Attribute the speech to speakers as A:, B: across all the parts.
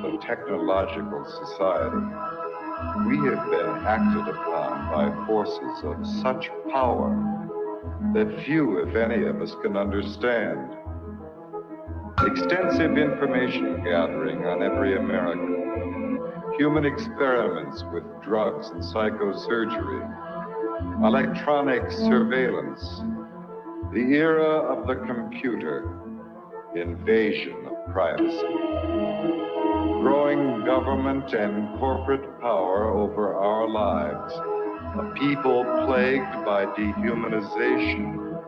A: a technological society. We have been acted upon by forces of such power that few, if any, of us can understand. Extensive information gathering on every American, human experiments with drugs and psychosurgery, electronic surveillance, the era of the computer, invasion of privacy, growing government and corporate power over our lives, a people plagued by dehumanization,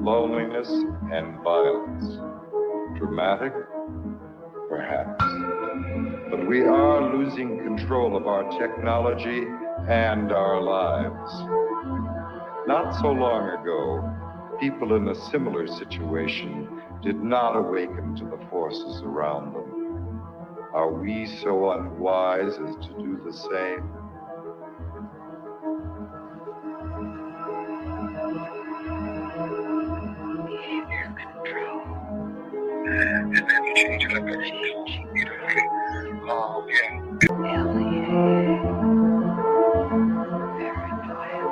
A: loneliness, and violence. Dramatic? Perhaps. But we are losing control of our technology and our lives. Not so long ago, people in a similar situation did not awaken to the forces around them. Are we so unwise as to do the same?
B: Behavior control. And then you change it up every Alien. Paranoia.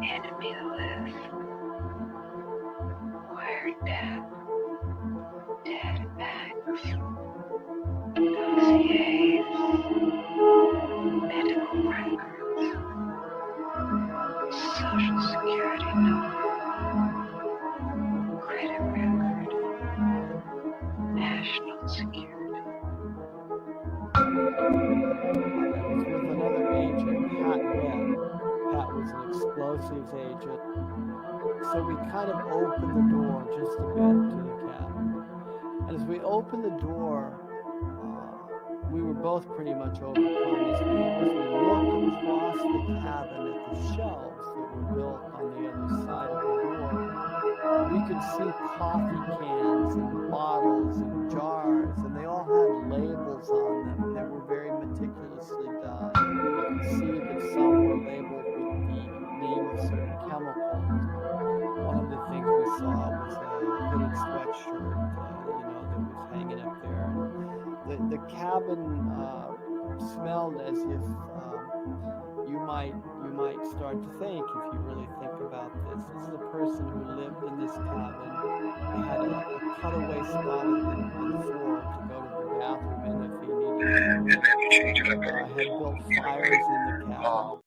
B: Enemy list. Wiretap. Dead backs. Dossiers. Medical records. Social security number. Credit record. National security.
C: With another agent, Pat Webb. Pat was an explosives agent. So we kind of opened the door just a bit to the cabin. And as we opened the door, we were both pretty much overcome as we looked across the cabin at the shelves that were built on the other side of the door. We could see coffee cans and bottles and jars, and they all had labels on them, and they were very meticulously done. You could see that some were labeled with the name of certain chemicals. One of the things we saw was a hooded sweatshirt, that was hanging up there. And the cabin smelled as if you might start to think, if you really think about this. This is a person who lived in this cabin. They had a cutaway spot on the floor to go to the bathroom in if he needed to. Had built fires in the cabin.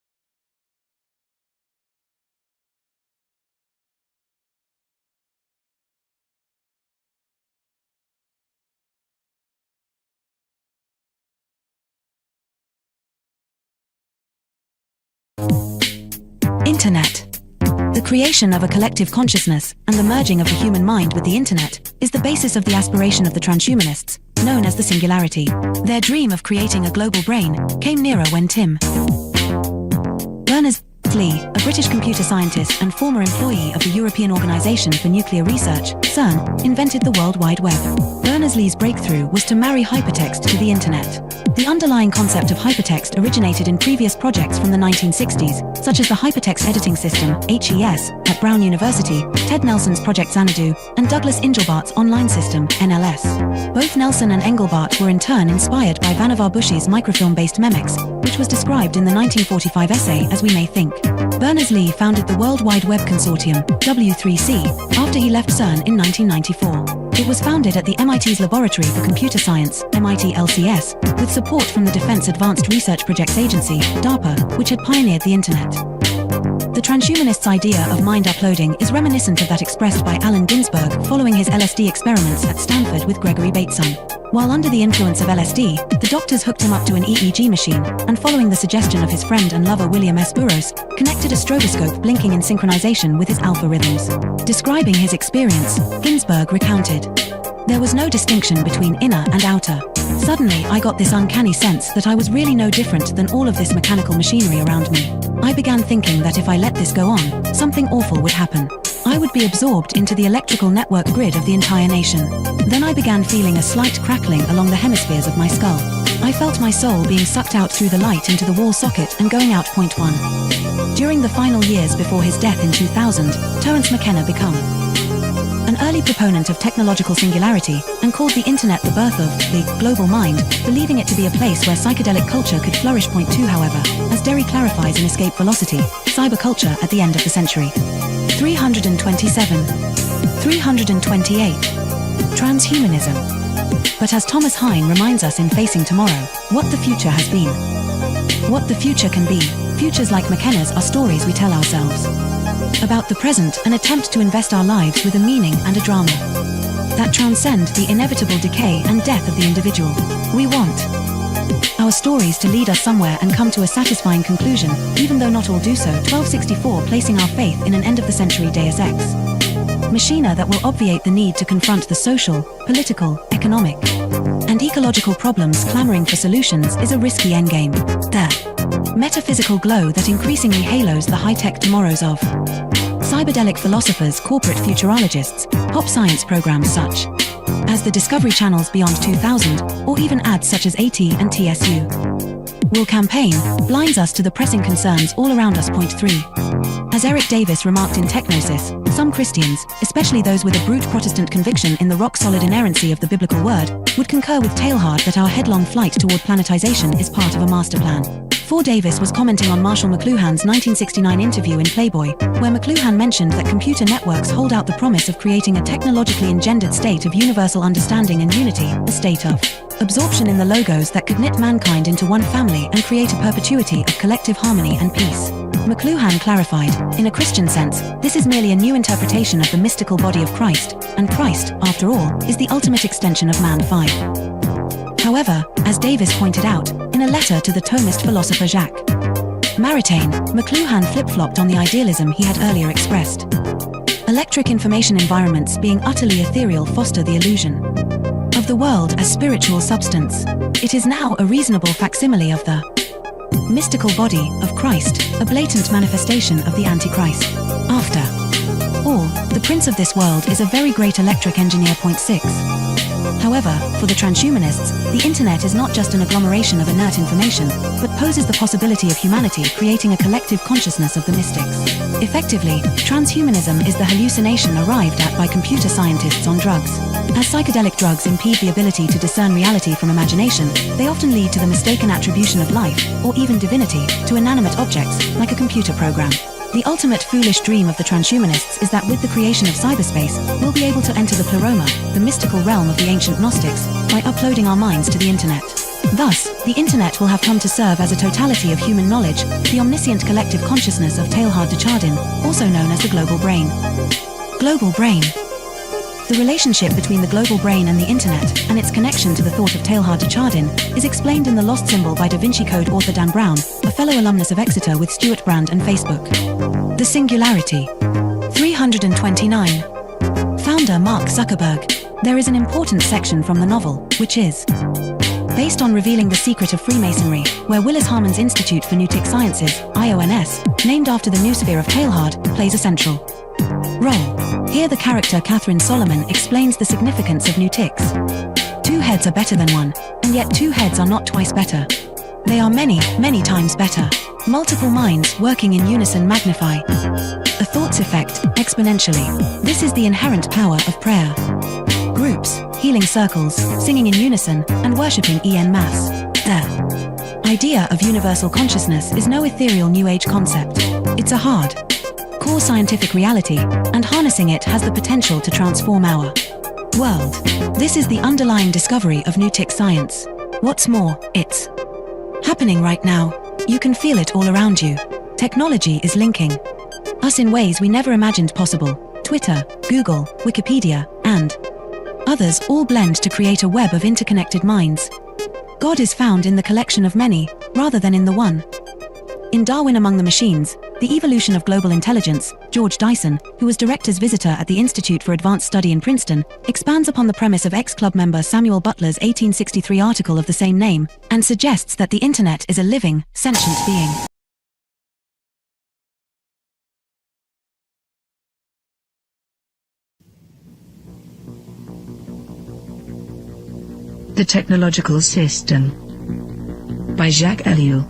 D: Internet. The creation of a collective consciousness and the merging of the human mind with the internet is the basis of the aspiration of the transhumanists, known as the singularity. Their dream of creating a global brain came nearer when Tim Berners-Lee, a British computer scientist and former employee of the European Organization for Nuclear Research, CERN, invented the World Wide Web. Berners-Lee's breakthrough was to marry hypertext to the internet. The underlying concept of hypertext originated in previous projects from the 1960s, such as the Hypertext Editing System, HES, at Brown University, Ted Nelson's Project Xanadu, and Douglas Engelbart's Online System, NLS. Both Nelson and Engelbart were in turn inspired by Vannevar Bush's microfilm-based Memex, which was described in the 1945 essay As We May Think. Berners-Lee founded the World Wide Web Consortium, W3C, after he left CERN in 1994. It was founded at the MIT's Laboratory for Computer Science, MIT LCS, with support from the Defense Advanced Research Projects Agency, DARPA, which had pioneered the internet. The transhumanists' idea of mind uploading is reminiscent of that expressed by Allen Ginsberg following his LSD experiments at Stanford with Gregory Bateson. While under the influence of LSD, the doctors hooked him up to an EEG machine, and following the suggestion of his friend and lover William S. Burroughs, connected a stroboscope blinking in synchronization with his alpha rhythms. Describing his experience, Ginsberg recounted, "There was no distinction between inner and outer. Suddenly, I got this uncanny sense that I was really no different than all of this mechanical machinery around me. I began thinking that if I let this go on, something awful would happen. I would be absorbed into the electrical network grid of the entire nation. Then I began feeling a slight crackling along the hemispheres of my skull. I felt my soul being sucked out through the light into the wall socket and going out point one." During the final years before his death in 2000, Terence McKenna became an early proponent of technological singularity, and called the internet the birth of the global mind, believing it to be a place where psychedelic culture could flourish. Point 2, however, as Derry clarifies in Escape Velocity, cyberculture at the end of the century. 327. 328. Transhumanism. But as Thomas Hein reminds us in Facing Tomorrow, what the future has been. What the future can be. Futures like McKenna's are stories we tell ourselves. About the present, an attempt to invest our lives with a meaning and a drama that transcend the inevitable decay and death of the individual. We want our stories to lead us somewhere and come to a satisfying conclusion, even though not all do so. 1264, placing our faith in an end-of-the-century Deus Ex machina that will obviate the need to confront the social, political, economic, and ecological problems clamoring for solutions is a risky endgame. The metaphysical glow that increasingly halos the high-tech tomorrows of cyberdelic philosophers, corporate futurologists, pop science programs such as the Discovery Channel's Beyond 2000, or even ads such as AT and TSU will campaign, blinds us to the pressing concerns all around us. Point 3. As Eric Davis remarked in Technosis, some Christians, especially those with a brute Protestant conviction in the rock-solid inerrancy of the biblical word, would concur with Teilhard that our headlong flight toward planetization is part of a master plan. 4. Davis was commenting on Marshall McLuhan's 1969 interview in Playboy, where McLuhan mentioned that computer networks hold out the promise of creating a technologically engendered state of universal understanding and unity, a state of absorption in the logos that could knit mankind into one family and create a perpetuity of collective harmony and peace. McLuhan clarified, in a Christian sense, this is merely a new interpretation of the mystical body of Christ, and Christ, after all, is the ultimate extension of man. 5. However, as Davis pointed out, in a letter to the Thomist philosopher Jacques Maritain, McLuhan flip-flopped on the idealism he had earlier expressed. Electric information environments being utterly ethereal foster the illusion of the world as spiritual substance. It is now a reasonable facsimile of the mystical body of Christ, a blatant manifestation of the Antichrist. After all, the prince of this world is a very great electric engineer. Point 6. However, for the transhumanists, the internet is not just an agglomeration of inert information, but poses the possibility of humanity creating a collective consciousness of the mystics. Effectively, transhumanism is the hallucination arrived at by computer scientists on drugs. As psychedelic drugs impede the ability to discern reality from imagination, they often lead to the mistaken attribution of life, or even divinity, to inanimate objects, like a computer program. The ultimate foolish dream of the transhumanists is that with the creation of cyberspace, we'll be able to enter the pleroma, the mystical realm of the ancient Gnostics, by uploading our minds to the internet. Thus, the internet will have come to serve as a totality of human knowledge, the omniscient collective consciousness of Teilhard de Chardin, also known as the global brain. Global brain. The relationship between the global brain and the internet, and its connection to the thought of Teilhard de Chardin, is explained in The Lost Symbol by Da Vinci Code author Dan Brown, a fellow alumnus of Exeter with Stuart Brand and Facebook. The Singularity. 329. Founder Mark Zuckerberg. There is an important section from the novel, which is based on revealing the secret of Freemasonry, where Willis Harman's Institute for Newtic Sciences, IONS, named after the noosphere of Teilhard, plays a central role. Here the character Catherine Solomon explains the significance of Newtics. 2 heads are better than 1, and yet 2 heads are not twice better. They are many, many times better. Multiple minds working in unison magnify a thought's effect exponentially. This is the inherent power of prayer. Groups, healing circles, singing in unison, and worshipping en masse. The idea of universal consciousness is no ethereal New Age concept. It's a hard core scientific reality, and harnessing it has the potential to transform our world. This is the underlying discovery of Newtic science. What's more, it's happening right now. You can feel it all around you. Technology is linking us in ways we never imagined possible. Twitter, Google, Wikipedia, and others all blend to create a web of interconnected minds. God is found in the collection of many, rather than in the one. In Darwin Among the Machines, The Evolution of Global Intelligence, George Dyson, who was director's visitor at the Institute for Advanced Study in Princeton, expands upon the premise of ex-club member Samuel Butler's 1863 article of the same name, and suggests that the internet is a living, sentient being.
E: The Technological System by Jacques Ellul.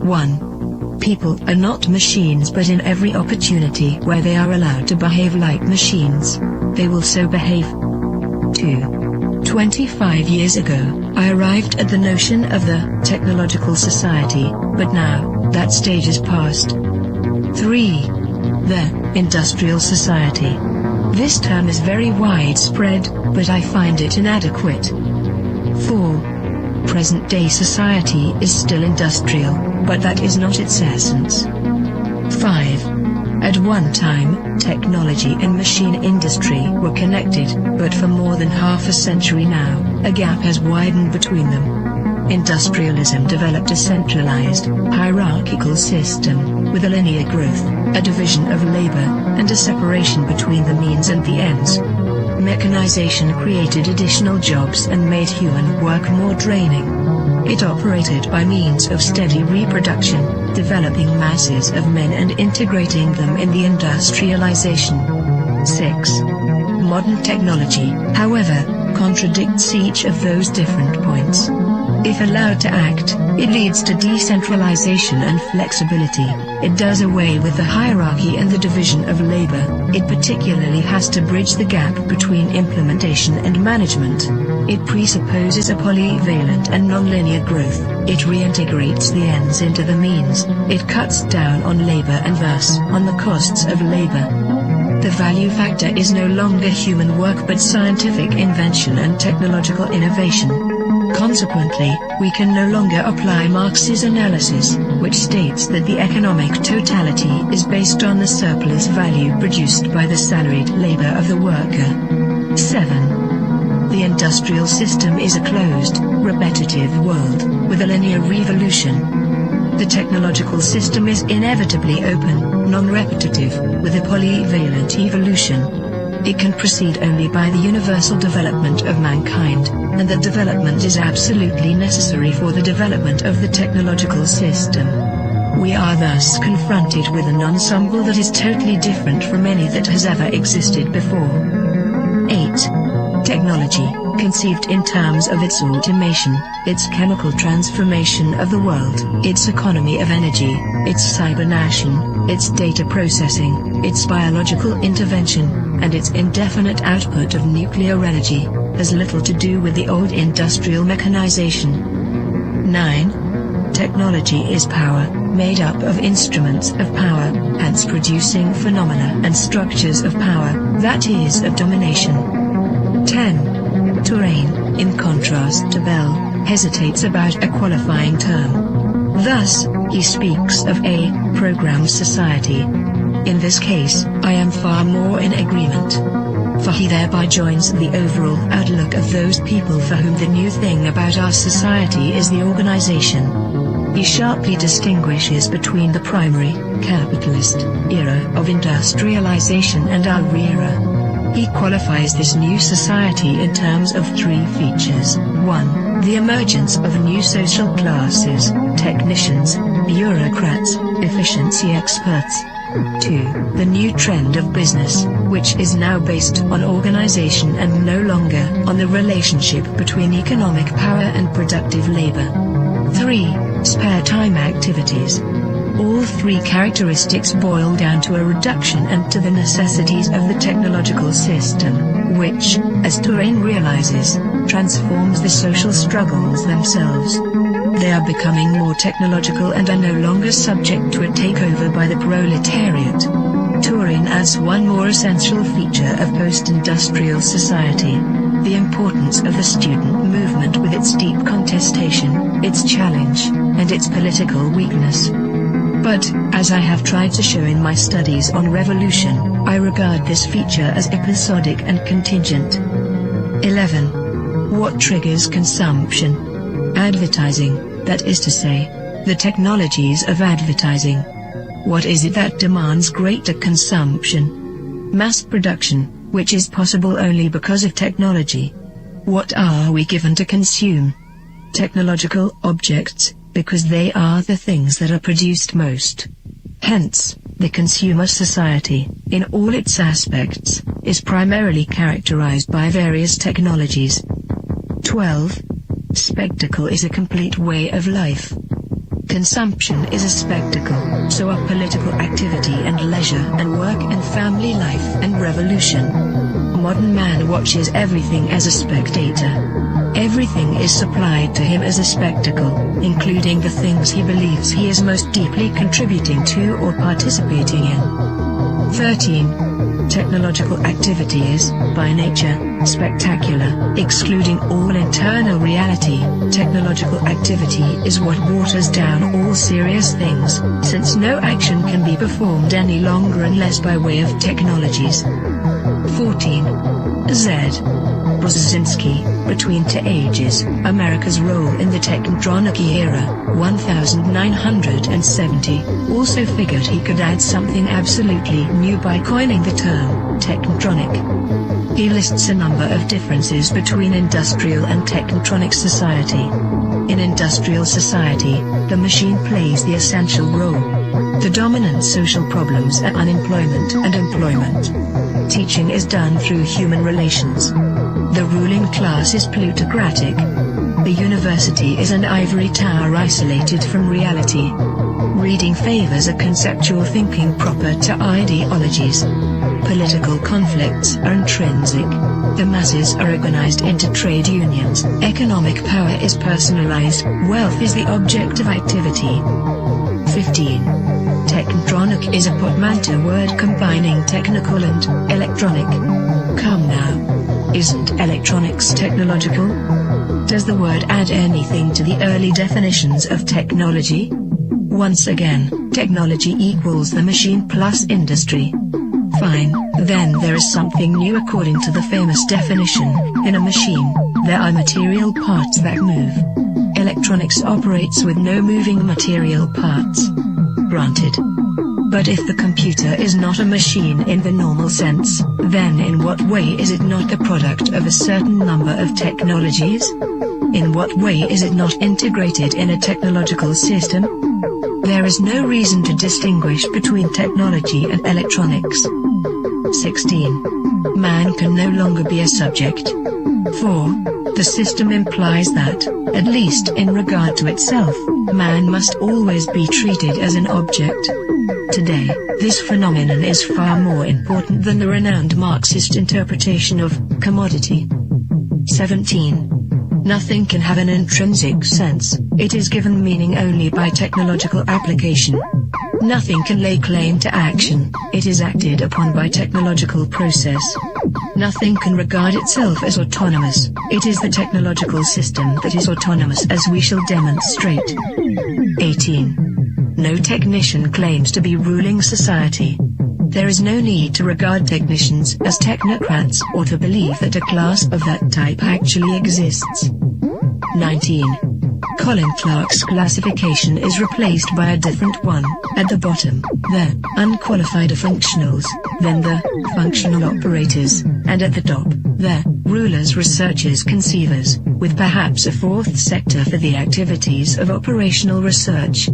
E: 1. People are not machines, but in every opportunity where they are allowed to behave like machines, they will so behave. 25 years ago, I arrived at the notion of the technological society, but now, that stage is past. 3. The industrial society. This term is very widespread, but I find it inadequate. 4. Present-day society is still industrial, but that is not its essence. 5. At one time, technology and machine industry were connected, but for more than half a century now, a gap has widened between them. Industrialism developed a centralized, hierarchical system, with a linear growth, a division of labor, and a separation between the means and the ends. Mechanization created additional jobs and made human work more draining. It operated by means of steady reproduction, developing masses of men and integrating them in the industrialization. 6. Modern technology, however, contradicts each of those different points. If allowed to act, it leads to decentralization and flexibility. It does away with the hierarchy and the division of labor. It particularly has to bridge the gap between implementation and management. It presupposes a polyvalent and nonlinear growth. It reintegrates the ends into the means. It cuts down on labor and thus on the costs of labor. The value factor is no longer human work but scientific invention and technological innovation. Consequently, we can no longer apply Marx's analysis, which states that the economic totality is based on the surplus value produced by the salaried labor of the worker. 7. The industrial system is a closed, repetitive world, with a linear revolution. The technological system is inevitably open, non-repetitive, with a polyvalent evolution. It can proceed only by the universal development of mankind, and that development is absolutely necessary for the development of the technological system. We are thus confronted with an ensemble that is totally different from any that has ever existed before. 8. Technology, conceived in terms of its automation, its chemical transformation of the world, its economy of energy, its cybernation, its data processing, its biological intervention, and its indefinite output of nuclear energy, has little to do with the old industrial mechanization. 9. Technology is power, made up of instruments of power, hence producing phenomena and structures of power, that is of domination. 10. Terrain, in contrast to Bell, hesitates about a qualifying term. Thus, he speaks of a programmed society. In this case, I am far more in agreement. For he thereby joins the overall outlook of those people for whom the new thing about our society is the organization. He sharply distinguishes between the primary, capitalist, era of industrialization and our era. He qualifies this new society in terms of 3 features. 1. The emergence of new social classes, technicians, bureaucrats, efficiency experts. 2. The new trend of business, which is now based on organization and no longer on the relationship between economic power and productive labor. 3. Spare time activities. All 3 characteristics boil down to a reduction and to the necessities of the technological system, which, as Terrain realizes, transforms the social struggles themselves. They are becoming more technological and are no longer subject to a takeover by the proletariat. Turin adds one more essential feature of post-industrial society: the importance of the student movement with its deep contestation, its challenge, and its political weakness. But, as I have tried to show in my studies on revolution, I regard this feature as episodic and contingent. 11. What triggers consumption? Advertising, that is to say, the technologies of advertising. What is it that demands greater consumption? Mass production, which is possible only because of technology. What are we given to consume? Technological objects, because they are the things that are produced most. Hence, the consumer society, in all its aspects, is primarily characterized by various technologies. 12. Spectacle is a complete way of life. Consumption is a spectacle, so are political activity and leisure and work and family life and revolution. Modern man watches everything as a spectator. Everything is supplied to him as a spectacle, including the things he believes he is most deeply contributing to or participating in. 13. Technological activity is, by nature, spectacular, excluding all internal reality. Technological activity is what waters down all serious things, since no action can be performed any longer unless by way of technologies. 14. Z. Brzezinski, Between Two Ages, America's Role in the Technotronic Era, 1970, also figured he could add something absolutely new by coining the term, technotronic. He lists a number of differences between industrial and technotronic society. In industrial society, the machine plays the essential role. The dominant social problems are unemployment and employment. Teaching is done through human relations. The ruling class is plutocratic. The university is an ivory tower isolated from reality. Reading favors a conceptual thinking proper to ideologies. Political conflicts are intrinsic. The masses are organized into trade unions. Economic power is personalized. Wealth is the object of activity. 15. Technotronic is a portmanteau word combining technical and electronic. Come now. Isn't electronics technological? Does the word add anything to the early definitions of technology? Once again, technology equals the machine plus industry. Fine, then there is something new according to the famous definition. In a machine, there are material parts that move. Electronics operates with no moving material parts. Granted. But if the computer is not a machine in the normal sense, then in what way is it not the product of a certain number of technologies? In what way is it not integrated in a technological system? There is no reason to distinguish between technology and electronics. 16. Man can no longer be a subject. 4. The system implies that, at least in regard to itself, man must always be treated as an object. Today, this phenomenon is far more important than the renowned Marxist interpretation of commodity. 17. Nothing can have an intrinsic sense, it is given meaning only by technological application. Nothing can lay claim to action, it is acted upon by technological process. Nothing can regard itself as autonomous, it is the technological system that is autonomous, as we shall demonstrate. 18. No technician claims to be ruling society. There is no need to regard technicians as technocrats or to believe that a class of that type actually exists. 19. Colin Clark's classification is replaced by a different one. At the bottom, the unqualified functionals, then the functional operators, and at the top, the rulers, researchers, conceivers, with perhaps a fourth sector for the activities of operational research.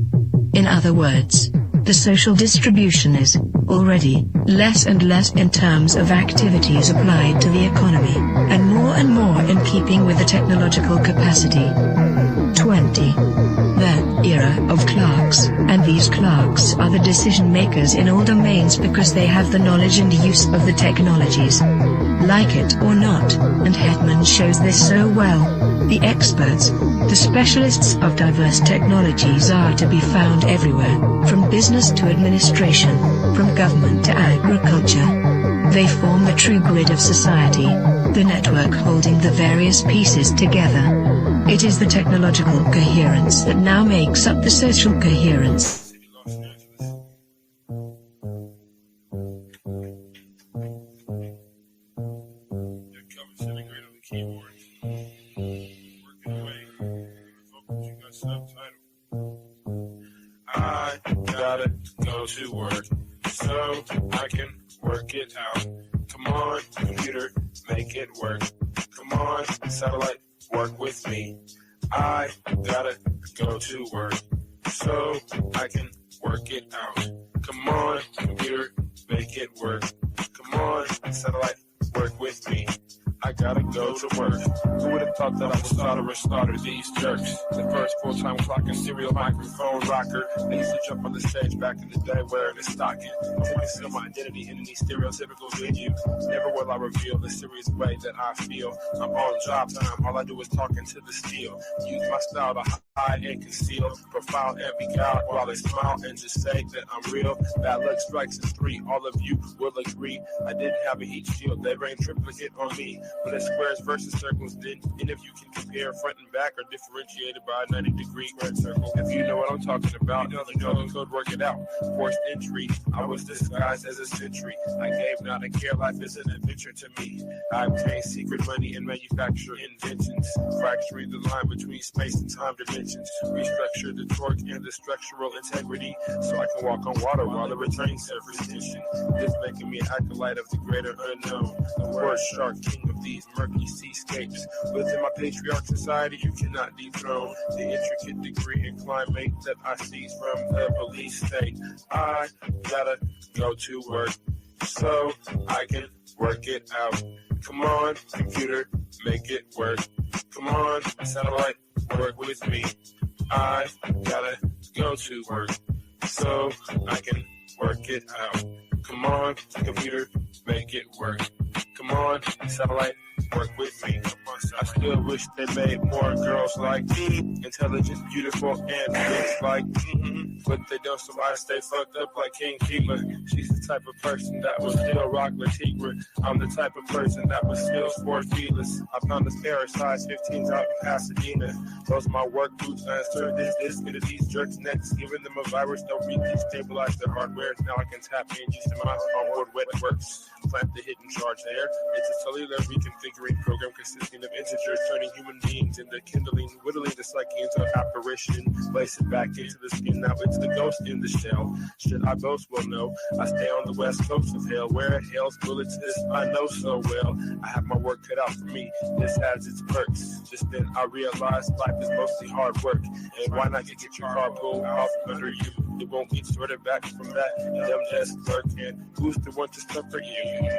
E: In other words, the social distribution is, already, less and less in terms of activities applied to the economy, and more in keeping with the technological capacity. 20. The era of clerks, and these clerks are the decision makers in all domains because they have the knowledge and use of the technologies. Like it or not, and Hetman shows this so well, the experts, the specialists of diverse technologies are to be found everywhere, from business to administration, from government to agriculture. They form the true grid of society, the network holding the various pieces together. It is the technological coherence that now makes up the social coherence.
F: I gotta go to work so I can work it out. Come on, computer, make it work. Come on, satellite, work with me. I gotta go to work so I can work it out. Come on, computer, make it work. Come on, satellite, work with me. I gotta go to work. Who would have thought that I would slaughter these jerks? The first full-time clocking serial microphone rocker. They used to jump on the stage back in the day wearing a stocking. To conceal my identity in any stereotypical venue. Never will I reveal the serious way that I feel. I'm on job time, all I do is talk into the steel. Use my style to hide and conceal. Profile and be out while they smile and just say that I'm real. Bad luck strikes in 3, all of you will agree. I didn't have a heat shield, they rained triplicate on me. But it's squares versus circles, then and if you can compare front and back are differentiated by a 90-degree squared circle. If you know what I'm talking about, you know the code, work it out. Forced entry, I was disguised as a sentry. I gave not a care, life is an adventure to me. I obtained secret money and manufacture inventions. Fracturing the line between space and time dimensions. Restructure the torque and the structural integrity so I can walk on water while the returning surface tension. This making me an acolyte of the greater unknown. The word shark, king of these murky seascapes. Within my patriarch society, you cannot dethrone the intricate degree and climate that I seize from the police state. I gotta go to work so I can work it out. Come on, computer, make it work. Come on, satellite, work with me. I gotta go to work so I can work it out. Come on, computer, make it work. Come on, satellite, work with me. I still wish they made more girls like me, intelligent, beautiful, and rich like me. But they don't, so I stay fucked up like King Keeper. She's the type of person that will still rock Latigua. I'm the type of person that will still sport feelers. I found a pair of size 15s out in Pasadena. Those are my work boots. I insert this into these jerks' necks, giving them a virus. They'll destabilize their hardware. Now I can tap in just my onboard wet works. Plant the hidden charge there. It's a cellular reconfiguring program consisting of integers, turning human beings into kindling, whittling the psyche into an apparition, place it back into the skin. Now it's the ghost in the shell. Should I boast? Well, no. I stay on the west coast of hell, where hell's bullets is I know so well. I have my work cut out for me. This has its perks. Just then I realized life is mostly hard work. And why not get your car pulled off from under you? It won't get sorted back from that dumb desk clerk. And who's the one to suffer you?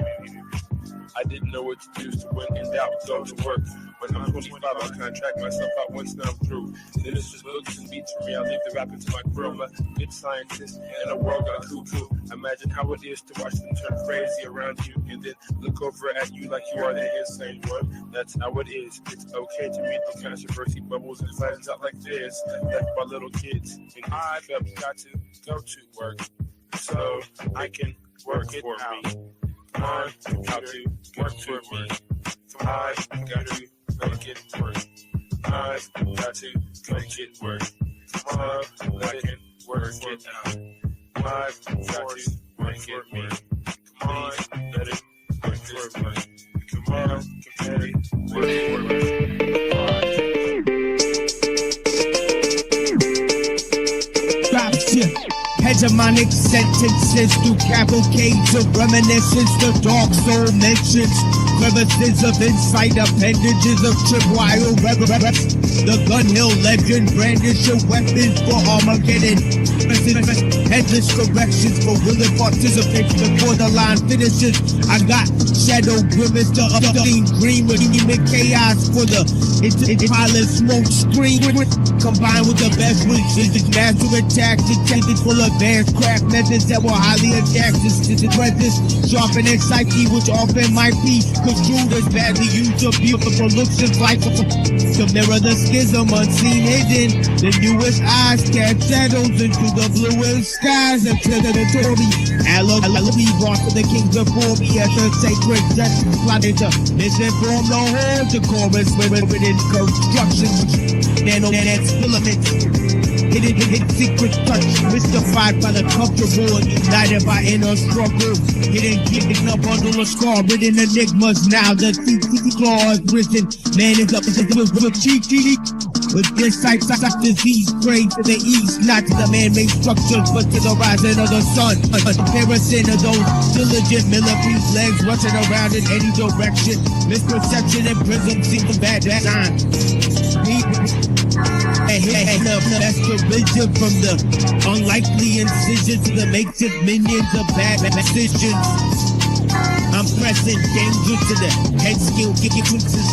F: I didn't know what to do, so when in doubt, go to work. When I'm 25, I'll contract myself out once I'm through. Then it's just books and beats for me. I'll leave the rapping to my crew. I'm a good scientist in a world got cuckoo. Imagine how it is to watch them turn crazy around you and then look over at you like you are the insane one. That's how it is. It's okay to meet the controversy bubbles and flattens out like this. Left by little kids. And I've got to go to work so I can work it out. Come on, got to work for me. I got to make it work. I got to make it work. Come on, I can work it out. I got to make it work. Come on, let it work this way. Come on, compare it, work
G: Hegemonic sentences through cavalcades of reminiscence. The dark soul mentions crevices of insight, appendages of tripwire reverence. The Gun Hill legend brandish your weapons for Armageddon. Headless corrections for willing participants before the line finishes. I got shadow grimace, the upstream green with human chaos for the pilot smoke screen. Combined with the best wishes, natural attacks, intended full of advanced craft methods that were highly adapted to the presence, sharpening psyche, which often might be construed as badly used or beautiful looks just like to mirror the schism unseen hidden. The newest eyes cast shadows into the bluest skies until the notoriety allegory brought to the kings before me as the sacred justice plotted to misinform the whole to chorus within constructions, nanonet filaments. Hidden secret touch, mystified by the comfortable and united by inner struggle. Hidden a bundle of scar-ridden enigmas. Now the claw is risen. Man is up with cheek. With insight, disease praying to the east, not to the man-made structures, but to the rising of the sun. A comparison of those diligent millipedes, legs rushing around in any direction. Misperception and prism seem to bad design. And the restoration from the unlikely incision to the makeshift minions of bad decisions. I'm pressing danger to the head skill, get your quizzes.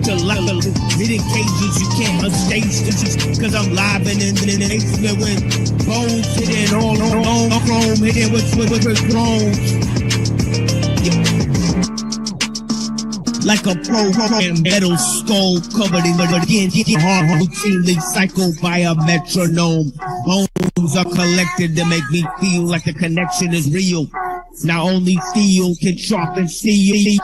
G: The level, hidden cages, you can't unstage this. Cause I'm live and in the basement with bones hitting all chrome, hitting with drones. Like a program metal skull covered in again, hard routinely cycled by a metronome. Bones are collected to make me feel like the connection is real. Now only steel can sharpen steel.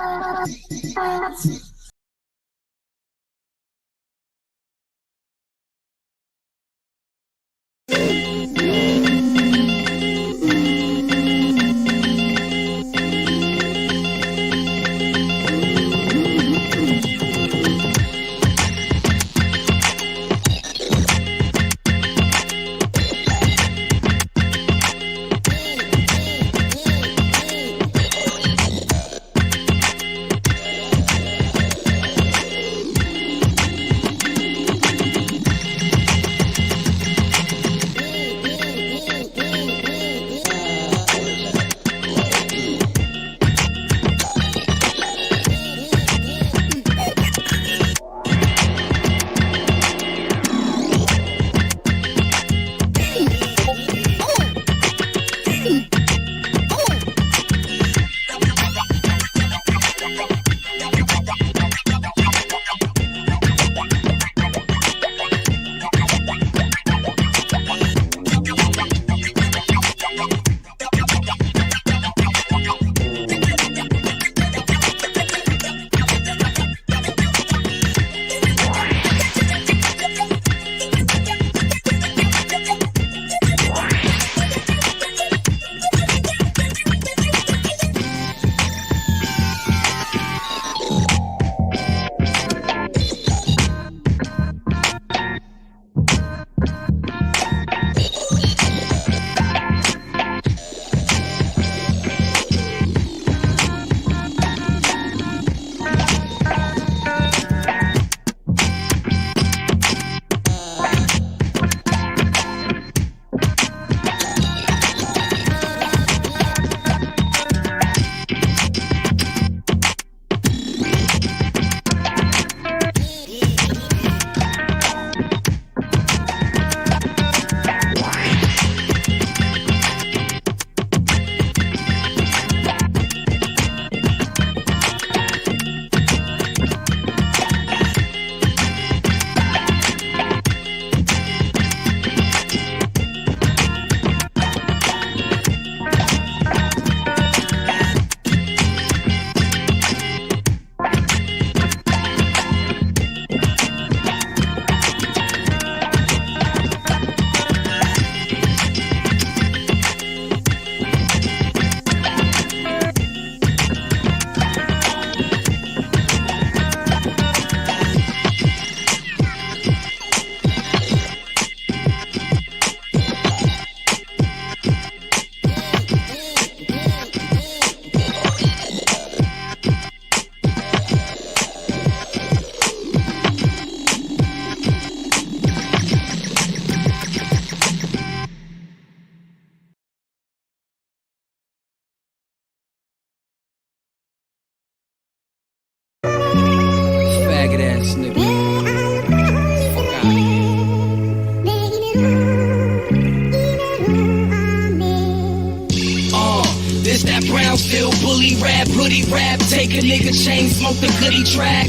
H: Take a nigga chain, smoke the goodie track.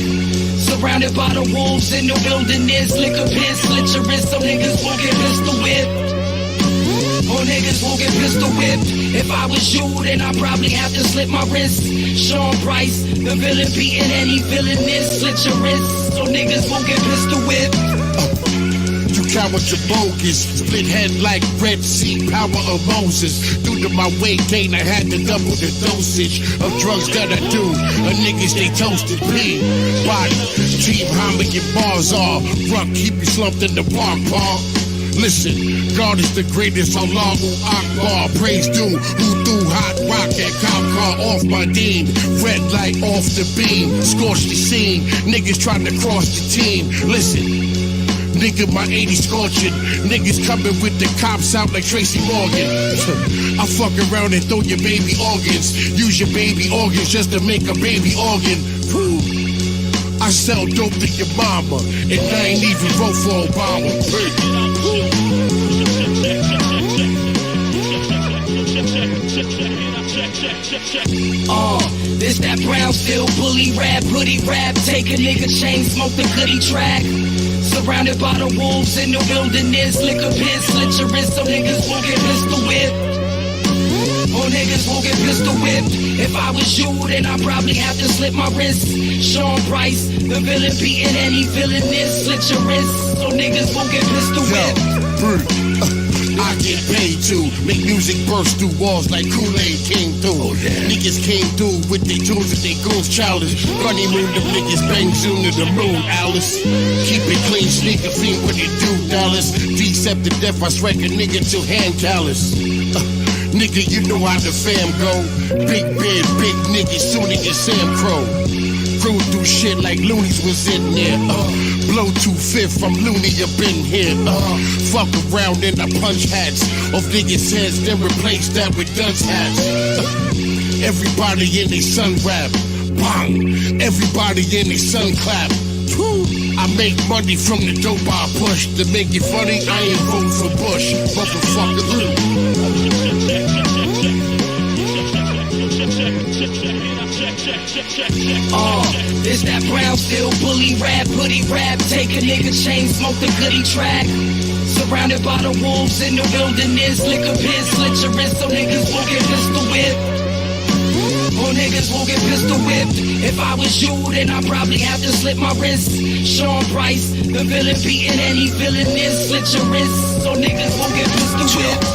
H: Surrounded by the wolves in the wilderness. Lick a piss, slit your wrist so niggas won't get pistol whipped. Or niggas won't get pistol whipped. If I was you, then I'd probably have to slit my wrist. Sean Price, the villain beating any villainess. Slit your wrist so niggas won't get pistol whipped.
I: Cowards are bogus, split head like Red Sea, power of Moses. Due to my weight gain, I had to double the dosage of drugs that I do. Niggas, they toasted P. Body, team, how many bars are? Ruck, keep me slumped in the park. Listen, God is the greatest, Allahu Akbar. Praise due, who threw hot rock at cop car off my dean. Red light off the beam, scorched the scene. Niggas trying to cross the team. Listen, Nigga, my 80 scorching. Niggas coming with the cops out like Tracy Morgan. I fuck around and throw your baby organs. Use your baby organs just to make a baby organ. I sell dope to your mama, and I ain't even vote for Obama.
H: This that Brownsville bully rap, hoodie rap. Take a nigga chain, smoke the goodie track. Surrounded by the wolves in the wilderness. Lick a pin, slit your wrist so niggas won't get pistol whipped. Or niggas won't get pistol whipped. If I was you, then I'd probably have to slit my wrist. Sean Price, the villain beating any villainess. Slit your wrist so niggas won't get pistol whipped.
I: I get paid to make music burst through walls like Kool-Aid came through. Niggas came through with their tunes and their goons childish. Honeymoon, them niggas bang soon to the moon, Alice. Keep it clean, sneaker fiend, what you do, Dallas. Decep to death, I strike a nigga till hand callous. Nigga, you know how the fam go. Big bed, big niggas, soon as Sam Crow. Crew through shit like Loonies was in there. Blow 2/5, I'm loony up in here. Fuck around and I punch hats off niggas' heads, then replace that with guns hats. Everybody in they sun rap. Bang! Everybody in they sun clap. I make money from the dope I push. To make it funny, I ain't voting for Bush. Motherfucker.
H: This that Brownsville bully rap, hoodie rap. Take a nigga chain, smoke the goodie track. Surrounded by the wolves in the wilderness. Lick a pin, slit your wrist so niggas won't get pistol whipped. Or niggas won't get pistol whipped. If I was you, then I'd probably have to slit my wrist. Sean Price, the villain beating any villainess. Slit your wrist so niggas won't get pistol whipped.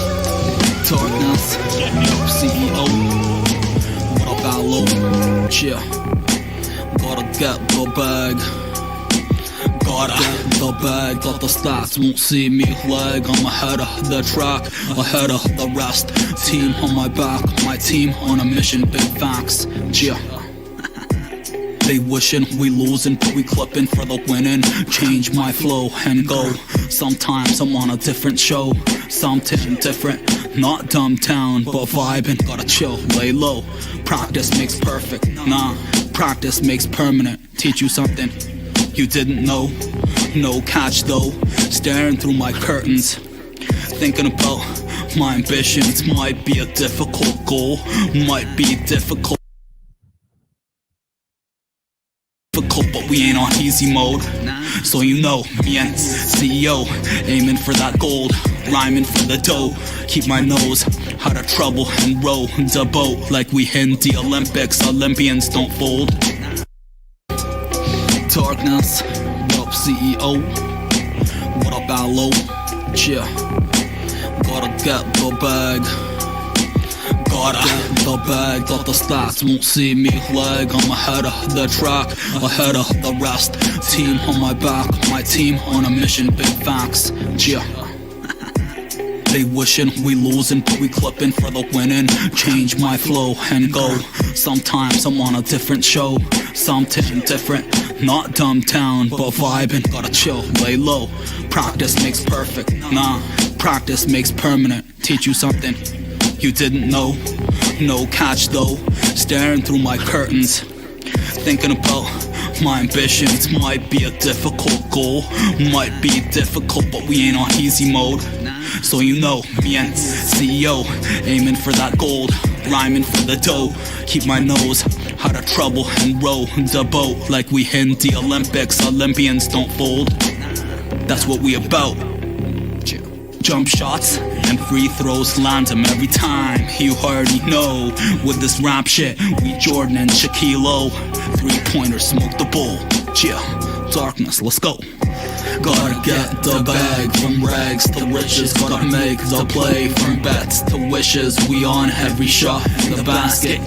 J: Darkness, CEO. What about low? Yeah. Gotta get the bag. Gotta get the bag. Got the stats, won't see me lag. I'm ahead of the track, ahead of the rest. Team on my back, my team on a mission. Big facts, yeah. They wishing we losing, but we clipping for the winning. Change my flow and go. Sometimes I'm on a different show, something different. Not dumbtown, but vibing. Gotta chill, lay low. Practice makes perfect. Nah, practice makes permanent. Teach you something you didn't know. No catch though. Staring through my curtains, thinking about my ambitions. Might be a difficult goal, might be difficult, but we ain't on easy mode. So you know, me and CEO aiming for that gold, rhyming for the dough. Keep my nose out of trouble and row the boat like we in the Olympics. Olympians don't fold. Darkness, what up CEO? What up Allo? Yeah, gotta get the bag. Gotta get the bag, got the stats, won't see me lag. I'm ahead of the track, ahead of the rest. Team on my back, my team on a mission. Big facts, yeah. They wishing we losing, but we clipping for the winning. Change my flow and go. Sometimes I'm on a different show, something different. Not dumbtown, but vibing. Gotta chill, lay low. Practice makes perfect. Nah, practice makes permanent. Teach you something you didn't know. No catch though. Staring through my curtains, thinking about my ambitions. Might be a difficult goal, might be difficult, but we ain't on easy mode. So you know, me and CEO aiming for that gold, rhyming for the dough. Keep my nose out of trouble and row the boat like we in the Olympics. Olympians don't fold. That's what we about. Jump shots and free throws, land them every time. You already know, with this rap shit, we Jordan and Shaquille O. 3-pointers, smoke the bowl. Yeah, darkness, let's go. Gotta get the bag, from rags to riches. Gotta make the play, from bets to wishes. We on every shot in the basket.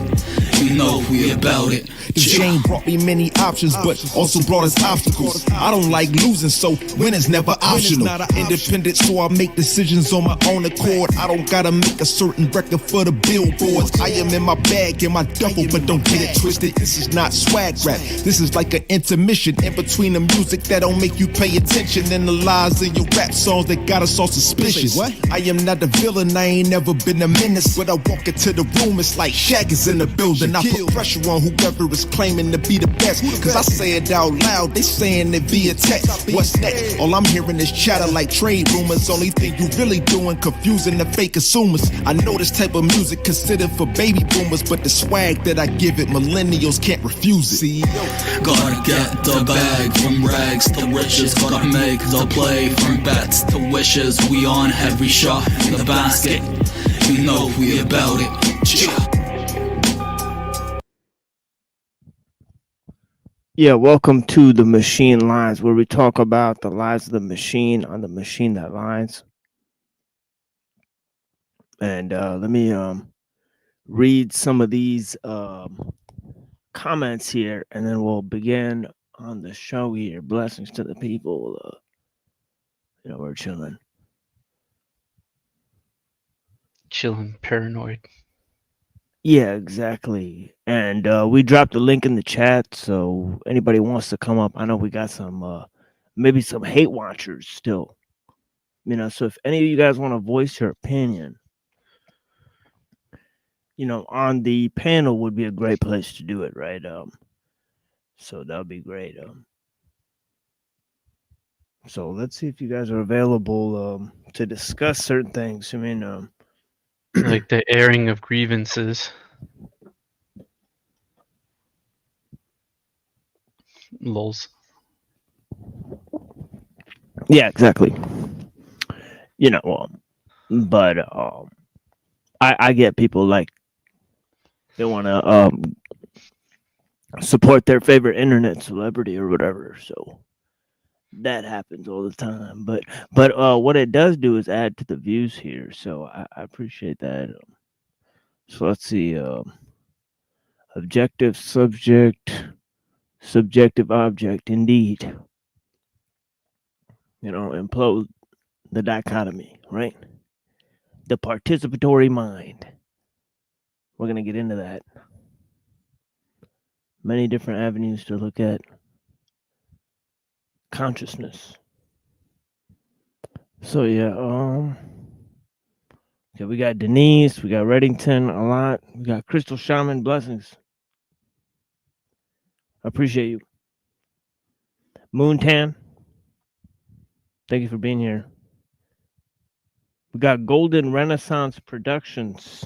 J: You know we about it.
G: This game brought me many options, but also brought us obstacles. I don't like losing, so winning's never optional. Independent, so I make decisions on my own accord. I don't gotta make a certain record for the billboards. I am in my bag, in my duffel, but don't get it twisted. This is not swag rap. This is like an
I: intermission in between the music that don't make you pay attention and the lies in your rap songs that got us all suspicious. What? I am not a villain, I ain't never been a menace, but I walk into the room, it's like Shaq is in the building. I put pressure on whoever is claiming to be the best, cause I say it out loud, they saying it via text. What's next? All I'm hearing is chatter like trade rumors. Only thing you really doing, confusing the fake consumers. I know this type of music considered for baby boomers, but the swag that I give it, millennials can't refuse it.
J: Gotta get the bag, from rags to riches. Gotta make the play, from bets to wishes. We on every shot in the basket, you know we about it.
C: Yeah, welcome to the Machine Lines, where we talk about the lies of the machine on the machine that lies. And let me read some of these comments here, and then we'll begin on the show here. Blessings to the people. We're chilling.
K: Chilling, paranoid.
C: Yeah, exactly. And we dropped a link in the chat, so anybody wants to come up. I know we got some, maybe some hate watchers still. So if any of you guys want to voice your opinion, on the panel would be a great place to do it, right? So that would be great. So let's see if you guys are available to discuss certain things.
K: Like the airing of grievances. Lols.
C: Yeah, exactly. But I get people like they want to support their favorite internet celebrity or whatever, so that happens all the time. But what it does do is add to the views here, so I appreciate that. So let's see. Objective subject, subjective object. Indeed. Implode the dichotomy, right? The participatory mind. We're going to get into that. Many different avenues to look at consciousness. So yeah, okay, we got Denise, we got Reddington a lot, we got Crystal Shaman. Blessings. I appreciate you. Moontan, thank you for being here. We got Golden Renaissance Productions.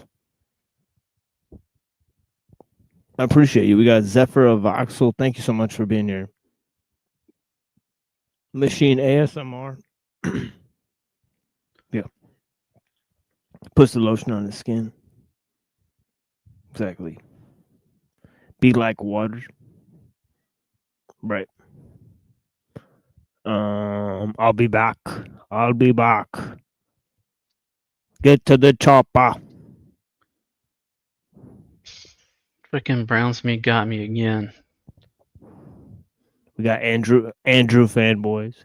C: I appreciate you. We got Zephyr of Voxel. Thank you so much for being here. Machine ASMR. Yeah. Puts the lotion on the skin. Exactly. Be like water. Right. I'll be back. I'll be back. Get to the chopper.
K: Freaking Browns me got me again.
C: We got Andrew fanboys.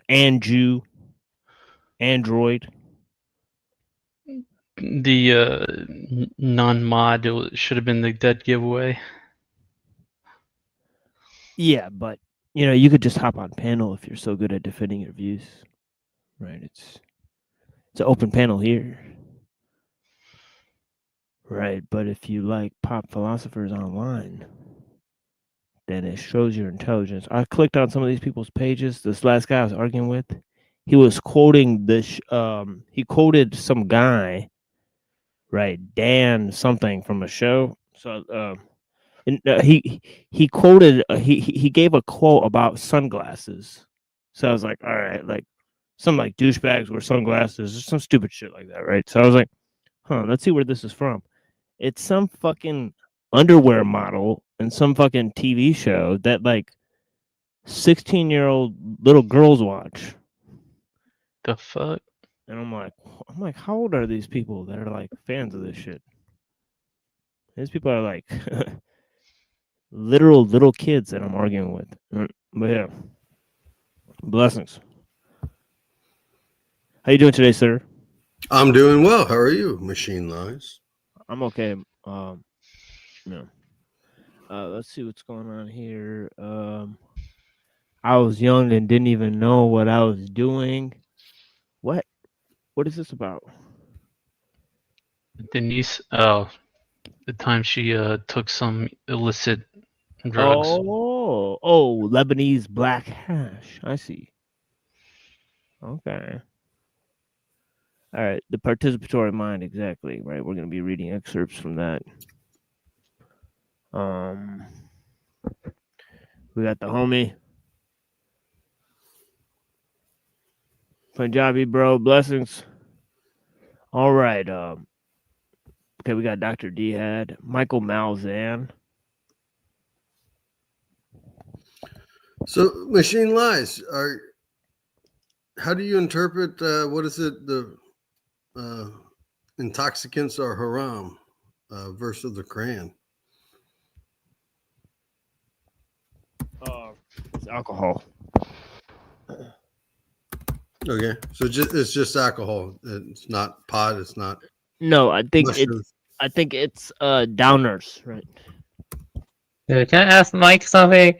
C: Android.
K: The non-mod should have been the dead giveaway.
C: Yeah, but you could just hop on panel if you're so good at defending your views. Right? It's an open panel here. Right, but if you like pop philosophers online, then it shows your intelligence. I clicked on some of these people's pages. This last guy I was arguing with, he was quoting this. He quoted some guy, right? Dan something from a show. So he quoted. He gave a quote about sunglasses. So I was like, all right, like some like douchebags wear sunglasses or some stupid shit like that, right? So I was like, let's see where this is from. It's some fucking underwear model in some fucking TV show that like 16-year-old little girls watch.
K: The fuck?
C: And I'm like, how old are these people that are like fans of this shit? These people are like literal little kids that I'm arguing with. But yeah, blessings. How you doing today, sir?
L: I'm doing well. How are you, Machine Lies?
C: I'm okay. Let's see what's going on here.
M: I was young and didn't even know what I was doing. What? What is this about?
K: Denise, oh, the time she took some illicit drugs.
M: Oh, Lebanese black hash. I see. Okay. All right, the participatory mind, exactly, right? We're going to be reading excerpts from that. We got the homie. Punjabi, bro, blessings. All right, okay, we got Dr. Dihad, Michael Malzahn.
L: So, machine lies are. How do you interpret what is it? The intoxicants are haram, verse of the Quran.
M: It's alcohol.
L: Okay, so it's just alcohol. It's not pot. It's not.
M: No, I think
L: mushrooms.
M: it's downers, right?
N: Can I ask Mike something?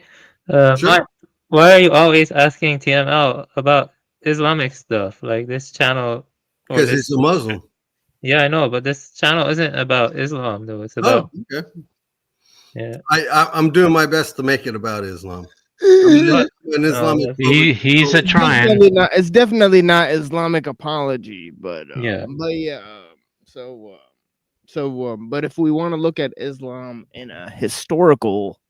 L: Sure.
N: Mike, why are you always asking TML about Islamic stuff? Like this channel.
L: Because he's a Muslim.
N: Yeah, I know, but this channel isn't about Islam, though. It's about.
L: Oh, okay.
N: Yeah.
L: I'm doing my best to make it about Islam.
K: He's a trying.
M: It's definitely not Islamic apology, but
N: yeah.
M: But yeah. But if we want to look at Islam in a historical,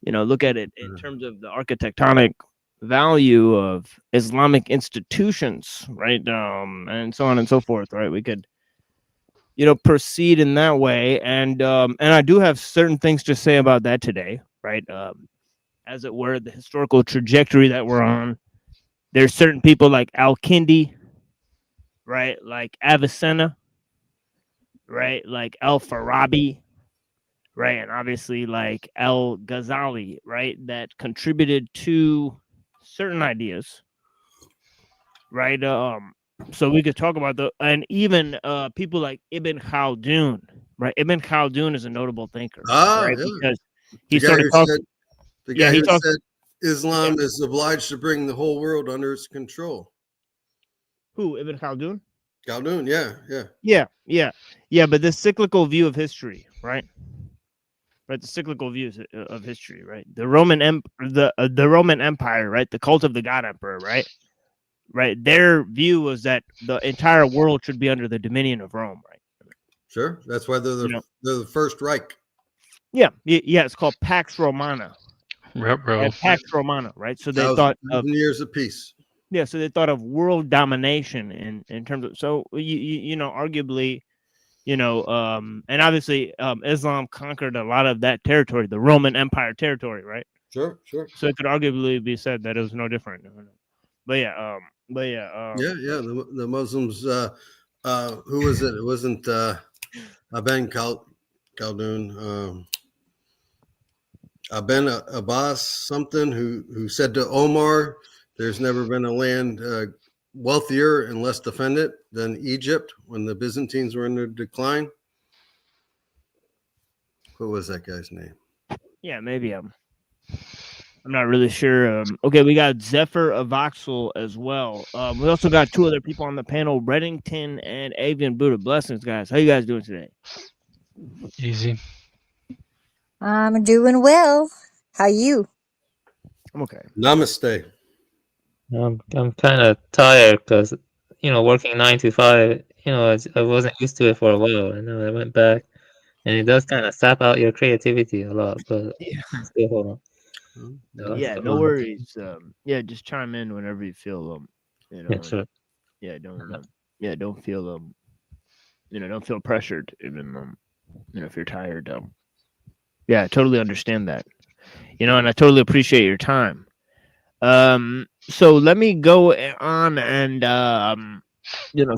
M: look at it in terms of the architectonic value of Islamic institutions, right? And so on and so forth, right? We could, proceed in that way, and I do have certain things to say about that today, right? As it were, the historical trajectory that we're on. There's certain people like Al-Kindi, right? Like Avicenna, right? Like Al-Farabi, right? And obviously like Al-Ghazali, right? That contributed to certain ideas, right? So we could talk about and even people like Ibn Khaldun, right? Ibn Khaldun is a notable thinker, right?
L: Yeah.
M: Because he sort of talks.
L: The guy who said Islam is obliged to bring the whole world under its control.
M: Who, Ibn Khaldun?
L: Khaldun,
M: Yeah. But this cyclical view of history, right? Right, the cyclical views of history, right? The Roman the Roman Empire, right? The cult of the God Emperor, right? Right. Their view was that the entire world should be under the dominion of Rome, right?
L: Sure, that's why they're the first Reich.
M: Yeah. It's called Pax Romana.
K: Bro.
M: Pax Romana, right? So they thought of
L: years of peace.
M: Yeah, so they thought of world domination in terms of arguably, and obviously Islam conquered a lot of that territory, the Roman Empire territory, right?
L: Sure.
M: So it could arguably be said that it was no different. But yeah.
L: The Muslims. Who was it? It wasn't Ben Khaldun. Ben Abbas, something who said to Omar, "There's never been a land wealthier and less defended than Egypt when the Byzantines were in their decline." What was that guy's name?
M: Yeah, maybe I'm not really sure. Okay, we got Zephyr Avoxel as well. We also got two other people on the panel, Reddington and Avian Buddha. Blessings, guys. How you guys doing today?
K: Easy.
O: I'm doing well. How you?
M: I'm okay.
L: Namaste.
N: I'm kind of tired because working 9 to 5. I wasn't used to it for a while, and then I went back, and it does kind of sap out your creativity a lot. But still, hold on.
M: No worries. Just chime in whenever you feel
N: Yeah, sure.
M: Don't feel don't feel pressured even if you're tired. I totally understand that. And I totally appreciate your time. So let me go on and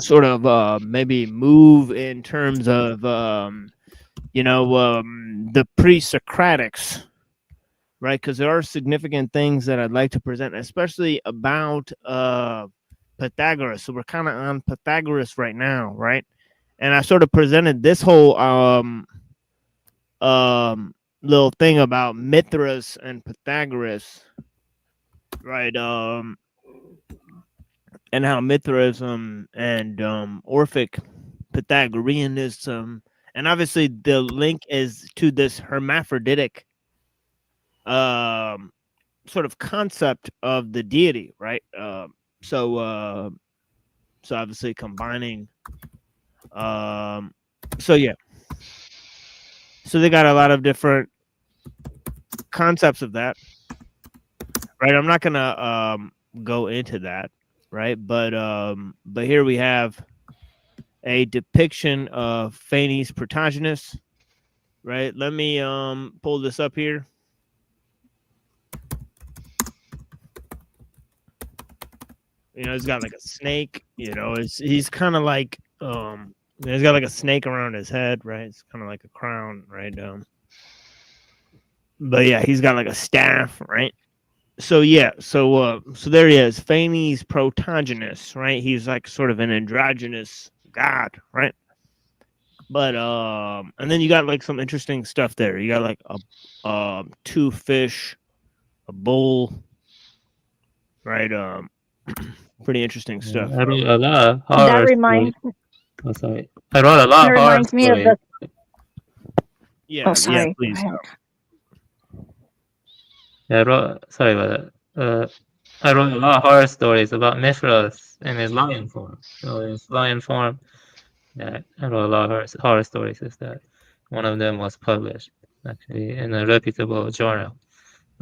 M: sort of maybe move in terms of the pre-Socratics, right? Because there are significant things that I'd like to present, especially about Pythagoras. So we're kind of on Pythagoras right now, right? And I sort of presented this whole little thing about Mithras and Pythagoras, right? And how Mithraism and Orphic Pythagoreanism, and obviously the link is to this hermaphroditic sort of concept of the deity, right? So obviously combining so yeah. So they got a lot of different concepts of that. Right? I'm not gonna go into that, right? But here we have a depiction of Phanes Protagonist. Right? Let me pull this up here. You know, he's got like a snake, you know, he's kind of like he's got like a snake around his head, right? It's kind of like a crown, right? But yeah, he's got like a staff, right? So yeah, so there he is, Phanes Protagonist, right? He's like sort of an androgynous god, right? But and then you got like some interesting stuff there. You got like a two fish, a bull, right? Pretty interesting stuff.
N: I wrote a lot of horror
O: That reminds
N: stories. Oh, sorry. I wrote a lot
O: that
N: of horror
O: reminds me of
N: stories.
O: the.
M: Yeah,
O: Oh, sorry.
M: yeah, please.
O: Go ahead.
N: Yeah, sorry about that. I wrote a lot of horror stories about Mithras in his lion form. So his lion form, yeah, I wrote a lot of horror stories with that. One of them was published actually in a reputable journal.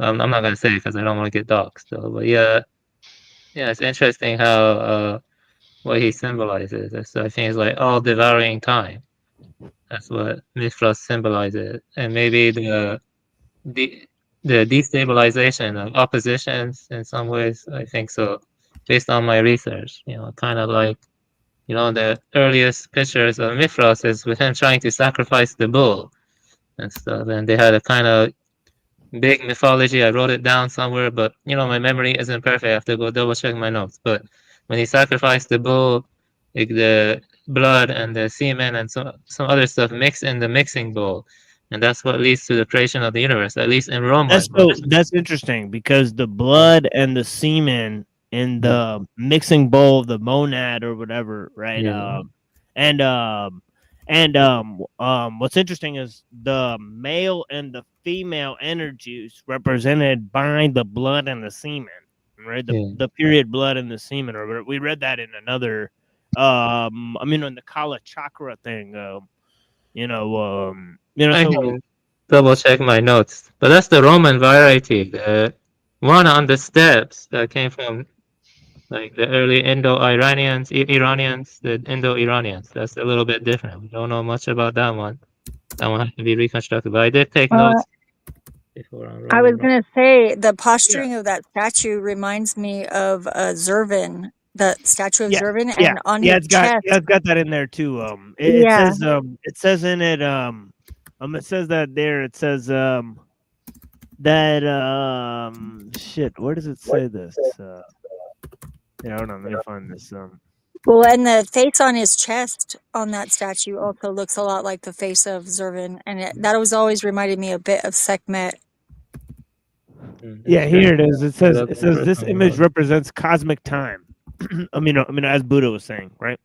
N: I'm not gonna say because I don't want to get doxxed though. But yeah, it's interesting how what he symbolizes. So I think it's like all devouring time. That's what Mithras symbolizes, and maybe the destabilization of oppositions in some ways. I think so, based on my research. You know, kind of like, you know, the earliest pictures of Mithras is with him trying to sacrifice the bull and stuff, and they had a kind of big mythology. I wrote it down somewhere, but you know, my memory isn't perfect. I have to go double check my notes. But when he sacrificed the bull, like the blood and the semen and some other stuff mix in the mixing bowl, and that's what leads to the creation of the universe. At least in Rome.
M: That's interesting because the blood and the semen in the mixing bowl of the monad or whatever, right?
N: Yeah.
M: What's interesting is the male and the female energies represented by the blood and the semen, right? The period blood and the semen, or we read that in another in the Kala Chakra thing,
N: I can double check my notes, but that's the Roman variety. The one on the steps that came from like the early Indo-Iranians, the Indo-Iranians. That's a little bit different. We don't know much about that one. That one has to be reconstructed, but I did take notes before.
O: I was going to say the posturing of that statue reminds me of Zervin, the statue of Zervin, and on his chest.
M: It's got that in there too. It says in it. It says that there. It says shit. Where does it say this? Yeah, hold on. Let me find this.
O: Well, and the face on his chest on that statue also looks a lot like the face of Zervin, and that was always reminded me a bit of Sekhmet.
M: Yeah, here it is. It says this image represents cosmic time. As Buddha was saying, right?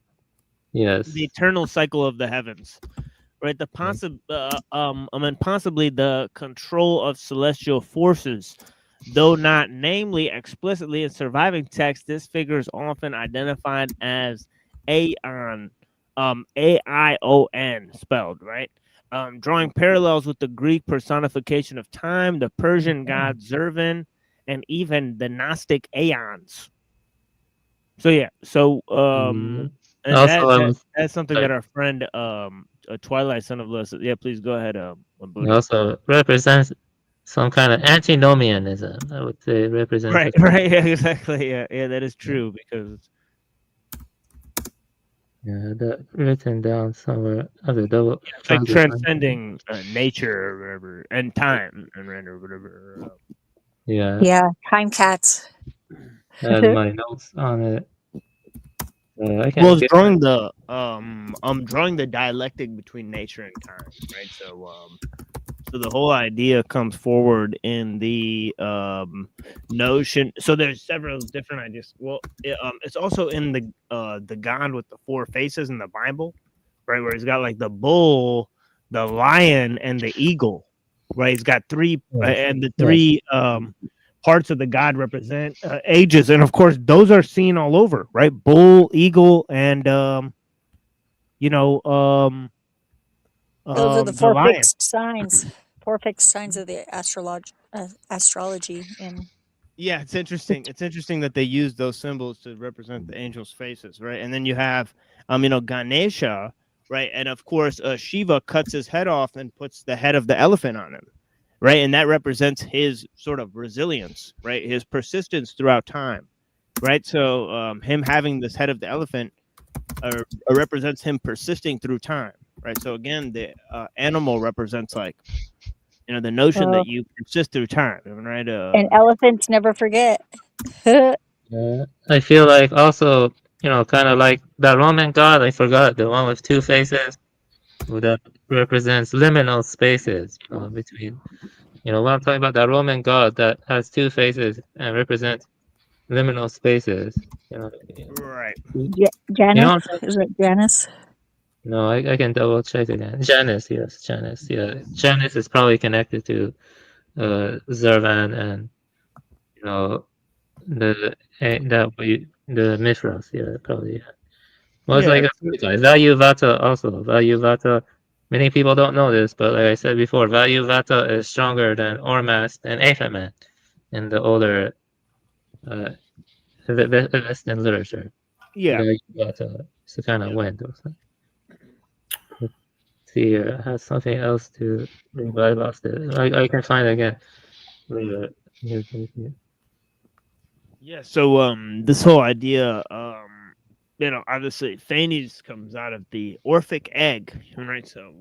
N: Yes.
M: The eternal cycle of the heavens, right? The possibly the control of celestial forces, though not namely explicitly in surviving text. This figure is often identified as Aeon, A-I-O-N spelled, right? Drawing parallels with the Greek personification of time, the Persian god Zervin, and even the Gnostic Aeons. So yeah, and that's something that our friend Twilight Son of Lewis. Yeah, please go ahead.
N: It also represents some kind of antinomianism. I would say it represents
M: right, yeah, exactly. Yeah, that is true because
N: that written down somewhere as a double.
M: It's like transcending nature or whatever, and time and whatever.
O: Yeah, time cats.
N: I had my notes on it.
M: It's drawing the I'm drawing the dialectic between nature and time, right? So the whole idea comes forward in the notion. So there's several different ideas. Well, it's also in the God with the four faces in the Bible, right? Where he's got like the bull, the lion, and the eagle, right? He's got three, and the three parts of the God represent ages, and of course those are seen all over, right? Bull, eagle, and
O: Those are the
M: the
O: four
M: lion.
O: fixed signs. Four fixed signs of the astrology in.
M: Yeah, it's interesting. It's interesting that they use those symbols to represent the angels' faces, right? And then you have, Ganesha, right? And of course, Shiva cuts his head off and puts the head of the elephant on him, right? And that represents his sort of resilience, right? His persistence throughout time, right? So him having this head of the elephant represents him persisting through time, right? So again, the animal represents like, the notion that you persist through time, right?
O: And elephants never forget.
N: I feel like also, kind of like the Roman god, I forgot, the one with two faces, that represents liminal spaces between, when I'm talking about the Roman god that has two faces and represents liminal spaces,
M: Right.
O: Janus? Is it Janus?
N: No, I can double check again. Janus, yes, Janus. Yeah, Janus is probably connected to Zervan and the Mithras. Yeah, probably. Yeah. Well, it's like Value Vata also. Value Vata. Many people don't know this, but like I said before, Value Vata is stronger than Ormast and Aphaman in the older Western literature.
M: Yeah.
N: Value Vata is the kind of wind or something. See here, I have something else to bring, but I lost it. I can find it again later.
M: Yeah. So this whole idea, obviously Phanes comes out of the Orphic egg, right? So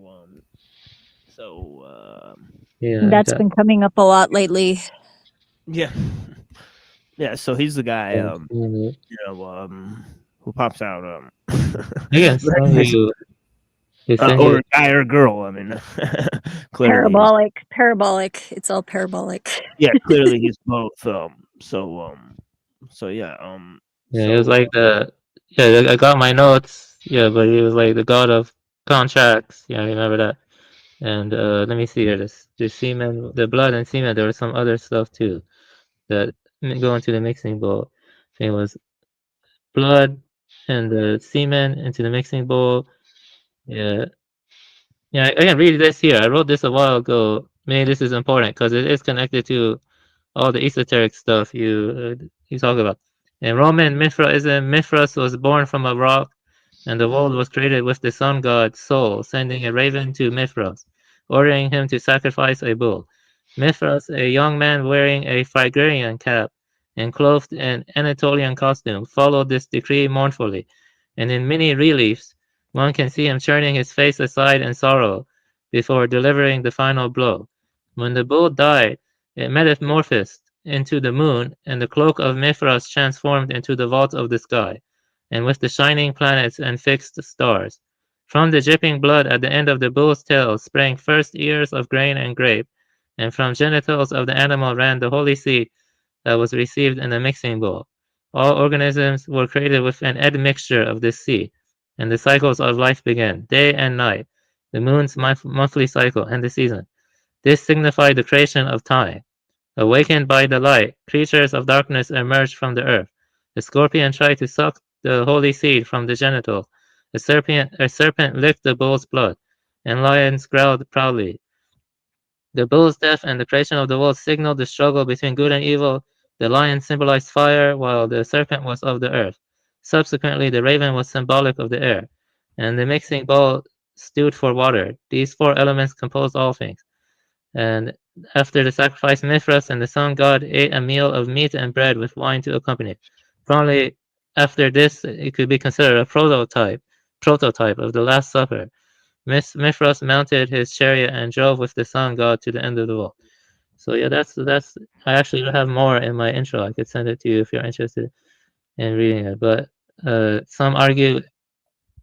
N: yeah,
O: That's been coming up a lot lately.
M: Yeah. Yeah. So he's the guy, who pops out.
N: Yes,
M: or a guy or a girl. I mean, clearly.
O: Parabolic. It's all parabolic.
M: Yeah, clearly he's both. Yeah.
N: Yeah, it was like I got my notes. Yeah, but he was like the god of contracts. Yeah, I remember that. And let me see here. The semen, the blood and semen. There was some other stuff too that go into the mixing bowl. I think it was blood and the semen into the mixing bowl. Yeah. Yeah, I can read this here. I wrote this a while ago. Maybe this is important because it is connected to all the esoteric stuff you talk about. In Roman Mithraism, Mithras was born from a rock, and the world was created with the sun god Sol sending a raven to Mithras, ordering him to sacrifice a bull. Mithras, a young man wearing a Phrygian cap and clothed in Anatolian costume, followed this decree mournfully, and in many reliefs, one can see him turning his face aside in sorrow before delivering the final blow. When the bull died, it metamorphosed into the moon, and the cloak of Mithras transformed into the vault of the sky, and with the shining planets and fixed stars. From the dripping blood at the end of the bull's tail sprang first ears of grain and grape, and from genitals of the animal ran the holy seed that was received in the mixing bowl. All organisms were created with an admixture of this seed, and the cycles of life began, day and night, the moon's monthly cycle and the season. This signified the creation of time. Awakened by the light, creatures of darkness emerged from the earth. The scorpion tried to suck the holy seed from the genitals. A serpent licked the bull's blood, and lions growled proudly. The bull's death and the creation of the world signaled the struggle between good and evil. The lion symbolized fire, while the serpent was of the earth. Subsequently, the raven was symbolic of the air, and the mixing bowl stood for water. These four elements composed all things. And after the sacrifice, Mithras and the sun god ate a meal of meat and bread with wine to accompany it. Probably after this, it could be considered a prototype of the Last Supper. Mithras mounted his chariot and drove with the sun god to the end of the world. So yeah, that's. I actually have more in my intro. I could send it to you if you're interested in reading it. But some argue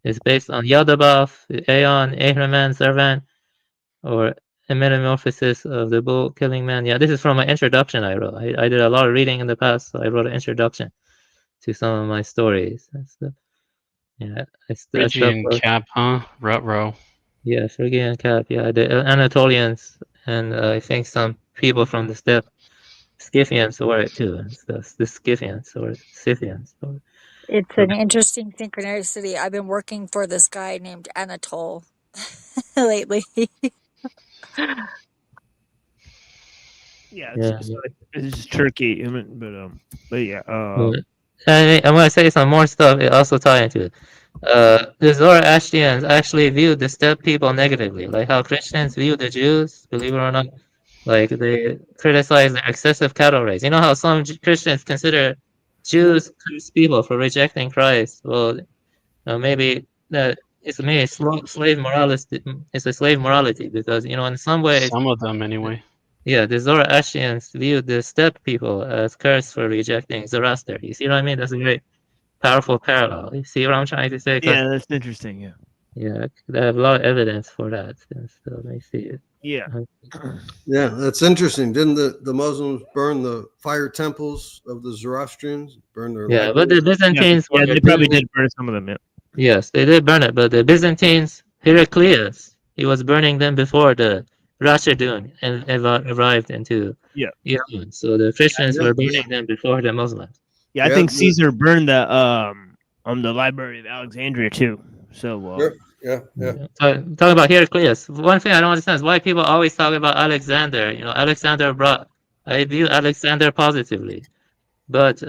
N: it's based on Yaldabaoth, Aeon, Ahriman, Zervan, or a metamorphosis of the bull killing man. Yeah, this is from my introduction I wrote. I did a lot of reading in the past, so I wrote an introduction to some of my stories and stuff. Yeah,
K: Phrygian Cap, huh? Ruh-roh.
N: Yeah, Phrygian Cap. Yeah, the Anatolians and I think some people from the steppe, Scythians wore it too, and stuff. The Scythians or Scythians.
O: It's an interesting synchronicity. I've been working for this guy named Anatole lately.
M: Yeah,
N: Yeah.
M: it's Turkey. I mean, but yeah.
N: I'm gonna say some more stuff. It also tie into it. The Zoroastrians actually viewed the steppe people negatively, like how Christians view the Jews. Believe it or not, like they criticize their excessive cattle race. You know how some Christians consider Jews cursed people for rejecting Christ. Well, maybe that it's maybe slave morality. It's a slave morality because in some ways,
K: some of them anyway.
N: Yeah, the Zoroastrians viewed the steppe people as cursed for rejecting Zoroaster. You see what I mean? That's a very powerful parallel. You see what I'm trying to say?
M: Yeah, that's interesting. Yeah.
N: Yeah, they have a lot of evidence for that. So they see it.
M: Yeah.
L: Yeah, that's interesting. Didn't the Muslims burn the fire temples of the Zoroastrians? Burn their
N: Yeah, but the Byzantines
M: Yeah, they probably did burn some of them. Yeah.
N: Yes, they did burn it, but the Byzantines, Heraclius, he was burning them before the Rashidun arrived into Iran. So the Christians were burning them before the Muslims.
M: Yeah, I think Caesar burned the Library of Alexandria too. So
L: yeah.
N: Talking about Heraclius, one thing I don't understand is why people always talk about Alexander. Alexander I view Alexander positively, but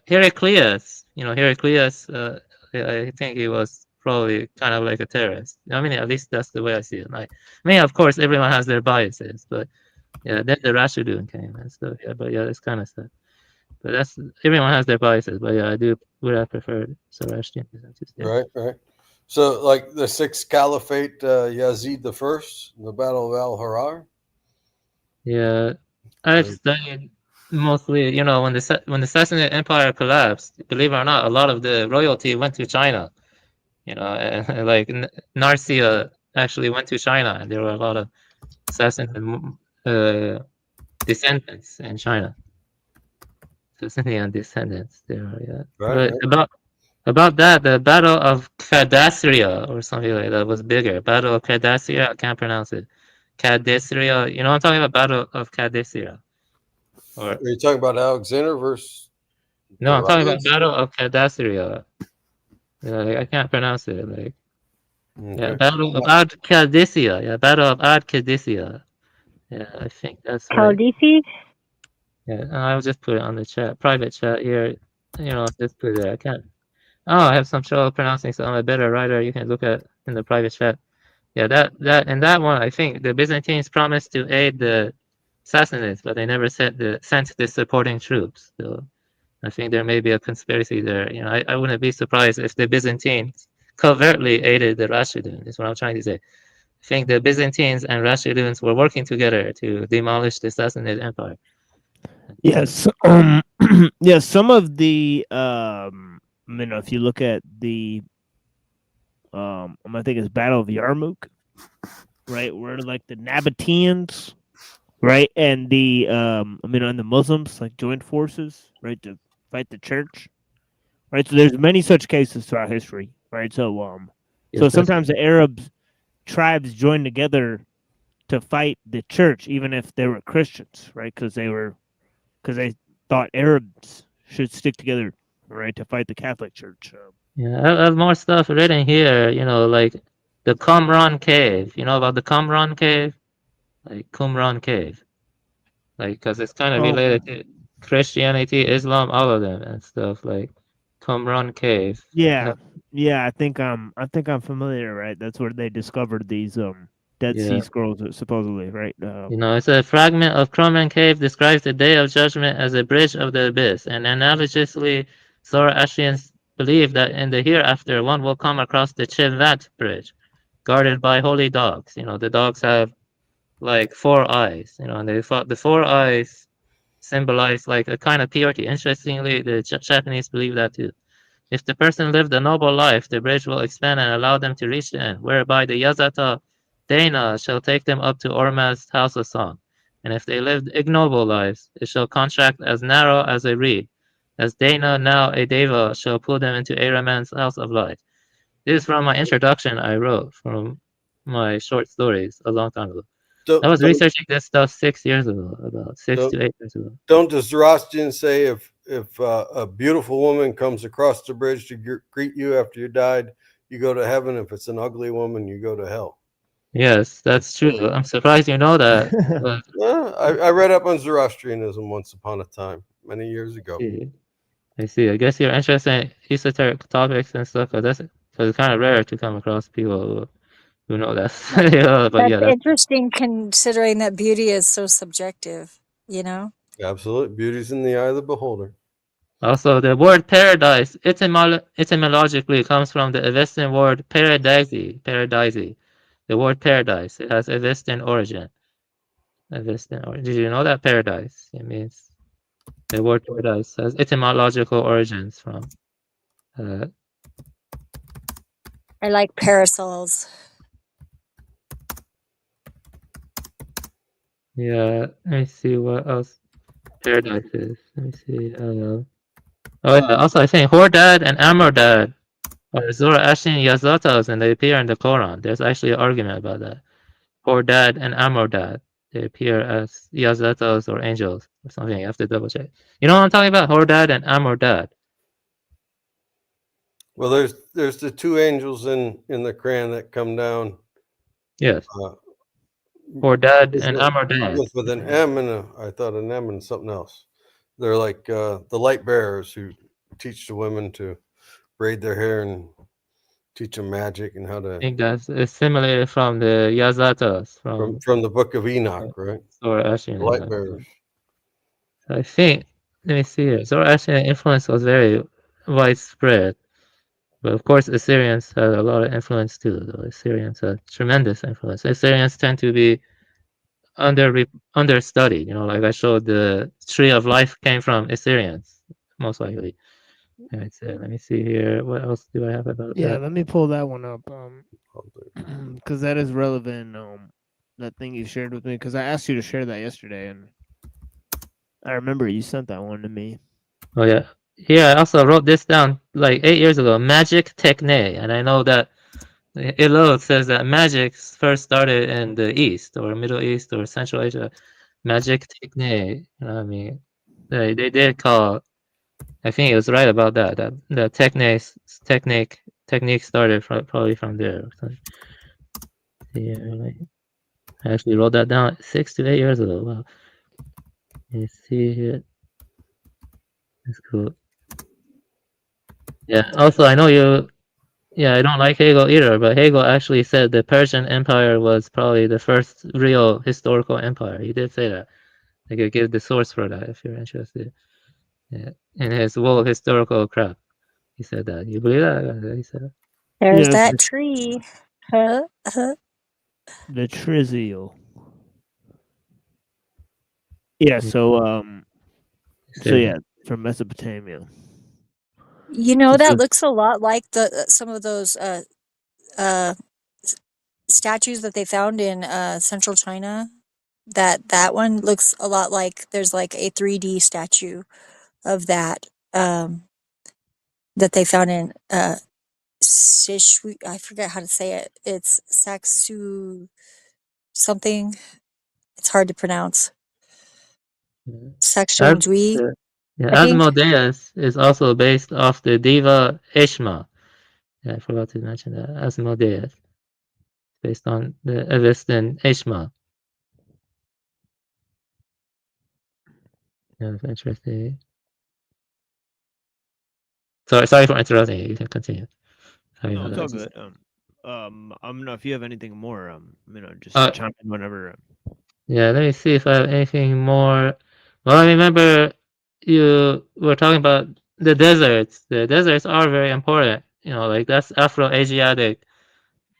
N: Heraclius, I think he was probably kind of like a terrorist. I mean, at least that's the way I see it. Of course, everyone has their biases, but yeah, then the Rashidun came and stuff. Yeah, but yeah, it's kind of sad. But everyone has their biases. But yeah, would have preferred Zoroastrianism.
L: Right. So, like the Sixth Caliphate, Yazid I, the Battle of Al-Harar.
N: Yeah, I've studied mostly, when the Sassanid Empire collapsed. Believe it or not, a lot of the royalty went to China. And like Narsia actually went to China, and there were a lot of Sassanid descendants in China. Sasanian descendants there.
L: Right.
N: But about that, the Battle of Cadassia or something like that was bigger. Battle of Cadassia, I can't pronounce it. Cadassia, I'm talking about Battle of Cadassia.
L: Are you talking about Alexander versus?
N: No, I'm talking about Battle of Cadassia. Yeah, I can't pronounce it. Yeah, Battle of Ad Cadassia. Yeah, Battle of Ad Cadassia. Yeah, I think that's right.
O: Caldisi?
N: Yeah, I'll just put it on the chat, private chat here. Just put it there. I can't. Oh, I have some trouble pronouncing, so I'm a better writer. You can look at in the private chat. Yeah, that one, I think the Byzantines promised to aid the Sassanids, but they never sent the supporting troops. So I think there may be a conspiracy there. I wouldn't be surprised if the Byzantines covertly aided the Rashidun. Is what I'm trying to say. I think the Byzantines and Rashiduns were working together to demolish the Sassanid Empire.
M: Yes. Yes. Some of the if you look at the I think it's Battle of Yarmouk, right, where like the Nabateans, right, and the and the Muslims like joined forces, right, to fight the church, right. So there's many such cases throughout history, right. So so sometimes the Arab tribes joined together to fight the church, even if they were Christians, right, because they thought Arabs should stick together, right, to fight the Catholic Church.
N: Yeah, I have more stuff written here, like the Qumran cave. You know about the Qumran cave? Like Qumran cave. Because it's kind of related to Christianity, Islam, all of them and stuff, like Qumran cave.
M: Yeah. Yeah, I think I'm familiar, right? That's where they discovered these Dead Sea Scrolls, supposedly, right?
N: It's a fragment of Qumran cave describes the Day of Judgment as a bridge of the abyss, and analogously, Zoroastrians believe that in the hereafter, one will come across the Chevat bridge, guarded by holy dogs. The dogs have like 4 eyes, and they thought the 4 eyes symbolize like a kind of purity. Interestingly, the Japanese believe that too. If the person lived a noble life, the bridge will expand and allow them to reach the end, whereby the Yazata Dana shall take them up to Ormaz's house of song. And if they lived ignoble lives, it shall contract as narrow as a reed. As Dana, now a deva, shall pull them into Araman's house of life. This is from my introduction I wrote from my short stories a long time ago. I was researching this stuff 6 years ago, about 6 to 8 years ago.
L: Don't the Zoroastrians say if a beautiful woman comes across the bridge to greet you after you died, you go to heaven? If it's an ugly woman, you go to hell.
N: Yes, that's true. I'm surprised you know that. But
L: I read up on Zoroastrianism once upon a time, many years ago.
N: I see. I guess you're interested in esoteric topics and stuff, because it's kind of rare to come across people who know that. But yeah,
O: That's interesting considering that beauty is so subjective, you know?
L: Absolutely. Beauty's in the eye of the beholder.
N: Also, the word paradise etymologically comes from the Avestan word paradisi. The word paradise, it has Avestan origin. Did you know that paradise? It means the word paradise has etymological origins from.
O: I like parasols.
N: Yeah, let me see what else paradise is. Let me see. Oh yeah, also I think Hordad and Amordad are Zoroastrian Yazatas, and they appear in the Quran. There's actually an argument about that. Hordad and Amordad, they appear as Yazatas or angels or something. You have to double check. You know what I'm talking about? Hordad and Amordad.
L: Well, there's the two angels in the Quran that come down.
N: Yes. Hordad and Amordad.
L: With an M and I thought an M and something else. They're like the light bearers who teach the women to braid their hair and teach them magic and how to.
N: I think that's assimilated from the Yazatas
L: from the Book of Enoch, right?
N: Zoroastrian
L: Light bearers.
N: I think. Let me see here. Zoroastrian influence was very widespread, but of course Assyrians had a lot of influence too. Though Assyrians had tremendous influence. Assyrians tend to be understudied. You know, like I showed, the tree of life came from Assyrians, most likely. Let me see here. What else do I have about
M: Yeah,
N: that?
M: let me pull that one up. Because that is relevant. That thing you shared with me, because I asked you to share that yesterday, and I remember you sent that one to me.
N: Oh yeah. Here I also wrote this down like 8 years ago. Magic techne, and I know that ellul says that magic first started in the East or Middle East or Central Asia. Magic techne, you know what I mean? They did call. I think it was right about that. That the technique started probably from there. Yeah, like, I actually wrote that down 6 to 8 years ago. Wow. You see here. That's cool. Yeah. Also, I know you. Yeah, I don't like Hegel either, but Hegel actually said the Persian Empire was probably the first real historical empire. He did say that. I could give the source for that if you're interested. Yeah, in his World Historical Crap, he said that. You believe that? He said that.
O: There's that tree.
M: The Trizio. Yeah, so yeah, from Mesopotamia.
O: You know, that looks a lot like some of those statues that they found in central China. That one looks a lot like, there's like a 3D statue of that that they found in I forget how to say it. It's Saksu something. It's hard to pronounce. Sakshu
N: Yeah, Asmodeus is also based off the diva Eshma. Yeah, I forgot to mention that. Asmodeus, based on the Avestan Eshma. Yeah, that's interesting. Sorry for interrupting you. You can continue.
M: No, it's all good. I don't know if you have anything more. Just chime in whenever.
N: Yeah, let me see if I have anything more. Well, I remember you were talking about the deserts. The deserts are very important. You know, like that's Afro-Asiatic,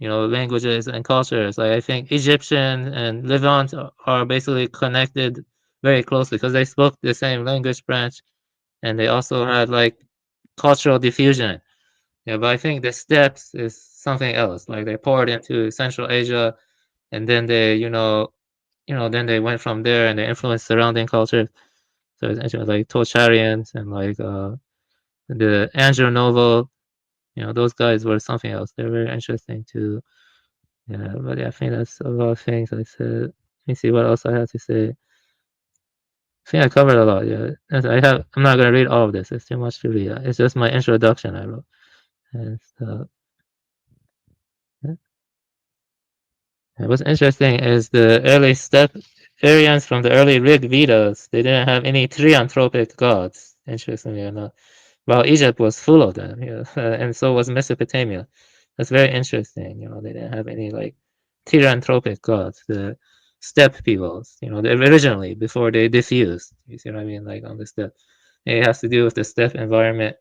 N: languages and cultures. Like I think Egyptian and Levant are basically connected very closely because they spoke the same language branch, and they also had like cultural diffusion. Yeah, but I think the steppes is something else. Like they poured into Central Asia, and then they, then they went from there and they influenced surrounding cultures. So it's actually like Tocharians and like the Angelo Novo, those guys were something else. They're very interesting too. Yeah, but yeah, I think that's a lot of things I said. Let me see what else I have to say. I think I covered a lot. Yeah, I'm not gonna read all of this. It's too much to read. It's just my introduction I wrote. And so, yeah. What's interesting is the early step Aryans from the early Rig Vedas. They didn't have any trianthropic gods. Interestingly enough, while Egypt was full of them, and so was Mesopotamia. That's very interesting. They didn't have any like trianthropic gods. The steppe peoples, originally before they diffused. You see what I mean? Like on the steppe, it has to do with the steppe environment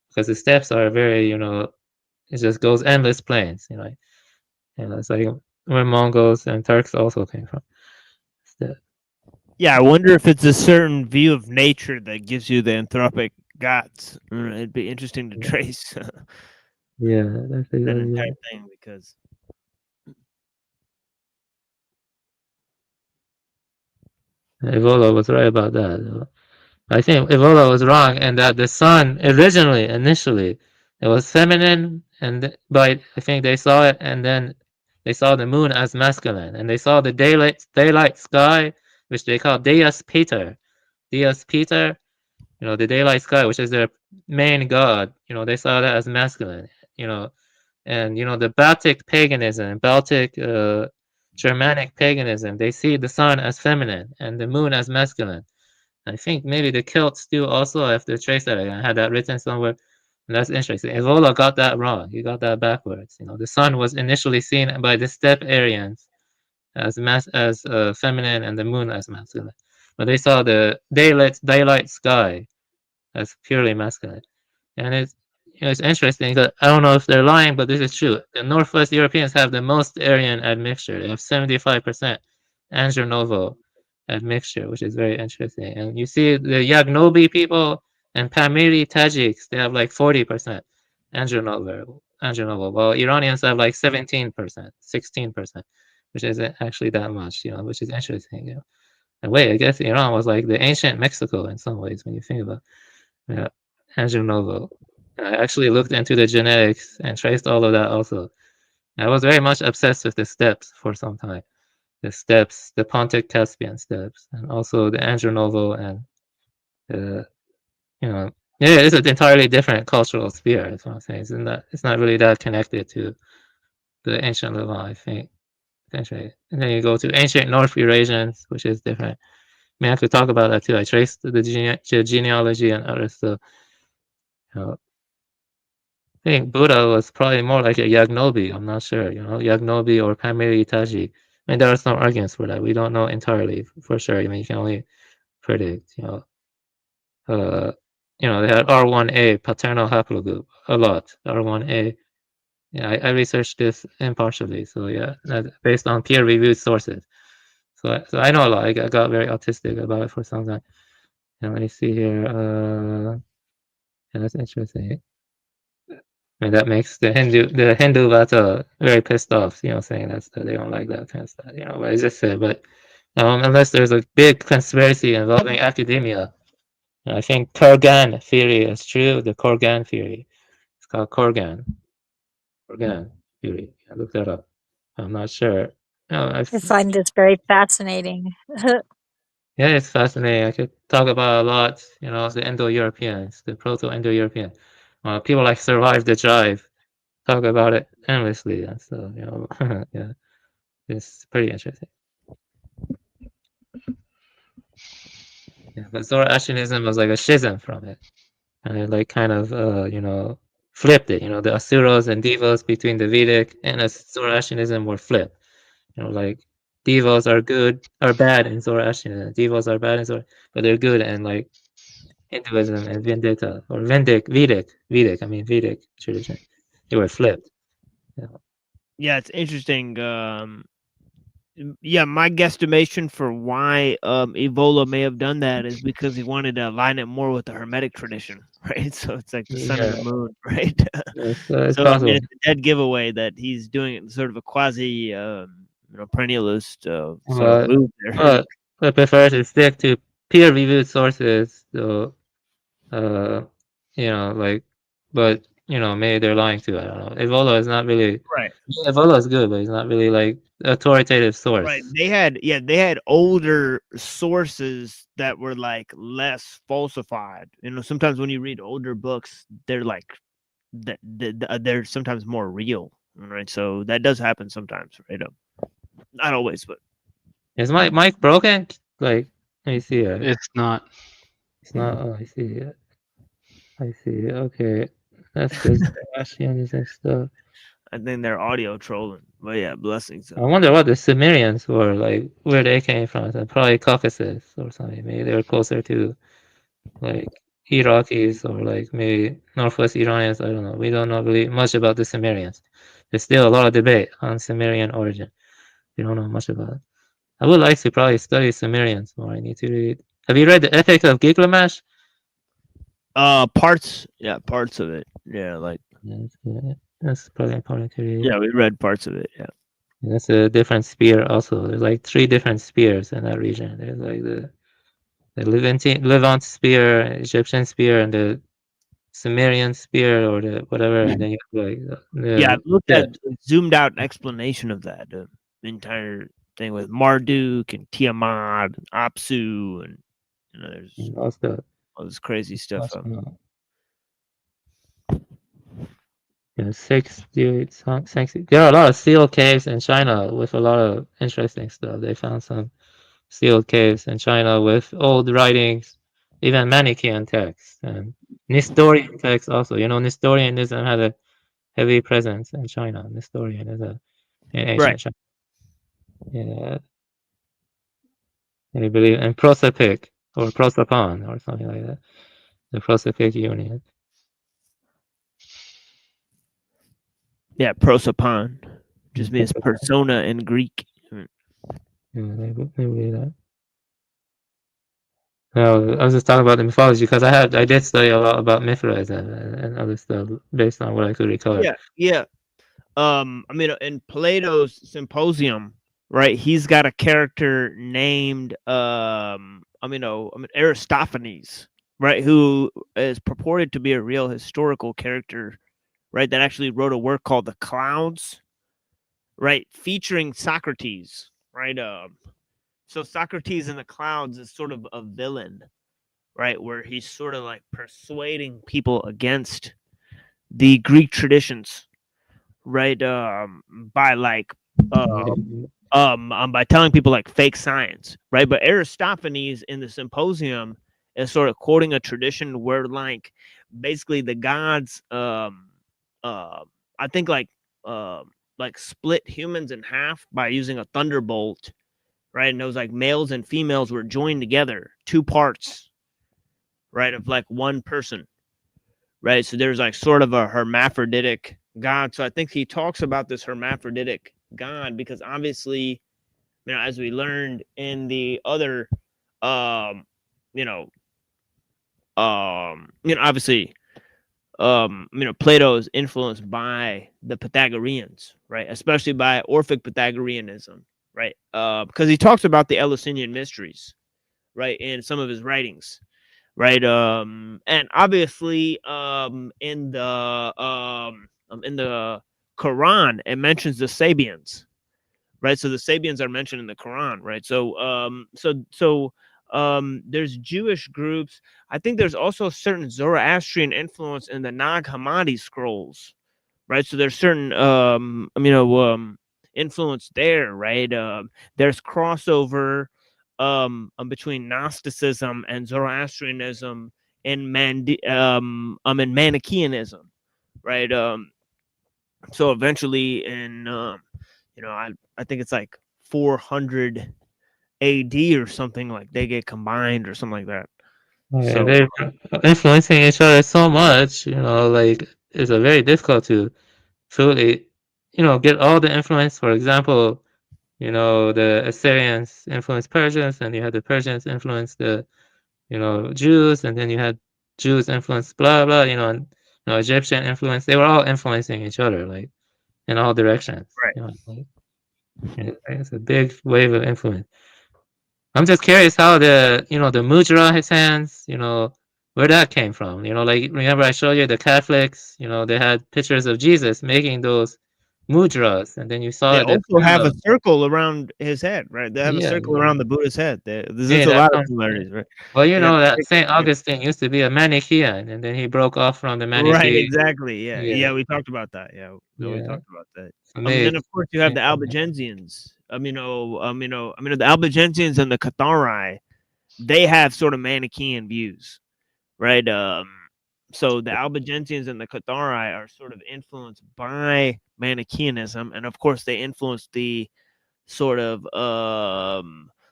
N: because the steppes are very, it just goes endless plains. It's like where Mongols and Turks also came from.
M: Yeah, I wonder if it's a certain view of nature that gives you the anthropic gods. It'd be interesting to trace.
N: Yeah, that's
M: that
N: exactly
M: entire
N: right.
M: thing because
N: Evola was right about that. I think Evola was wrong, and that the sun initially, it was feminine, but I think they saw it, and then they saw the moon as masculine, and they saw the daylight sky, which they call Deus Peter, the daylight sky, which is their main god. They saw that as masculine. And the Baltic paganism, Germanic paganism, they see the sun as feminine and the moon as masculine. I think maybe the Celts do also. I have to trace that. I had that written somewhere. And that's interesting. Evola got that wrong. He got that backwards. The sun was initially seen by the steppe Aryans as feminine and the moon as masculine. But they saw the daylight sky as purely masculine. And it's interesting that I don't know if they're lying, but this is true. The Northwest Europeans have the most Aryan admixture. They have 75% Angelo Novo admixture, which is very interesting. And you see the Yagnobi people and Pamiri Tajiks, they have like 40% Angelo Novo, while Iranians have like 17%, 16%, which isn't actually that much, which is interesting. And wait, I guess Iran was like the ancient Mexico in some ways when you think about it. Angelo Novo. I actually looked into the genetics and traced all of that also. I was very much obsessed with the steppes for some time. The steppes, the Pontic Caspian steppes, and also the Angelo Novo and the, yeah, it's an entirely different cultural sphere. That's what I'm saying. It's not really that connected to the ancient Levant, I think. Essentially. And then you go to ancient North Eurasians, which is different. I mean, I could talk about that too. I traced the genealogy and other stuff. I think Buddha was probably more like a Yagnobi. I'm not sure, Yagnobi or Pamiri Taji. I mean, there are some arguments for that. We don't know entirely for sure. I mean, you can only predict, they had R1A paternal haplogroup a lot. R1A. Yeah, I researched this impartially. So yeah, based on peer-reviewed sources. So I know a lot. I got very autistic about it for some time. And let me see here. Yeah, that's interesting. I mean, that makes the Hindu Vata very pissed off, saying that they don't like that kind of stuff, but I just said, but unless there's a big conspiracy involving academia, I think Kurgan theory is true, the Kurgan theory. It's called Kurgan theory. I looked that up. I'm not sure.
O: I find this very fascinating.
N: Yeah, it's fascinating. I could talk about a lot, the Indo-Europeans, the Proto-Indo-European. People like Survive the Drive talk about it endlessly. And so, yeah, it's pretty interesting. Yeah, but Zoroastrianism was like a schism from it. And it like kind of, flipped it. The Asuras and Devas between the Vedic and Zoroastrianism were flipped. Like Devas are bad in Zoroastrianism. Devas are bad in Zoroastrianism, but they're good in like Hinduism and Vedanta or Vedic tradition. They were flipped.
M: Yeah, it's interesting. Yeah, my guesstimation for why Evola may have done that is because he wanted to align it more with the Hermetic tradition, right? So it's like the sun and the moon, right?
N: It's
M: so
N: possible.
M: it's a dead giveaway that he's doing it in sort of a quasi perennialists sort of move there.
N: I prefer to stick to peer-reviewed sources. So, like, but maybe they're lying too. I don't know. Evola is not really
M: right.
N: Evola is good, but it's not really like authoritative source.
M: Right. They had older sources that were like less falsified. Sometimes when you read older books, they're like they're sometimes more real. Right. So that does happen sometimes. Right. Not always, but
N: is my mic broken? Like, let me see.
K: It's not.
N: It's not. Oh, I see it. I see. Okay, that's good. Stuff.
M: I think they're audio trolling. But yeah, blessings.
N: I wonder what the Sumerians were like, where they came from. So probably Caucasus or something. Maybe they were closer to like Iraqis or like maybe Northwest Iranians. I don't know. We don't know really much about the Sumerians. There's still a lot of debate on Sumerian origin. We don't know much about it. I would like to probably study Sumerians more. I need to read. Have you read the Epic of Gilgamesh?
M: Parts of it. Yeah, like
N: that's probably important to read.
M: Yeah, we read parts of it. Yeah,
N: that's a different spear. Also, there's like 3 different spears in that region. There's like the Levant spear, Egyptian spear, and the Sumerian spear, or the whatever. And then you have like
M: I looked at zoomed out explanation of that entire thing with Marduk and Tiamat and Apsu, and there's all this crazy stuff.
N: Yeah, 6 dudes. There are a lot of sealed caves in China with a lot of interesting stuff. They found some sealed caves in China with old writings, even Manichaean texts and Nestorian texts also. Nestorianism had a heavy presence in China. Nestorianism in ancient China. Yeah. They believe in Prosopic or Prosopon or something like that. The Prosopic Union.
M: Yeah, prosopon just means persona in Greek.
N: Yeah, they believe that. No, I was just talking about the mythology because I did study a lot about Mithras and other stuff based on what I could recover.
M: Yeah. In Plato's Symposium, right? He's got a character named Aristophanes, right? Who is purported to be a real historical character, right? That actually wrote a work called The Clouds, right? Featuring Socrates, right? So Socrates in The Clouds is sort of a villain, right? Where he's sort of like persuading people against the Greek traditions, right? By telling people like fake science, right? But Aristophanes in the Symposium is sort of quoting a tradition where like basically the gods I think like split humans in half by using a thunderbolt, right? And those like males and females were joined together, 2 parts, right, of like one person, right? So there's like sort of a hermaphroditic god. So I think he talks about this hermaphroditic god because obviously, as we learned in the other, obviously, Plato is influenced by the Pythagoreans, right? Especially by Orphic Pythagoreanism, right? Because he talks about the Eleusinian mysteries, right, in some of his writings, right? And obviously, in the Quran, it mentions the Sabians, right? So the Sabians are mentioned in the Quran, right? So there's Jewish groups. I think there's also certain Zoroastrian influence in the Nag Hammadi scrolls, right? So there's certain influence there, right? There's crossover between Gnosticism and Zoroastrianism and Manichaeanism, right? So eventually in I think it's like 400 AD or something, like they get combined or something like that.
N: Yeah,
M: So
N: they're influencing each other so much, like it's a very difficult to truly, get all the influence. For example, the Assyrians influenced Persians, and you had the Persians influence the, Jews, and then you had Jews influence blah blah, and Egyptian influence. They were all influencing each other, like in all directions.
M: Right.
N: Like, It's a big wave of influence. I'm just curious how the the mudra, his hands, where that came from. Like remember I showed you the Catholics, they had pictures of Jesus making those mudras, and then you saw
M: They
N: it at
M: also have a
N: Pharaoh.
M: circle around his head, right? They have a
N: Yeah,
M: circle
N: yeah.
M: around the Buddha's head. There's
N: Yeah,
M: a
N: that's
M: lot
N: what
M: of
N: I'm saying.
M: similarities, right?
N: Well,
M: Yeah,
N: that Saint Augustine used to be a Manichaean, and then he broke off from the
M: right,
N: Manichaean.
M: exactly. Yeah,
N: Yeah,
M: we talked about that. Yeah, we
N: yeah.
M: talked about that.
N: So
M: Then
N: maybe
M: of course you have the Albigensians. The Albigensians and the Cathari, they have sort of Manichaean views, right? So the Albigensians and the Cathari are sort of influenced by Manichaeanism, and of course they influence the sort of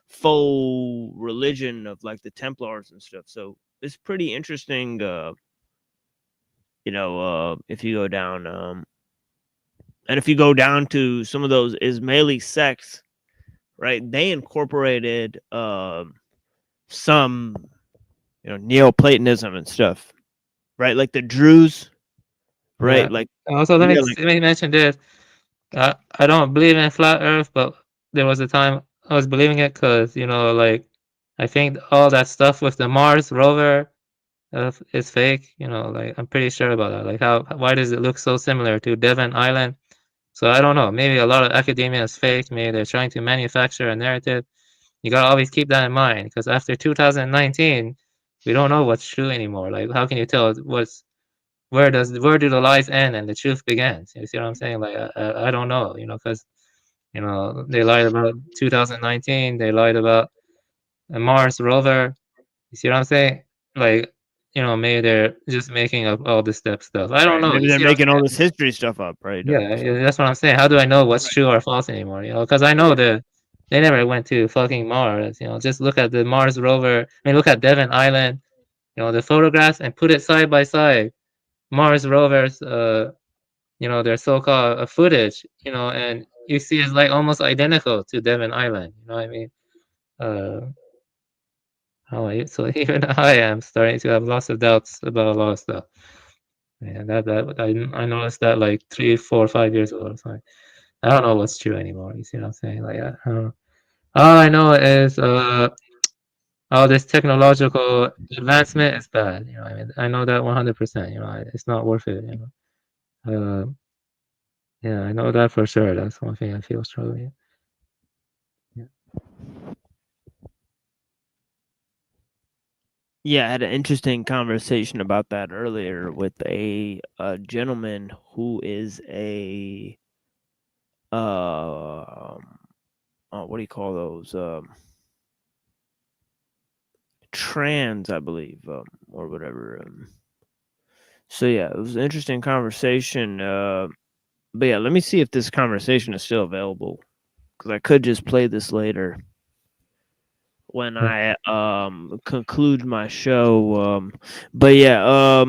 M: faux religion of like the Templars and stuff. So it's pretty interesting. If you go down, and if you go down to some of those Ismaili sects, right, they incorporated some Neoplatonism and stuff, right? Like the Druze, right?
N: yeah.
M: Like
N: Also, let me mention this. I don't believe in flat Earth, but there was a time I was believing it because like I think all that stuff with the Mars rover is fake. Like I'm pretty sure about that. Like why does it look so similar to Devon Island? So I don't know. Maybe a lot of academia is fake. Maybe they're trying to manufacture a narrative. You gotta always keep that in mind because after 2019, we don't know what's true anymore. Like how can you tell where do the lies end and the truth begins? You see what I'm saying? Like I don't know, because they lied about 2019. They lied about a Mars rover. You see what I'm saying? Like maybe they're just making up all this stuff. I don't
M: right,
N: know.
M: maybe
N: You
M: they're
N: see what I'm
M: making all
N: saying?
M: this history stuff up, right?
N: Yeah, that's what I'm saying. How do I know what's true or false anymore? Because I know they never went to fucking Mars. Just look at the Mars rover. I mean, look at Devon Island. The photographs and put it side by side. Mars rovers, their so-called footage, and you see it's like almost identical to Devon Island. You know what I mean? So even I am starting to have lots of doubts about a lot of stuff. And that I noticed that like 3, 4, 5 years ago. So I don't know what's true anymore. You see what I'm saying? Like I don't know. All I know is all this technological advancement is bad. I mean, I know that 100%. It's not worth it. Yeah, I know that for sure. That's one thing I feel strongly.
M: Yeah, I had an interesting conversation about that earlier with a gentleman who is a what do you call those? Trans, I believe, or whatever. So yeah, it was an interesting conversation. But yeah, let me see if this conversation is still available because I could just play this later when I conclude my show. But yeah,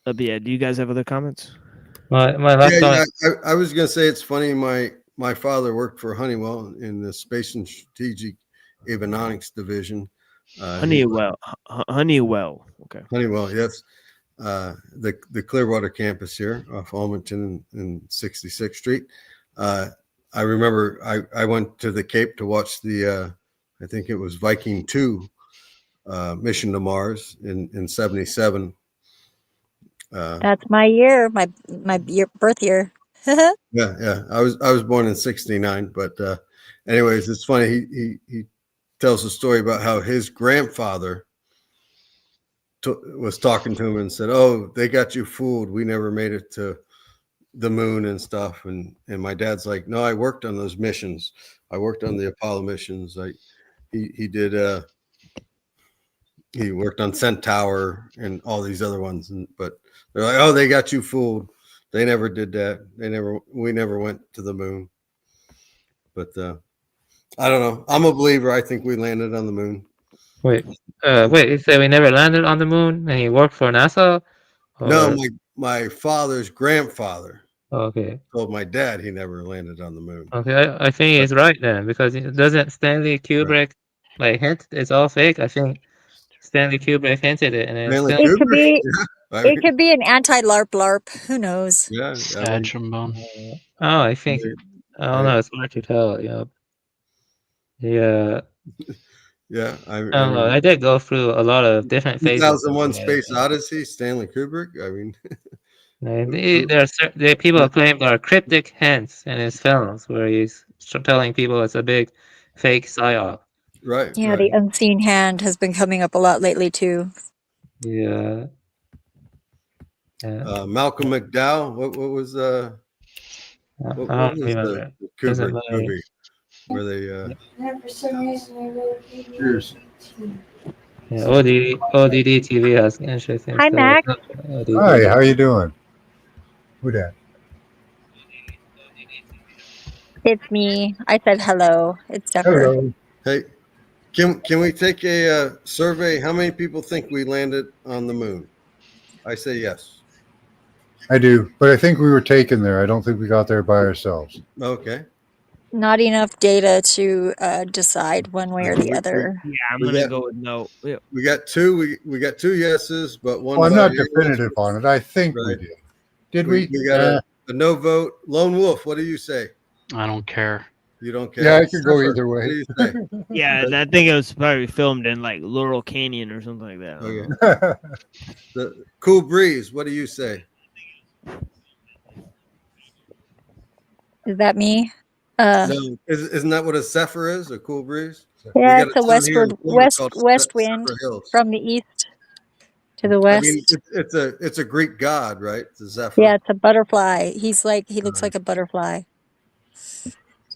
M: but yeah, do you guys have other comments?
N: My last comment.
L: I was gonna say it's funny. My father worked for Honeywell in the Space and Strategic Avionics Division.
M: Honeywell. Okay.
L: Honeywell, yes. The Clearwater campus here off Almonton and 66th Street. I remember I went to the Cape to watch the I think it was Viking 2 mission to Mars in 77.
O: That's my year, my birth year.
L: Yeah. I was born in 69, but anyways, it's funny. He tells a story about how his grandfather was talking to him and said, "Oh, they got you fooled. We never made it to the moon and stuff." And my dad's like, "No, I worked on those missions. I worked on the Apollo missions. He did. He worked on Centaur and all these other ones. But they're like, oh, they got you fooled. They never did that. We never went to the moon." But I don't know. I'm a believer. I think we landed on the moon.
N: Wait, you say we never landed on the moon and he worked for NASA? Or...
L: No, my father's grandfather.
N: Okay.
L: Told my dad he never landed on the moon.
N: Okay, I think he's right then, because doesn't Stanley Kubrick like hint it's all fake? I think Stanley Kubrick hinted it, and then
O: It could be. It could be an anti-LARP. Who knows?
L: Yeah,
K: Sad trombone.
N: Oh, I think I don't know. It's hard to tell. Yeah.
L: Yeah,
N: I don't know. I did go through a lot of different phases.
L: 2001: Space Odyssey, Stanley Kubrick. I mean,
N: there are people claim there are cryptic hints in his films where he's telling people it's a big fake psyop.
L: Right.
O: Yeah, the unseen hand has been coming up a lot lately too.
N: Yeah.
L: Malcolm McDowell. What was what was the Kubrick movie where they?
P: For some reason, I wrote
L: Cheers.
N: Yeah, ODD TV has interesting
O: Hi,
N: stuff.
O: Mac.
Q: Hi, how you doing? Who that?
O: It's me. I said hello. It's Zephyr.
Q: Hello.
L: Hey, can we take a survey? How many people think we landed on the moon? I say yes.
Q: I do, but I think we were taken there. I don't think we got there by ourselves.
L: Okay.
O: Not enough data to decide one way or the other.
M: Yeah, I'm gonna go with no. Yeah.
L: We got two. We got two yeses, but one.
Q: Well, I'm not
L: by
Q: definitive on it. I think we did. Did we?
L: We got a no vote. Lone Wolf, what do you say?
K: I don't care.
L: You don't care?
Q: Yeah, I could go
L: Zephyr,
Q: either way.
L: What do you say?
M: Yeah, I think it was probably filmed in like Laurel Canyon or something like that.
L: Okay. The Cool Breeze, what do you say?
O: Is that me?
L: No, isn't that what a Zephyr is? A cool breeze?
O: Yeah, it's a west wind from the east to the west.
L: I mean, it's a Greek god, right? It's a Zephyr.
O: Yeah, it's a butterfly. He looks like a butterfly.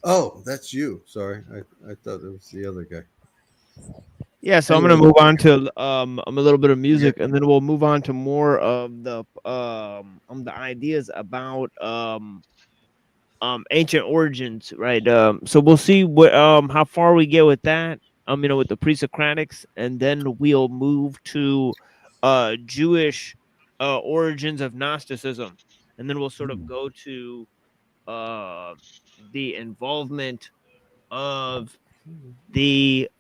L: Oh, that's you. Sorry, I thought it was the other guy.
M: Yeah, so I'm gonna move on to a little bit of music, and then we'll move on to more of the ideas about ancient origins, right? So we'll see what how far we get with that. With the pre-Socratics, and then we'll move to Jewish origins of Gnosticism, and then we'll sort of go to the involvement of the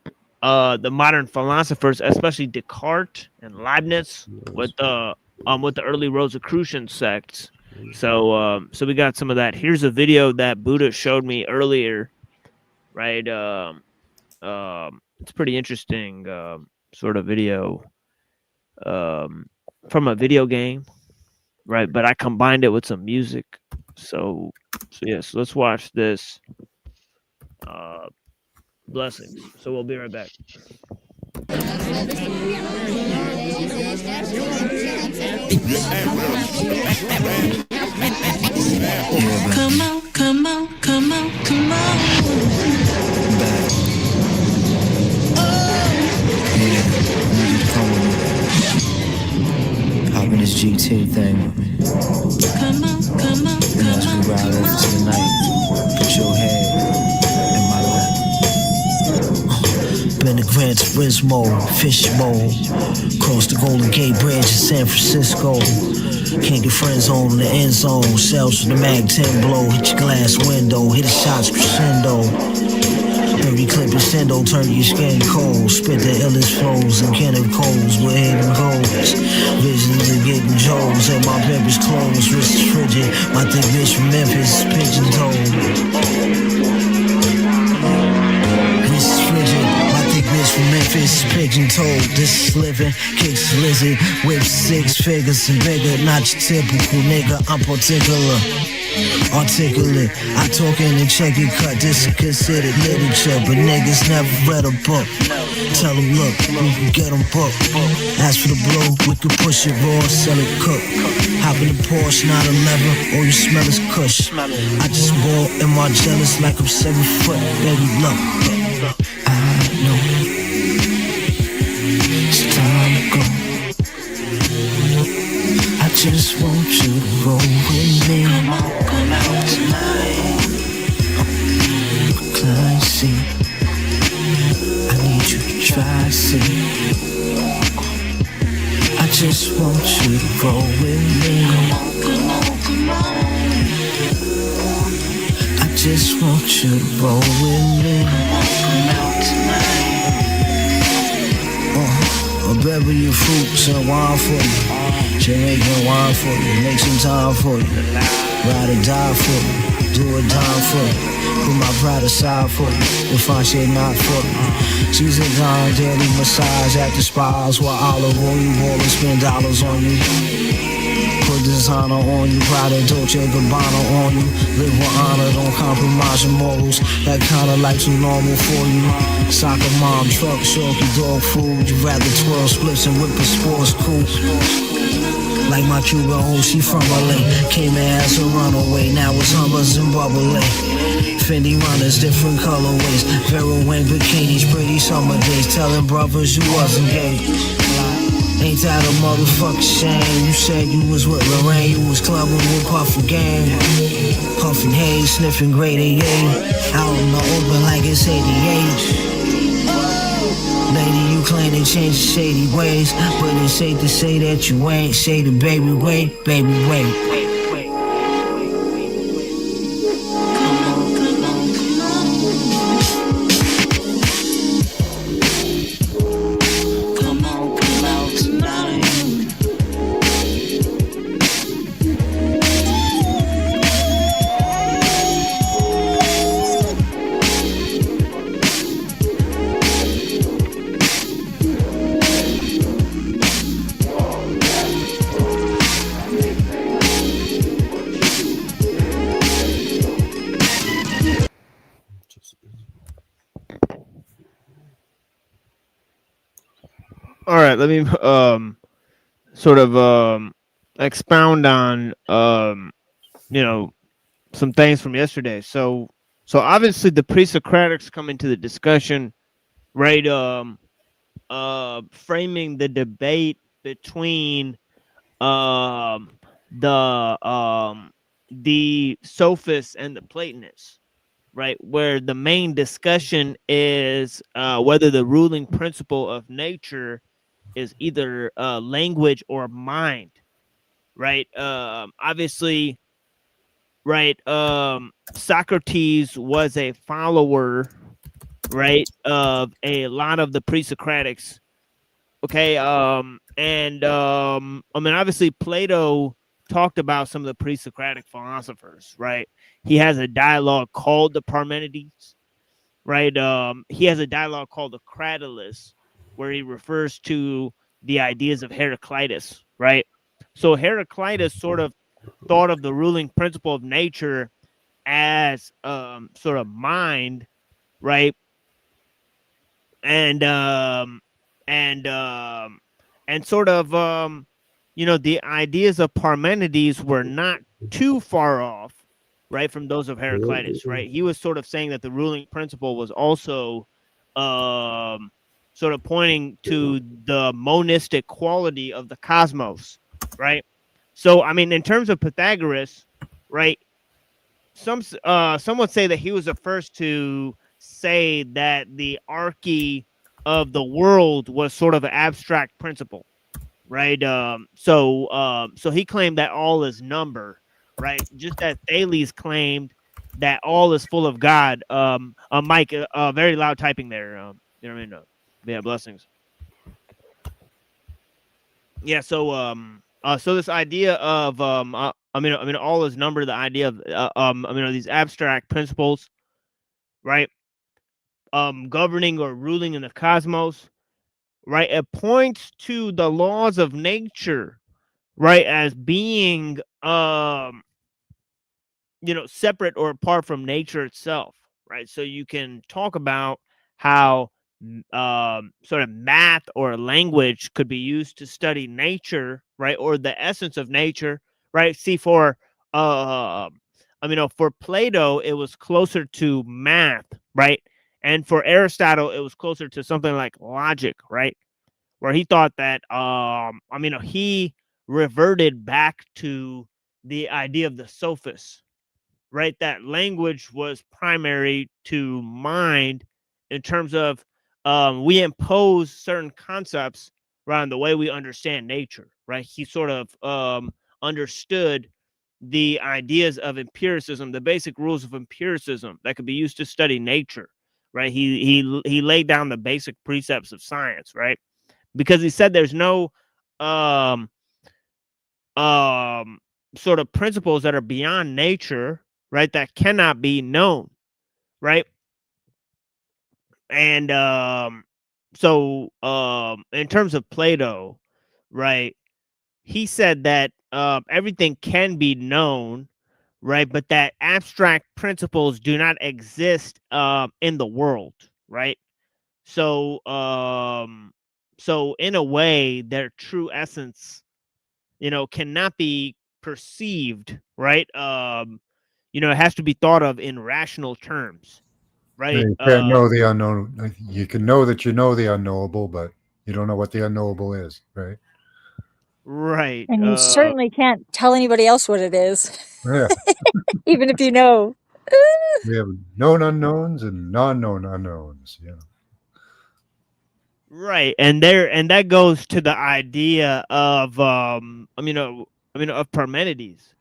M: modern philosophers, especially Descartes and Leibniz, with the early Rosicrucian sects. So we got some of that. Here's a video that Buddha showed me earlier, right? It's pretty interesting sort of video from a video game, right? But I combined it with some music. So yes, let's watch this. Blessings. So we'll be right back.
H: Come on, come on, come on, come on.
R: Hop in this GT thing with me.
H: Come on, come on, come on.
R: As we ride over to the night, put your head in my lap. Been to Gran Turismo, Fishbowl. Cross the Golden Gate Bridge in San Francisco. Can't get friends on the end zone. Shells from the Mag 10 blow. Hit your glass window. Hit the shots crescendo. 30 clip extendo. Turn your skin cold. Spit the illest flows and Kenneth Coles with hidden goals. Visions of getting Joes. And my pimpers clothes. Wrist is frigid. My thick bitch from Memphis. Pigeon toed. Wrist is frigid. My thick bitch from Memphis. Pigeon toed. This is living. Kicks lizard. Whips 6 figures and bigger. Not your typical nigga. I'm particular. Articulate, I talk in a checky cut. This is considered literature, but niggas never read a book. Tell them, look, we can get them booked. As for the blue, we can push it raw, sell it cooked. Hop in the Porsche, not 11, all you smell is kush. I just ball in my jealous like I'm 7 foot, baby, look. I know it's time to go. I just want you to roll with me. Come out tonight. Recline seat. I need you to try see. I just want you to roll with me. Come on. I just want you to roll with me. Come out tonight. I'll bury your fruits and wine for me. Jamaican wine for you, make some time for you. Ride or die for you, do a dime for you. Put my pride aside for you, if I say not for you. She's a dime, daily massage at the spas. While olive oil you want to spend dollars on you. Put designer on you, Prada, Dolce, Gabbana on you. Live with honor, don't compromise your morals. That kind of life's too normal for you. Soccer mom, truck, shorty, dog food. You rather 12 splits and whip a sports coupe. Like my Cuban hoe, she from LA. Came in as a runaway, now it's Humbers and bubbly. Fendi runners, different colorways. Vero Wayne bikinis, pretty summer days. Telling brothers you wasn't gay. Ain't that a motherfucking shame? You said you was with Lorraine, you was clubbing with Puffin Gang. Puffin haze, sniffing grade AA. Out in the open like it's 88. Lady, you claim they changed shady ways, but it's safe to say that you ain't. Say the baby wait, baby wait.
M: All right, let me sort of expound on you know, some things from yesterday. So obviously the pre-Socratics come into the discussion, right? Framing the debate between the sophists and the Platonists, right? Where the main discussion is whether the ruling principle of nature is either language or mind, right? Obviously, right? Socrates was a follower, right, of a lot of the pre-Socratics. Okay, I mean, obviously Plato talked about some of the pre-Socratic philosophers, right? He has a dialogue called the Parmenides, right? He has a dialogue called the Cratylus, where he refers to the ideas of Heraclitus, right? So Heraclitus sort of thought of the ruling principle of nature as sort of mind, right? And sort of you know, the ideas of Parmenides were not too far off, right, from those of Heraclitus, right? He was sort of saying that the ruling principle was also sort of pointing to the monistic quality of the cosmos, right? So, I mean, in terms of Pythagoras, right, some would say that he was the first to say that the archy of the world was sort of an abstract principle, right? So he claimed that all is number, right? Just as Thales claimed that all is full of God. Mike, very loud typing there. You know what I mean? Yeah, blessings. Yeah. So so this idea of I mean, all is number. The idea of these abstract principles, right? Governing or ruling in the cosmos, right? It points to the laws of nature, right, as being you know, separate or apart from nature itself, right? So you can talk about how sort of math or language could be used to study nature, right, or the essence of nature, right? See, for for Plato it was closer to math, right? And for Aristotle it was closer to something like logic, right? Where he thought that he reverted back to the idea of the sophists, right? That language was primary to mind in terms of we impose certain concepts around the way we understand nature, right? He sort of understood the ideas of empiricism, the basic rules of empiricism that could be used to study nature, right? He laid down the basic precepts of science, right? Because he said there's no sort of principles that are beyond nature, right? That cannot be known, right? And so in terms of Plato, right, he said that everything can be known, right, but that abstract principles do not exist in the world, right? So so in a way, their true essence, you know, cannot be perceived, right? You know, it has to be thought of in rational terms, right?
Q: You can't know the unknown. You can know that you know the unknowable, but you don't know what the unknowable is, right?
M: Right.
O: And you certainly can't tell anybody else what it is.
Q: Yeah.
O: Even if you know.
Q: We have known unknowns and non-known unknowns. Yeah.
M: Right, and that goes to the idea of of Parmenides,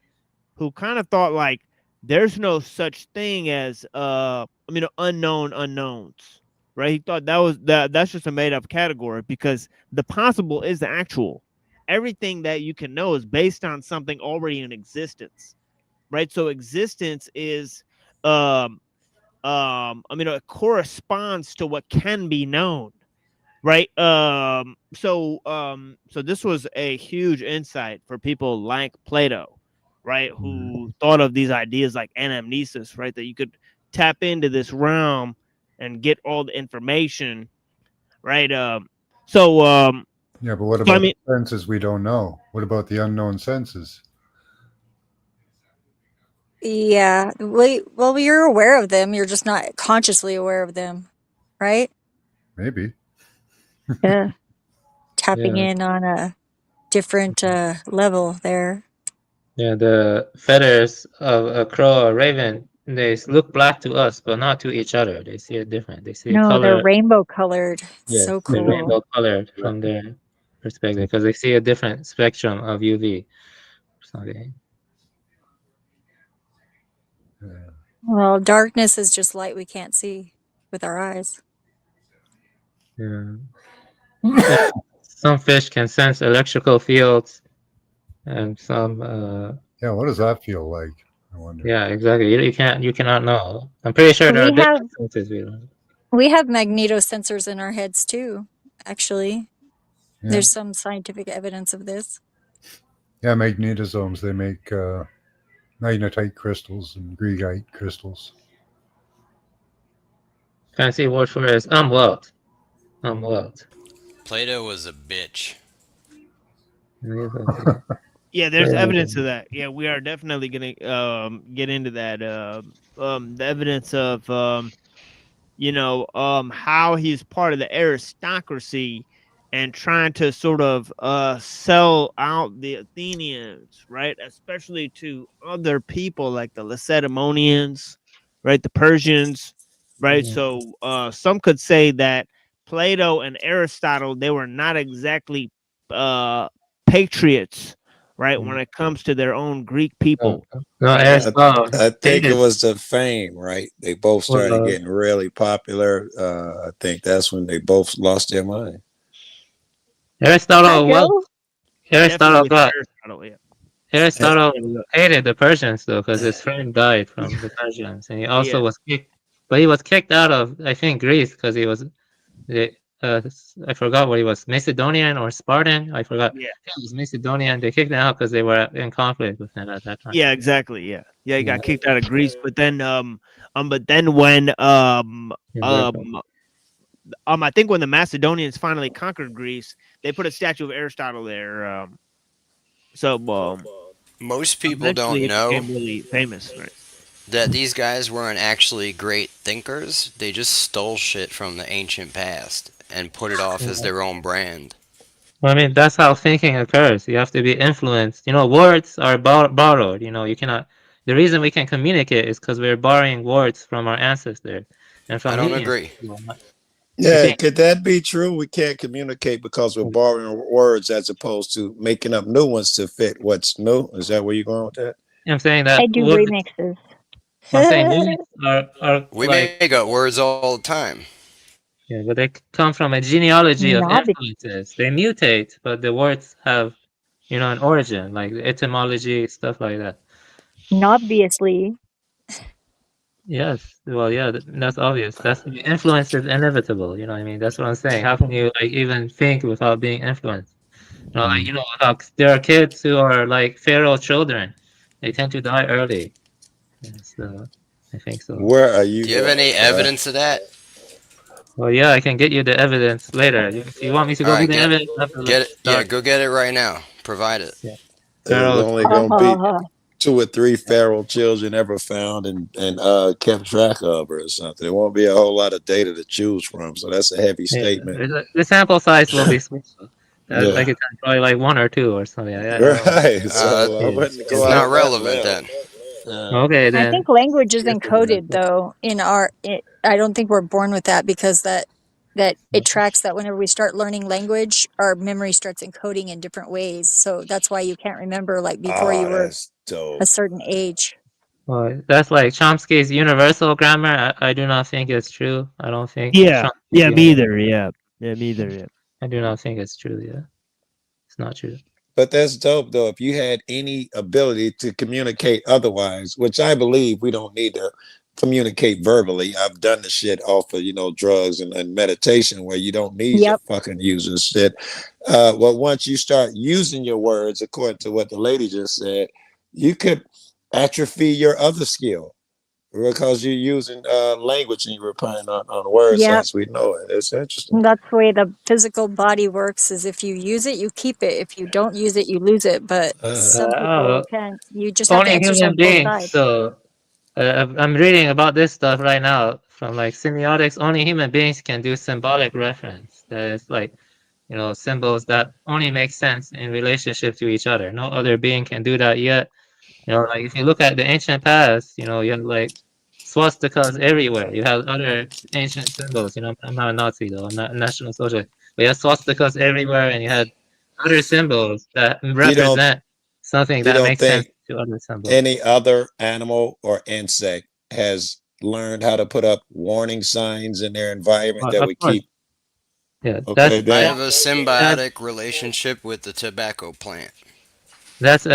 M: who kind of thought like there's no such thing as unknown unknowns, right? He thought that's just a made up category because the possible is the actual. Everything that you can know is based on something already in existence, right? So existence is it corresponds to what can be known. Right. So this was a huge insight for people like Plato, right? Who thought of these ideas like anamnesis, right? That you could tap into this realm and get all the information, right?
Q: Yeah, but what about the senses we don't know? What about the unknown senses?
O: Yeah. Well, you're aware of them. You're just not consciously aware of them, right?
Q: Maybe.
O: Yeah. Tapping
N: Yeah.
O: in on a different level there.
N: Yeah, the feathers of a crow or raven, they look black to us, but not to each other. They see it different. They see
O: No, they're
N: color.
O: rainbow colored.
N: Yes,
O: So
N: they're
O: cool.
N: rainbow colored from their perspective because they see a different spectrum of UV. Okay.
O: Well, darkness is just light we can't see with our eyes.
N: Yeah. Some fish can sense electrical fields, and some.
Q: Yeah, what does that feel like? I wonder.
N: Yeah, exactly. You cannot know. I'm pretty sure there are different senses we don't.
O: We have magnetosensors in our heads too, actually.
Q: Yeah.
O: There's some scientific evidence of this.
Q: Yeah, magnetosomes, they make magnetite crystals and greigite crystals.
N: Fancy word for it is umlaut.
S: Plato was a bitch.
M: Yeah, there's evidence of that. Yeah, we are definitely gonna get into that. The evidence of how he's part of the aristocracy and trying to sort of sell out the Athenians, right? Especially to other people like the Lacedaemonians, right? The Persians, right? So some could say that Plato and Aristotle, they were not exactly patriots, right? When it comes to their own Greek people.
T: I think it was the fame, right? They both started getting really popular. I think that's when they both lost their mind.
N: Aristotle hated the Persians though, because his friend died from the Persians, and he also was kicked. But he was kicked out of, I think, Greece because he was, I forgot what he was, Macedonian or Spartan. I forgot.
M: Yeah,
N: he was Macedonian. They kicked him out because they were in conflict with him at that time.
M: Yeah, exactly. Yeah, he got kicked out of Greece. But then when I think when the Macedonians finally conquered Greece, they put a statue of Aristotle there.
S: Most people don't know
M: really famous, right?
S: That these guys weren't actually great thinkers. They just stole shit from the ancient past and put it off as their own brand.
N: Well, I mean, that's how thinking occurs. You have to be influenced. Words are borrowed. You cannot. The reason we can communicate is because we're borrowing words from our ancestors. And from
S: I don't agree.
T: Yeah, could that be true? We can't communicate because we're borrowing words as opposed to making up new ones to fit what's new. Is that where you're going with that?
N: I'm saying that
O: I do remixes.
N: I'm saying are
S: we
N: like,
S: make up words all the time.
N: Yeah, but they come from a genealogy of influences. They mutate, but the words have you know, an origin, like etymology, stuff like that.
O: Obviously.
N: Yes, well, yeah, that's obvious. That's influence is inevitable. You know what I mean? That's what I'm saying. How can you like even think without being influenced? You know, like, you know, how there are kids who are like feral children. They tend to die early. Yeah, so I think so.
T: Where are you
S: Do you have any
T: going?
S: evidence of that?
N: Well, yeah, I can get you the evidence later. If you want me to
S: All
N: go
S: right,
N: get the evidence, I have to
S: get
N: like
S: it. Yeah,
N: start.
S: go get it right now. Provide it.
N: Yeah.
T: There's
N: Feral
T: only
N: children.
T: gonna be 2 or 3 feral children ever found and kept track of or something. There won't be a whole lot of data to choose from. So that's a heavy
N: Yeah,
T: statement.
N: the sample size will be small.
T: Yeah.
N: Like it's probably like 1 or 2 or something.
T: Right. So I wouldn't
S: It's
T: go out
S: not
T: on that
S: relevant
T: limb.
S: then.
N: Okay,
O: I
N: then.
O: think language is encoded though in our. I don't think we're born with that because that it tracks that whenever we start learning language, our memory starts encoding in different ways. So that's why you can't remember like before you
T: Oh,
O: were
T: that's dope.
O: a certain age.
N: Well, that's like Chomsky's universal grammar. I do not think it's true. I don't think.
M: Yeah,
N: Chomsky's
M: me either. Yeah, me either. Yeah.
N: I do not think it's true. Yeah, it's not true.
T: But that's dope though. If you had any ability to communicate otherwise, which I believe we don't need to communicate verbally. I've done the shit off of, drugs and meditation where you don't need to fucking use this shit. Well, once you start using your words, according to what the lady just said, you could atrophy your other skill because you're using language and you're relying on words
O: Yep.
T: as we know it. It's interesting.
O: That's the way the physical body works. Is if you use it, you keep it. If you don't use it, you lose it. But some people can't. You just have to
N: Only
O: exercise
N: human
O: both
N: beings.
O: sides.
N: So I'm reading about this stuff right now from like semiotics. Only human beings can do symbolic reference. That is like, symbols that only make sense in relationship to each other. No other being can do that yet. Like if you look at the ancient past, you have like swastikas everywhere. You have other ancient symbols. I'm not a Nazi though. I'm not a National Socialist. But you have swastikas everywhere, and you had other symbols that represent something
T: You
N: that
T: don't
N: makes sense
T: think
N: to other symbols.
T: any other animal or insect has learned how to put up warning signs in their environment that
N: Of
T: would
N: course.
T: keep?
N: Yeah,
T: Okay,
S: I
T: then.
S: have a symbiotic relationship with the tobacco plant.
N: That's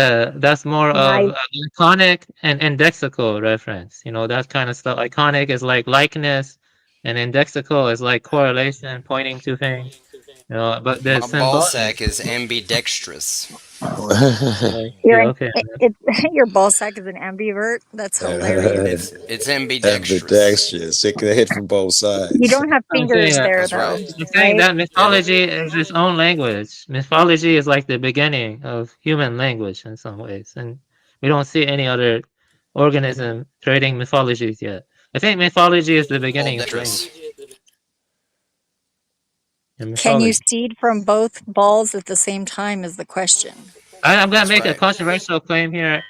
N: more
O: Nice.
N: of iconic and indexical reference. That kind of stuff. Iconic is like likeness, and indexical is like correlation, pointing to things. But the
S: My ball
N: symbolic.
S: sack is ambidextrous.
O: Your ball sack is an ambivert. That's hilarious.
S: It's ambidextrous.
T: It can hit from both sides.
O: You don't have fingers there
S: That's
O: though.
S: right.
N: I'm saying that mythology is its own language. Mythology is like the beginning of human language in some ways, and we don't see any other organism creating mythologies yet. I think mythology is the beginning of language.
O: Can you seed from both balls at the same time is the question.
N: I'm gonna make a controversial claim here,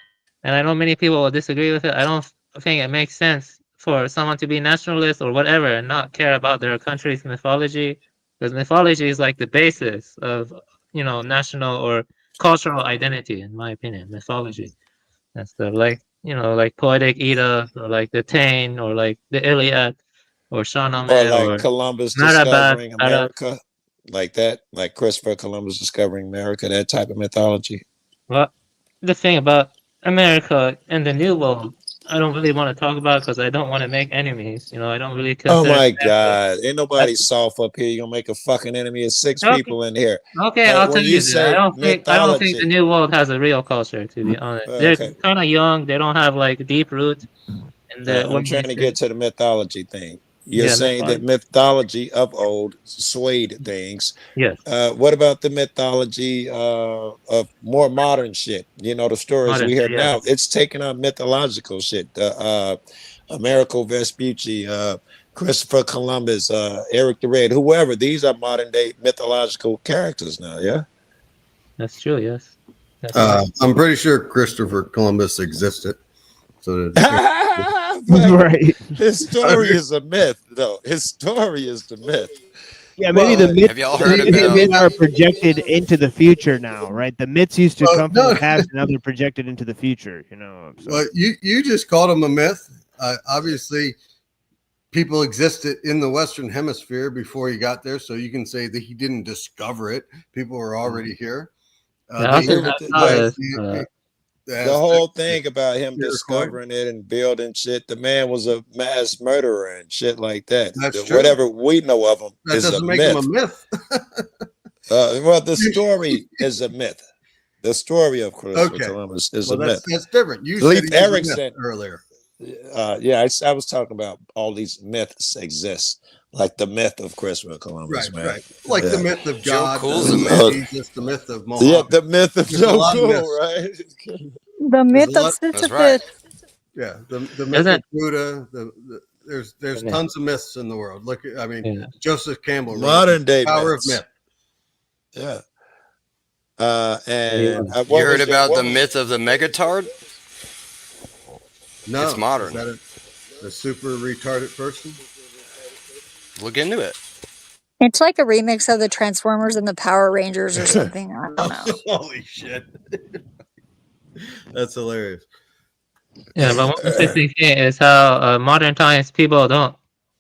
N: and I know many people will disagree with it. I don't think it makes sense for someone to be nationalist or whatever and not care about their country's mythology, because mythology is like the basis of national or cultural identity, in my opinion. Mythology, and stuff like like poetic Edda or like the Tane or like the Iliad or Shahnameh
T: Or like
N: or
T: Columbus
N: Marabat,
T: discovering America, like that, like Christopher Columbus discovering America, that type of mythology.
N: Well, the thing about America and the New World, I don't really want to talk about because I don't want to make enemies. I don't really consider.
T: Oh my God! Ain't nobody soft up here. You gonna make a fucking enemy of 6 people in here.
N: Okay,
T: Like,
N: I'll
T: when
N: tell
T: you
N: you
T: say
N: that. I don't think the
T: mythology,
N: New World has a real culture, to be honest.
T: Okay.
N: They're kind of young. They don't have like deep roots. And
T: I'm trying to get to the mythology thing. You're
N: Yeah,
T: saying that mythology of old swayed things.
N: Yes.
T: What about the mythology of more modern shit? The stories
N: Modern
T: we hear
N: shit, yeah.
T: now. It's taking on mythological shit. Americo Vespucci, Christopher Columbus, Eric the Red, whoever. These are modern day mythological characters now. Yeah.
N: That's true. Yes. That's
L: I'm pretty sure Christopher Columbus existed. So
T: Right. His story is a myth, though. His story is the myth.
M: Yeah, maybe the myths,
S: have y'all heard
M: the
S: about-
M: myths are projected into the future now, right? The myths used to come from the past, and now they're projected into the future. So.
L: Well, you just called him a myth. Obviously, people existed in the Western Hemisphere before he got there, so you can say that he didn't discover it. People were already here.
T: The whole thing about him discovering it and building shit, the man was a mass murderer and shit like that.
L: That's true.
T: Whatever we know of him
L: That
T: is
L: doesn't
T: a
L: make
T: myth.
L: him a myth.
T: Well, the story is a myth. The story of Christopher Columbus is a myth.
L: That's different. You
T: Leif
L: said he was a
T: Erikson
L: myth earlier.
T: Yeah, I was talking about all these myths exist, like the myth of Christopher Columbus, man.
L: Right. Like the myth of God,
S: Cool's
L: the
S: a
L: myth
S: myth.
L: of Jesus, the myth of Muhammad.
T: Yeah, the myth of
L: There's a
T: Joe
L: lot of
T: Cool,
L: myths.
T: right?
O: The myth of
S: That's right.
O: Sisyphus.
L: Yeah, the myth of Buddha. There's tons of myths in the world. Look, I mean, Joseph Campbell wrote
T: Modern day
L: Power
T: myths.
L: of Myth.
T: Yeah. And
S: You heard about the myth of the megatard?
L: No,
S: It's modern.
L: Is that a super retarded person?
S: Look into it.
O: It's like a remix of the Transformers and the Power Rangers or something. I don't know.
L: Holy shit. That's hilarious.
N: Yeah, but one interesting thing is how modern times people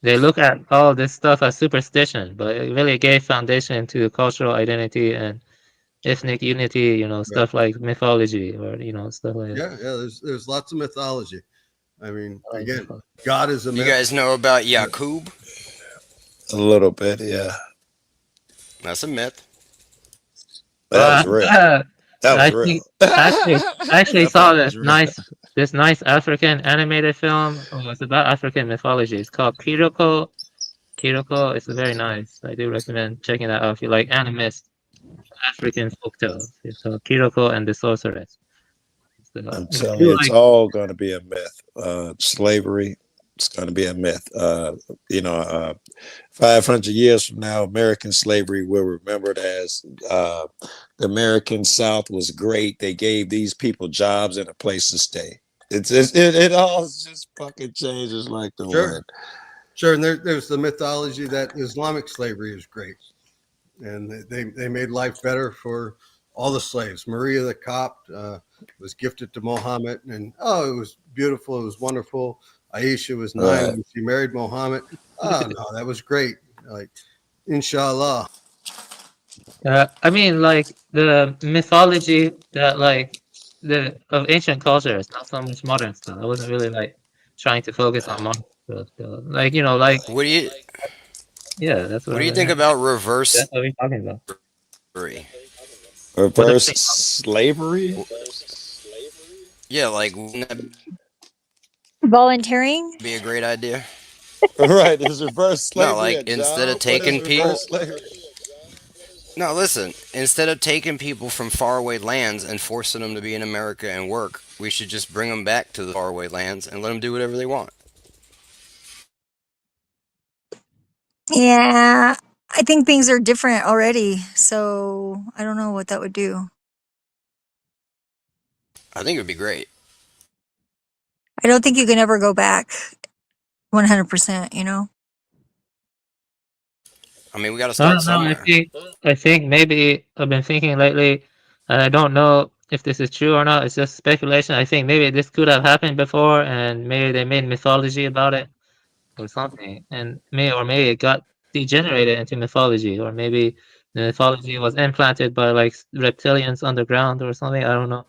N: they look at all this stuff as superstition, but it really gave foundation to cultural identity and ethnic unity, stuff like mythology or, stuff like that.
L: Yeah, there's lots of mythology. I mean, again, God is a myth.
S: You guys know about Yakub?
T: A little bit, yeah.
S: That's a myth.
T: That was real. That was real.
N: I actually saw this nice African animated film. It's about African mythology. It's called Kiriko. Kiriko is very nice. I do recommend checking that out if you like animist African folktales. It's called Kiriko and the Sorceress.
T: I'm telling you, it's all going to be a myth. Slavery, it's going to be a myth. 500 years from now, American slavery will remember it as the American South was great. They gave these people jobs and a place to stay. It all just fucking changes like the wind.
L: Sure, and there's the mythology that Islamic slavery is great, and they made life better for all the slaves. Maria the Copt was gifted to Muhammad, and it was beautiful, it was wonderful. Aisha was 9 when she married Muhammad. Oh no, that was great. Like, inshallah.
N: I mean, like the mythology that of ancient culture is not so much modern stuff. I wasn't really trying to focus on modern stuff. So, what
S: do you?
N: Yeah, that's what.
S: What do you think about reverse?
N: That's what we're talking about.
T: Reverse slavery?
S: Yeah, wouldn't that
O: Volunteering?
S: be a great idea?
T: Right, is reverse slavery.
S: No, instead of taking people. No, listen. Instead of taking people from faraway lands and forcing them to be in America and work, we should just bring them back to the faraway lands and let them do whatever they want.
O: Yeah, I think things are different already, so I don't know what that would do.
S: I think it would be great.
O: I don't think you can ever go back 100%,
S: I mean, we got to start somewhere.
N: I think maybe I've been thinking lately, and I don't know if this is true or not. It's just speculation. I think maybe this could have happened before, and maybe they made mythology about it or something, and maybe it got degenerated into mythology, or maybe the mythology was implanted by reptilians underground or something. I don't know.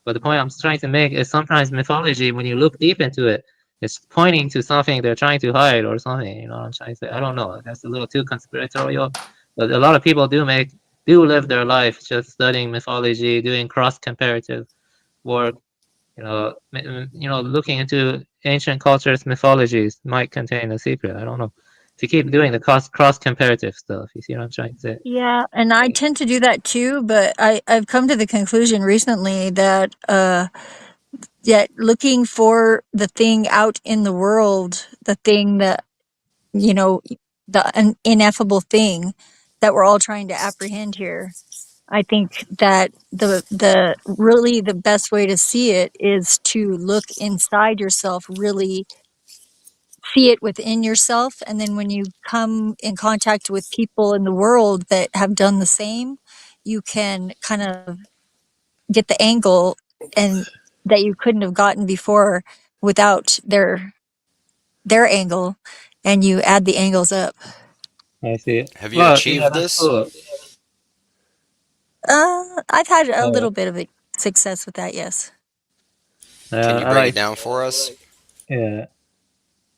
N: But the point I'm trying to make is sometimes mythology, when you look deep into it, it's pointing to something they're trying to hide or something. You know what I'm trying to say? I don't know. That's a little too conspiratorial. But a lot of people do live their life just studying mythology, doing cross-comparative work. Looking into ancient cultures, mythologies might contain a secret. I don't know. To keep doing the cross-comparative stuff, you see what I'm trying to say?
O: Yeah, and I tend to do that too, but I've come to the conclusion recently that looking for the thing out in the world, the thing that, the ineffable thing that we're all trying to apprehend here, I think that the really the best way to see it is to look inside yourself, really see it within yourself, and then when you come in contact with people in the world that have done the same, you can kind of get the angle and that you couldn't have gotten before without their angle, and you add the angles up.
N: I see.
S: Have you achieved this?
N: Cool.
O: I've had a
N: Oh,
O: little bit of success with that, yes.
S: Can you
N: I
S: break
N: like.
S: it down for us?
N: Yeah.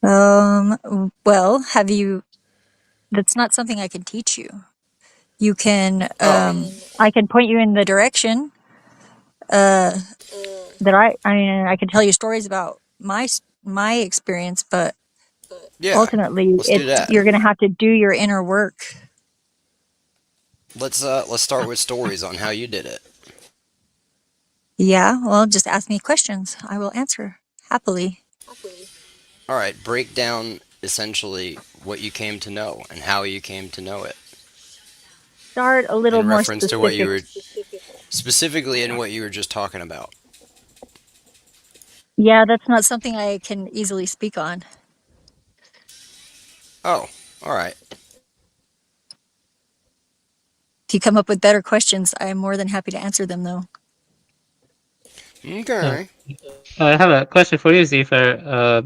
O: Well, have you? That's not something I can teach you. You can,
S: Oh,
O: I can point you in the direction. That I mean, I can tell you stories about my experience, but
S: yeah.
O: ultimately,
S: Let's do that.
O: you're going to have to do your inner work.
S: Let's start with stories on how you did it.
O: Yeah, well, just ask me questions. I will answer happily.
S: All right, break down essentially what you came to know and how you came to know it
O: Start a little
S: in
O: more
S: reference to what you
O: specific.
S: were specifically in what you were just talking about.
O: Yeah, that's not something I can easily speak on.
S: Oh, all right.
O: If you come up with better questions, I am more than happy to answer them, though.
S: Okay.
N: I have a question for you, Zephyr.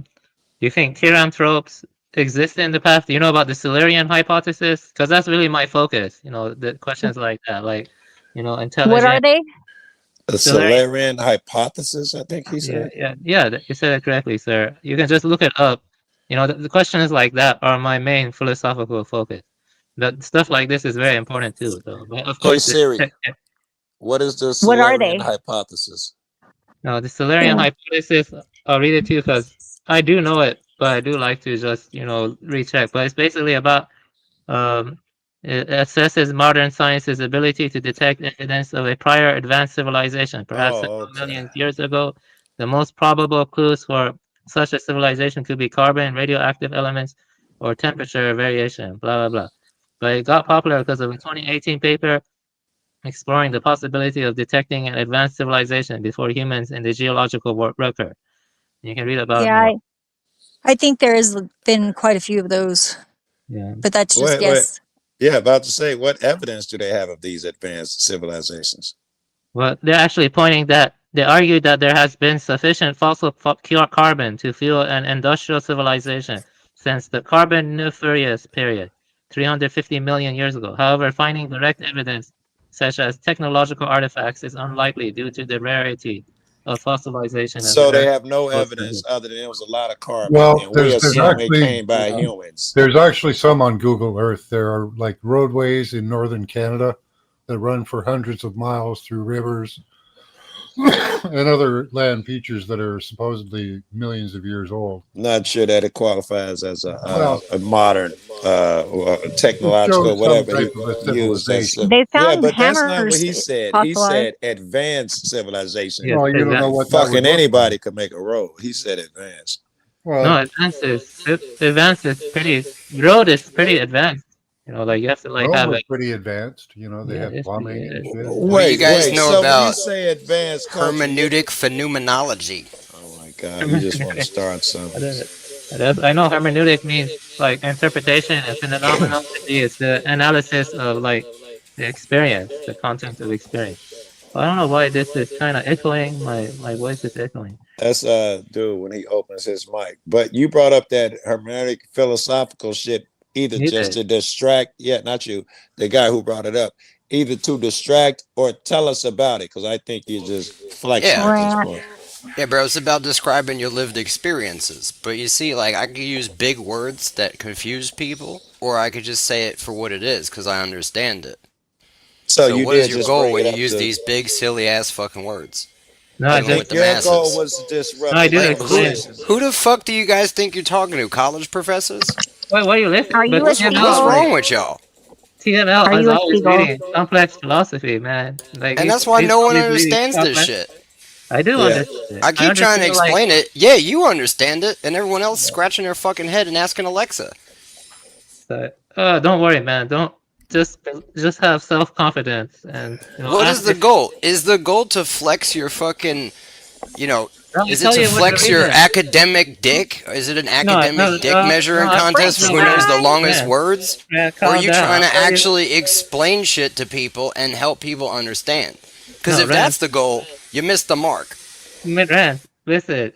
N: Do you think Tyranthropes exist in the past? Do you know about the Silurian hypothesis? Because that's really my focus. The questions like that, like,
O: What are
N: intelligent
O: they?
T: The
N: Silurian.
T: Solarian hypothesis, I think he said.
N: Yeah. You said it correctly, sir. You can just look it up. The questions like that are my main philosophical focus. But stuff like this is very important too. So, but of
T: Hey
N: course,
T: Siri, what is the
O: What are
T: Solarian
O: they?
T: hypothesis?
N: no, the Solarian hypothesis. I'll read it to you because I do know it, but I do like to just recheck. But it's basically about it assesses modern science's ability to detect evidence of a prior advanced civilization, perhaps several million years ago. The most probable clues for such a civilization could be carbon, radioactive elements, or temperature variation, blah, blah, blah. But it got popular because of a 2018 paper exploring the possibility of detecting an advanced civilization before humans in the geological record. You can read about it
O: Yeah,
N: more.
O: I think there has been quite a few of those,
N: Yeah.
O: but that's just
T: Wait.
O: guess.
T: Yeah, about to say, what evidence do they have of these advanced civilizations?
N: Well, they're actually pointing that they argued that there has been sufficient fossil carbon to fuel an industrial civilization since the Carboniferous period, 350 million years ago. However, finding direct evidence, such as technological artifacts, is unlikely due to the rarity of fossilization and
T: So
N: the
T: they
N: earth.
T: have no evidence other than there was a lot of carbon,
Q: Well,
T: and we assume it
Q: actually
T: came by humans.
Q: there's actually some on Google Earth. There are like roadways in northern Canada that run for hundreds of miles through rivers and other land features that are supposedly millions of years old.
T: Not sure that it qualifies as
Q: Well,
T: a modern technological
Q: shows some
T: whatever
Q: type
T: he
Q: of a
T: used as.
Q: civilization.
O: They
T: Yeah,
O: found
T: but that's not what
O: hammers
T: he said. He
O: fossilized.
T: said advanced civilization.
N: Yes,
Q: Well, you don't know what that would
T: Fucking
Q: look
T: anybody
Q: like.
T: could make a road. He said advanced.
N: No,
Q: Well,
N: advanced is pretty. Road is pretty advanced. Like you have to like
Q: Rome
N: have
Q: was
N: it.
Q: pretty advanced. They
N: Yeah,
Q: had
N: it's pretty.
Q: plumbing and shit.
S: What do you guys know
T: So when you
S: about
T: say advanced culture,
S: hermeneutic phenomenology?
T: oh my God, you just want to start something.
N: I know hermeneutic means like interpretation, and phenomenology is the analysis of like the experience, the content of experience. I don't know why this is kind of echoing. My voice is echoing.
T: That's dude when he opens his mic. But you brought up that hermeneutic philosophical shit either
N: You
T: just
N: did.
T: to distract, not you, the guy who brought it up, either to distract or tell us about it, because I think you're just flexing
S: Yeah.
T: at this point.
S: Yeah, bro, it's about describing your lived experiences. But you see, like, I could use big words that confuse people, or I could just say it for what it is, because I understand it.
T: So
S: So
T: you
S: what is
T: did
S: your
T: just
S: goal
T: bring
S: when
T: it
S: you
T: up
S: use
T: to.
S: these big, silly ass fucking words?
N: No, I
S: Even
N: just
S: with the
T: Your
S: masses.
T: goal was to disrupt
N: No, I
T: the
N: do
S: Like,
N: explain.
S: who the fuck do you guys think you're talking to? College professors?
N: Wait, why are you listening?
O: Are you a
S: What's
O: seagull?
S: wrong with y'all?
N: TML
O: Are
N: is
O: you a
N: always
O: seagull?
N: reading complex philosophy, man. Like
S: And
N: he's
S: that's why
N: he's
S: no one
N: always reading
S: understands this
N: complex.
S: shit.
N: I do
T: Yeah.
N: understand it.
S: I
N: I
S: keep trying to
N: understand, like,
S: explain it. Yeah, you understand it, and everyone else scratching their fucking head and asking Alexa.
N: don't worry, man. Don't just have self confidence and
S: What is
N: ask
S: the
N: if,
S: goal? Is the goal to flex your fucking,
N: let me
S: is it
N: tell
S: to
N: you what the
S: flex your
N: reason.
S: academic dick? Is it an academic dick measuring
N: no,
S: contest for who knows the longest words?
N: Man,
S: Or are
N: calm
S: you
N: down.
S: trying to
N: I'll tell you-
S: actually explain shit to people and help people understand? Because
N: No,
S: if
N: Ren.
S: that's the goal, you missed the mark.
N: Ren, listen.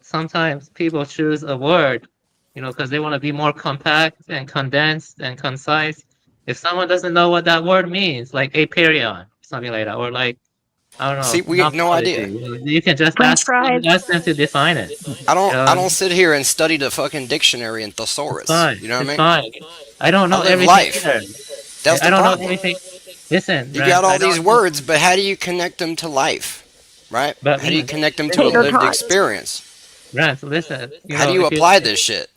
N: Sometimes people choose a word, because they want to be more compact and condensed and concise. if someone doesn't know what that word means, like aperion, something like that, or like I don't know,
S: See, we have no idea.
N: you can just ask them to define it.
S: I don't sit here and study the fucking dictionary and thesaurus.
N: Fine.
S: You know what
N: It's
S: I
N: fine.
S: mean?
N: I don't know
S: I live
N: everything
S: life.
N: either.
S: That's
N: I
S: the
N: don't
S: problem.
N: know everything. Listen,
S: You
N: Ren,
S: got
N: I
S: all these
N: don't-
S: words, but how do you connect them to life? Right?
N: But
S: How do you
N: Ren,
S: connect them to a
N: Tater
S: lived
N: tots.
S: experience?
N: Rant, listen.
S: How do you apply this shit?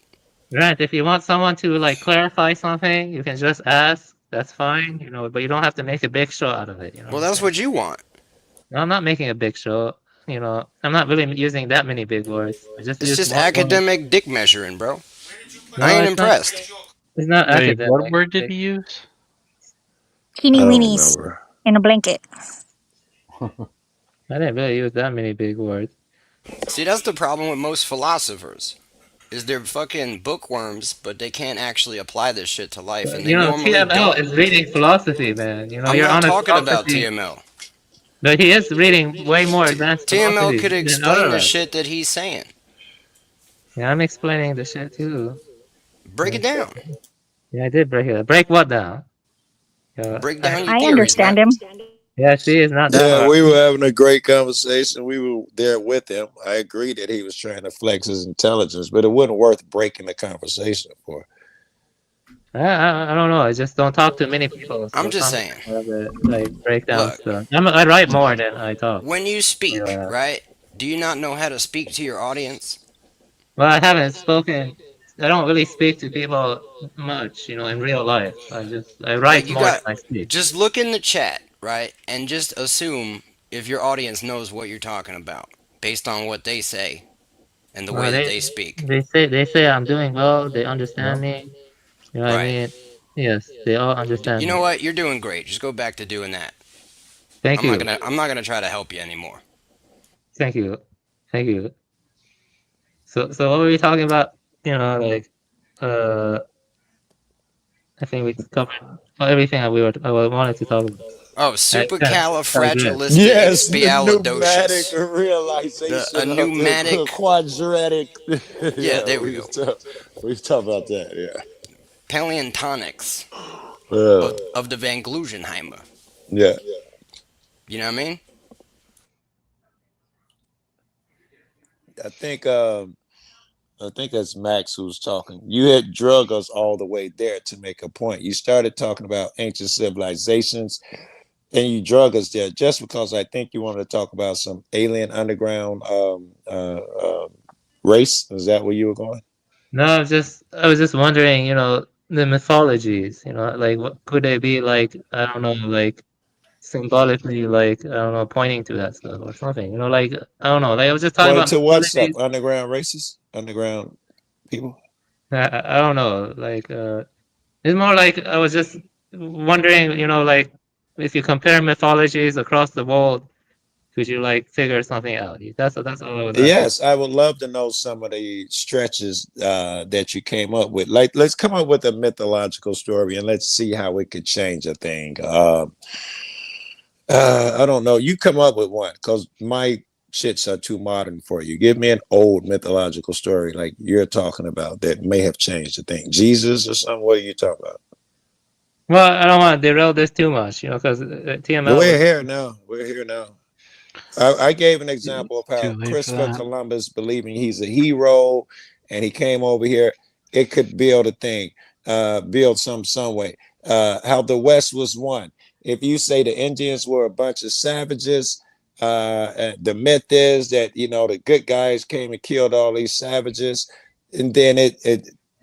N: Rant, if you want someone to like clarify something, you can just ask. That's fine, but you don't have to make a big show out of it.
S: Well, that's what you want.
N: No, I'm not making a big show. I'm not really using that many big words. I just
S: It's
N: use
S: just
N: one word.
S: academic dick measuring, bro.
N: No,
S: I ain't
N: it's not-
S: impressed.
N: It's not
K: Wait,
N: academic.
K: what word did you use?
O: Teeny weenies in a blanket.
N: I didn't really use that many big words.
S: See, that's the problem with most philosophers. Is they're fucking bookworms, but they can't actually apply this shit to life, and they normally
N: TML
S: don't.
N: is reading philosophy, man.
S: I'm
N: You're
S: not
N: on a
S: talking about
N: philosophy-
S: TML.
N: But he is reading way more advanced
S: TML
N: philosophy
S: could
N: than
S: explain
N: other
S: the
N: us.
S: shit that he's saying.
N: Yeah, I'm explaining the shit too.
S: Break it down.
N: Yeah, I did break it. Break what down?
S: Break down your
O: I
S: theories,
O: understand
S: man.
O: him.
N: Yeah, see, it's not that
T: Yeah,
N: hard.
T: we were having a great conversation. We were there with him. I agree that he was trying to flex his intelligence, but it wasn't worth breaking the conversation for.
N: I don't know. I just don't talk to many people.
S: I'm just saying.
N: Like breakdown
S: Look.
N: stuff. I write more than I talk.
S: When you speak,
N: Yeah.
S: right? Do you not know how to speak to your audience?
N: Well, I haven't spoken. I don't really speak to people much, in real life. I write
S: Like, you
N: more
S: got.
N: than I speak.
S: Just look in the chat, right? And just assume if your audience knows what you're talking about based on what they say and the way that they speak.
N: They say I'm doing well. They understand me. You know what I mean? Yes, they all understand.
S: You know
N: me.
S: what? You're doing great. Just go back to doing that.
N: Thank you.
S: I'm not gonna try to help you anymore.
N: Thank you. Thank you. So what were we talking about? I think we covered everything I wanted to talk about.
S: Oh, supercalifragilistic
T: Yes, the pneumatic
S: expialidocious.
T: realization
S: A
T: of
S: pneumatic.
T: the quadratic.
S: Yeah, there we go.
T: We talk about that, yeah.
S: Paleontonics
T: Yeah.
S: of the Van Glugenheimer.
T: Yeah.
S: You know what I mean?
T: I think that's Max who's talking. You had drug us all the way there to make a point. You started talking about ancient civilizations, and you drug us there just because I think you wanted to talk about some alien underground race. Is that where you were going?
N: No, I was just wondering, the mythologies, like what could they be like? I don't know, like symbolically, like I don't know, pointing to that stuff or something. Like I don't know, like I was just talking
T: Pointing
N: about
T: to what stuff?
N: mythologies.
T: Underground races? Underground people?
N: I don't know, like it's more like I was just wondering, like if you compare mythologies across the world, could you like figure something out? That's all I was asking.
T: Yes, I would love to know some of the stretches that you came up with. Like, let's come up with a mythological story and let's see how it could change a thing. I don't know. You come up with one because my shits are too modern for you. Give me an old mythological story like you're talking about that may have changed a thing. Jesus or something. What are you talking about?
N: Well, I don't want to derail this too much, because TML.
T: We're here now. We're here now. I gave an example of how
K: Too late for
T: Christopher
K: that.
T: Columbus, believing he's a hero and he came over here, it could build a thing, build some way. How the West was won. If you say the Indians were a bunch of savages, the myth is that the good guys came and killed all these savages, and then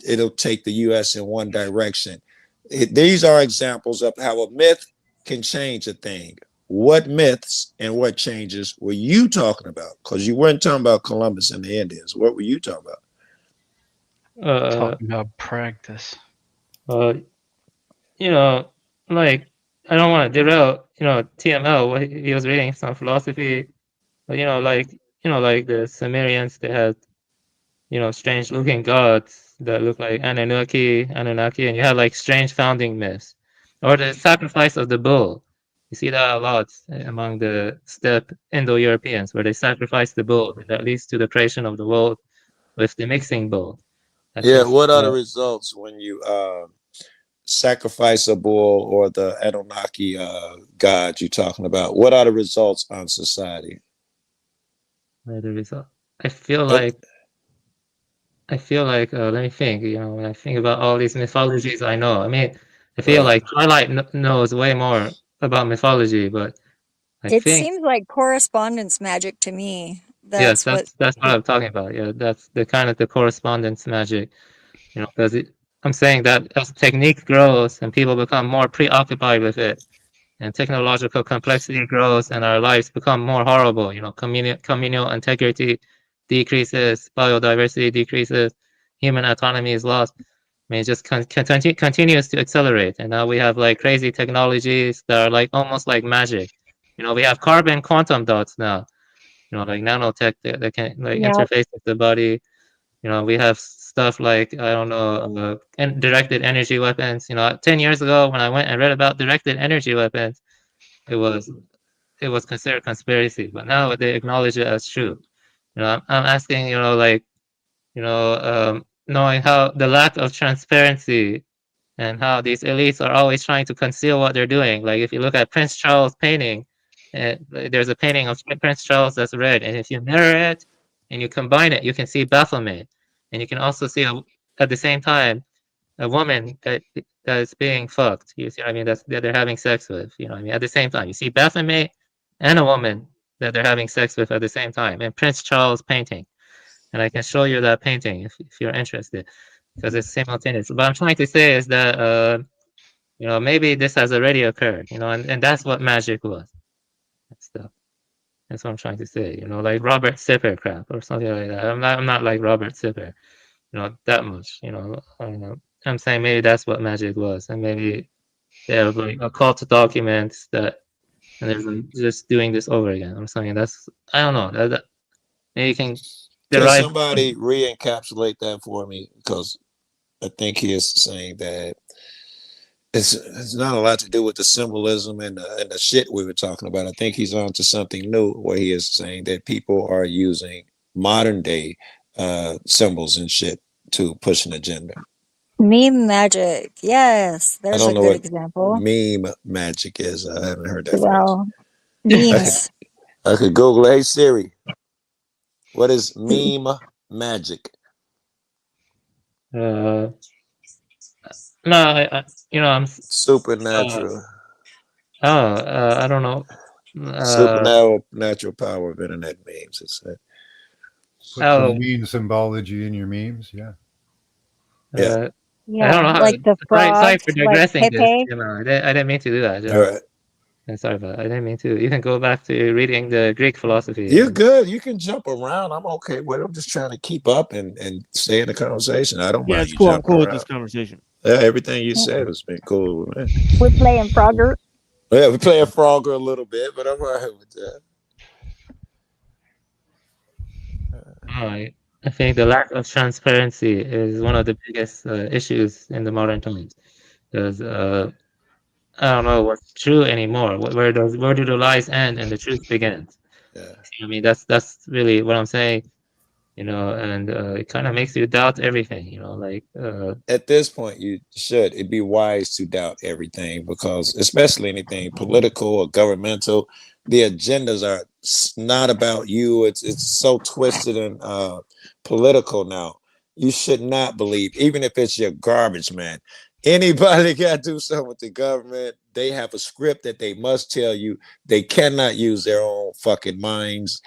T: it'll take the U.S. in one direction. These are examples of how a myth can change a thing. What myths and what changes were you talking about? Because you weren't talking about Columbus and the Indians. What were you talking about?
K: Talking about practice.
N: Like I don't want to derail, TML. What he was reading some philosophy, but like the Sumerians, they had, strange looking gods that look like Anunnaki, and you have like strange founding myths, or the sacrifice of the bull. You see that a lot among the steppe Indo-Europeans, where they sacrifice the bull. That leads to the creation of the world with the mixing bowl.
T: Yeah, what are the results when you sacrifice a bull or the Anunnaki god you're talking about, what are the results on society?
N: The result. I feel like let me think. You know, when I think about all these mythologies, I know. I mean, I feel like Twilight knows way more about mythology, but I
O: It
N: think
O: seems like correspondence magic to me.
N: yes,
O: That's what.
N: that's what I'm talking about. Yeah, that's the kind of the correspondence magic. You know, because I'm saying that as technique grows and people become more preoccupied with it, and technological complexity grows and our lives become more horrible, you know, communal integrity decreases, biodiversity decreases, human autonomy is lost. I mean, it just continues to accelerate. And now we have like crazy technologies that are like almost like magic. You know, we have carbon quantum dots now, you know, like nanotech that can like
O: Yeah.
N: interface with the body. You know, we have stuff like, I don't know, directed energy weapons. You know, 10 years ago when I went and read about directed energy weapons, it was considered conspiracy, but now they acknowledge it as true. You know, I'm asking, you know, like, you know, knowing how the lack of transparency and how these elites are always trying to conceal what they're doing. Like if you look at Prince Charles' painting, there's a painting of Prince Charles that's red, and if you mirror it and you combine it, you can see Baphomet, and you can also see at the same time a woman that is being fucked. You see what I mean? That they're having sex with. You know what I mean? At the same time, you see Baphomet and a woman that they're having sex with at the same time in Prince Charles' painting. And I can show you that painting if you're interested, because it's simultaneous. What I'm trying to say is that you know, maybe this has already occurred. You know, and that's what magic was. Stuff. That's what I'm trying to say. You know, like Robert Sipper crap or something like that. I'm not like Robert Sipper. You know, that much. You know, I don't know. I'm saying maybe that's what magic was, and maybe they have like occult documents that, and they're like just doing this over again or something. That's, I don't know. That maybe you can
T: Can
N: derive.
T: somebody re-encapsulate that for me? Because I think he is saying that it's not a lot to do with the symbolism and the shit we were talking about. I think he's on to something new where he is saying that people are using modern day symbols and shit to push an agenda.
O: Meme magic. Yes,
T: I
O: there's
T: don't
O: a
T: know
O: good
T: what
O: example.
T: meme magic is. I haven't heard that
O: Well,
T: phrase.
O: memes.
T: I could Google, hey Siri, what is meme magic?
N: No, I you know, I'm
T: Supernatural.
N: I don't know.
T: Supernatural power of internet memes. It said.
Q: Put some meme symbology in your memes. Yeah.
T: Yeah.
N: I don't know how.
O: Like the
N: Sorry
O: frog,
N: for
O: like
N: digressing this.
O: Pepe.
N: You know, I didn't mean to do that.
T: All right.
N: I'm sorry about that. I didn't mean to. You can go back to reading the Greek philosophy.
T: You're good. You can jump around. I'm okay with it. I'm just trying to keep up and stay in the conversation. I don't
M: Yeah,
T: mind
M: it's
T: you
M: cool. I'm
T: jumping
M: cool with
T: around.
M: this conversation.
T: Yeah, everything you said has been cool with me.
O: We're playing Frogger.
T: Yeah, we play a Frogger a little bit, but I'm all right with that.
N: I think the lack of transparency is one of the biggest issues in the modern times, because I don't know what's true anymore. Where do the lies end and the truth begins?
T: Yeah.
N: I mean, that's really what I'm saying. You know, and it kind of makes you doubt everything. You know, like
T: at this point, it'd be wise to doubt everything, because especially anything political or governmental, the agendas are not about you. It's so twisted and political now. You should not believe, even if it's your garbage man. Anybody got to do something with the government, they have a script that they must tell you. They cannot use their own fucking minds.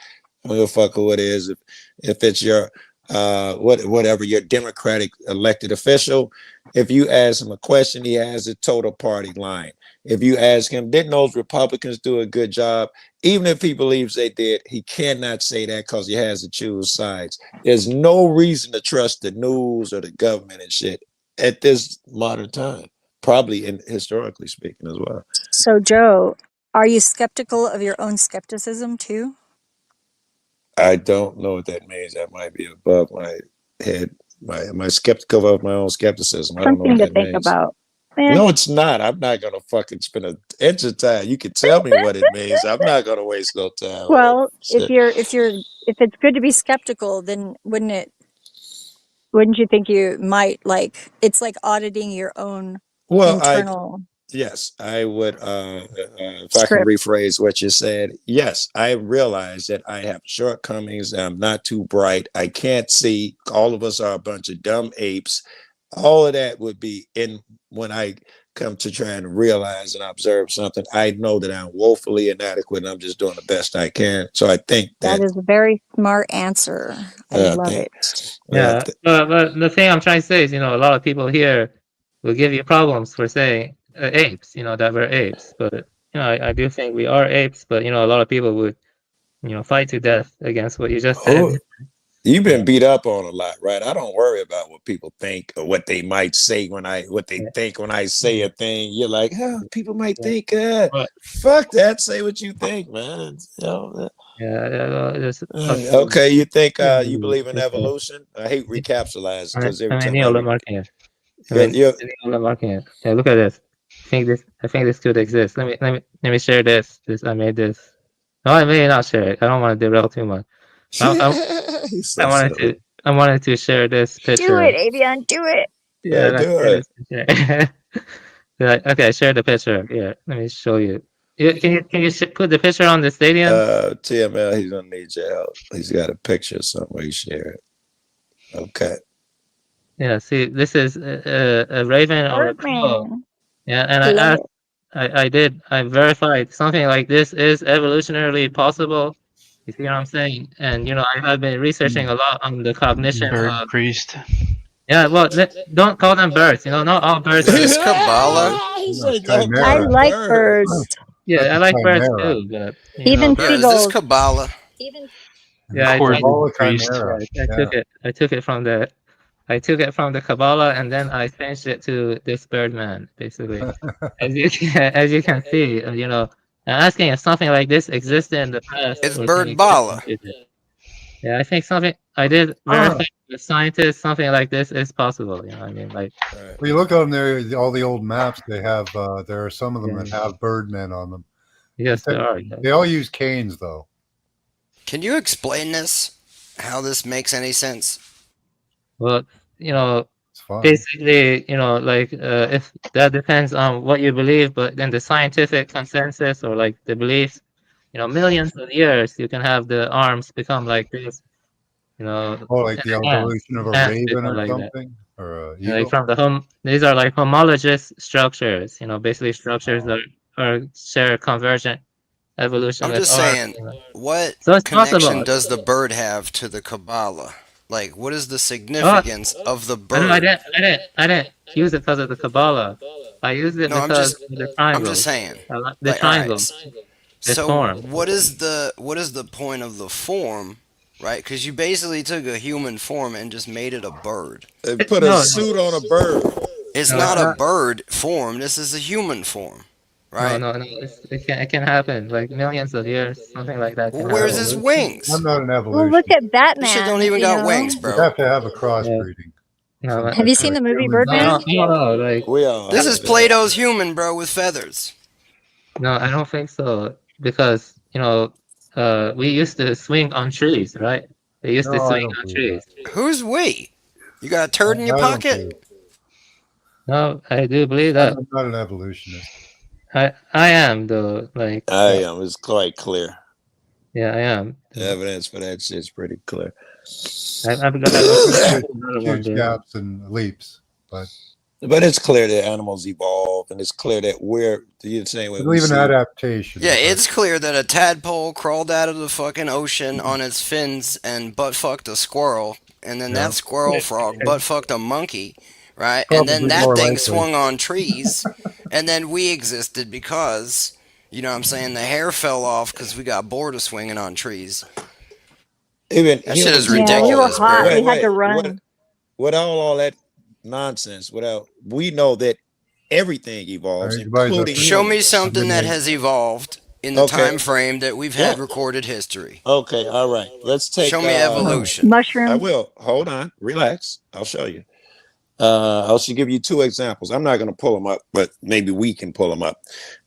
T: I don't give a fuck who it is. If it's your whatever your Democratic elected official, if you ask him a question, he has a total party line. If you ask him, didn't those Republicans do a good job? Even if he believes they did, he cannot say that because he has to choose sides. There's no reason to trust the news or the government and shit at this modern time, probably in historically speaking as well.
O: So, Joe, are you skeptical of your own skepticism too?
T: I don't know what that means. That might be above my head. Am I skeptical of my own skepticism? I don't know
O: Something
T: what
O: to
T: that
O: think
T: means.
O: about.
T: No, it's not. I'm not gonna fucking spend an inch of time. You can tell me what it means. I'm not gonna waste no time.
O: Well, if it's good to be skeptical, then wouldn't you think you might, like, it's like auditing your own
T: Well,
O: internal
T: yes, I would. If I can
O: script.
T: rephrase what you said, yes, I realize that I have shortcomings. I'm not too bright. I can't see. All of us are a bunch of dumb apes. All of that would be in when I come to try and realize and observe something. I know that I'm woefully inadequate, and I'm just doing the best I can. So I think
O: That
T: that
O: is a very smart answer. I love
T: think,
O: it.
N: Yeah, but the thing I'm trying to say is, a lot of people here will give you problems for saying apes, that we're apes. But, I do think we are apes, but, a lot of people would, fight to death against what you just said.
T: oh, you've been beat up on a lot, right? I don't worry about what people think or what they might say when I think when I say a thing. You're like, oh, people might think, fuck that. Say what you think, man. Okay, you think you believe in evolution? I hate recapitalizing because every time
N: Neil, marking it. Neil, marking it. Yeah, look at this. I think this could exist. Let me share this. I made this. No, I may not share it. I don't want to derail too much. I wanted to share this picture.
O: Do it, Avian. Do it.
T: Yeah, do
N: it. Okay, share the picture. Yeah, let me show you. Can you put the picture on the stadium?
T: TML, he's gonna need your help. He's got a picture somewhere. He share it. Okay.
N: Yeah. See, this is a raven or a crow. Yeah, and I asked. I verified something like this is evolutionarily possible. You see what I'm saying? And I have been researching a lot on the cognition
K: Bird priest.
N: Yeah, well, don't call them birds. Not all birds.
S: Is this Kabbalah?
O: I like birds.
N: Yeah, I like birds too. But,
O: even
S: seagulls.
O: Is
S: this Kabbalah?
N: Yeah, I took it from the. I took it from the Kabbalah and then I changed it to this Birdman, basically. as you can see, asking if something like this existed in the past.
S: It's Birdbala.
N: Yeah, I think something I did verify with scientists. Something like this is possible. I mean, like.
Q: Well, you look on there, all the old maps they have. There are some of them that have birdmen on them.
N: Yes, there are.
Q: They all use canes, though.
S: Can you explain this? How this makes any sense?
N: Well, basically, if that depends on what you believe, but then the scientific consensus or like the beliefs, millions of years, you can have the arms become like this,
Q: like the evolution of a raven or like something, that. Or a eagle?
N: Like from these are like homologous structures, basically structures that share convergent evolution.
S: I'm just saying, what connection does the bird have to the Kabbalah? Like, what is the significance of the bird?
N: I didn't use it because of the Kabbalah. I used it because of the triangle.
S: I'm just saying.
N: The triangle.
S: So,
N: form.
S: what is the point of the form, right? Because you basically took a human form and just made it a bird.
T: They put a suit on a bird.
S: It's not a bird form. This is a human form. Right?
N: No. It can happen. Like millions of years, something like that.
S: Well, where's his wings?
Q: I'm not an evolution.
O: Well, look at Batman.
S: This shit don't even got wings, bro.
Q: You have to have a crossbreeding.
N: No,
O: have you seen the movie Birdman?
N: No, like
S: this is Plato's human, bro, with feathers.
N: No, I don't think so. Because we used to swing on trees, right? They used to swing on trees.
S: Who's we? You got a turd in your pocket?
N: No, I do believe that.
Q: I'm not an evolutionist.
N: I am though, like
T: I am. It's quite clear.
N: Yeah, I am.
T: The evidence for that shit's pretty clear.
N: I've got
Q: huge gaps and leaps, but
T: it's clear that animals evolve, and it's clear that we're the same way.
Q: Believe in adaptation.
S: Yeah, it's clear that a tadpole crawled out of the fucking ocean on its fins and butt fucked a squirrel, and then that squirrel frog butt fucked a monkey. Right, and then that thing swung on trees, and then we existed because, what I'm saying, the hair fell off because we got bored of swinging on trees.
T: That
S: shit is ridiculous.
O: We were hot. We had to run.
T: Without all that nonsense, we know that everything evolves, including
S: show me something that has evolved in the time frame that we've had recorded history.
T: Okay, all right. Let's take.
S: Show me evolution.
O: Mushroom.
T: I will. Hold on. Relax. I'll show you. I'll give you two examples. I'm not going to pull them up, but maybe we can pull them up.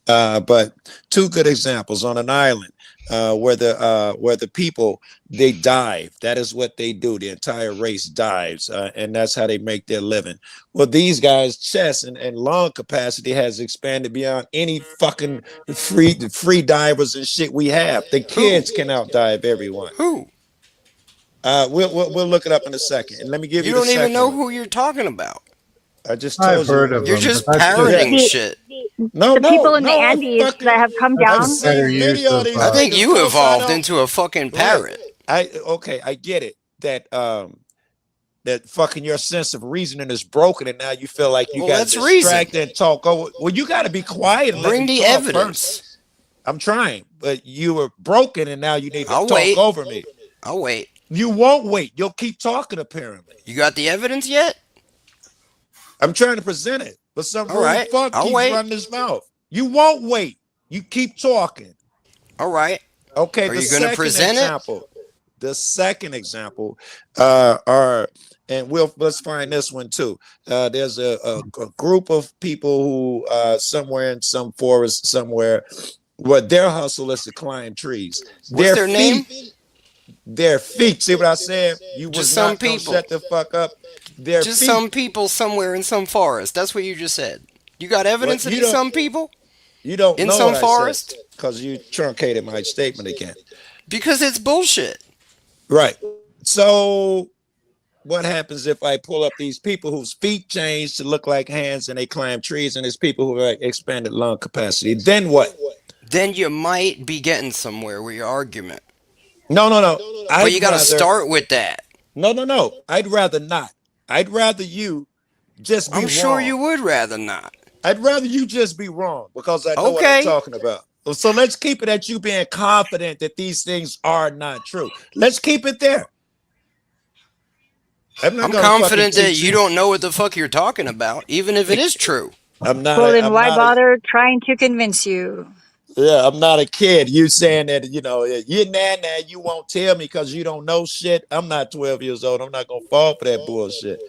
T: But two good examples on an island. where the people, they dive. That is what they do. The entire race dives, and that's how they make their living. Well, these guys' chest and lung capacity has expanded beyond any fucking free divers and shit we have. The kids can outdive everyone.
S: Who?
T: We'll look it up in a second, and let me give you.
S: You don't even know who you're talking about.
T: I just told you.
Q: heard of
S: You're
Q: them,
S: just
Q: but that's
S: parroting
Q: just-
S: shit.
O: The people in the Andes that have come down.
S: I think you evolved into a fucking parrot.
T: Okay, I get it. That fucking your sense of reasoning is broken, and now you feel like you got to distract and talk over. Well, you got to be quiet. And
S: Bring the evidence.
T: First. I'm trying, but you were broken, and now you need to talk
S: wait.
T: over me.
S: I'll wait.
T: You won't wait. You'll keep talking. Apparently,
S: you got the evidence yet?
T: I'm trying to present it, but some
S: right.
T: fuck
S: I'll
T: keeps
S: wait.
T: running his mouth. You won't wait. You keep talking.
S: All right.
T: Okay.
S: Are you going to present
T: it? The second example, and let's find this one too. There's a group of people who somewhere in some forest somewhere, what their hustle is to climb trees.
S: What's their name?
T: Their feet. See what I said? You
S: just
T: was
S: some
T: not gonna
S: people.
T: shut the fuck up. Their
S: just
T: feet.
S: some people somewhere in some forest. That's what you just said. You got evidence of these some people?
T: You don't
S: in
T: know
S: some
T: what
S: forest?
T: Because you truncated my statement again.
S: Because it's bullshit.
T: Right. So what happens if I pull up these people whose feet change to look like hands and they climb trees, and there's people who have expanded lung capacity? Then what?
S: Then you might be getting somewhere with your argument.
T: No.
S: But you got to start with that.
T: No. I'd rather not. I'd rather you just be wrong.
S: I'm sure you would rather not.
T: I'd rather you just be wrong because I know what I'm talking about. So let's keep it at you being confident that these things are not true. Let's keep it there.
S: I'm confident that you don't know what the fuck you're talking about, even if it is true.
T: I'm not.
O: Well, then why bother trying to convince you?
T: Yeah, I'm not a kid. You saying that, you're nana, you won't tell me because you don't know shit. I'm not 12 years old. I'm not going to fall for that bullshit.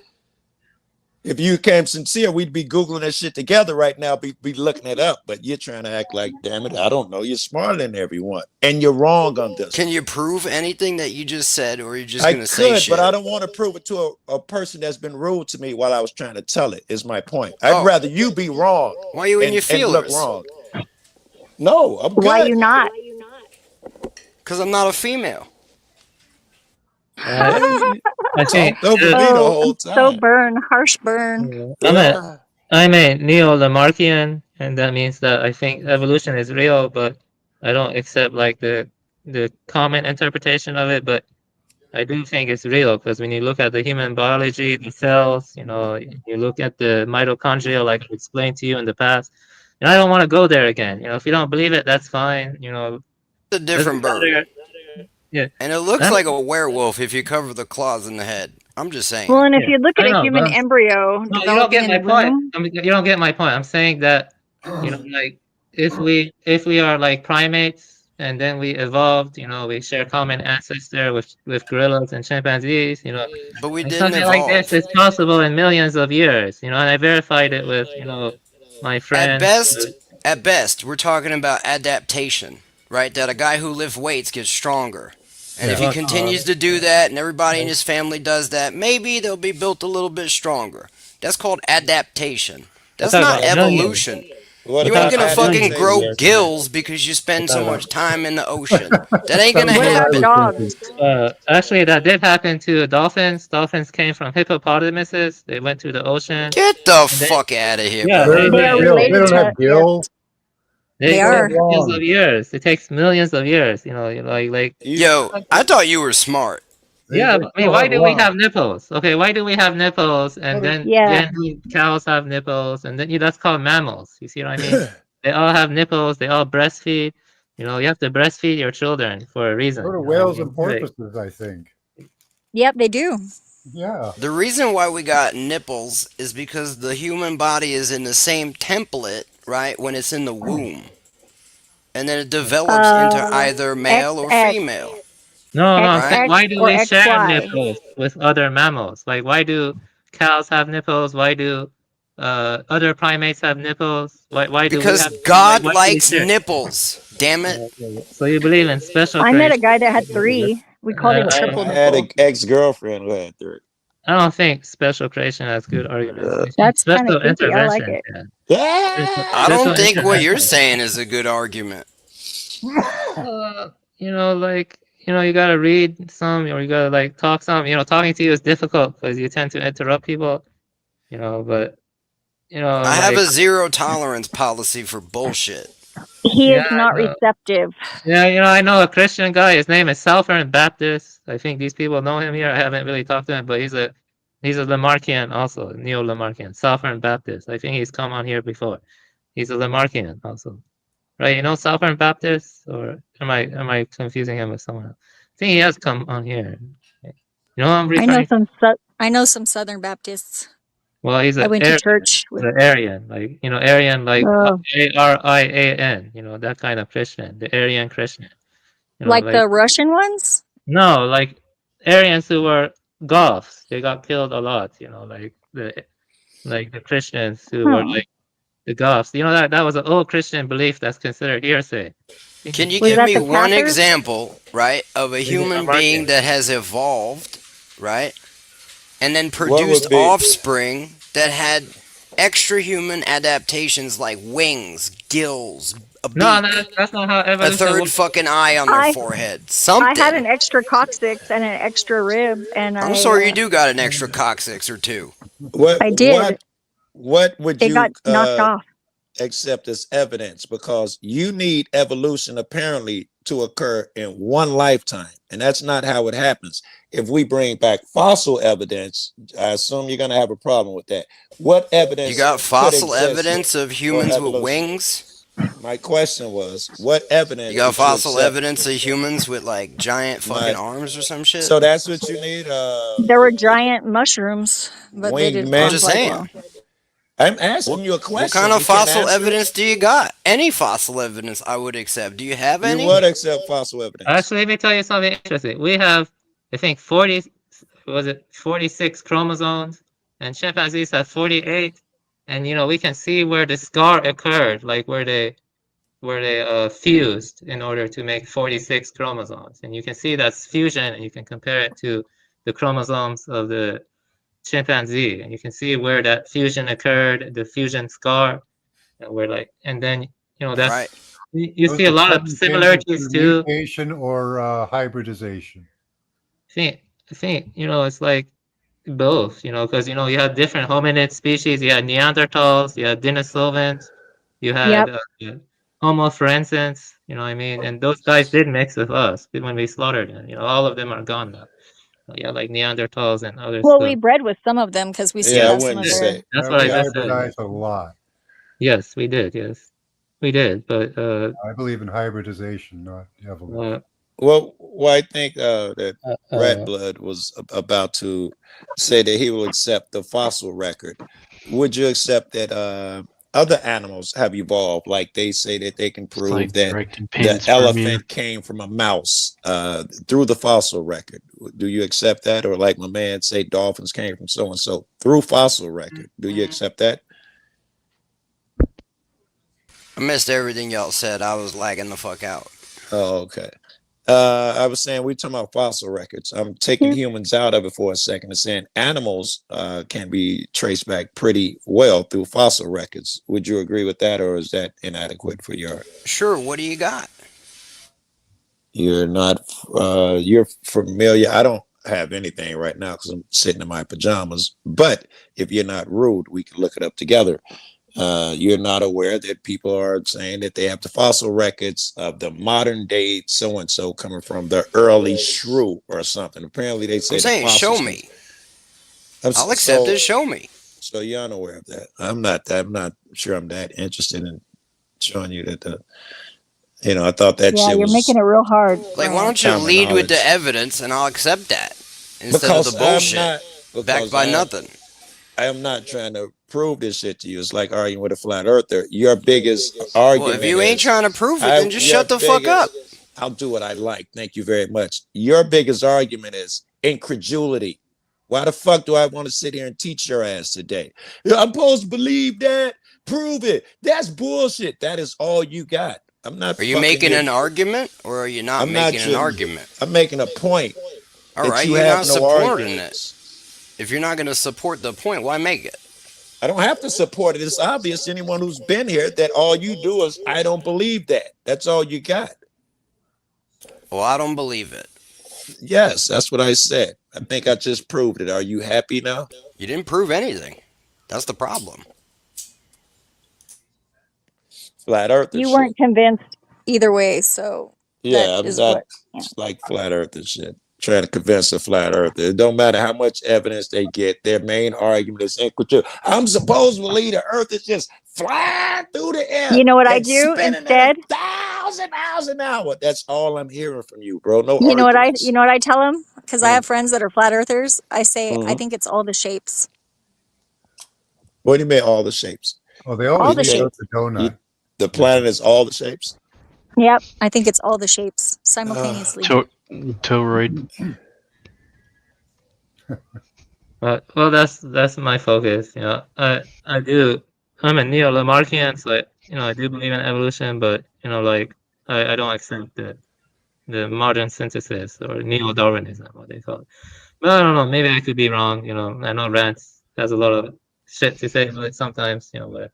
T: If you came sincere, we'd be Googling that shit together right now, be looking it up. But you're trying to act like, damn it, I don't know. You're smarter than everyone. And you're wrong on this.
S: Can you prove anything that you just said, or are you just going to say shit?
T: But I don't want to prove it to a person that's been rude to me while I was trying to tell it, is my point. I'd rather you be wrong.
S: Why are you in your feelers?
T: And look wrong. No, I'm good.
O: Why are you not?
S: Because I'm not a female.
N: I think
O: so harsh burn.
N: I'm a neo-Lamarckian, and that means that I think evolution is real, but I don't accept like the common interpretation of it. But I do think it's real, because when you look at the human biology, the cells, you look at the mitochondria, like I explained to you in the past. And I don't want to go there again. If you don't believe it, that's fine.
S: It's a different bird.
N: Yeah.
S: And it looks like a werewolf if you cover the claws in the head. I'm just saying.
O: Well, and if you look at a human embryo,
N: you don't get my point. You don't get my point. I'm saying that, like if we are like primates and then we evolved, we share common ancestor with gorillas and chimpanzees,
S: But we didn't
N: something
S: evolve.
N: like this is possible in millions of years, and I verified it with, my friend.
S: At best, we're talking about adaptation, right? That a guy who lifts weights gets stronger. And if he continues to do that and everybody in his family does that, maybe they'll be built a little bit stronger. That's called adaptation. That's not evolution. You ain't gonna fucking grow gills because you spend so much time in the ocean. That ain't gonna happen.
N: Actually, that did happen to dolphins. Dolphins came from hippopotamuses. They went to the oceon.
S: Get the fuck out of here,
N: yeah,
S: bro.
Q: They don't have gills.
N: They are millions of years. It takes millions of years.
S: Yo, I thought you were smart.
N: Yeah, I mean, why do we have nipples? Okay, why do we have nipples? And then cows have nipples, and then that's called mammals. You see what I mean? They all have nipples. They all breastfeed. You have to breastfeed your children for a reason.
Q: So do whales and porpoises, I think.
O: Yep, they do.
Q: Yeah.
S: The reason why we got nipples is because the human body is in the same template, right, when it's in the womb. And then it develops into either male or female.
N: No, I'm saying, why do we share nipples with other mammals? Like, why do cows have nipples? Why do other primates have nipples? Why do we
S: Because
N: have?
S: God
N: why do we
S: likes
N: share?
S: nipples. Damn it.
N: So you believe in special
O: I met a
N: creation?
O: guy that had 3. We called him triple
T: I had
O: nipple.
T: an ex-girlfriend who had 3.
N: I don't think special creation has good arguments. I think
O: That's kind of
N: special
O: kinky. I like
N: intervention.
O: it.
S: I don't think what you're saying is a good argument.
N: You know, like, you know, you gotta read some, or you gotta like talk some. You know, talking to you is difficult because you tend to interrupt people. You know, but you know,
S: I have
N: like,
S: a zero tolerance policy for bullshit.
O: He is
N: Yeah,
O: not
N: I know.
O: receptive.
N: Yeah, you know, I know a Christian guy. His name is Southern Baptist. I think these people know him here. I haven't really talked to him, but he's a Lamarckian also, neo-Lamarckian, Southern Baptist. I think he's come on here before. He's a Lamarckian also, right? You know Southern Baptist, or am I confusing him with someone else? I think he has come on here. You know what I'm referring to?
O: I know some Southern Baptists.
N: Well, he's
O: I
N: a
O: went to church with.
N: the Aryan, like, you know, Aryan, like
O: Oh.
N: Arian, you know, that kind of Christian, the Aryan Christian. You know,
O: Like the Russian ones?
N: No, like Aryans who were Goths, they got killed a lot. You know, like the Christians who were like the Goths. You know, that was an old Christian belief that's considered hearsay.
S: Can you give me one example, right, of a human being that has evolved, right, and then produced offspring that had extra human adaptations like wings, gills, a beak,
N: that's not how
S: a
N: evolution
S: third
N: works.
S: fucking eye on their forehead? Something.
O: I had an extra coccyx and an extra rib, and
S: I'm sorry you do got an extra coccyx or 2.
T: What
O: I did.
T: What would
O: It
T: you
O: got knocked off.
T: accept as evidence? Because you need evolution apparently to occur in one lifetime, and that's not how it happens. If we bring back fossil evidence, I assume you're going to have a problem with that. What evidence?
S: You got
T: could
S: fossil
T: exist
S: evidence of
T: for
S: humans with
T: evolution?
S: wings?
T: My question was, what evidence?
S: You got
T: would
S: fossil
T: accept?
S: evidence of humans with like giant fucking arms or some shit?
T: So that's what you need.
O: There were giant mushrooms, but they
T: Winged
O: didn't
T: men?
S: I'm
O: pop
S: just
O: like
S: saying.
O: well.
T: I'm asking you a question.
S: What kind of
T: You can't
S: fossil
T: answer it?
S: evidence do you got? Any fossil evidence I would accept. Do you have any?
T: You would accept fossil evidence?
N: Actually, let me tell you something interesting. We have, I think, 46 chromosomes, and chimpanzees have 48. And you know, we can see where the scar occurred, like where they fused in order to make 46 chromosomes. And you can see that's fusion, and you can compare it to the chromosomes of the chimpanzee, and you can see where that fusion occurred, the fusion scar, and we're like, and then, you know, that's you see a lot of similarities to
Q: mutation or hybridization.
N: I think, you know, it's like both, you know, because, you know, you had different hominid species. You had Neanderthals, you had Denisovans, you had Homo forensics, you know what I mean? And those guys did mix with us when we slaughtered them. You know, all of them are gone now. Yeah, like Neanderthals and others.
O: Well, we bred with some of them because we still have some of their.
N: That's what I just said.
Q: Hybridized a lot.
N: Yes, we did. Yes, we did. But
Q: I believe in hybridization, not evolution.
T: Well, I think that Red Blood was about to say that he will accept the fossil record. Would you accept that other animals have evolved? Like they say that they can prove
K: like
T: that the elephant came from a mouse through the fossil record. Do you accept that? Or like my man say dolphins came from so and so through fossil record. Do you accept that?
S: I missed everything y'all said. I was lagging the fuck out.
T: Oh, okay. I was saying we're talking about fossil records. I'm taking humans out of it for a second and saying animals can be traced back pretty well through fossil records. Would you agree with that, or is that inadequate for your?
S: Sure. What do you got?
T: You're not. You're familiar. I don't have anything right now because I'm sitting in my pajamas. But if you're not rude, we can look it up together. You're not aware that people are saying that they have the fossil records of the modern day so and so coming from the early shrew or something. Apparently, they say.
S: I'm saying, show me. I'll accept it. Show me.
T: So you're unaware of that. I'm not sure I'm that interested in showing you that. You know, I thought that shit
O: you're
T: was
O: making it real hard.
S: Like, why don't you lead with the evidence and I'll accept that instead of the bullshit backed by nothing.
T: I am not trying to prove this shit to you. It's like arguing with a flat earther. Your biggest argument.
S: Well, if you ain't trying to prove it, then just shut the fuck up.
T: I'll do what I like. Thank you very much. Your biggest argument is incredulity. Why the fuck do I want to sit here and teach your ass today? I'm supposed to believe that. Prove it. That's bullshit. That is all you got. I'm not.
S: Are you making an argument, or are you not making an argument?
T: I'm making a point.
S: All right, you're not supporting it. If you're not going to support the point, why make it?
T: I don't have to support it. It's obvious to anyone who's been here that all you do is, I don't believe that. That's all you got.
S: Well, I don't believe it.
T: Yes, that's what I said. I think I just proved it. Are you happy now?
S: You didn't prove anything. That's the problem.
T: Flat Earth.
O: You weren't convinced either way, so
T: yeah, I'm not like flat Earth and shit. Trying to convince a flat earther. It don't matter how much evidence they get. Their main argument is inquisitive. I'm supposed to believe the Earth is just flying through the air.
O: You know what I do instead?
T: 1,000 miles an hour. That's all I'm hearing from you, bro. No
O: You know what
T: arguments.
O: I I tell them, because I have friends that are flat earthers. I say I
T: Mhm.
O: think it's all the shapes.
T: What do you mean all the shapes?
Q: Oh, they
O: All
Q: always
O: the
Q: say
O: shapes.
Q: the donut.
T: The planet is all the shapes.
O: Yep, I think it's all the shapes simultaneously.
K: Toroid.
N: Well, that's my focus. You know, I'm a neo-Lamarckian, so I do believe in evolution, but like I don't accept the modern synthesis or neo-Darwinism, what they call it. But I don't know. Maybe I could be wrong. I know Rand has a lot of shit to say about it sometimes. But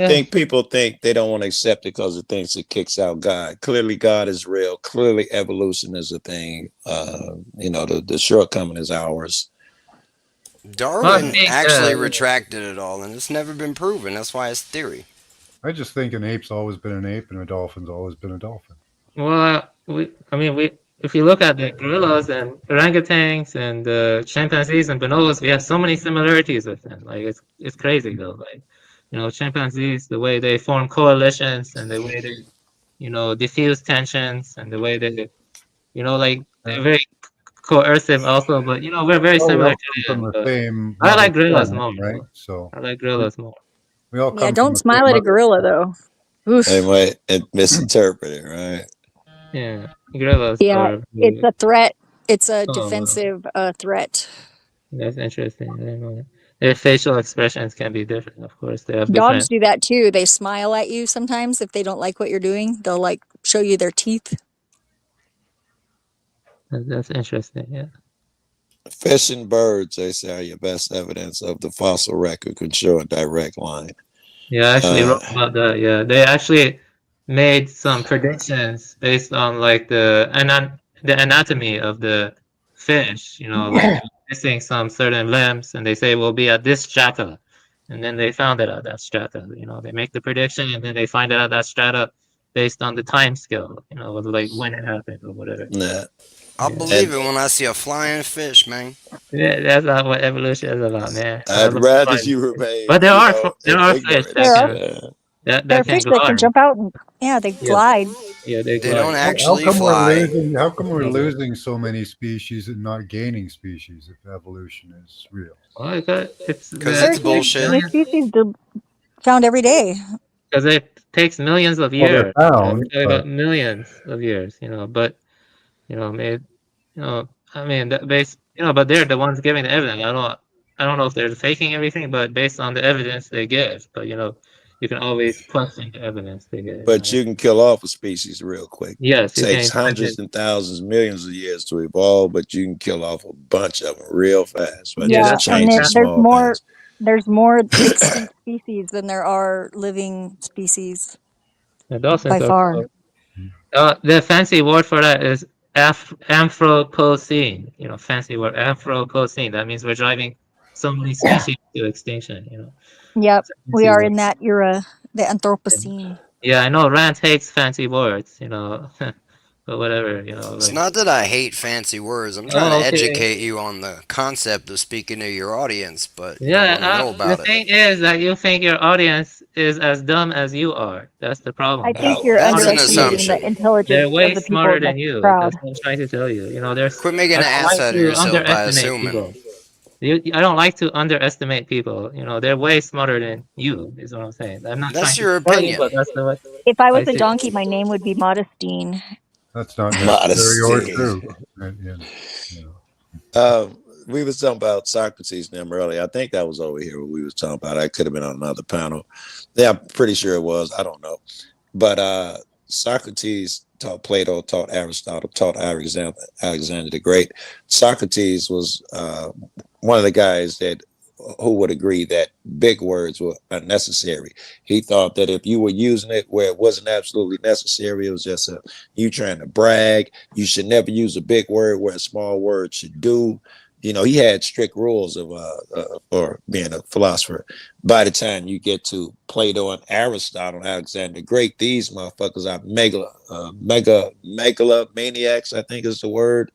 T: I think people think they don't want to accept it because it thinks it kicks out God. Clearly, God is real. Clearly, evolution is a thing. The shortcoming is ours.
S: Darwin actually retracted it all, and it's never been proven. That's why it's theory.
Q: I just think an ape's always been an ape, and a dolphin's always been a dolphin.
N: well, if you look at the gorillas and orangutans and the chimpanzees and bonobos, we have so many similarities with them. Like it's crazy though. Like chimpanzees, the way they form coalitions and the way they diffuse tensions and the way they like they're very coercive also, but we're very similar to them.
Q: From the same
N: I like gorillas
Q: planet,
N: more.
Q: right? So
N: I like gorillas more.
Q: we all come
O: Yeah,
Q: from
O: don't
Q: the
O: smile
Q: same
O: at a gorilla though. Oof.
T: They might misinterpret it, right?
N: Yeah, gorillas
O: Yeah,
N: are.
O: it's a threat. It's a
N: Oh, wow.
O: defensive threat.
N: That's interesting. I didn't know that. Their facial expressions can be different, of course. They have
O: Dogs
N: different.
O: do that too. They smile at you sometimes if they don't like what you're doing. They'll like show you their teeth.
N: That's interesting. Yeah.
T: Fish and birds, they say, are your best evidence of the fossil record can show a direct line.
N: Yeah, I actually wrote about that. Yeah, they actually made some predictions based on like the anatomy of the fish. Like missing some certain limbs, and they say we'll be at this strata, and then they found it at that strata. They make the prediction, and then they find it at that strata based on the time scale. Like when it happened or whatever.
T: Yeah.
S: I'll believe it when I see a flying fish, man.
N: Yeah, that's not what evolution is about, man.
T: I'd rather you remain.
N: But there are fish
T: ignorant.
O: There are fish that can jump out and they glide.
N: Yeah, they
S: don't
Q: How
S: actually
Q: come
S: fly.
Q: How come we're losing so many species and not gaining species if evolution is real?
N: Well, it's
S: Because it's bullshit.
O: New species found every day.
N: Because it takes millions of
Q: Well,
N: years.
Q: they're found,
N: We're talking about millions of years, but I mean, but they're the ones giving the evidence. I don't know if they're faking everything, but based on the evidence they give. But you can always question the evidence they give.
T: But you can kill off a species real quick.
N: Yes,
T: It takes hundreds and thousands, millions of years to evolve, but you can kill off a bunch of them real fast. But
O: Yeah,
T: just
O: and
T: change
O: there's more extinct species than there are living species. By far.
N: The fancy word for that is Anthropocene. Fancy word, Anthropocene. That means we're driving so many species to extinction.
O: Yep, we are in that era, the Anthropocene.
N: Yeah, I know Rand hates fancy words, but whatever,
S: It's not that I hate fancy words. I'm trying to educate you on the concept of speaking to your audience, but you don't want to know about
N: the thing is that you think your audience is as dumb as you are. That's the problem.
O: I think you're underestimating the intelligence
N: They're way
O: of the people
N: smarter
O: in
N: than
O: the
N: you.
O: crowd.
N: That's what I'm trying to tell you.
S: Quit making an ass out of yourself by assuming.
N: I don't like to underestimate people. They're way smarter than you, is what I'm saying. I'm not
S: That's
N: trying
S: your
N: to tell
S: opinion.
N: you, but that's the way
O: If I was
N: I
O: a
N: see.
O: donkey, my name would be Modestine.
Q: That's not necessary or true.
T: we was talking about Socrates and them earlier. I think that was over here what we was talking about. I could have been on another panel. Yeah, I'm pretty sure it was. I don't know. But Socrates taught Plato, taught Aristotle, taught Alexander the Great. Socrates was one of the guys who would agree that big words were unnecessary. He thought that if you were using it where it wasn't absolutely necessary, it was just you trying to brag. You should never use a big word where a small word should do. You know, he had strict rules of for being a philosopher. By the time you get to Plato and Aristotle and Alexander the Great, these motherfuckers are megalomaniacs, I think is the word,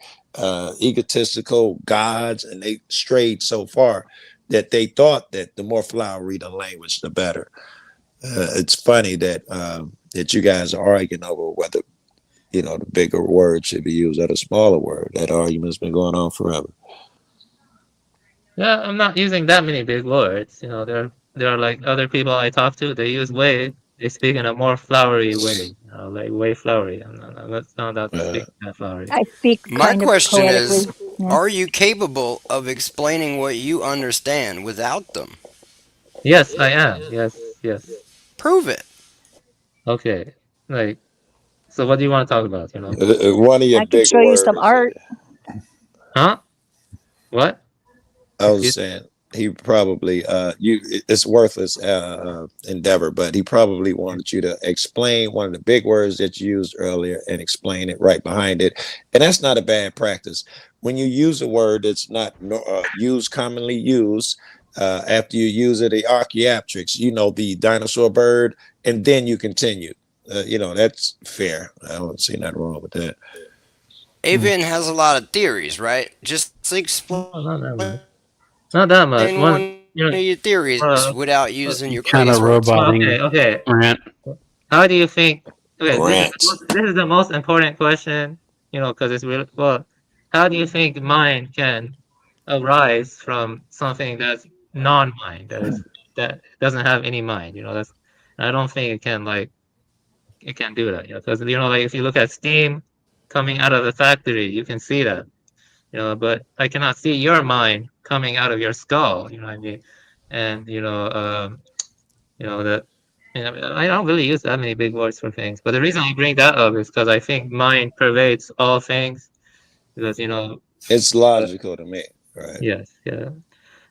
T: egotistical gods, and they strayed so far that they thought that the more flowery the language, the better. It's funny that that you guys are arguing over whether, you know, the bigger word should be used or the smaller word. That argument's been going on forever.
N: Yeah, I'm not using that many big words. You know, there are like other people I talk to. They use way. They speak in a more flowery way. You know, like way flowery. I'm not speaking that flowery.
O: I speak
S: My
O: kind of
S: question is,
O: poetically. Yeah.
S: are you capable of explaining what you understand without them?
N: Yes, I am. Yes.
S: Prove it.
N: Okay. Like, so what do you want to talk about? You know,
T: One of your
O: I could
T: big
O: show you
T: words.
O: some art.
N: huh? What?
T: I was saying he probably it's worthless endeavor, but he probably wanted you to explain one of the big words that you used earlier and explain it right behind it. And that's not a bad practice. When you use a word that's not commonly used, after you use it, the archaeopteryx, you know, the dinosaur bird, and then you continue. You know, that's fair. I don't see nothing wrong with that.
S: Avian has a lot of theories, right? Just explain
N: Not that much.
S: one of your theories without using your
K: Kind of
S: crazy words.
K: roboting
N: Okay.
K: rant.
N: How do you think? Okay,
T: Rants.
N: this is the most important question. You know, because it's really well. How do you think mind can arise from something that's non-mind, that doesn't have any mind? You know, I don't think it can do that. You know, because you know, like if you look at steam coming out of the factory, you can see that. You know, but I cannot see your mind coming out of your skull. You know what I mean? And you know that. You know, I don't really use that many big words for things, but the reason I bring that up is because I think mind pervades all things. Because you know,
T: It's logical to me, right?
N: yes, yeah.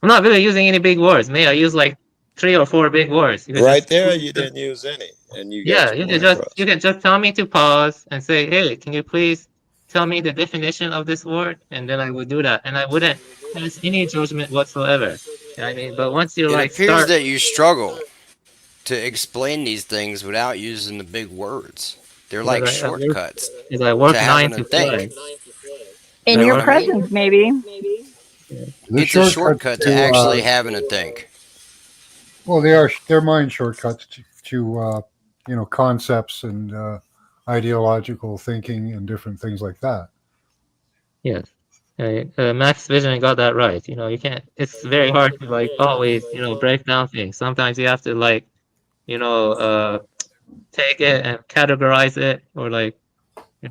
N: I'm not really using any big words. Maybe I use like 3 or 4 big words. You can
T: Right
N: just
T: there, you didn't use any, and you got
N: yeah,
T: your point across.
N: you can just tell me to pause and say, hey, can you please tell me the definition of this word? And then I would do that, and I wouldn't pass any judgment whatsoever. You know what I mean, but once you
S: It
N: like
S: appears
N: start,
S: that you struggle to explain these things without using the big words. They're like shortcuts
N: I work
S: to
N: 9
S: having
N: to
S: to think.
N: 5.
O: In
S: You know
O: your
S: what I mean?
O: presence, maybe.
S: It's a shortcut to actually having to think.
Q: Well, they're mind shortcuts to you know, concepts and ideological thinking and different things like that.
N: Yes. Max Vision got that right. You know, you can't. It's very hard to like always, you know, break down things. Sometimes you have to like, you know, take it and categorize it, or like, you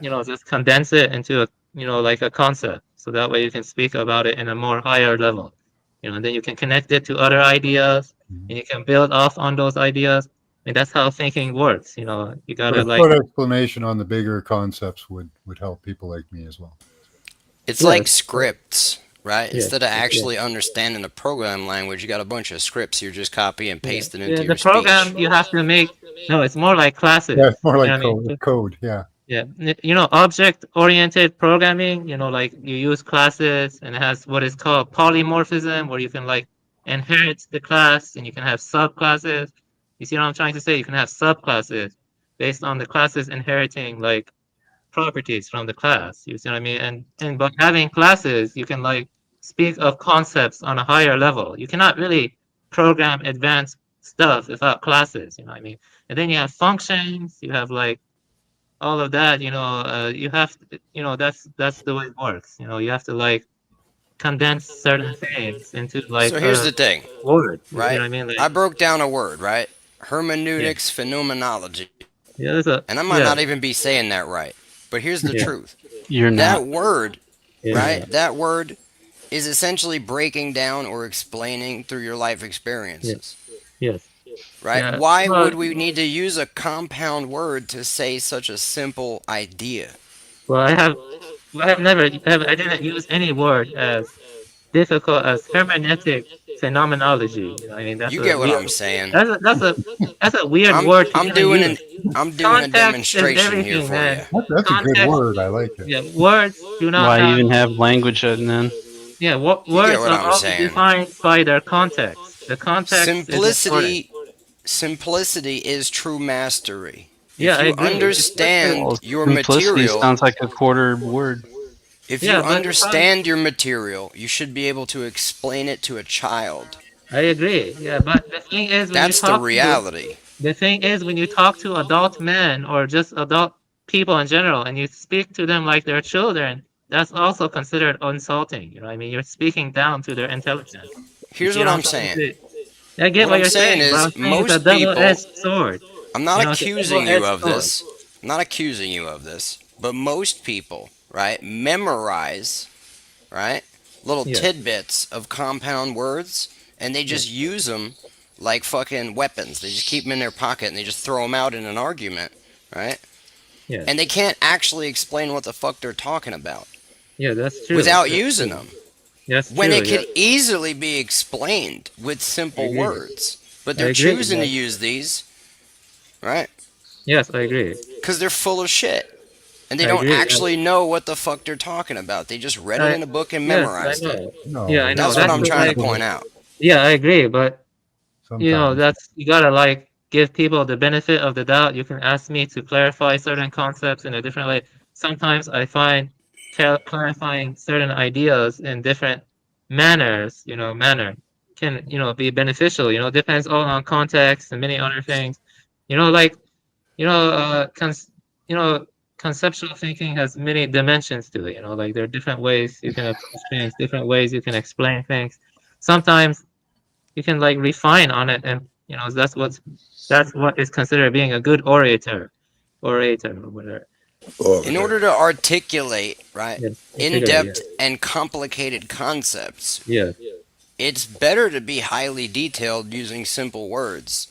N: know, just condense it into a, you know, like a concept. So that way you can speak about it in a more higher level. You know, and then you can connect it to other ideas, and you can build off on those ideas. I mean, that's how thinking works. You know, you
Q: But
N: gotta
Q: a
N: like.
Q: short explanation on the bigger concepts would help people like me as well.
S: It's like scripts, right?
N: Yes,
S: Instead of actually understanding the program language, you got a bunch of scripts you're just copy and pasting into
N: The
S: your
N: program
S: speech.
N: you have to make. No, it's more like classes.
Q: Yeah, it's more
N: You
Q: like
N: know what I mean?
Q: code. Yeah.
N: Yeah, you know, object-oriented programming, you know, like you use classes and it has what is called polymorphism, where you can like inherit the class and you can have subclasses. You see what I'm trying to say? You can have subclasses based on the classes inheriting like properties from the class. You see what I mean? And by having classes, you can like speak of concepts on a higher level. You cannot really program advanced stuff without classes, you know what I mean? And then you have functions, you have like all of that, you know, you have to, you know, that's the way it works. You know, you have to like condense certain things into like
S: So here's the thing,
N: word.
S: right?
N: You know what I mean? Like,
S: I broke down a word, right? Hermeneutics, phenomenology.
N: yeah,
S: And I might not even be saying that right. But here's the truth.
K: You're
S: That
K: not.
S: word, right? That word is essentially breaking down or explaining through your life experiences.
N: Yes.
S: Right?
N: Yeah.
S: Why
N: Well,
S: would we need to use a compound word to say such a simple idea?
N: Well, I didn't use any word as difficult as hermeneutic phenomenology. You know, I mean, that's
S: You
N: a
S: get what
N: weird.
S: I'm saying.
N: That's a weird word to even use.
S: I'm doing a
N: Context is
S: demonstration here
N: everything,
S: for
N: man.
S: you.
Q: That's a good
N: Context.
Q: word. I like it.
N: Yeah, words do not
K: Why
N: have.
K: even have language then?
N: Yeah,
S: You get
N: words
S: what
N: are
S: I'm
N: all
S: saying.
N: defined by their context. The context is important.
S: Simplicity is true mastery.
N: Yeah,
S: If
N: I
S: you
N: agree.
S: understand
K: Well,
S: your
K: simplicity
S: material,
K: sounds like a quarter word.
S: if
N: Yeah,
S: you
N: but
S: understand your material, you should be able to explain it to a child.
N: I agree. Yeah, but the thing is,
S: That's the reality.
N: the thing is when you talk to adult men or just adult people in general, and you speak to them like they're children, that's also considered insulting. You know, what I mean, you're speaking down to their intelligence. You
S: Here's
N: see
S: what
N: what
S: I'm
N: I'm trying to
S: saying.
N: say? I get
S: What
N: what
S: I'm
N: you're
S: saying
N: saying, but I'm
S: is
N: saying it's a
S: most people,
N: double-edged sword.
S: I'm not
N: You know, it's a
S: accusing you
N: double-edged
S: of
N: sword.
S: this. I'm not accusing you of this, but most people, right, memorize, right, little
N: Yeah.
S: tidbits of compound words, and they just use them like fucking weapons. They just keep them in their pocket and they just throw them out in an argument, right?
N: Yeah.
S: And they can't actually explain what the fuck they're talking about
N: Yeah, that's true.
S: without
N: That's
S: using
N: true.
S: them.
N: That's
S: When
N: true.
S: it
N: Yeah.
S: could easily be explained with
N: I
S: simple
N: agree.
S: words. But
N: I
S: they're
N: agree.
S: choosing to
N: But
S: use these, right?
N: yes, I agree.
S: Because they're full of shit. And they
N: I
S: don't
N: agree.
S: actually know what the fuck they're talking about. They just read it in a book and
N: Yes, I
S: memorized it.
N: know.
Q: No,
N: Yeah, I know.
S: That's what
N: That's
S: I'm
N: the,
S: trying to
N: like,
S: point out.
N: yeah, I agree. But you know,
Q: sometimes.
N: that's you gotta like give people the benefit of the doubt. You can ask me to clarify certain concepts in a different way. Sometimes I find clarifying certain ideas in different manners, can be beneficial. You know, depends all on context and many other things. You know, like you know, you know, conceptual thinking has many dimensions to it. You know, like there are different ways you can approach things, different ways you can explain things. Sometimes you can like refine on it, and that's what is considered being a good orator or whatever.
S: In order to articulate, right,
N: Yes,
S: in-depth and complicated concepts,
N: yeah.
S: it's better to be highly detailed using simple words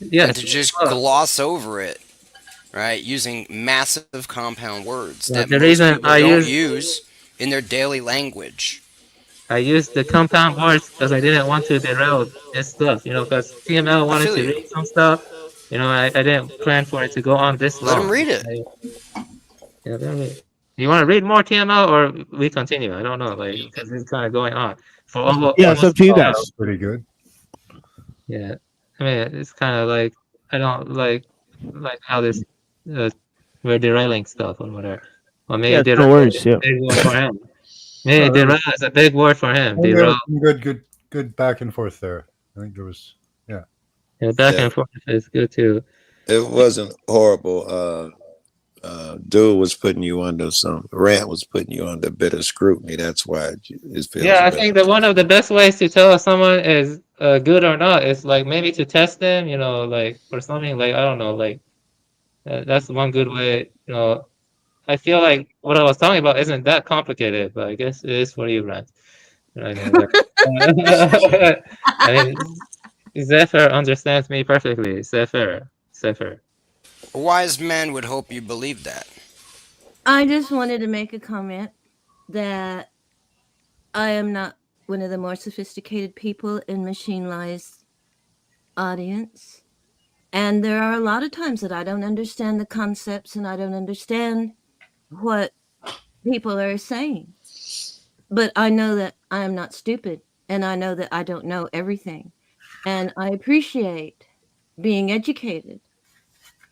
S: than
N: Yes.
S: to just gloss over it, right, using massive compound words
N: Yeah,
S: that
N: the
S: most
N: reason
S: people
N: I
S: don't
N: use
S: use in their daily language.
N: the compound words because I didn't want to derail this stuff, because TML
S: I
N: wanted
S: feel
N: to
S: you.
N: read some stuff. I didn't plan for it to go on this
S: Let him
N: long.
S: read it.
N: Yeah, you want to read more TML or we continue? I don't know, like, because it's kind of going on for almost.
M: Yeah, it's up to you guys.
Q: Pretty good.
N: Yeah, I mean, it's kind of like I don't like how this we're derailing stuff or whatever. Or maybe
M: Yeah, no
N: derail
M: worries.
N: is
M: Yeah.
N: a big word for him. Maybe derail is a big word for him.
Q: There
N: Derail.
Q: was some good back and forth there. I think there was, yeah.
N: Yeah, back
T: Yeah.
N: and forth is good too.
T: It wasn't horrible. Dude was putting you under Rant was putting you under a bit of scrutiny. That's why it feels.
N: Yeah, I
T: better.
N: think that one of the best ways to tell if someone is good or not is like maybe to test them, like or something like I don't know, like that's one good way. I feel like what I was talking about isn't that complicated, but I guess it is for you, Rand. I know that. I mean, Zephyr understands me perfectly. Zephyr.
S: A wise man would hope you believe that.
U: I just wanted to make a comment that I am not one of the more sophisticated people in Machine Lie's audience. And there are a lot of times that I don't understand the concepts and I don't understand what people are saying. But I know that I am not stupid and I know that I don't know everything. And I appreciate being educated.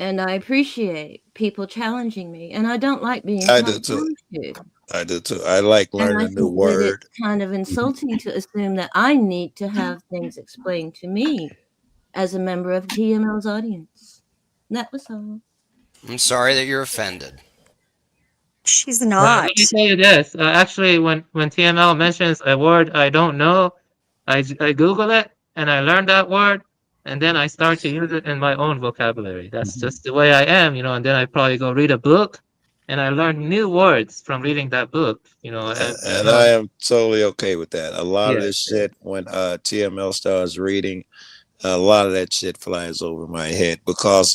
U: And I appreciate people challenging me. And I don't like being
T: I
U: talked
T: do too.
U: to.
T: I do too. I like
U: And I
T: learning a
U: think
T: new
U: that
T: word.
U: it's kind of insulting to assume that I need to have things explained to me as a member of TML's audience. That was all.
S: I'm sorry that you're offended.
O: She's
N: Well,
O: not.
N: let me tell you this. Actually, when TML mentions a word I don't know, I Google it and I learn that word, and then I start to use it in my own vocabulary. That's just the way I am, and then I probably go read a book and I learned new words from reading that book. You know,
T: And I am totally okay with that. A lot of
N: Yeah,
T: this shit, when TML starts reading, a lot of that shit flies over my head because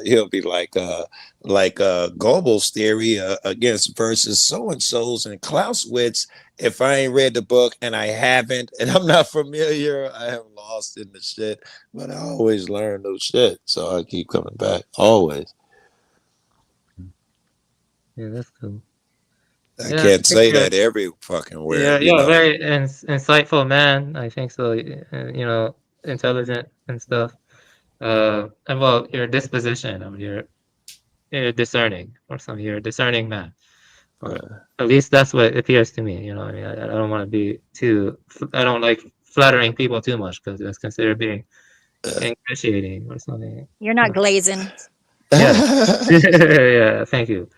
T: he'll be like Goebbels' theory against versus so and so's and Clausewitz. If I ain't read the book and I haven't, and I'm not familiar, I am lost in the shit. But I always learn new shit, so I keep coming back always.
N: yeah, that's cool.
T: I
N: Yeah,
T: can't say
N: you're,
T: that every fucking where,
N: you're,
T: you
N: you're a
T: know.
N: very insightful man. I think so. You know, intelligent and stuff. And well, your disposition of you're discerning or something. You're a discerning man. Or at least that's what it appears to me. You know, I mean, I don't want to be too. I don't like flattering people too much because it's considered being ingratiating or something.
O: You're not glazing.
N: Yeah, yeah. Thank you.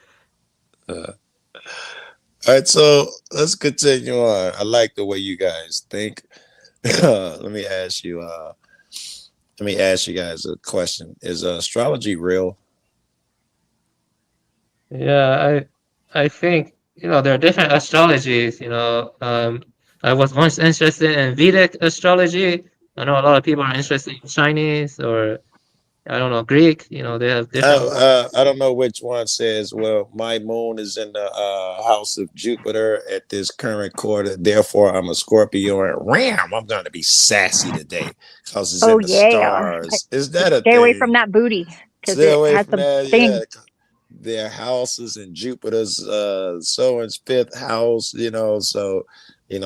T: All right, so let's continue on. I like the way you guys think. Let me ask you. Let me ask you guys a question. Is astrology real?
N: Yeah, I think there are different astrologies. I was once interested in Vedic astrology. I know a lot of people are interested in Chinese or I don't know Greek. They have different.
T: I don't know which one says, well, my moon is in the house of Jupiter at this current quarter. Therefore, I'm a Scorpio and ram. I'm going to be sassy today because it's
O: Oh
T: in the
O: yeah.
T: stars. Is that a
O: Stay away
T: thing?
O: from that booty because
T: Stay
O: it
T: away
O: has
T: from
O: some
T: that.
O: things.
T: Yeah. Their houses in Jupiter's so and fifth house, so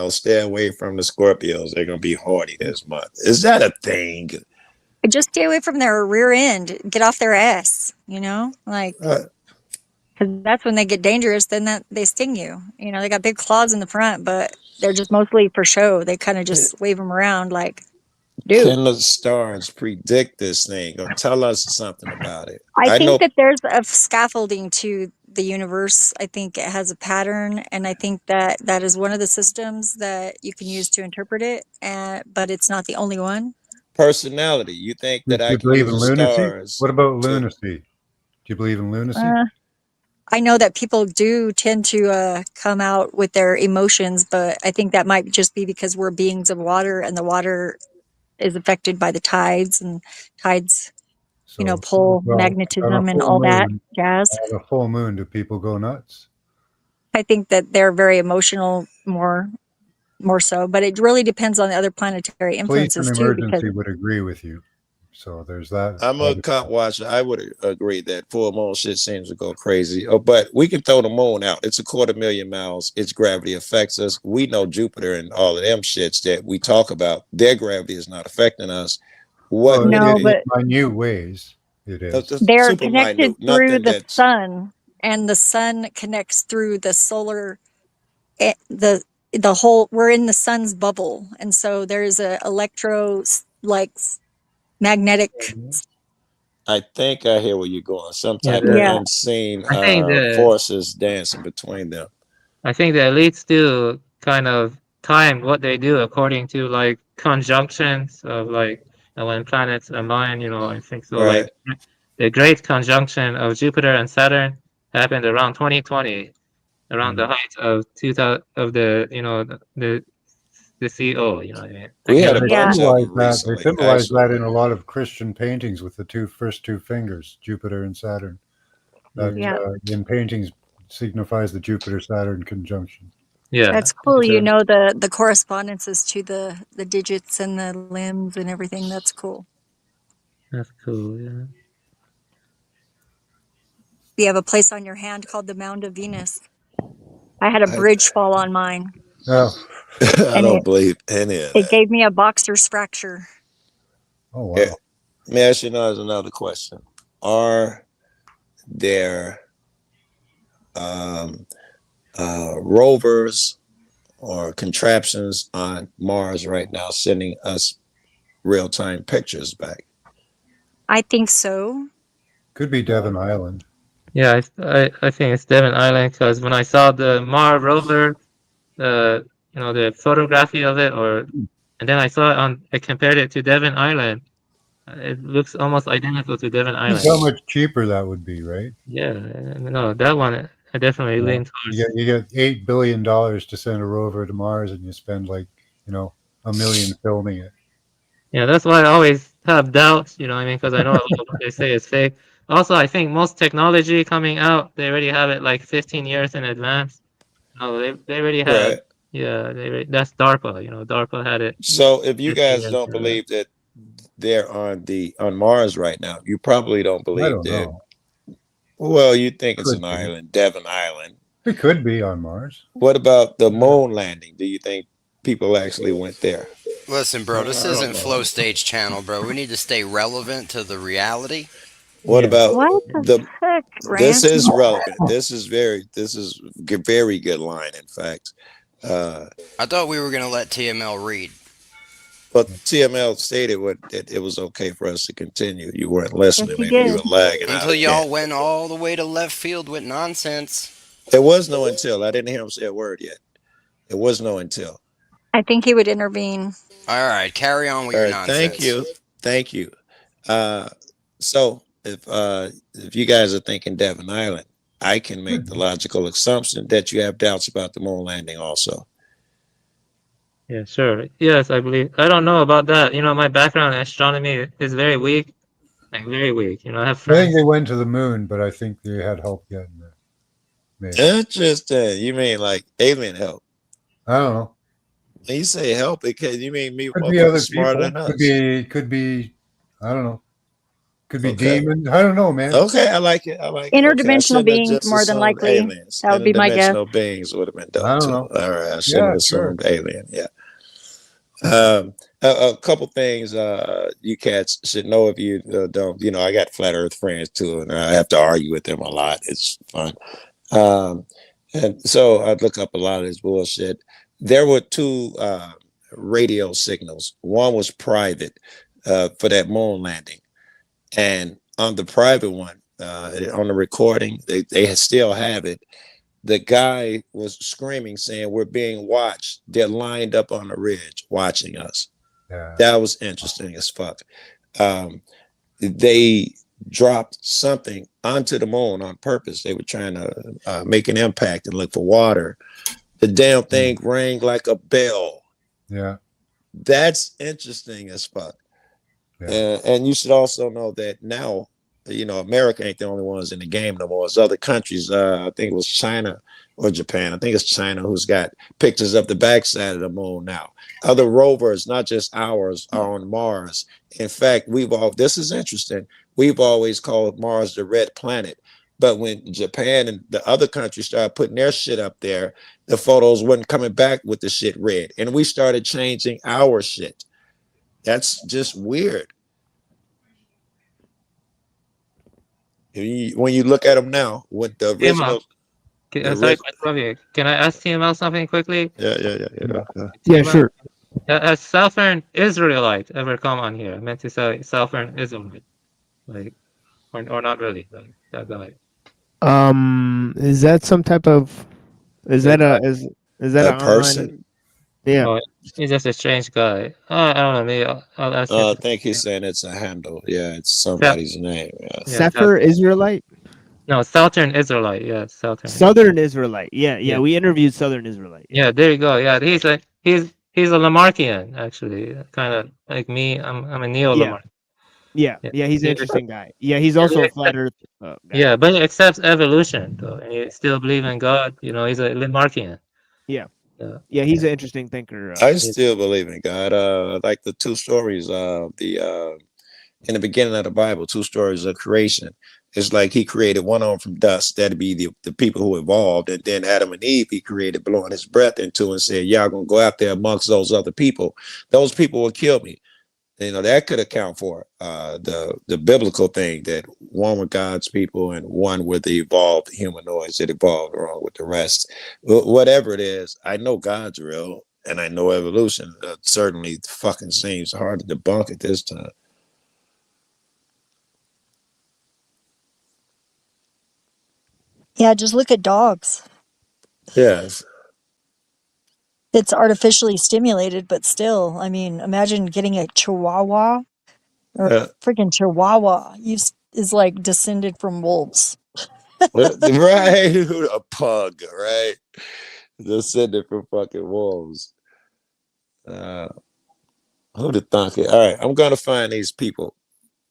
T: stay away from the Scorpios. They're gonna be haughty this month. Is that a thing?
O: Just stay away from their rear end. Get off their ass. Like because that's when they get dangerous. Then that they sting you. They got big claws in the front, but they're just mostly for show. They kind of just wave them around like, dude.
T: Can the stars predict this thing or tell us something about it?
O: I
T: I
O: think
T: know
O: that there's a scaffolding to the universe. I think it has a pattern, and I think that that is one of the systems that you can use to interpret it. But it's not the only one.
T: personality. You think
Q: Do
T: that I
Q: you
T: can
Q: believe
T: use
Q: in
T: the
Q: lunacy?
T: stars?
Q: What about lunacy? Do you believe in lunacy?
O: I know that people do tend to come out with their emotions, but I think that might just be because we're beings of water, and the water is affected by the tides, and tides, pull
Q: Well, on a
O: magnetism and
Q: full
O: all that
Q: moon,
O: jazz.
Q: on a full moon, do people go nuts?
O: I think that they're very emotional, more so, but it really depends on the other planetary
Q: Police and
O: influences too. Because
Q: emergency would agree with you. So there's that.
T: I'm a cop watcher. I would agree that full moon shit seems to go crazy. But we can throw the moon out. It's 250,000 miles. Its gravity affects us. We know Jupiter and all of them shits that we talk about. Their gravity is not affecting us. What?
O: no, but
Q: minute ways. It is.
O: they're
T: Super
O: connected
T: minute.
O: through
T: Nothing
O: the
T: that's
O: sun, and the sun connects through the solar. The whole we're in the sun's bubble, and so there's a magnetic.
T: I think I hear where you're going. Some
N: Yeah,
T: type of unseen
N: I think
T: forces dancing between them.
N: I think the elites do kind of time what they do according to like conjunctions of like when planets align. I think so.
T: Right.
N: Like the great conjunction of Jupiter and Saturn happened around 2020, around the height of 2000 of the CO. You know what I mean?
T: We had a bunch of them
Q: They
T: recently.
Q: symbolize that in a lot of Christian paintings with the first two fingers, Jupiter and Saturn. That in paintings signifies the Jupiter-Saturn conjunction.
N: Yeah,
O: that's cool. The correspondences to the digits and the limbs and everything. That's cool.
N: That's cool. Yeah.
O: You have a place on your hand called the Mound of Venus. I had a bridge fall on mine.
Q: Oh.
T: I don't believe any of that.
O: It gave me a boxer's fracture.
Q: Oh wow.
T: Let me ask you another question. Are there rovers or contraptions on Mars right now sending us real-time pictures back?
O: I think so.
Q: Could be Devon Island.
N: Yeah, I think it's Devon Island because when I saw the Mars rover, the photography of it, and then I compared it to Devon Island. It looks almost identical to Devon Island.
Q: How much cheaper that would be, right?
N: Yeah, no, that one I definitely lean towards.
Q: You get $8 billion to send a rover to Mars, and you spend like $1 million filming it.
N: Yeah, that's why I always have doubts, you know what I mean? Because I know a lot of what they say is fake. Also, I think most technology coming out, they already have it like 15 years in advance. Oh, they already had,
T: Right.
N: yeah, that's DARPA, DARPA had it.
T: So if you
N: 15
T: guys
N: years
T: don't
N: in advance.
T: believe that they're on Mars right now, you probably don't
Q: I
T: believe
Q: don't
T: that.
Q: know.
T: Well, you think it's
Q: Could
T: an
Q: be.
T: island, Devon Island.
Q: It could be on Mars.
T: What about the moon landing? Do you think people actually went there?
S: Listen, bro, this
T: I don't
S: isn't
T: know.
S: Flow Stage Channel, bro. We need to stay relevant to the reality.
T: What about
O: What the
T: the?
O: heck,
T: This
O: Rance?
T: is relevant. This is very very good line. In fact,
S: I thought we were gonna let TML read.
T: but TML stated that it was okay for us to continue. You weren't listening.
O: he
T: Maybe you
O: did.
T: were lagging
S: Until
T: out.
S: y'all went all the way to left field with nonsense.
T: There was no until. I didn't hear him say a word yet. There was no until.
O: I think he would intervene.
S: All right, carry on with
T: All
S: your
T: right,
S: nonsense.
T: thank you. So if you guys are thinking Devon Island, I can make the logical assumption that you have doubts about the moon landing also.
N: Yeah, sure. Yes, I believe. I don't know about that. My background in astronomy is very weak, like very weak. I have
Q: I think
N: friends.
Q: they went to the moon, but I think they had help getting there. Maybe.
T: Interesting. You mean like alien help?
Q: I don't know.
T: When you say help, because you mean me
Q: Could be other
T: smarter
Q: people.
T: than us.
Q: Could be. I don't know. Could be
T: Okay.
Q: demons. I don't know, man.
T: Okay, I like it. I like it. Okay, I
O: Interdimensional
T: shouldn't have
O: beings,
T: just
O: more than
T: assumed
O: likely.
T: aliens.
O: That would be my guess.
T: Interdimensional beings would have been dope
Q: I don't
T: too.
Q: know.
T: All right, I shouldn't have assumed alien. Yeah. A couple things you cats should know if you don't. I got flat Earth friends too, and I have to argue with them a lot. It's fun. And so I look up a lot of this bullshit. There were two radio signals. One was private for that moon landing, and on the private one, on the recording, they still have it. The guy was screaming, saying, "We're being watched. They're lined up on the ridge watching us."
Q: Yeah.
T: That was interesting as fuck. They dropped something onto the moon on purpose. They were trying to make an impact and look for water. The damn thing rang like a bell.
Q: Yeah.
T: That's interesting as fuck.
Q: Yeah.
T: And you should also know that now, America ain't the only ones in the game no more. It's other countries. I think it was China or Japan. I think it's China who's got pictures of the backside of the moon now. Other rovers, not just ours, are on Mars. In fact, this is interesting. We've always called Mars the red planet. But when Japan and the other countries started putting their shit up there, the photos wasn't coming back with the shit red. And we started changing our shit. That's just weird. When you look at them now, with the original.
N: Sorry, can I ask TML something quickly?
T: Yeah,
M: sure.
N: Has Southern Israelite ever come on here? I meant to say Southern Israelite, or not really, like that guy.
M: Is that some type of? Is that a
T: a person?
M: Yeah.
N: Oh, he's just a strange guy. I don't know. Maybe I'll ask him.
T: I think he's saying it's a handle. Yeah, it's somebody's name. Yeah.
M: Sefer Israelite?
N: No, Southern Israelite. Yeah,
M: Southern Israelite. Yeah.
N: Yeah.
M: We interviewed Southern Israelite.
N: Yeah, there you go. Yeah, he's a Lamarckian actually, kind of like me. I'm a neo-Lamarck.
M: Yeah. He's an interesting guy. Yeah, he's also a flat Earth guy.
N: Yeah, but he accepts evolution though, and he still believes in God. He's a Lamarckian.
M: Yeah, he's an interesting thinker.
T: I still believe in God. Like the two stories in the beginning of the Bible, two stories of creation. It's like he created one of them from dust. That'd be the people who evolved. And then Adam and Eve, he created blowing his breath into and said, y'all gonna go out there amongst those other people. Those people will kill me. That could account for the biblical thing that one with God's people and one with the evolved humanoids that evolved along with the rest. Whatever it is, I know God's real and I know evolution. Certainly fucking seems hard to debunk at this time.
O: Yeah, just look at dogs.
T: Yes.
O: It's artificially stimulated, but still, I mean, imagine getting a Chihuahua or freaking Chihuahua is like descended from wolves.
T: Right, a pug, right? Descended from fucking wolves. Who to thunk it? All right, I'm gonna find these people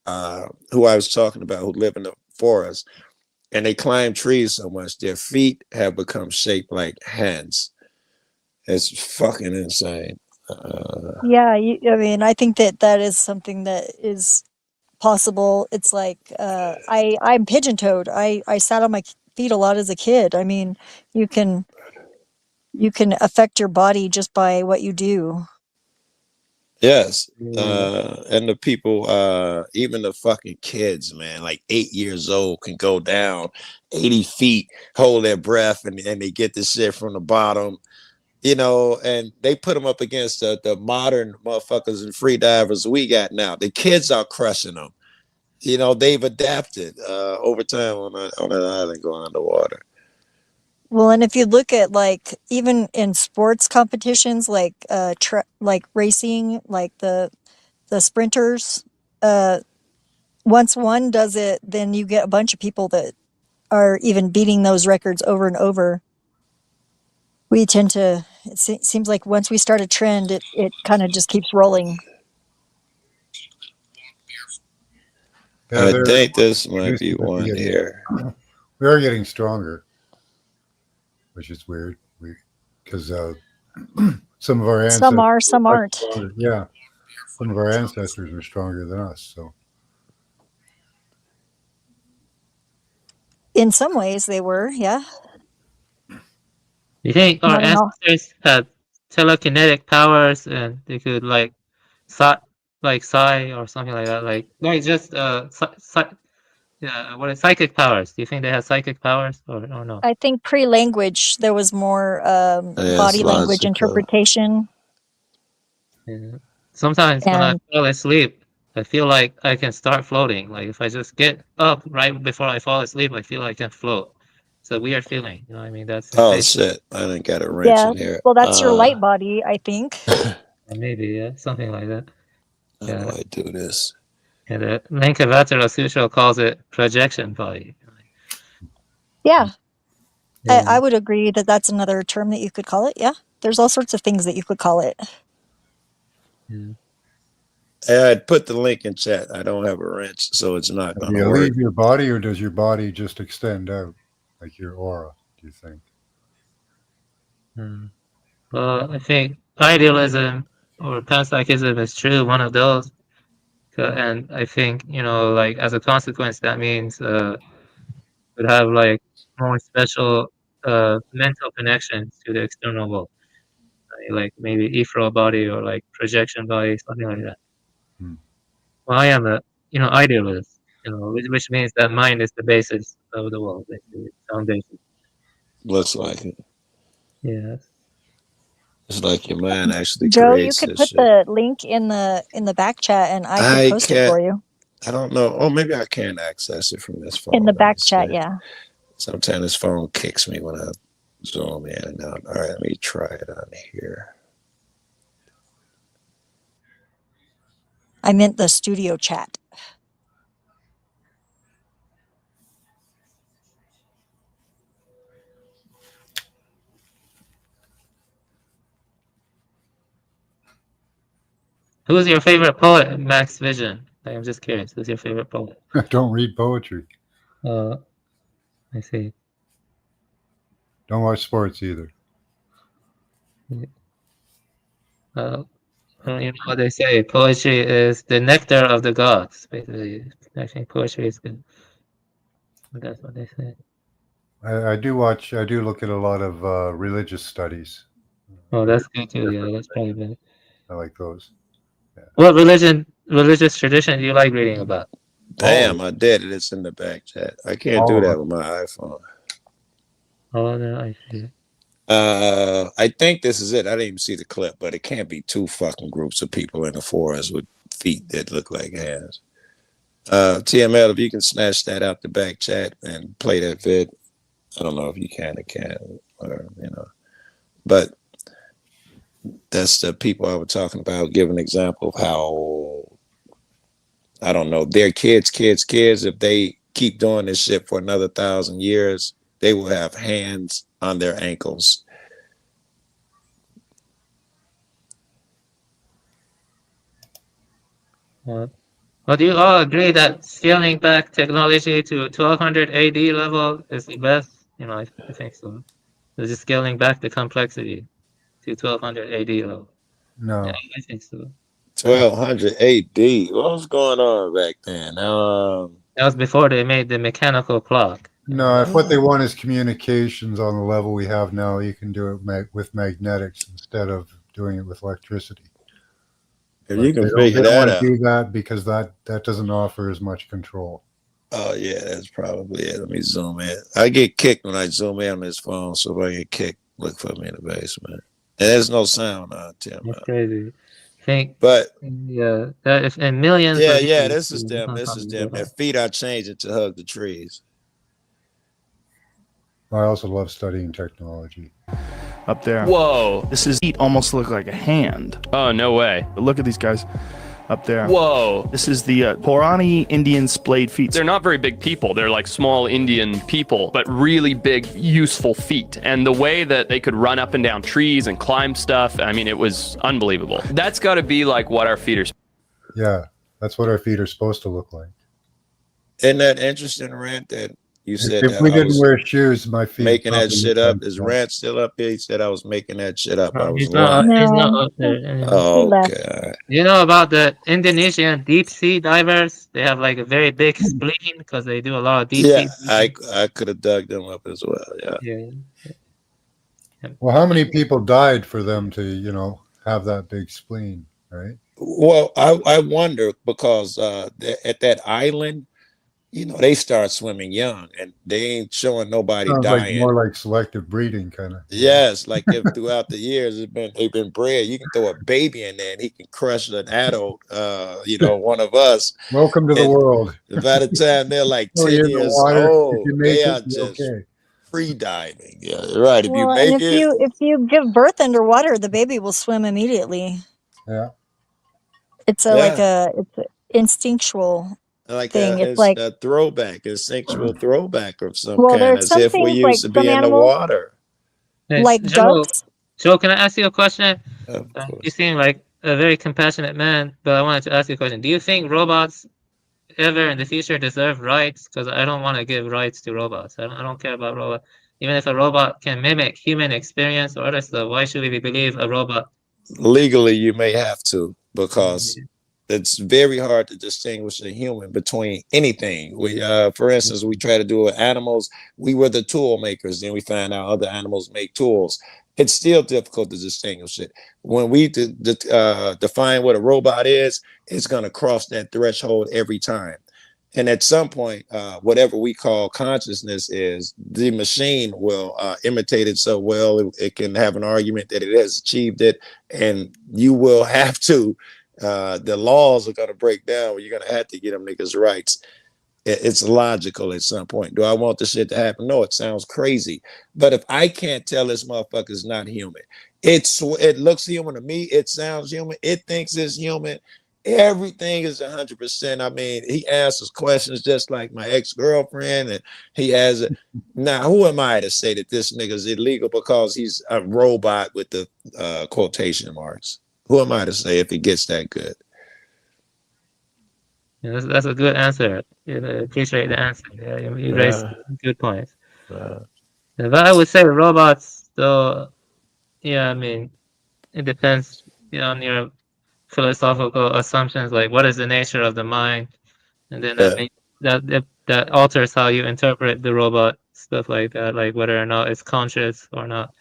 T: who I was talking about who live in the forest, and they climb trees so much their feet have become shaped like hands. It's fucking insane.
O: Yeah, I mean, I think that is something that is possible. It's like I'm pigeon-toed. I sat on my feet a lot as a kid. I mean, you can affect your body just by what you do.
T: Yes. And the people, even the fucking kids, man, like 8 years old can go down 80 feet, hold their breath, and they get the shit from the bottom, and they put them up against the modern motherfuckers and free divers we got now. The kids are crushing them. They've adapted over time on an island going underwater.
O: Well, and if you look at like even in sports competitions like like racing, like the sprinters, once one does it, then you get a bunch of people that are even beating those records over and over. We tend to, it seems like once we start a trend, it kind of just keeps rolling.
T: I think this might be one here.
Q: We are getting stronger, which is weird. Because some of our ancestors,
O: some are, some aren't.
Q: Yeah, some of our ancestors are stronger than us. So,
O: in some ways, they were. Yeah.
N: You think our ancestors had telekinetic powers and they could like psi or something like that, like just what is psychic powers? Do you think they had psychic powers or no?
O: I think pre-language there was more body language interpretation.
N: Yeah. Sometimes when I fall asleep, I feel like I can start floating. Like if I just get up right before I fall asleep, I feel like I can float. It's a weird feeling, you know what I mean? That's
T: shit! I didn't got a wrench in here.
O: Well, that's your light body, I think.
N: Maybe, yeah, something like that.
T: How do I do this?
N: And Lankavatara Sutra calls it projection body.
O: Yeah. I would agree that that's another term that you could call it. Yeah, there's all sorts of things that you could call it.
T: I'd put the link in chat. I don't have a wrench, so it's not going to work.
Q: Do you leave your body, or does your body just extend out, like your aura, do you think?
N: Well, I think idealism or panpsychism is true, one of those. And I think, like as a consequence, that means would have like more special mental connections to the external world, like maybe ethereal body or like projection body, something like that. Well, I am a idealist, which means that mind is the basis of the world, basically, foundation.
T: Looks like it.
N: Yeah.
T: It's like your mind actually
O: Joe,
T: creates
O: you could
T: this
O: put the link in the back chat, and I could post it for you.
T: I don't know. Oh, maybe I can access it from this phone.
O: In the back chat, yeah.
T: Sometimes this phone kicks me when I zoom in and out. All right, let me try it on here.
O: I meant the studio chat.
N: Who's your favorite poet, Max Vision? I'm just curious. Who's your favorite poet?
Q: I don't read poetry.
N: I see.
Q: Don't watch sports either.
N: You know what they say? Poetry is the nectar of the gods. Basically, I think poetry is good. That's what they say.
Q: I do look at a lot of religious studies.
N: Oh, that's good too. Yeah, that's probably good.
Q: I like those.
N: Yeah. What religious tradition do you like reading about?
T: Damn, I did it. It's in the back chat. I can't do that with my iPhone.
N: Oh, no, I see.
T: I think this is it. I didn't even see the clip, but it can't be two fucking groups of people in the forest with feet that look like hands. TML, if you can snatch that out the back chat and play that vid. I don't know if you can or can't, but that's the people I was talking about. Give an example of how, I don't know, their kids, if they keep doing this shit for another 1,000 years, they will have hands on their ankles.
N: But do you all agree that scaling back technology to 1200 AD level is the best? You know, I think so. It's just scaling back the complexity to 1200 AD level.
Q: No.
N: Yeah, I think so.
T: 1200 AD. What was going on back then?
N: That was before they made the mechanical clock.
Q: No, if what they want is communications on the level we have now, you can do it with magnetics instead of doing it with electricity.
T: If you can
Q: they
T: figure
Q: don't
T: that
Q: want
T: out.
Q: to do that because that doesn't offer as much control.
T: Oh yeah, that's probably it. Let me zoom in. I get kicked when I zoom in on this phone, so if I get kicked, look for me in the basement. And there's no sound on Tim.
N: That's crazy. Think,
T: But
N: yeah, that if in millions.
T: yeah,
N: of
T: yeah,
N: years,
T: this is
N: you
T: them.
N: can't
T: This is
N: probably
T: them.
N: do
T: Their
N: that.
T: feet are changing to hug the trees.
Q: I also love studying technology.
A: Up there.
V: Whoa.
A: This is almost look like a hand.
V: Oh, no way.
A: But look at these guys up there.
V: Whoa.
A: This is the Porani Indian splayed feet.
V: They're not very big people. They're like small Indian people, but really big, useful feet. And the way that they could run up and down trees and climb stuff, I mean, it was unbelievable. That's got to be like what our feet are.
Q: Yeah, that's what our feet are supposed to look like.
T: Isn't that interesting, Rant, that you said
Q: If
T: that
Q: we
T: I
Q: didn't
T: was
Q: wear shoes, my feet
T: making that
Q: probably
T: shit
Q: look
T: up?
Q: like
T: Is
Q: that.
T: Rant still up here? He said I was making that shit up. I was
N: He's not,
T: lying.
N: he's not up there anymore.
T: Oh,
O: He left.
T: okay.
N: You know about the Indonesian deep sea divers? They have like a very big spleen because they do a lot of deep
T: Yeah,
N: sea.
T: I could have dug them up as well. Yeah.
N: Yeah.
Q: Well, how many people died for them to, have that big spleen, right?
T: Well, I wonder because at that island, they start swimming young and they ain't showing nobody
Q: Sounds like
T: dying.
Q: more like selective breeding, kind of.
T: Yes, like if throughout the years they've been bred, you can throw a baby in there and he can crush an adult, one of us.
Q: Welcome to the
T: And
Q: world.
T: by the time they're like
Q: Oh,
T: 10
Q: you're in the
T: years
Q: water.
T: old,
Q: If you make
T: they
Q: it,
T: are
Q: you're
T: just
Q: okay.
T: free diving. Yeah, right. If you
O: Well,
T: make
O: and
T: it,
O: if you give birth underwater, the baby will swim immediately.
Q: Yeah.
O: It's it's a instinctual
T: like
O: thing. It's
T: it's
O: like,
T: a throwback, a sexual throwback of some
O: well,
T: kind,
O: there's
T: as
O: some
T: if we
O: things like
T: used to
O: some
T: be in the
O: animals,
T: water.
N: Hey,
O: like
N: Joe,
O: ducks.
N: Joe, can I ask you a question?
T: Of
N: You seem like a very compassionate man, but I wanted to ask you a question. Do you think robots ever in the future deserve rights? Because I don't want to give rights to robots. I don't care about robots. Even if a robot can mimic human experience or other stuff, why should we believe a robot?
T: Legally, you may have to, because it's very hard to distinguish a human between anything. We, for instance, we try to do with animals. We were the tool makers. Then we find out other animals make tools. It's still difficult to distinguish it. When we define what a robot is, it's going to cross that threshold every time. And at some point, whatever we call consciousness is, the machine will imitate it so well, it can have an argument that it has achieved it. And you will have to, the laws are going to break down where you're going to have to get them niggas rights. It's logical at some point. Do I want this shit to happen? No, it sounds crazy. But if I can't tell this motherfucker's not human, it looks human to me, it sounds human, it thinks it's human, everything is 100%. I mean, he answers questions just like my ex-girlfriend, and he has a, now who am I to say that this nigga's illegal because he's a robot with the quotation marks? Who am I to say if he gets that good?
N: Yeah, that's a good answer. Yeah, I appreciate the answer. Yeah, you raised good points. Yeah, but I would say robots, though. Yeah, I mean, it depends on your philosophical assumptions, like what is the nature of the mind, and then that alters how you interpret the robot, stuff like that, like whether or not it's conscious or not.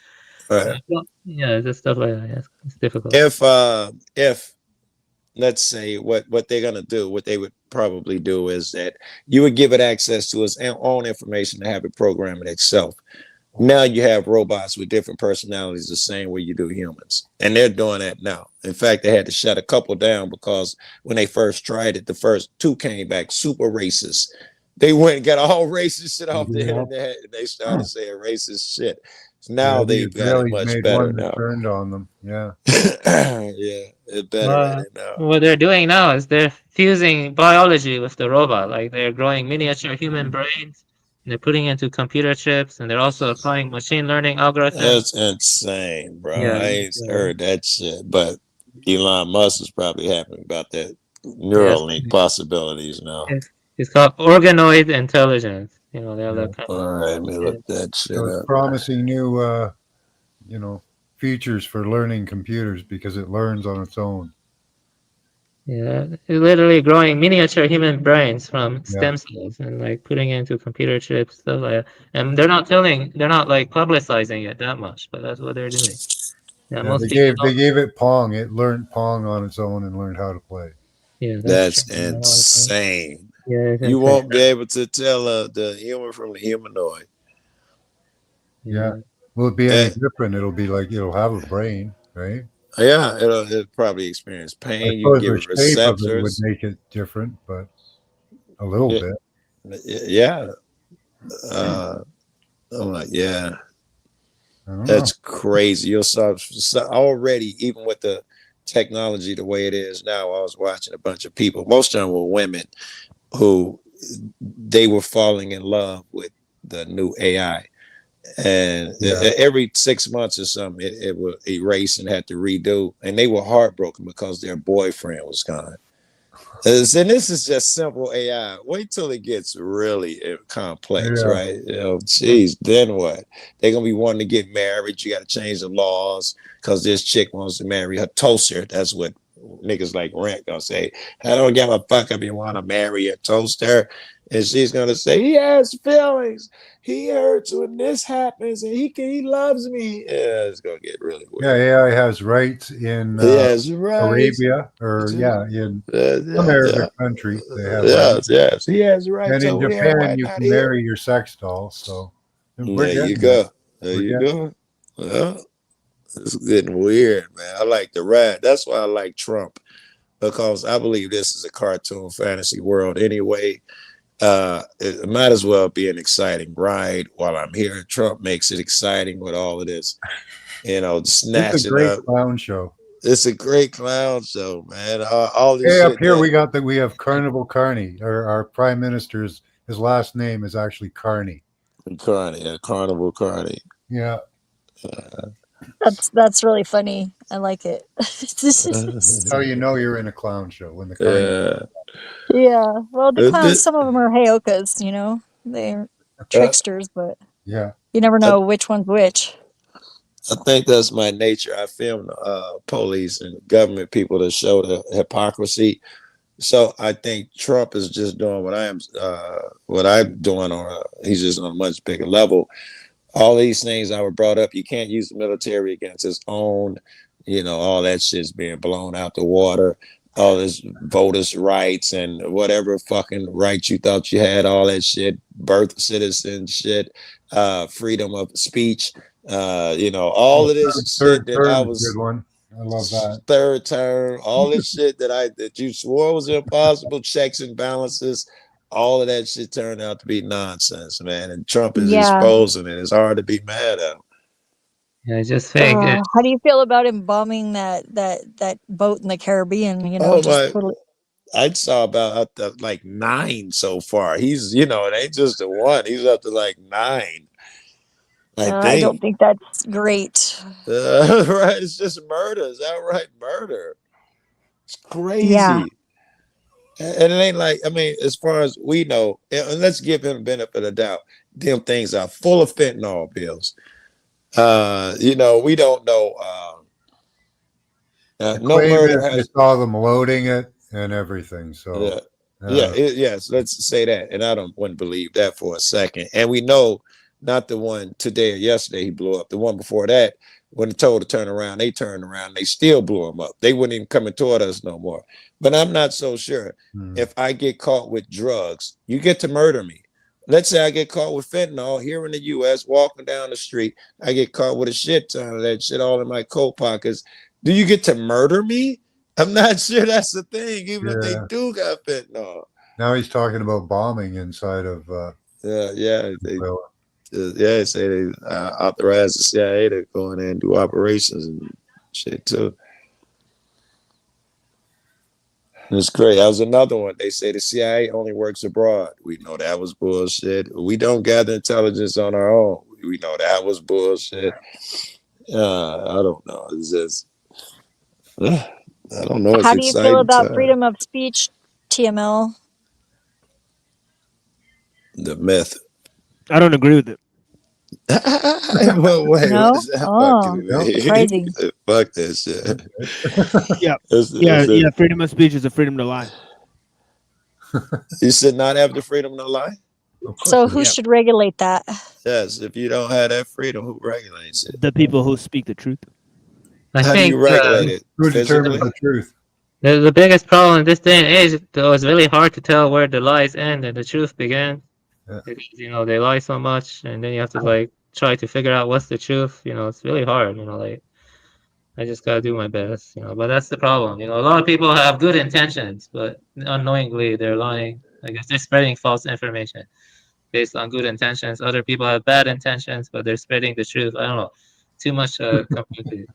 T: Right.
N: Yeah, just stuff like that. Yeah, it's difficult.
T: If let's say what they're gonna do, what they would probably do is that you would give it access to its own information to have it program it itself. Now you have robots with different personalities the same way you do humans. And they're doing that now. In fact, they had to shut a couple down because when they first tried it, the first two came back super racist. They went and got all racist shit off the internet and they started saying racist shit. Now
Q: Yeah, the
T: they've got it
Q: Israelis
T: much
Q: made
T: better
Q: one that
T: now.
Q: turned on them. Yeah.
T: Yeah, it's better at it now.
N: What they're doing now is they're fusing biology with the robot. Like they're growing miniature human brains, and they're putting into computer chips, and they're also applying machine learning algorithms.
T: That's insane, bro.
N: Yeah,
T: I ain't
N: yeah.
T: heard that shit. But Elon Musk is probably happy about that
N: Yes.
T: Neuralink possibilities now.
N: It's called organoid intelligence. You know, they're like
T: All right, let me look that shit
Q: So it's
T: up.
Q: promising new, features for learning computers because it learns on its own.
N: yeah, it's literally growing miniature human brains from
Q: Yeah.
N: stem cells and like putting it into computer chips, stuff like that. And they're not like publicizing it that much, but that's what they're doing. Yeah,
Q: Yeah,
N: most
Q: they
N: people
Q: gave it Pong. It learned Pong on its own and learned how to play.
N: Yeah,
T: That's
N: true.
T: insane.
N: Yeah, it's
T: You
N: insane.
T: won't be able to tell the human from the humanoid.
Q: Yeah. Will it be any
T: Eh.
Q: different? It'll be like it'll have a brain, right?
T: Yeah, it'll probably experience
Q: I
T: pain. You
Q: suppose
T: give
Q: the
T: it
Q: shape of it would
T: receptors.
Q: make it different, but a little
T: Yeah.
Q: bit.
T: Yeah. I'm like, yeah.
Q: I don't
T: That's
Q: know.
T: crazy. You'll saw already, even with the technology the way it is now. I was watching a bunch of people. Most of them were women who they were falling in love with the new AI, and every 6 months or something, it would erase and had to redo, and they were heartbroken because their boyfriend was gone. And this is just simple AI. Wait till it gets really complex,
Q: Yeah.
T: right? Geez, then what? They're gonna be wanting to get married. You got to change the laws because this chick wants to marry her toaster. That's what niggas like Rent gonna say. I don't give a fuck if you want to marry a toaster. And she's gonna say he has feelings. He hurts when this happens, and he loves me. Yeah, it's gonna get really weird.
Q: Yeah, AI has rights in
T: Yes, right.
Q: Arabia, or in some Arabic country. They have rights.
T: Yes, he has rights.
Q: And in
T: over there,
Q: Japan,
T: right,
Q: you
T: not
Q: can
T: here.
Q: marry your sex doll. So we're
T: There you
Q: getting
T: go.
Q: there.
T: There
Q: We're
T: you
Q: getting
T: go. Well, it's getting weird, man. I like the ride. That's why I like Trump, because I believe this is a cartoon fantasy world anyway. It might as well be an exciting ride while I'm here. Trump makes it exciting with all of this,
Q: It's a
T: snatching
Q: great
T: up.
Q: clown show.
T: It's a great clown show, man. All this
Q: Hey,
T: shit
Q: up here
T: that-
Q: we have Carnival Carney. Our prime minister's his last name is actually Carney.
T: Carnival Carney.
Q: Yeah.
O: That's really funny. I like it.
Q: How you know you're in a clown show when the Carney.
O: Yeah. Well, the clowns, some of them are Heyokas, they're tricksters, but
Q: Yeah.
O: you never know which one's which.
T: I think that's my nature. I film police and government people to show the hypocrisy. So I think Trump is just doing what I'm doing, or he's just on a much bigger level. All these things I were brought up. You can't use the military against its own. All that shit's being blown out the water. All this voters' rights and whatever fucking rights you thought you had, all that shit, birth citizen shit, freedom of speech, all of this shit that I was.
Q: Good one. I love that.
T: Third term, all this shit that you swore was impossible, checks and balances, all of that shit turned out to be nonsense, man. And Trump is exposing it. It's hard to be mad at him.
N: Yeah, I just think
O: How do you feel about him bombing that boat in the Caribbean?
T: I saw about like 9 so far. He's, it ain't just the one. He's up to like 9.
O: I don't think that's great.
T: Right, it's just murder. It's outright murder. It's crazy.
O: Yeah.
T: And it ain't like, as far as we know, and let's give him the benefit of the doubt, them things are full of fentanyl pills. We don't know. No murder
Q: I
T: has.
Q: saw them loading it and everything. So
T: yes, let's say that. And I wouldn't believe that for a second. And we know not the one today or yesterday he blew up. The one before that, when told to turn around, they turned around. They still blew him up. They wouldn't even coming toward us no more. But I'm not so sure. If I get caught with drugs, you get to murder me. Let's say I get caught with fentanyl here in the U.S., walking down the street. I get caught with a shit ton of that shit all in my coat pockets. Do you get to murder me? I'm not sure that's the thing, even if they do got fentanyl.
Q: Now he's talking about bombing inside of.
T: Yeah, say they authorized the CIA to go in there and do operations and shit too. It's great. That was another one. They say the CIA only works abroad. We know that was bullshit. We don't gather intelligence on our own. We know that was bullshit. I don't know. It's just, I don't know. It's
O: How do you feel
T: exciting
O: about
T: time.
O: freedom of speech, TML?
T: The myth.
M: I don't agree with it.
T: Well, wait,
O: No?
T: what's that
O: Oh,
T: fucking mean?
O: surprising.
T: Fuck that shit.
M: Yeah,
T: It's a-
M: freedom of speech is a freedom to lie.
T: You should not have the freedom to lie.
O: So who should regulate that?
T: Yes, if you don't have that freedom, who regulates it?
M: The people who speak the truth.
N: I
T: How
N: think
T: do you regulate it?
Q: Who
T: Physically?
Q: determines the truth?
N: the biggest problem in this day and age, though, it's really hard to tell where the lies end and the truth begin.
Q: Yeah.
N: Because, they lie so much, and then you have to, like, try to figure out what's the truth. It's really hard, like, I just gotta do my best, but that's the problem. A lot of people have good intentions, but unknowingly they're lying. I guess they're spreading false information based on good intentions. Other people have bad intentions, but they're spreading the truth. I don't know. Too much complexity.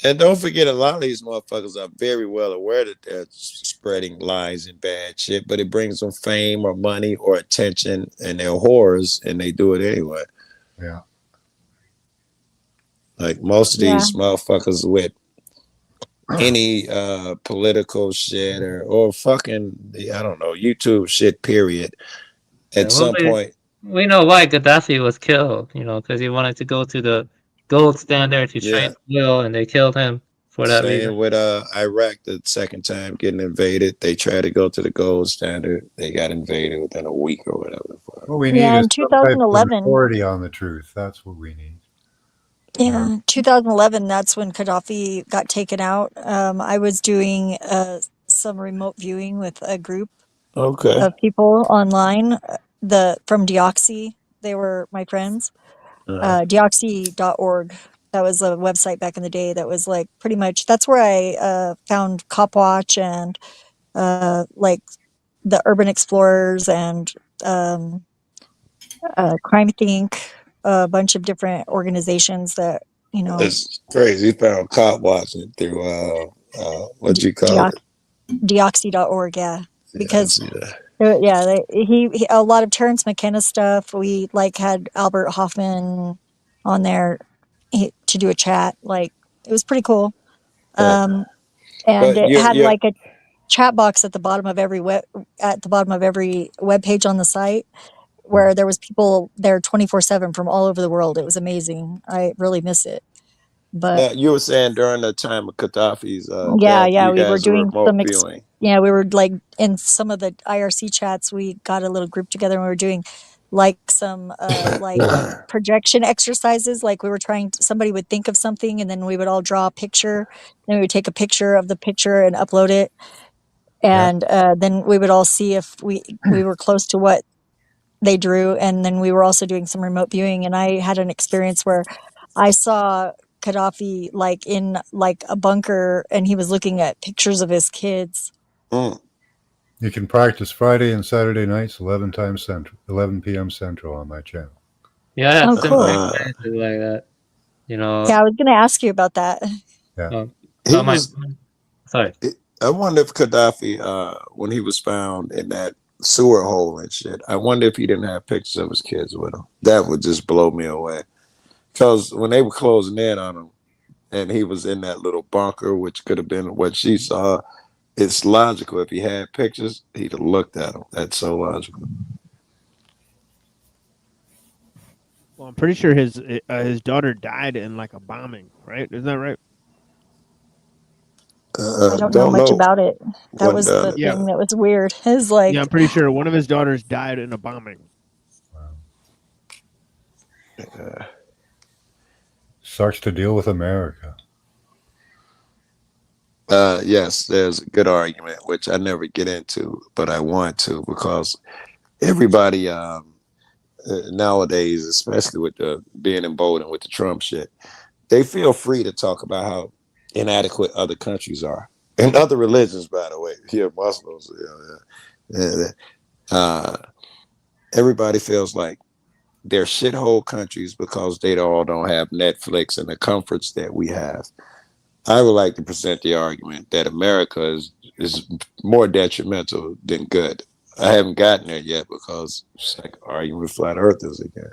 T: And don't forget, a lot of these motherfuckers are very well aware that they're spreading lies and bad shit, but it brings them fame or money or attention, and they're whores, and they do it anyway.
Q: Yeah.
T: Like most of these motherfuckers with any political shit or fucking, I don't know, YouTube shit, period. At some point.
N: We know why Gaddafi was killed, because he wanted to go to the gold standard to train oil, and they killed him for that reason.
T: Same with Iraq the second time getting invaded. They tried to go to the gold standard. They got invaded within a week or whatever.
Q: What we need
O: Yeah,
Q: is
O: in
Q: some type of
O: 2011.
Q: authority on the truth. That's what we need.
O: Yeah, 2011, that's when Gaddafi got taken out. I was doing some remote viewing with a group of people online from Deoxy. They were my friends. Deoxy.org. That was a website back in the day that was like pretty much, that's where I found Copwatch and like the Urban Explorers and Crime Think, a bunch of different organizations that,
T: It's crazy. You found cop watching through what you call it?
O: Deoxy.org, yeah. Because
T: I see that.
O: he a lot of Terrence McKenna stuff. We like had Albert Hoffman on there to do a chat. Like it was pretty cool. And
T: But
O: it
T: you're-
O: had
T: you're-
O: like a chat box at the bottom of every web page on the site where there was people there 24/7 from all over the world. It was amazing. I really miss it. But
T: Now, you were saying during the time of Gaddafi's
O: yeah,
T: death, you
O: we were
T: guys
O: doing
T: remote
O: some
T: viewing.
O: we were like in some of the IRC chats, we got a little group together and we were doing like some like projection exercises. Like we were somebody would think of something and then we would all draw a picture, then we would take a picture of the picture and upload it, and then we would all see if we were close to what they drew. And then we were also doing some remote viewing, and I had an experience where I saw Gaddafi like in like a bunker and he was looking at pictures of his kids.
Q: You can practice Friday and Saturday nights, 11 p.m. Central on my channel.
N: Yeah, I have
O: Oh,
N: similar
O: cool.
N: experiences like that.
O: Yeah, I was going to ask you about that.
Q: Yeah.
T: He was,
N: sorry.
T: I wonder if Gaddafi, when he was found in that sewer hole and shit, I wonder if he didn't have pictures of his kids with him. That would just blow me away. Because when they were closing in on him and he was in that little bunker, which could have been what she saw, it's logical. If he had pictures, he'd have looked at them. That's so logical.
M: Well, I'm pretty sure his daughter died in like a bombing, right? Isn't that right?
O: I don't know much about it. That was the thing that was weird. It's like,
M: Yeah, I'm pretty sure one of his daughters died in a bombing.
Q: Starts to deal with America.
T: Yes, there's a good argument, which I never get into, but I want to, because everybody nowadays, especially with being emboldened with the Trump shit, they feel free to talk about how inadequate other countries are, and other religions, by the way. Here, Muslims, everybody feels like they're shithole countries because they all don't have Netflix and the comforts that we have. I would like to present the argument that America is more detrimental than good. I haven't gotten there yet because it's like arguing with flat earthers again.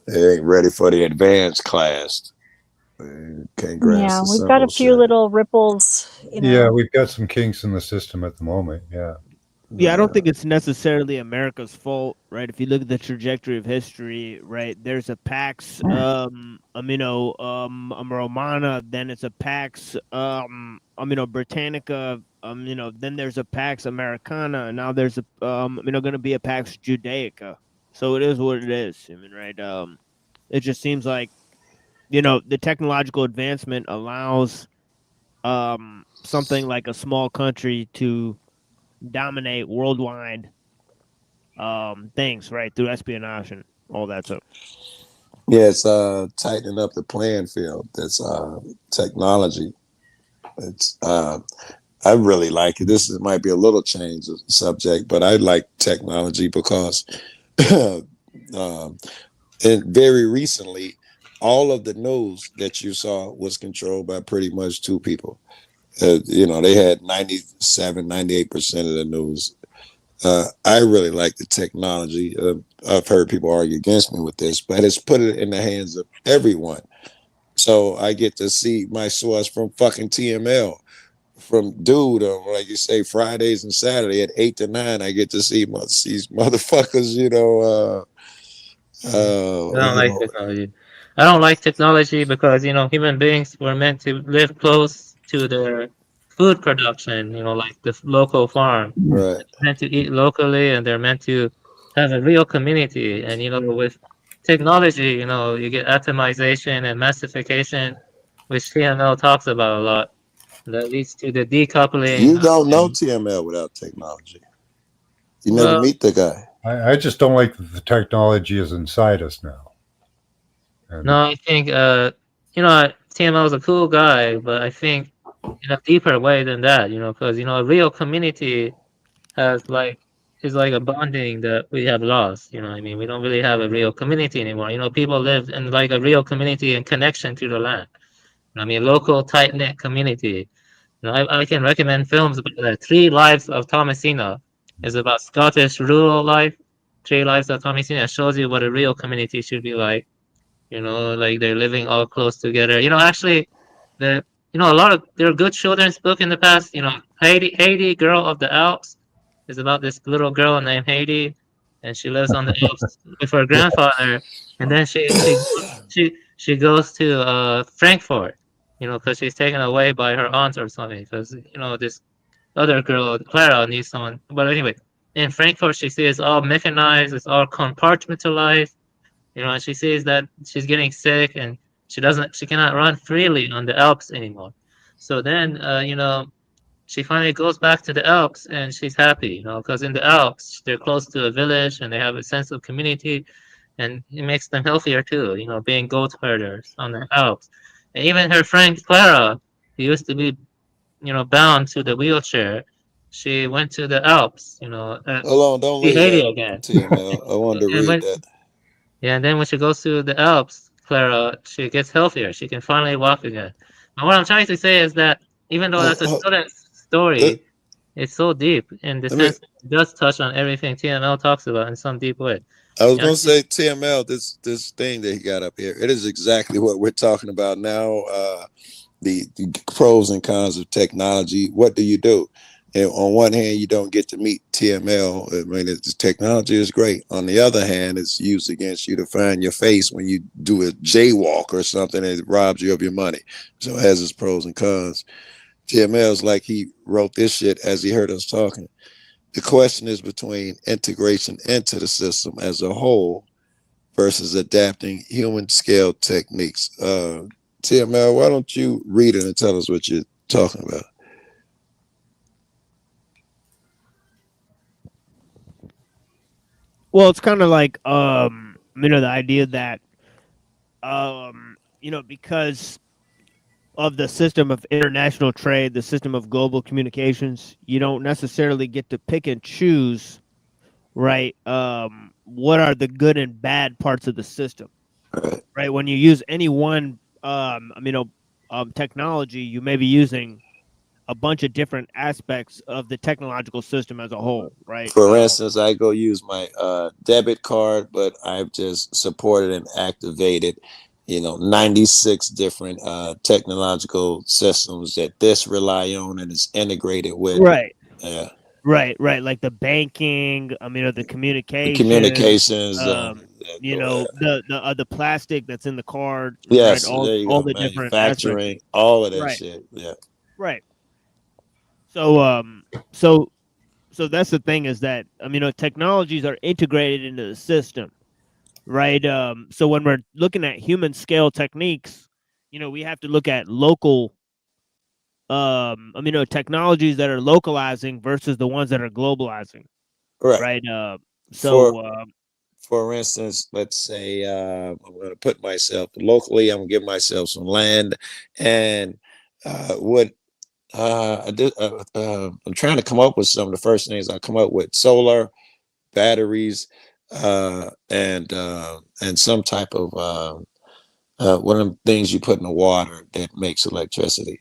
T: They ain't ready for the advanced class. They can't grasp
O: Yeah,
T: the
O: we've got a
T: simple
O: few
T: shit.
O: little ripples, you know.
Q: Yeah, we've got some kinks in the system at the moment. Yeah.
M: Yeah, I don't think it's necessarily America's fault, right? If you look at the trajectory of history, right, there's a Pax Romana, then it's a Pax Britannica, then there's a Pax Americana, and now there's a going to be a Pax Judaica. So it is what it is. I mean, right? It just seems like, the technological advancement allows something like a small country to dominate worldwide things, right, through espionage and all that stuff.
T: Yeah, it's tightening up the playing field. That's technology. It's I really like it. Might be a little change of subject, but I like technology because and very recently, all of the news that you saw was controlled by pretty much two people. They had 97, 98% of the news. I really like the technology. I've heard people argue against me with this, but it's put it in the hands of everyone. So I get to see my source from fucking TML, from dude, like you say, Fridays and Saturday at 8 to 9. I get to see these motherfuckers,
N: I don't like technology. I don't like technology because human beings were meant to live close to their food production. Like the local farm.
T: Right.
N: They're meant to eat locally, and they're meant to have a real community. And with technology, you get atomization and massification, which TML talks about a lot. That leads to the decoupling.
T: You don't know TML without technology. You never meet the guy.
Q: I just don't like that the technology is inside us now. And
N: No, I think TML is a cool guy, but I think in a deeper way than that, because a real community is like a bonding that we have lost. I mean, we don't really have a real community anymore. People live in like a real community and connection to the land. I mean, local tight knit community. I can recommend films about 3 Lives of Thomasina. It's about Scottish rural life. 3 Lives of Thomasina shows you what a real community should be like. Like they're living all close together. Actually, a lot of there are good children's book in the past. Haiti, Girl of the Alps, is about this little girl named Haiti, and she lives on the Alps with her grandfather, and then she goes to Frankfurt, because she's taken away by her aunt or something, because this other girl, Clara, needs someone. But anyway, in Frankfurt, she sees it's all mechanized, it's all compartmentalized. And she says that she's getting sick and she cannot run freely on the Alps anymore. So then, she finally goes back to the Alps and she's happy, because in the Alps, they're close to a village and they have a sense of community, and it makes them healthier too, being goat herders on the Alps. And even her friend Clara, who used to be, bound to the wheelchair, she went to the Alps,
T: Hold on, don't
N: see
T: leave
N: Haiti
T: that
N: again.
T: TML. I wanted to read that.
N: Yeah, and then when she goes to the Alps, Clara, she gets healthier. She can finally walk again. And what I'm trying to say is that even though that's a student story, it's so deep in the sense that it does touch on everything TML talks about in some deep way.
T: I was going to say, TML, this thing that he got up here, it is exactly what we're talking about now. The pros and cons of technology. What do you do? And on one hand, you don't get to meet TML. I mean, the technology is great. On the other hand, it's used against you to find your face when you do a jaywalk or something that robs you of your money. So it has its pros and cons. TML is like he wrote this shit as he heard us talking. The question is between integration into the system as a whole versus adapting human scale techniques. TML, why don't you read it and tell us what you're talking about?
M: Well, it's kind of like the idea that because of the system of international trade, the system of global communications, you don't necessarily get to pick and choose, right? what are the good and bad parts of the system. Right. When you use any one technology, you may be using a bunch of different aspects of the technological system as a whole, right?
T: For instance, I go use my debit card, but I've just supported and activated, 96 different technological systems that this rely on and is integrated with.
M: Right.
T: Yeah.
M: Right. Like the banking, the communications, the plastic that's in the card.
T: Yes,
M: right?
T: there you
M: all
T: go.
M: the different aspects.
T: Manufacturing, all of that
M: Right.
T: shit. Yeah.
M: Right. So so that's the thing is that technologies are integrated into the system, right? So when we're looking at human scale techniques, we have to look at local technologies that are localizing versus the ones that are globalizing.
T: Right.
M: So
T: for instance, let's say I'm going to put myself locally. I'm going to give myself some land, and what I did, I'm trying to come up with some of the first things I come up with: solar, batteries, and some type of one of the things you put in the water that makes electricity.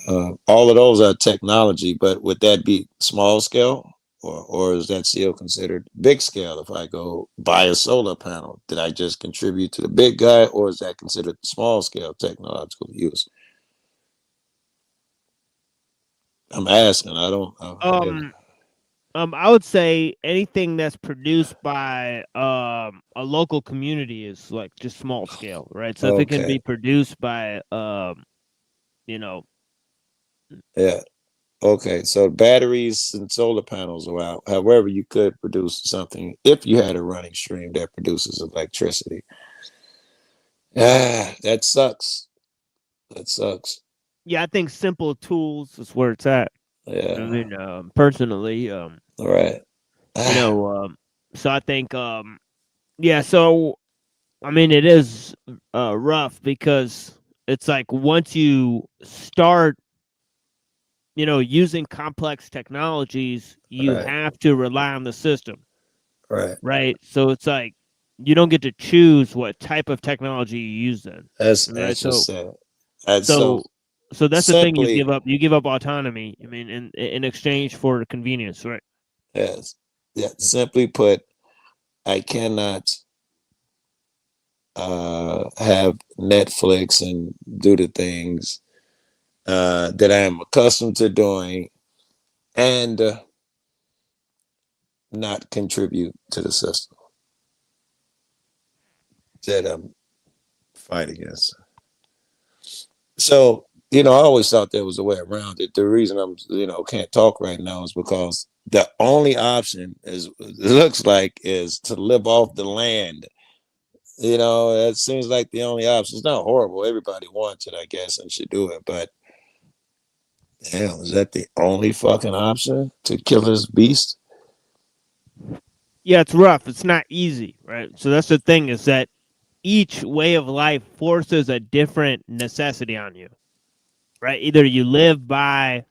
T: All of those are technology, but would that be small scale, or is that still considered big scale? If I go buy a solar panel, did I just contribute to the big guy, or is that considered small scale technological use? I'm asking. I don't.
M: I would say anything that's produced by a local community is like just small scale, right? So if it can be produced by
T: Yeah. Okay. So batteries and solar panels are out. However, you could produce something if you had a running stream that produces electricity. That sucks. That sucks.
M: Yeah, I think simple tools is where it's at.
T: Yeah.
M: I mean, personally,
T: All right.
M: So I think, yeah. So I mean, it is rough because it's like once you start, using complex technologies, you
T: Right.
M: have to rely on the system.
T: Right.
M: Right. So it's like you don't get to choose what type of technology you use. Then
T: That's
M: right.
T: just sad.
M: So that's the thing you
T: simply,
M: give up. You give up autonomy. I mean, in exchange for convenience, right?
T: yes. Yeah. Simply put, I cannot have Netflix and do the things that I am accustomed to doing and not contribute to the system that I'm fighting against. So, I always thought there was a way around it. The reason I'm, can't talk right now is because the only option is, it looks like, is to live off the land. It seems like the only option. It's not horrible. Everybody wants it, I guess, and should do it. But hell, is that the only fucking option to kill this beast?
M: Yeah, it's rough. It's not easy, right? So that's the thing is that each way of life forces a different necessity on you, right? Either you live by,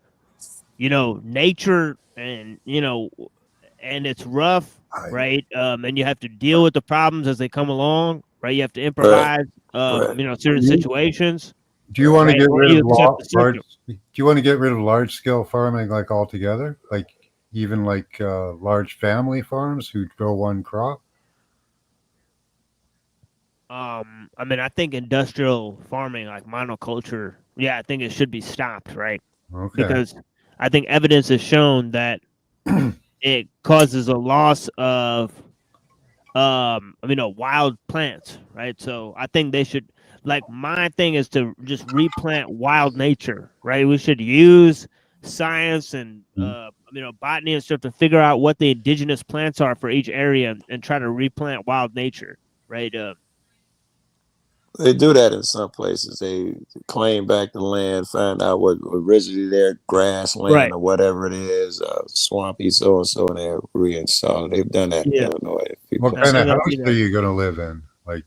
M: nature and, and it's rough, right? And you have to deal with the problems as they come along, right? You have to improvise, certain situations.
Q: Do you want to get rid of
M: large?
Q: Do you want to get rid of large scale farming like altogether? Like even like large family farms who grow one crop?
M: I mean, I think industrial farming, like monoculture, yeah, I think it should be stopped, right?
Q: Okay.
M: Because I think evidence has shown that it causes a loss of, wild plants, right? So I think they should, like, my thing is to just replant wild nature, right? We should use science and, botany and stuff to figure out what the indigenous plants are for each area and try to replant wild nature, right?
T: They do that in some places. They claim back the land, find out what originally their grassland or whatever it is, swampy so and so, and they reinstall it. They've done that in Illinois.
Q: What kind of house are you going to live in? Like,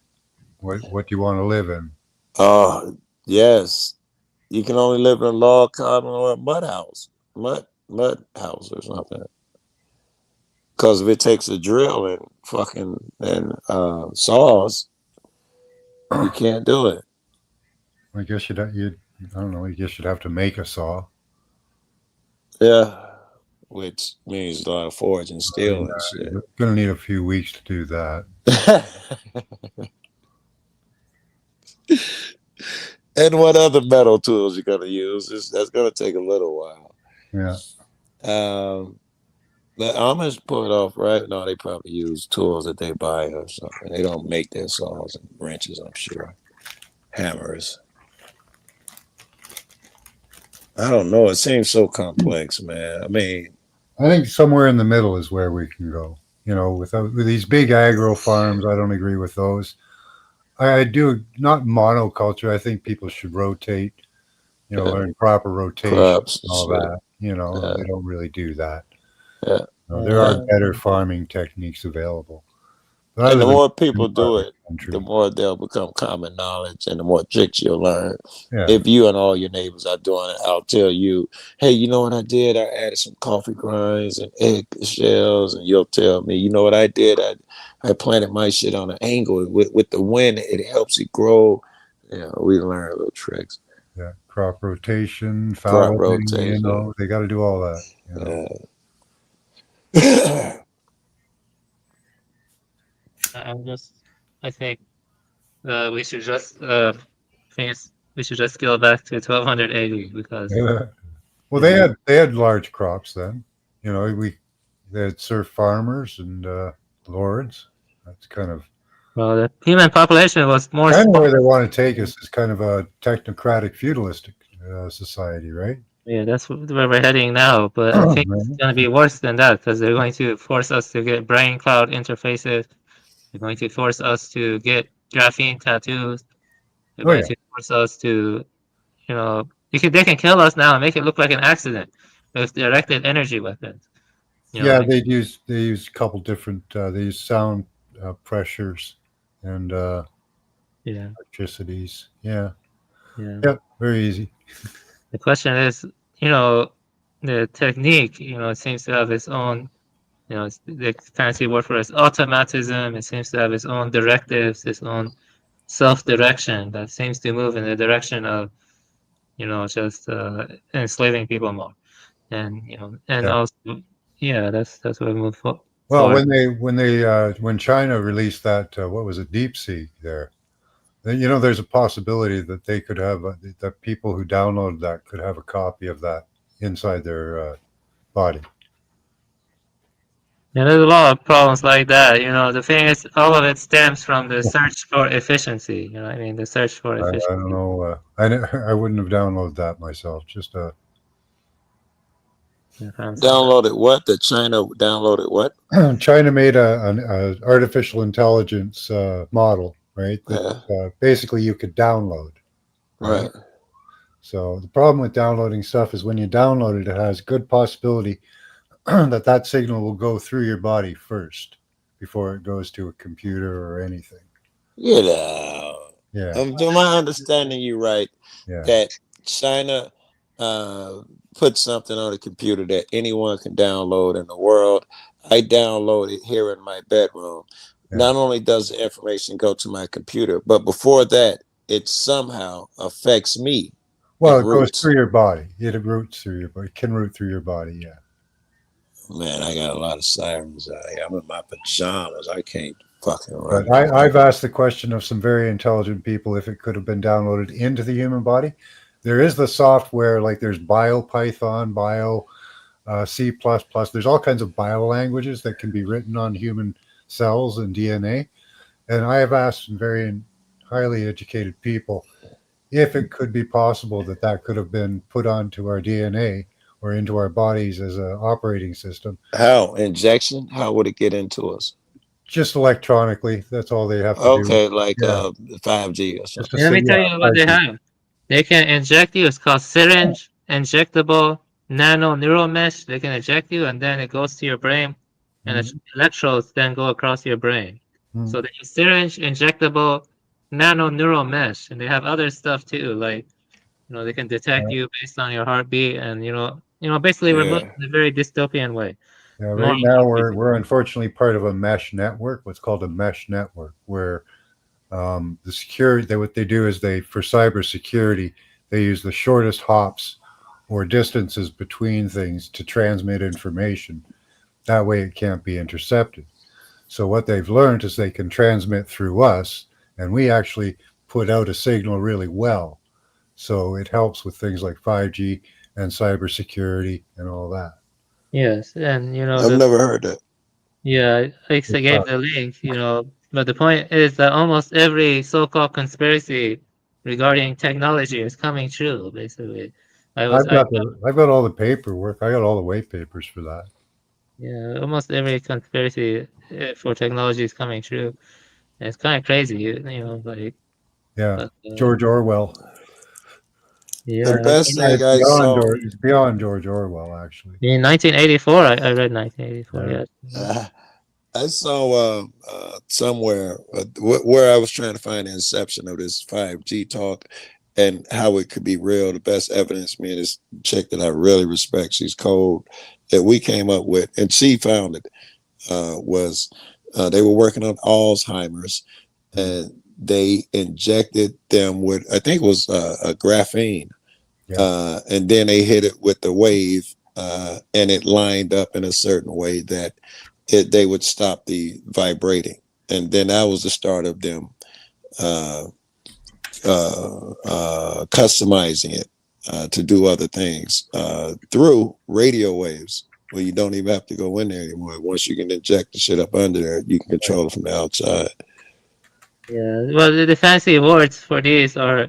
Q: what do you want to live in?
T: Yes, you can only live in a log cabin or a mud house or something. Because if it takes a drill and fucking saws, you can't do it.
Q: I guess I don't know. I guess you'd have to make a saw.
T: Yeah, which means a lot of forging steel and shit.
Q: You're gonna need a few weeks to do that.
T: And what other metal tools you're gonna use? That's gonna take a little while.
Q: Yeah.
T: The Amish pull it off, right? No, they probably use tools that they buy or something. They don't make their saws and wrenches, I'm sure. Hammers. I don't know. It seems so complex, man. I mean,
Q: I think somewhere in the middle is where we can go. You know, with these big agro farms, I don't agree with those. I do not monoculture. I think people should rotate. You know, learn proper rotation
T: crops
Q: and all that. You know, they don't really do that.
T: Yeah.
Q: There are better farming techniques available. But
T: And the more people do it, the more they'll become common knowledge and the more tricks you'll learn.
Q: Yeah.
T: If you and all your neighbors are doing it, I'll tell you, hey, you know what I did? I added some coffee grinds and egg shells, and you'll tell me, you know what I did? I planted my shit on an angle. With the wind, it helps it grow. You know, we learn little tricks.
Q: Yeah, crop rotation,
T: Crop
Q: fallowing,
T: rotation.
Q: you know, they got to do all that. You know?
N: I think we should just we should just go back to 1280 because
Q: Well, they had large crops then. You know, they had serf farmers and lords. That's kind of
N: the human population was more.
Q: Kind of where they want to take us is kind of a technocratic feudalistic society, right?
N: Yeah, that's where we're heading now. But I think it's going to be worse than that because they're going to force us to get brain cloud interfaces. They're going to force us to get graphene tattoos. They're going to force us to, you know, they can kill us now and make it look like an accident with directed energy weapons. You know,
Q: Yeah,
N: like,
Q: they use a couple different. They use sound pressures and electricities. Yeah, very easy.
N: The question is, you know, the technique. You know, it seems to have its own. You know, the fancy word for it is automatism. It seems to have its own directives, its own self-direction that seems to move in the direction of, you know, just enslaving people more, and you know, and also, that's what we move forward.
Q: Well, when China released that, what was it, Deep Sea there, then, you know, there's a possibility that they could have that people who downloaded that could have a copy of that inside their body.
N: Yeah, there's a lot of problems like that. You know, the thing is, all of it stems from the search for efficiency. You know, I mean, the search for efficiency.
Q: I don't know. I wouldn't have downloaded that myself. Just
T: downloaded what? That China downloaded what?
Q: China made an artificial intelligence model, right? That basically you could download.
T: Right.
Q: So the problem with downloading stuff is when you download it, it has good possibility that signal will go through your body first before it goes to a computer or anything.
T: You know.
Q: Yeah.
T: Do my understanding you right?
Q: Yeah.
T: That China put something on a computer that anyone can download in the world. I download it here in my bedroom. Yeah. Not only does the information go to my computer, but before that, it somehow affects me.
Q: Well, it goes through your body. It roots through your body. It can root through your body, yeah.
T: Man, I got a lot of sirens out here. I'm in my pajamas. I can't fucking run.
Q: But I've asked the question of some very intelligent people if it could have been downloaded into the human body. There is the software, like there's BioPython, C++. There's all kinds of bio languages that can be written on human cells and DNA. And I have asked some very highly educated people if it could be possible that could have been put onto our DNA or into our bodies as an operating system.
T: How? Injection? How would it get into us?
Q: Just electronically. That's all they have to do.
T: Okay, like 5G or something.
N: Let me tell you what they have. They can inject you. It's called syringe, injectable, nano neural mesh. They can inject you, and then it goes to your brain, and the electrodes then go across your brain. So they use syringe, injectable, nano neural mesh, and they have other stuff too, like, you know, they can detect you based on your heartbeat, and you know, basically we're moving in a very dystopian way.
Q: Yeah,
N: more
Q: right now we're unfortunately part of a mesh network, what's called a mesh network, where the security, what they do is for cybersecurity, they use the shortest hops or distances between things to transmit information. That way it can't be intercepted. So what they've learned is they can transmit through us, and we actually put out a signal really well. So it helps with things like 5G and cybersecurity and all that.
N: Yes, and
T: I've never heard that.
N: Yeah, I gave the link, but the point is that almost every so-called conspiracy regarding technology is coming true, basically.
Q: I've got all the paperwork. I got all the white papers for that.
N: Yeah, almost every conspiracy for technology is coming true. And it's kind of crazy, like.
Q: Yeah, George Orwell.
N: Yeah,
T: The best thing I saw.
Q: It's beyond George Orwell, actually.
N: In 1984, I read 1984. Yeah.
T: I saw somewhere where I was trying to find the inception of this 5G talk and how it could be real. The best evidence, me and this chick that I really respect, she's cold, that we came up with, and she found it, was they were working on Alzheimer's, and they injected them with, I think it was a graphene, and then they hit it with the wave, and it lined up in a certain way that they would stop the vibrating. And then that was the start of them customizing it to do other things through radio waves, where you don't even have to go in there anymore. Once you can inject the shit up under there, you can control it from the outside.
N: Yeah, well, the fancy words for these are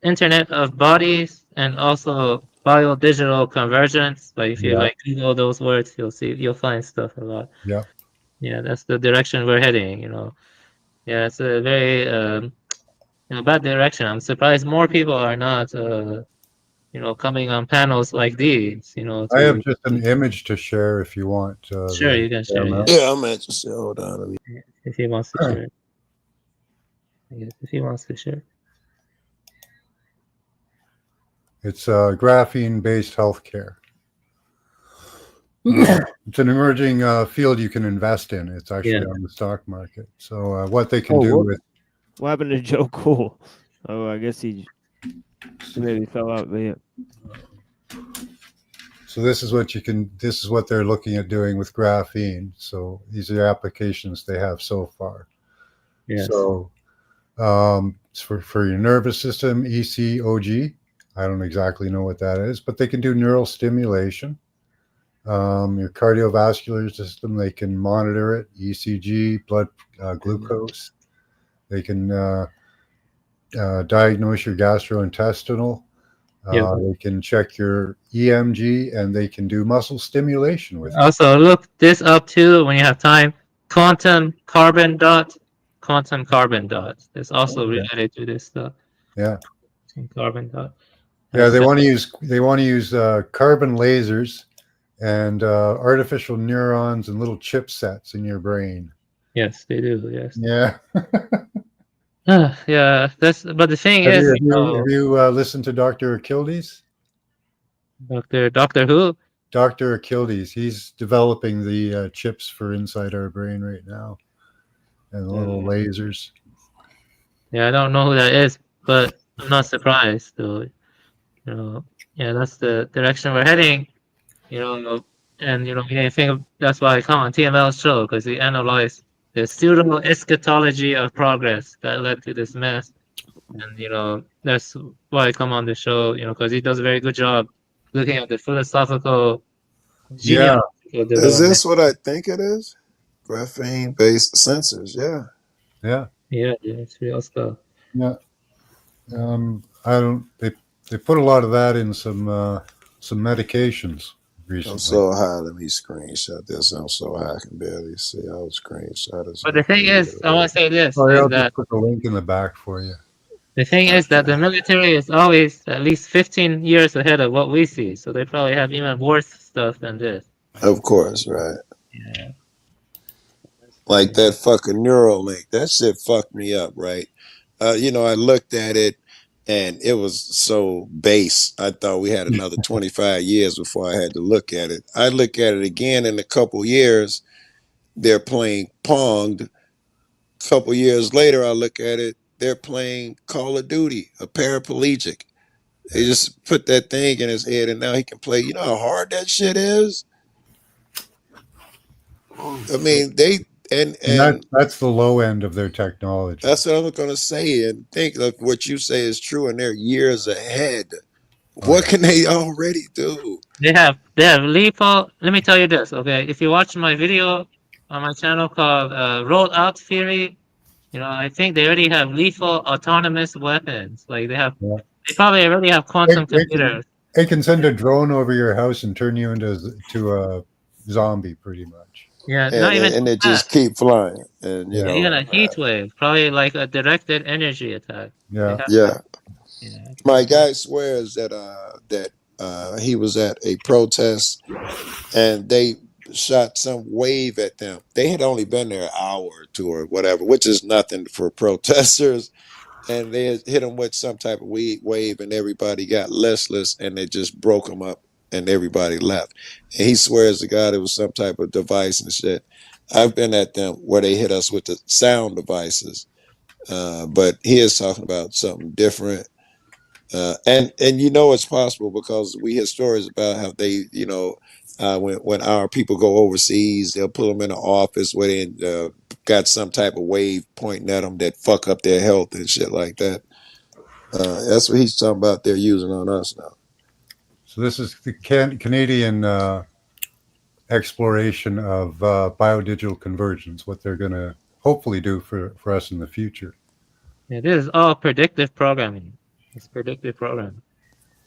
N: Internet of Bodies and also bio-digital convergence. Like if you Google those words, you'll find stuff a lot.
Q: Yeah.
N: Yeah, that's the direction we're heading. Yeah, it's a very bad direction. I'm surprised more people are not coming on panels like these.
Q: I have just an image to share if you want.
N: Sure, you can share.
T: Yeah, I'm interested. Hold on.
N: If he wants to share. If he wants to share.
Q: It's graphene-based healthcare. It's an emerging field you can invest in. It's actually on the stock market. So what they can do with...
M: What happened to Joe Cool? Oh, I guess he maybe fell out there.
Q: So this is what they're looking at doing with graphene. So these are applications they have so far.
N: Yes.
Q: So it's for your nervous system, ECOG. I don't exactly know what that is, but they can do neural stimulation. Your cardiovascular system, they can monitor it, ECG, blood glucose. They can diagnose your gastrointestinal. They can check your EMG, and they can do muscle stimulation with it.
N: Also, look this up too when you have time. Quantum carbon dot. It's also related to this stuff.
Q: Yeah.
N: Carbon dot.
Q: Yeah, they want to use carbon lasers and artificial neurons and little chipsets in your brain.
N: Yes, they do. Yes.
Q: Yeah.
N: Yeah. But the thing
Q: Have
N: is,
Q: you listened to Dr. Achilles?
N: Doctor who?
Q: Dr. Achilles. He's developing the chips for inside our brain right now, and the little lasers.
N: Yeah, I don't know who that is, but I'm not surprised though. Yeah, that's the direction we're heading. And I think that's why I come on TML's show, because he analyzed the pseudo eschatology of progress that led to this mess. And that's why I come on the show. Because he does a very good job looking at the philosophical.
T: Yeah. Is this what I think it is? Graphene-based sensors. Yeah.
Q: Yeah.
N: Yeah, it's real stuff.
Q: Yeah. They put a lot of that in some medications recently.
T: I'm so high. Let me screenshot this. I'm so high I can barely see. I'll screenshot this.
N: But the thing is, I want to say this.
Q: I'll just put the link in the back for you.
N: The thing is that the military is always at least 15 years ahead of what we see. So they probably have even worse stuff than this.
T: Of course, right.
N: Yeah.
T: Like that fucking neural link. That shit fucked me up, right? I looked at it, and it was so base. I thought we had another 25 years before I had to look at it. I look at it again in a couple years. They're playing Pong. A couple years later, I look at it. They're playing Call of Duty, a paraplegic. They just put that thing in his head, and now he can play. You know how hard that shit is? I mean,
Q: that's the low end of their technology.
T: That's what I'm going to say. And think, look, what you say is true, and they're years ahead. What can they already do?
N: They have lethal. Let me tell you this, okay? If you watch my video on my channel called Rollout Theory, you know, I think they already have lethal autonomous weapons. Like they probably already have quantum computers.
Q: They can send a drone over your house and turn you into a zombie, pretty much.
N: Yeah,
T: and they just keep flying, and you know,
N: even a heat wave, probably like a directed energy attack.
Q: Yeah,
T: yeah. My guy swears that he was at a protest, and they shot some wave at them. They had only been there an hour or two or whatever, which is nothing for protesters. And they hit them with some type of wave, and everybody got listless, and they just broke them up, and everybody left. And he swears to God it was some type of device and shit. I've been at them where they hit us with the sound devices, but he is talking about something different. And you know it's possible because we hear stories about how they, you know, when our people go overseas, they'll pull them in an office where they got some type of wave pointing at them that fuck up their health and shit like that. That's what he's talking about. They're using on us now.
Q: So this is the Canadian exploration of biodigital convergence, what they're going to hopefully do for us in the future.
N: Yeah, this is all predictive programming. It's predictive programming.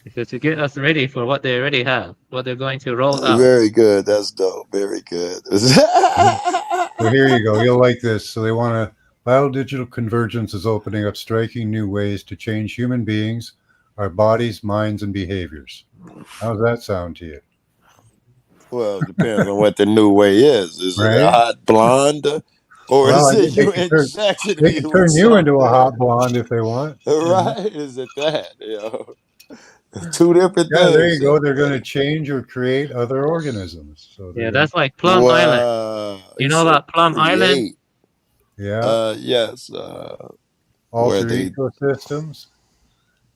N: Because to get us ready for what they already have, what they're going to roll out.
T: Very good. That's dope. Very good.
Q: So here you go. You'll like this. So they want to. Biodigital convergence is opening up striking new ways to change human beings, our bodies, minds, and behaviors. How does that sound to you?
T: Well, it depends on what the new way is. Is it a hot blonde? Or is it you injected
Q: They can turn you into a hot blonde if they want.
T: Right? Is it that? You know? Two different things.
Q: There you go. They're going to change or create other organisms. So
N: yeah, that's like Plum Island. You know about Plum Island?
Q: Yeah.
T: Yes.
Q: Alter ecosystems.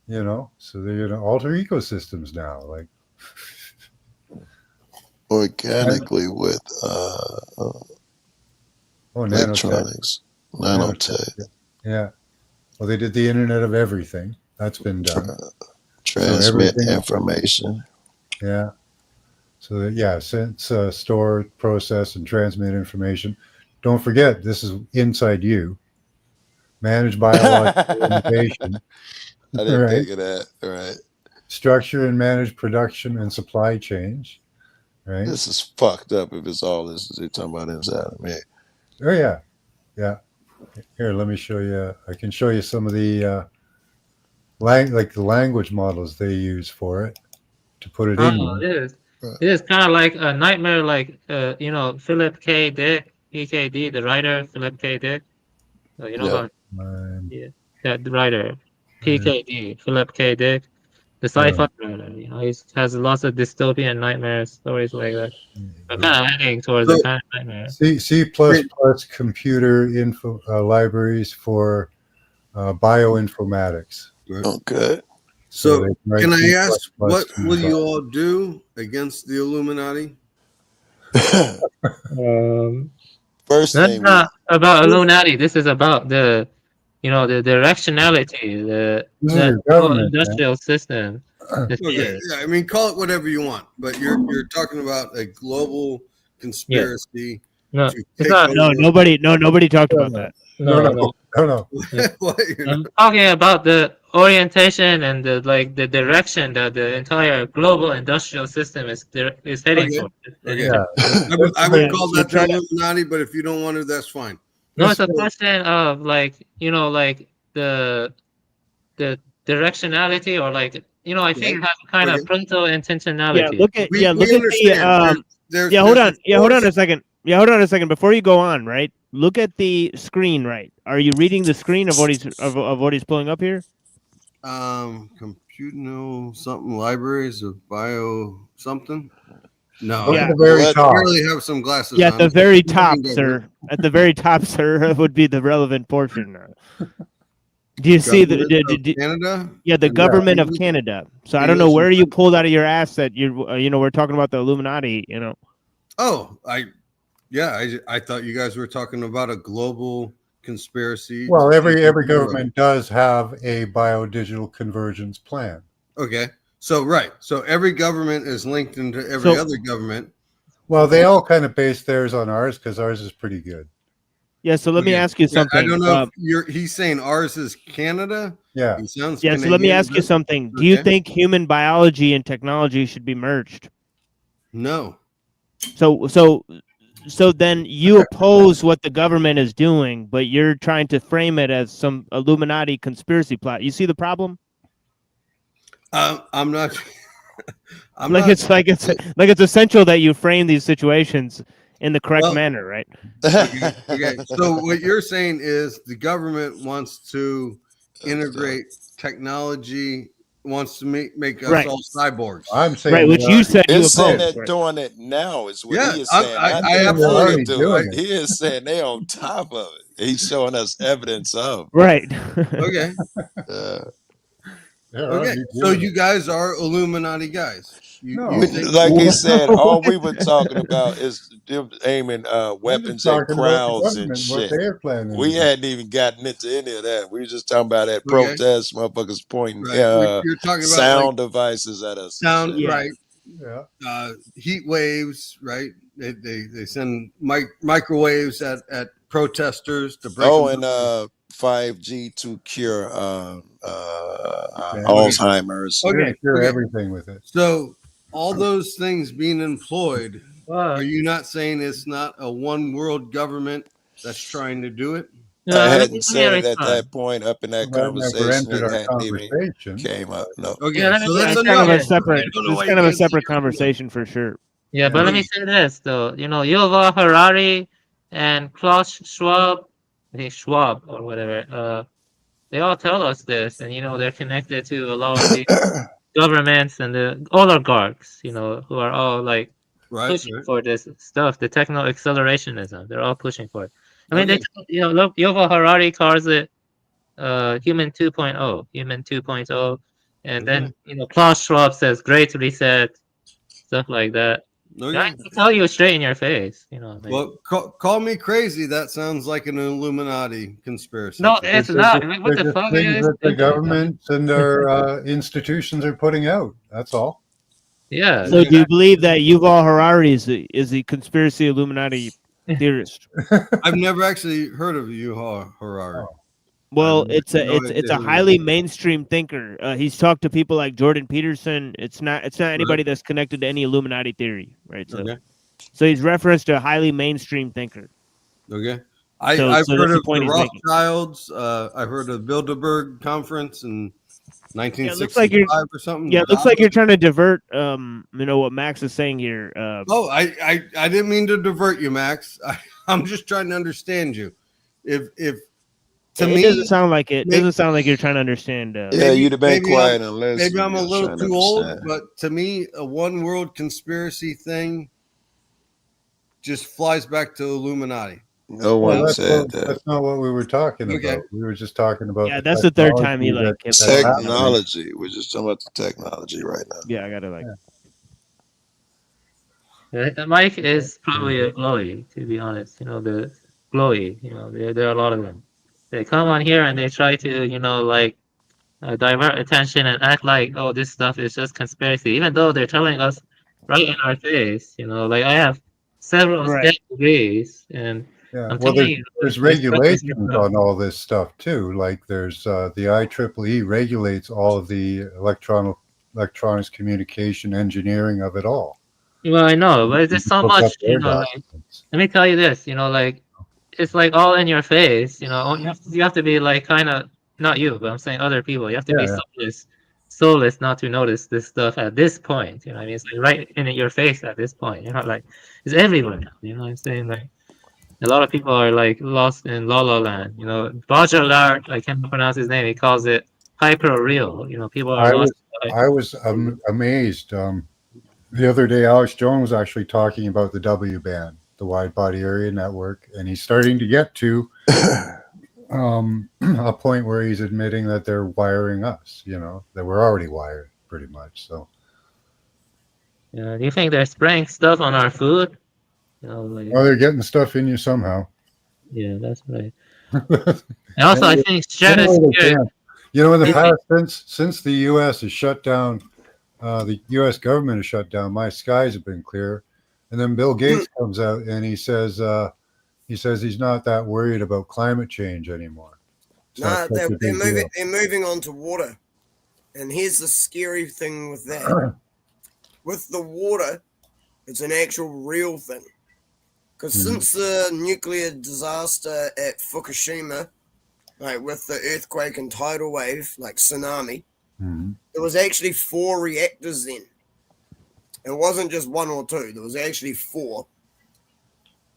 Q: You know, so they're going to alter ecosystems now, like
T: organically with electronics, nanotech.
Q: Yeah. Well, they did the Internet of Everything. That's been done.
T: Transmit information.
Q: Yeah. So that, yeah, sense, store, process, and transmit information. Don't forget, this is inside you. Manage biological innovation.
T: I didn't think of that. Right.
Q: Structure and manage production and supply chains. Right.
T: This is fucked up if it's all this they're talking about inside of me.
Q: Oh yeah. Yeah. Here, let me show you. I can show you some of the like the language models they use for it to put it in.
N: It is kind of like a nightmare, like you know, Philip K. Dick, PKD, the writer, Philip K. Dick. So, you know that writer, PKD, Philip K. Dick, the sci-fi writer. You know, he has lots of dystopian nightmare stories like that. I'm kind of heading towards the kind of nightmare.
Q: C++ computer info libraries for bioinformatics.
T: Okay.
B: So can I ask, what will you all do against the Illuminati?
T: First
N: That's
T: thing
N: not about Illuminati. This is about the, you know, the directionality, the industrial system.
B: Okay, yeah, I mean, call it whatever you want, but you're talking about a global conspiracy.
M: No, it's not. No, nobody talked about that.
Q: No.
N: I'm talking about the orientation and the direction that the entire global industrial system is heading for.
B: Okay. I would call that the Illuminati, but if you don't want it, that's fine.
N: No, it's a question of like, you know, like the directionality, or like, you know, I think it has a kind of parental intentionality.
M: Yeah, look at the hold on a second. Yeah, hold on a second before you go on. Right, look at the screen. Right, are you reading the screen of what he's pulling up here?
B: Computal something libraries of bio something. No,
Q: Look
M: Yeah.
Q: at the very
B: I
Q: top.
B: barely have some glasses
M: Yeah,
B: on.
M: at the very
B: It's
M: top,
B: government.
M: sir. At the very top, sir, would be the relevant portion. Do you see the
B: Government of Canada?
M: yeah, the
B: And
M: government of
B: English-
M: Canada. So I don't know
B: English
M: where
B: and-
M: you pulled out of your ass that you're, we're talking about the Illuminati,
B: Oh, I thought you guys were talking about a global conspiracy.
Q: Well,
B: to
Q: every
B: take over.
Q: government does have a biodigital convergence plan.
B: Okay, so every government is linked into every
Q: So-
B: other government.
Q: Well, they all kind of base theirs on ours because ours is pretty good.
M: Yeah, so let me
B: Okay.
M: ask you
B: Yeah,
M: something.
B: I don't know if he's saying ours is Canada.
Q: Yeah.
B: He sounds
M: Yeah, so let me
B: Canadian,
M: ask you
B: but-
M: something. Do you
B: Okay.
M: think human biology and technology should be merged?
B: No.
M: So then you oppose what the government is doing, but you're trying to frame it as some Illuminati conspiracy plot. You see the problem?
B: I'm not.
M: It's essential that you frame these situations in the correct
B: Well-
M: manner, right?
B: Okay. So what you're saying is the government wants to integrate technology, wants to make us
M: Right.
B: all cyborgs.
Q: I'm saying
M: Right, which you said you
T: It's saying
M: opposed.
T: they're
M: right?
T: doing it now is what
B: Yeah,
T: he is
B: I-
T: saying.
B: I-
T: Not
B: I
T: that
B: absolutely
T: they're
Q: already
T: doing
Q: doing
T: it. He is saying they're on top of it. He's showing us evidence of.
M: Right.
B: Okay.
T: Uh,
B: Okay. So you guys are Illuminati guys.
Q: No.
T: like he said, all we were talking about is them aiming weapons at
Q: talking about the
T: crowds and
Q: government, what
T: shit.
Q: they're planning
T: We
Q: to do.
T: hadn't even gotten into any of that. We were just talking about that
B: Okay.
T: protest, motherfuckers pointing
B: Right. You're talking about
T: sound devices at us. and
B: sound,
T: shit.
B: right?
Q: Yeah.
B: Heat waves, right? They send microwaves at protesters to break.
T: Oh,
B: them
T: and
B: up.
T: 5G to cure Alzheimer's.
Q: We're
B: Okay,
Q: gonna cure
B: okay.
Q: everything with it.
B: So all those things being employed,
N: Well,
B: are you not saying it's not a one world government that's trying to do it?
T: I
N: let me
T: hadn't said it at
N: respond.
T: that point up in that
Q: That never
T: conversation.
Q: entered
T: It
Q: our
T: hadn't even
Q: conversation.
T: came up. No.
B: Okay,
N: Yeah, let me
B: so
N: say
B: that's
M: It's
N: it's
M: kind of
B: enough.
M: a separate.
B: I don't know
M: It's
B: why
M: kind
B: you
M: of a
B: can't
M: separate
B: see it.
M: conversation for sure.
N: Yeah, but let me say this though. Yuval Harari and Klaus Schwab, I think Schwab or whatever, they all tell us this, and they're connected to a lot of the governments and the oligarchs, who are all like pushing for this stuff, the techno accelerationism. They're all pushing for it. I mean,
B: Okay.
N: look, Yuval Harari calls it human 2.0, human 2.0, and then Klaus Schwab says great reset, stuff like that.
B: Okay.
N: I can tell you straight in your face, like,
B: Well, call me crazy. That sounds like an Illuminati conspiracy.
N: no, it's not. What
Q: They're
N: the
Q: just
N: fuck
Q: things
N: is
Q: that the governments and their institutions are putting out. That's all.
N: Yeah.
M: So do you believe that Yuval Harari is a conspiracy Illuminati theorist?
B: I've never actually heard of Yuval Harari.
M: Well,
B: I have
M: it's a
B: no
M: it's
B: idea
M: a
B: who he
M: highly
B: is.
M: mainstream thinker. He's talked to people like Jordan Peterson. It's not anybody that's connected to any Illuminati theory, right? So,
B: Okay.
M: so he's referenced to a highly mainstream thinker.
B: Okay.
M: So
B: I've
M: that's
B: heard
M: the
B: of
M: point
B: the
M: he's making.
B: Rothschilds. I've heard of Bilderberg conference in
M: Yeah, it
B: 1965
M: looks like you're
B: or something.
M: Yeah, it looks like you're trying to divert what Max is saying here.
B: Oh, I didn't mean to divert you, Max. I'm just trying to understand you. If to
M: it
B: me,
M: doesn't sound like it.
B: maybe-
M: Doesn't sound like you're trying to understand.
T: Yeah, you'd have been
B: maybe
T: quiet
B: I'm-
T: and listened.
B: Maybe I'm a
T: I was
B: little
T: trying to
B: too old,
T: understand.
B: but to me, a one world conspiracy thing just flies back to Illuminati.
T: No
Q: Well,
T: one
Q: that's,
T: said that.
Q: that's not what we were talking
B: Okay.
Q: about. We were just talking about.
M: Yeah, that's the third time he,
Q: technology
M: like,
Q: that's
M: kept that
Q: happening.
T: Technology. We're just talking about the technology right now.
M: Yeah, I gotta like.
N: The mic is probably a glowy, to be honest. The glowy. There are a lot of them. They come on here and they try to, divert attention and act like, oh, this stuff is just conspiracy, even though they're telling us right in our face. Like I have several
M: Right.
N: degrees, and
Q: Yeah.
N: I'm
Q: Well,
N: telling you,
Q: there's
N: this stuff is
Q: regulations
N: not-
Q: on all this stuff too. Like there's the IEEE regulates all of the electronics communication engineering of it all.
N: Well, I know, but there's so
Q: Look up
N: much,
Q: their
N: like,
Q: documents.
N: let me tell you this, it's like all in your face, you have to be like kind of, not you, but I'm saying other people, you have to be
Q: Yeah.
N: soulless not to notice this stuff at this point, what I mean? It's like right in your face at this point, you're not like, it's everywhere now, what I'm saying? Like, a lot of people are like lost in La La Land, Baudrillard, I can't pronounce his name, he calls it hyper real. You know, people are
Q: I
N: lost.
Q: was amazed. The other day, Alex Jones was actually talking about the W band, the Wide Body Area Network, and he's starting to get to a point where he's admitting that they're wiring us. You know, that we're already wired pretty much. So,
N: Yeah, do you think they're spraying stuff on our food? You know, like,
Q: well, they're getting stuff in you somehow.
N: yeah, that's right. And also, I think
Q: Anyway, they
N: stratosphere.
Q: can. You know, in the past, since the U.S. has shut down, the U.S. government has shut down. My skies have been clear, and then Bill Gates comes out and he says he's not that worried about climate change anymore. It's
D: No,
Q: not such
D: they're
Q: a big
D: moving.
Q: deal.
D: They're moving on to water, and here's the scary thing with that. With the water, it's an actual real thing. Because since the nuclear disaster at Fukushima, like with the earthquake and tidal wave, like tsunami, there was actually 4 reactors then. It wasn't just 1 or 2. There was actually 4.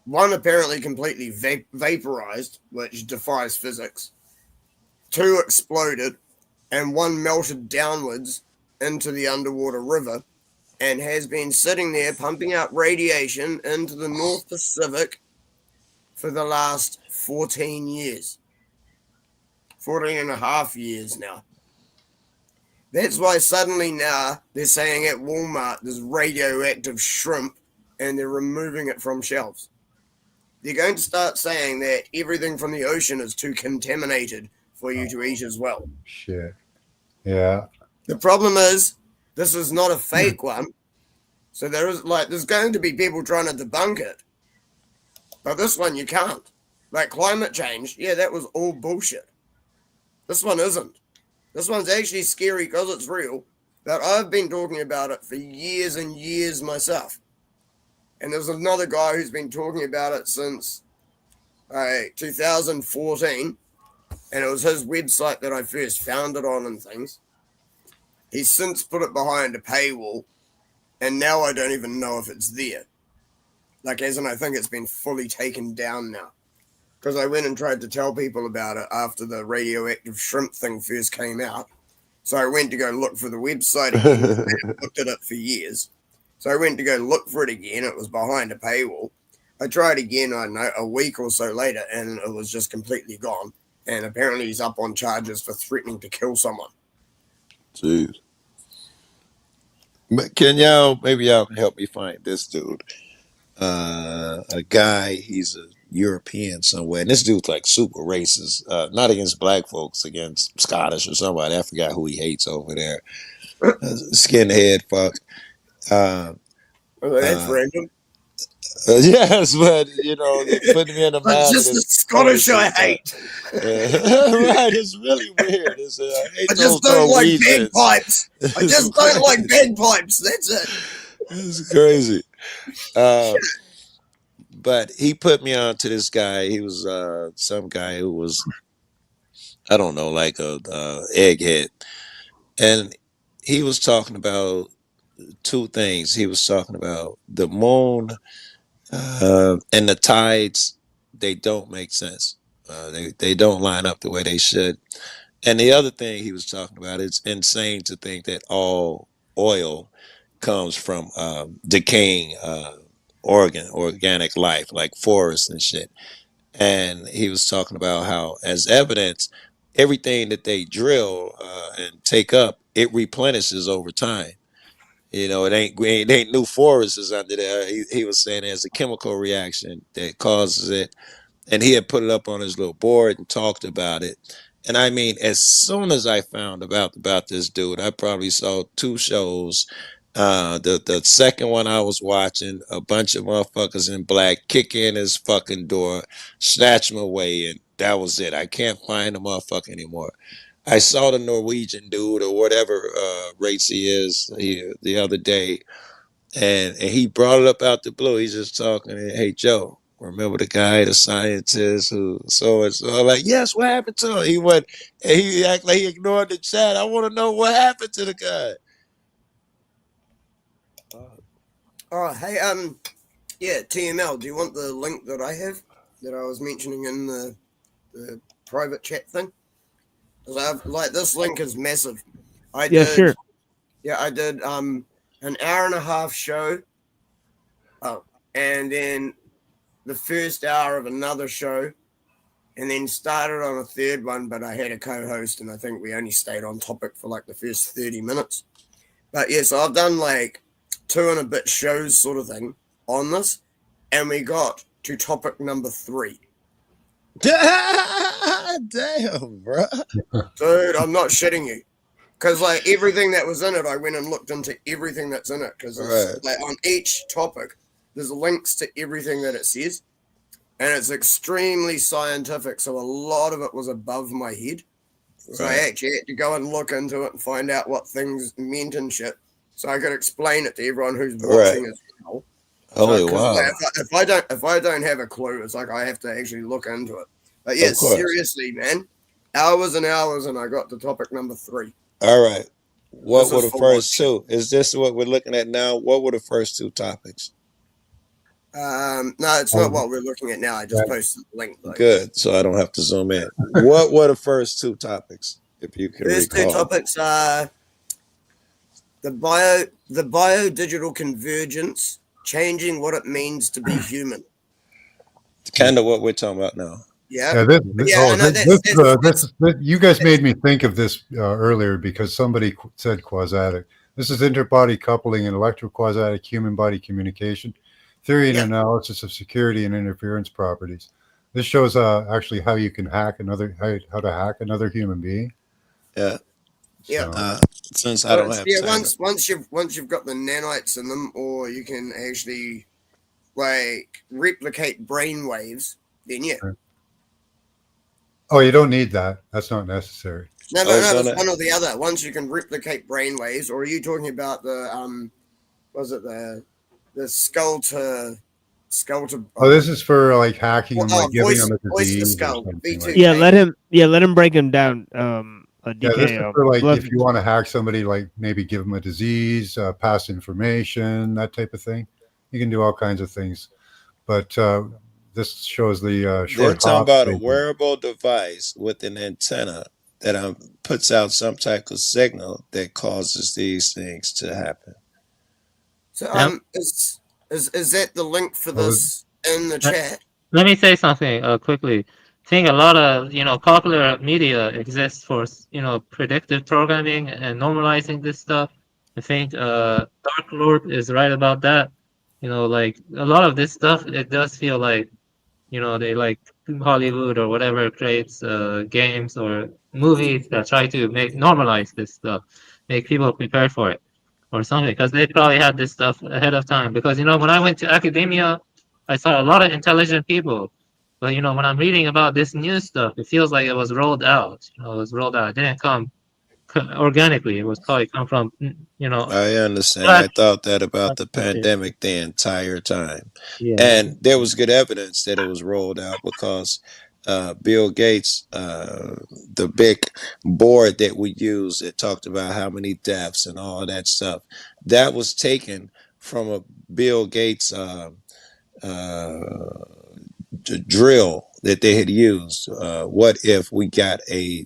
D: One apparently completely vaporized, which defies physics. 2 exploded, and 1 melted downwards into the underwater river and has been sitting there pumping out radiation into the North Pacific for the last 14 years. 14 and a half years now. That's why suddenly now they're saying at Walmart there's radioactive shrimp and they're removing it from shelves. They're going to start saying that everything from the ocean is too contaminated for you to eat as well.
Q: Shit. Yeah.
D: The problem is, this is not a fake one. So there's going to be people trying to debunk it. But this one you can't. Like climate change, yeah, that was all bullshit. This one isn't. This one's actually scary because it's real. But I've been talking about it for years and years myself. And there's another guy who's been talking about it since 2014. And it was his website that I first found it on and things. He's since put it behind a paywall. And now I don't even know if it's there. Like, as in, I think it's been fully taken down now. Because I went and tried to tell people about it after the radioactive shrimp thing first came out. So I went to go look for the website again. I looked at it for years. So I went to go look for it again. It was behind a paywall. I tried again, I don't know, a week or so later, and it was just completely gone. And apparently he's up on charges for threatening to kill someone.
T: Jeez. Maybe y'all can help me find this dude. A guy, he's a European somewhere, and this dude's like super racist. Not against black folks, against Scottish or somebody. I forgot who he hates over there. Skinhead fuck.
D: That's random.
T: Yes, but you know, putting me in the
D: But
T: mind.
D: just the Scottish I hate.
T: Right, it's really weird. It's,
D: I just don't like bagpipes. I just don't like bagpipes. That's it.
T: It's crazy. But he put me on to this guy. He was some guy who was, I don't know, like a egghead. And he was talking about 2 things. He was talking about the moon and the tides. They don't make sense. They don't line up the way they should. And the other thing he was talking about, it's insane to think that all oil comes from decaying organic life, like forests and shit. And he was talking about how, as evidence, everything that they drill and take up, it replenishes over time. You know, it ain't new forests under there. He was saying there's a chemical reaction that causes it, and he had put it up on his little board and talked about it. And I mean, as soon as I found about this dude, I probably saw 2 shows. The second one I was watching, a bunch of motherfuckers in black kick in his fucking door, snatch him away, and that was it. I can't find the motherfucker anymore. I saw the Norwegian dude or whatever race he is the other day, and he brought it up out the blue. He's just talking, hey Joe, remember the guy, the scientist who so and so? Like, yes, what happened to him? He went and he acted like he ignored the chat. I want to know what happened to the guy.
D: Oh, hey, yeah, TML, do you want the link that I have that I was mentioning in the private chat thing? Like this link is massive. I
M: Yeah, sure.
D: Yeah, I did an hour and a half show. Oh, and then the first hour of another show, and then started on a third one, but I had a co-host, and I think we only stayed on topic for like the first 30 minutes. But yeah, so I've done like 2 and a bit shows sort of thing on this, and we got to topic number 3.
T: Damn, bro.
D: Dude, I'm not shitting you. Because like everything that was in it, I went and looked into everything that's in it. Because like on each topic, there's links to everything that it says. And it's extremely scientific. So a lot of it was above my head. So I actually had to go and look into it and find out what things meant and shit. So I could explain it to everyone who's watching as well.
T: Holy
D: wow.
T: wow.
D: Like, if I don't have a clue, it's like I have to actually look into it. But yeah, seriously, man. Hours and hours, and I got to topic number 3.
T: All right. What were the first 2? Is this what we're looking at now? What were the first 2 topics?
D: No, it's not what we're looking at now. I just posted the link. Though.
T: Good. So I don't have to zoom in. What were the first 2 topics, if you can
D: First
T: recall?
D: 2 topics are the bio-digital convergence, changing what it means to be human.
T: Kind of what we're talking about now.
D: Yeah.
Q: You guys made me think of this earlier because somebody said quasatic. This is interbody coupling and electroquasatic human-body communication, theory and analysis of security and interference properties. This shows actually how you can hack how to hack another human being.
T: Yeah.
D: Yeah.
T: Since I don't have time.
D: Once you've got the nanites in them, or you can actually like replicate brain waves, then yeah.
Q: Oh, you don't need that. That's not necessary.
D: No, it's one or the other. Once you can replicate brain waves, or are you talking about the the skull to?
Q: Oh, this is for like hacking and like giving them a disease.
D: To skull.
M: Yeah, let him break him down.
Q: This is for like if you want to hack somebody, like maybe give them a disease, pass information, that type of thing. You can do all kinds of things, but this shows the short.
T: They're talking about a wearable device with an antenna that puts out some type of signal that causes these things to happen.
D: So is that the link for this in the chat?
N: Let me say something quickly. I think a lot of popular media exists for predictive programming and normalizing this stuff. I think Dark Lord is right about that. Like a lot of this stuff, it does feel like they like Hollywood or whatever creates games or movies that try to normalize this stuff, make people prepared for it or something, because they probably had this stuff ahead of time. Because when I went to academia, I saw a lot of intelligent people. But when I'm reading about this new stuff, it feels like it was rolled out. It didn't come organically. It was probably come from
T: I understand. I thought that about the pandemic the entire time. And there was good evidence that it was rolled out because Bill Gates, the big board that we use that talked about how many deaths and all that stuff, that was taken from a Bill Gates drill that they had used. What if we got a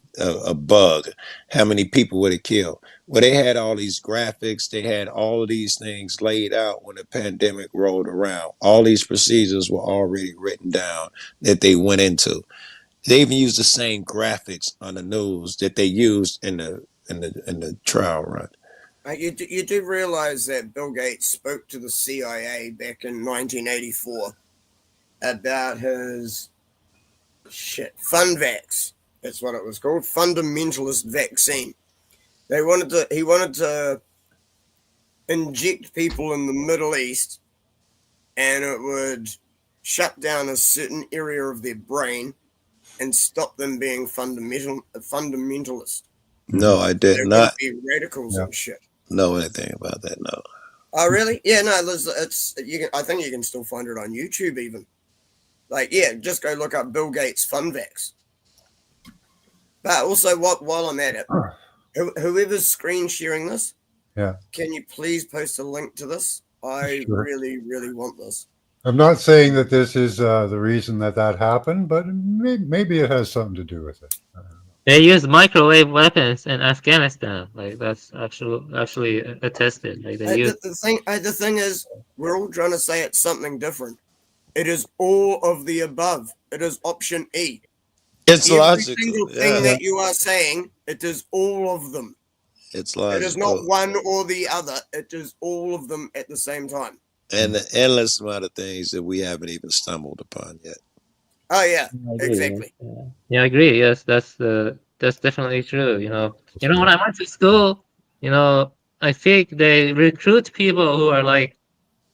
T: bug? How many people would it kill? Well, they had all these graphics. They had all of these things laid out when the pandemic rolled around. All these procedures were already written down that they went into. They even used the same graphics on the news that they used in the trial run.
D: You do realize that Bill Gates spoke to the CIA back in 1984 about his Funvax. That's what it was called, fundamentalist vaccine. He wanted to inject people in the Middle East, and it would shut down a certain area of their brain and stop them being fundamentalist.
T: No, I did not.
D: Be radicals and shit.
T: Know anything about that? No.
D: Oh, really? Yeah, no. I think you can still find it on YouTube even. Like, yeah, just go look up Bill Gates Funvax. But also, while I'm at it, whoever's screen sharing this, can you please post a link to this? I really, really want this.
Q: I'm not saying that this is the reason that happened, but maybe it has something to do with it.
N: They use microwave weapons in Afghanistan. Like that's actually attested. Like they use.
D: The thing is, we're all trying to say it's something different. It is all of the above. It is option E.
T: It's
D: Every
T: logical.
D: single thing that you are saying, it is all of them.
T: It's
D: It is not
T: logical.
D: one or the other. It is all of them at the same time.
T: And the endless amount of things that we haven't even stumbled upon yet.
D: Oh yeah,
N: I agree,
D: exactly.
N: Yeah, I agree. Yes, that's definitely true. When I went to school, I think they recruit people who are like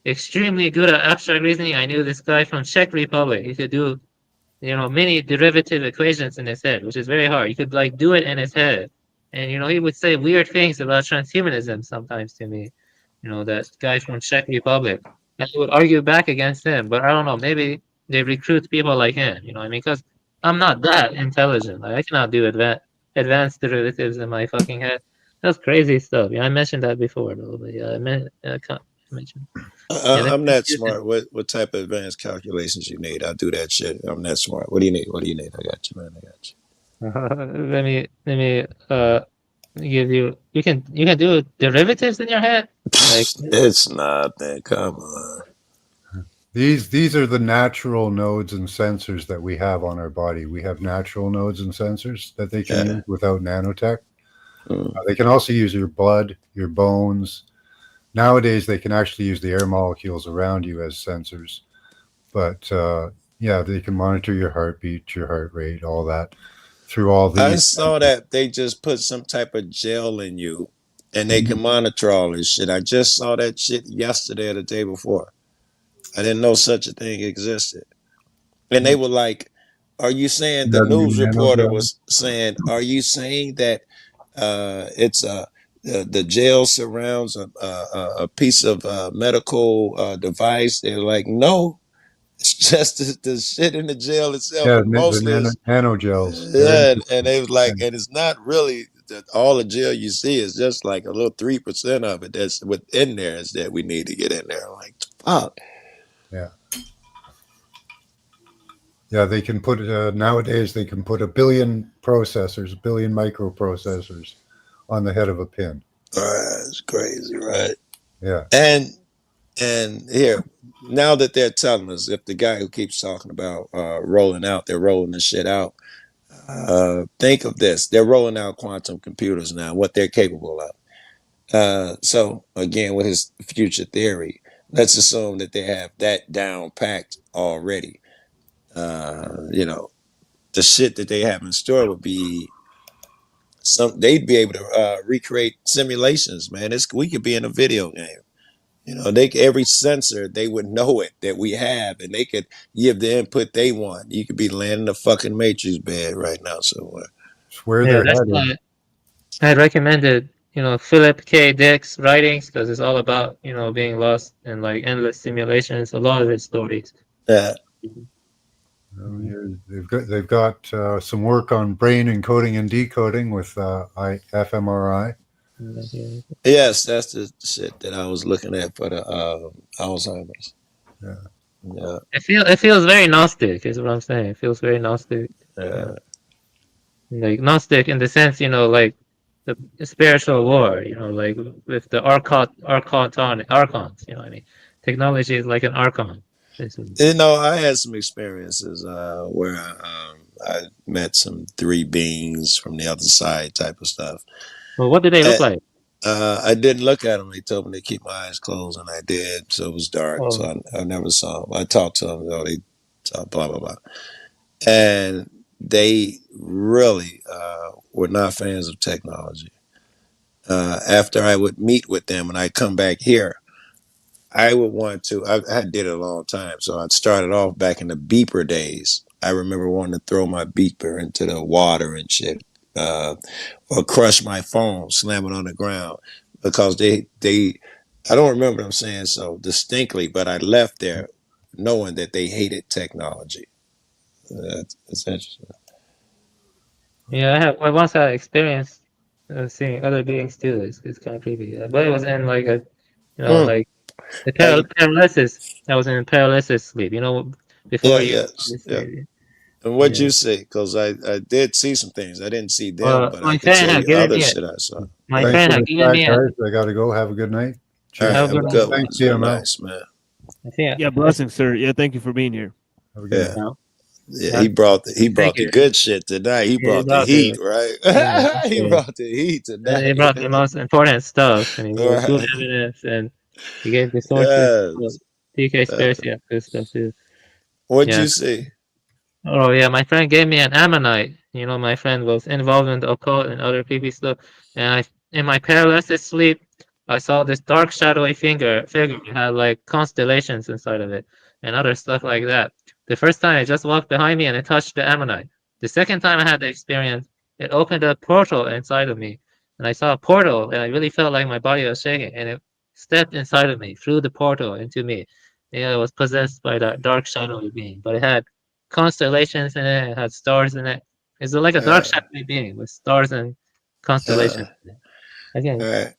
N: extremely good at abstract reasoning. I knew this guy from Czech Republic. He could do, many derivative equations in his head, which is very hard. He could like do it in his head, and he would say weird things about transhumanism sometimes to me. That guy from Czech Republic, and I would argue back against him. But I don't know, maybe they recruit people like him. You know what I mean? Because I'm not that intelligent. Like I cannot do advanced derivatives in my fucking head. That's crazy stuff. I mentioned that before a little bit. Yeah, I mentioned.
T: I'm that smart. What type of advanced calculations you need? I'll do that shit. I'm that smart. What do you need? What do you need? I got you, man. I got you.
N: Let me give you. You can do derivatives in your head. Like
T: it's nothing. Come on.
Q: These are the natural nodes and sensors that we have on our body. We have natural nodes and sensors that they can use without nanotech. They can also use your blood, your bones. Nowadays, they can actually use the air molecules around you as sensors. But yeah, they can monitor your heartbeat, your heart rate, all that through all these.
T: I saw that they just put some type of gel in you and they can monitor all this shit. I just saw that shit yesterday or the day before. I didn't know such a thing existed. And they were like, are you saying, the news reporter was saying, are you saying that it's the gel surrounds a piece of medical device? They're like, no, it's just the shit in the gel itself.
Q: Yeah,
T: And mostly
Q: the nanogels.
T: yeah, and they was like, and it's not really all the gel you see is just like a little 3% of it that's within there is that we need to get in there. Like, fuck.
Q: Yeah. Yeah, they can put nowadays they can put 1 billion processors, 1 billion microprocessors on the head of a pin.
T: That's crazy, right?
Q: Yeah.
T: And here, now that they're telling us, if the guy who keeps talking about rolling out, they're rolling the shit out. Think of this. They're rolling out quantum computers now, what they're capable of. So again, with his future theory, let's assume that they have that down packed already. The shit that they have in store would be they'd be able to recreate simulations, man. We could be in a video game. Every sensor, they would know it that we have, and they could give the input they want. You could be laying in a fucking Matrix bed right now somewhere.
Q: It's where they're headed.
N: I recommended, Philip K. Dick's writings because it's all about, being lost in like endless simulations. A lot of his stories.
T: Yeah.
Q: They've got some work on brain encoding and decoding with fMRI.
T: Yes, that's the shit that I was looking at for the Alzheimer's.
Q: Yeah.
N: It feels very Gnostic, is what I'm saying. It feels very Gnostic.
T: Yeah.
N: Like Gnostic in the sense, like the spiritual war, like with the archons, you know what I mean? Technology is like an archon.
T: I had some experiences where I met some 3 beings from the other side type of stuff.
N: Well, what did they look like?
T: I didn't look at them. They told me to keep my eyes closed, and I did. So it was dark.
N: Oh.
T: So I never saw them. I talked to them. They talked blah, blah, blah. And they really were not fans of technology. After I would meet with them and I'd come back here, I would want to, I did it a long time. So I'd started off back in the beeper days. I remember wanting to throw my beeper into the water and shit, or crush my phone, slam it on the ground, because they I don't remember them saying so distinctly, but I left there knowing that they hated technology. It's interesting.
N: Yeah, I once had experience seeing other beings too. It's kind of creepy. But it was in like a, like the paralysis. I was in paralysis sleep. Before you.
T: Yes. Yeah. And what'd you see? Because I did see some things. I didn't see them, but I
N: my
T: can
N: friend
T: tell
N: had
T: you
N: given
T: other
N: me
T: shit I saw.
N: my
Q: Thanks
N: friend
Q: for
N: had
Q: the
N: given
Q: chat,
N: me
Q: guys. I got to go. Have a good night.
T: All
Q: Cheers.
T: right, have a good one.
Q: Thanks,
T: It's been
Q: TML.
T: nice, man.
M: Yeah, blessings, sir. Yeah, thank you for being here.
Q: Have a good
T: Yeah.
Q: night.
T: Yeah, he brought
N: Thank
T: the
N: you.
T: good shit tonight. He
N: Yeah, he
T: brought the
N: brought
T: heat,
N: the
T: right? He brought the heat
N: he
T: tonight.
N: brought the most important stuff, and he gave good
T: Right.
N: evidence, and he gave the sources.
T: Yes.
N: TK Spares, yeah, good stuff too.
T: What'd
N: Yeah.
T: you see?
N: Oh yeah, my friend gave me an ammonite. You know, my friend was involved in the occult and other creepy stuff. And in my paralysis sleep, I saw this dark shadowy figure. It had like constellations inside of it and other stuff like that. The first time, it just walked behind me and it touched the ammonite. The second time I had the experience, it opened a portal inside of me, and I saw a portal, and I really felt like my body was shaking, and it stepped inside of me through the portal into me. Yeah, it was possessed by that dark shadowy being, but it had constellations in it. It had stars in it. It's like a dark shadowy being with stars and constellations. Again,
T: All right.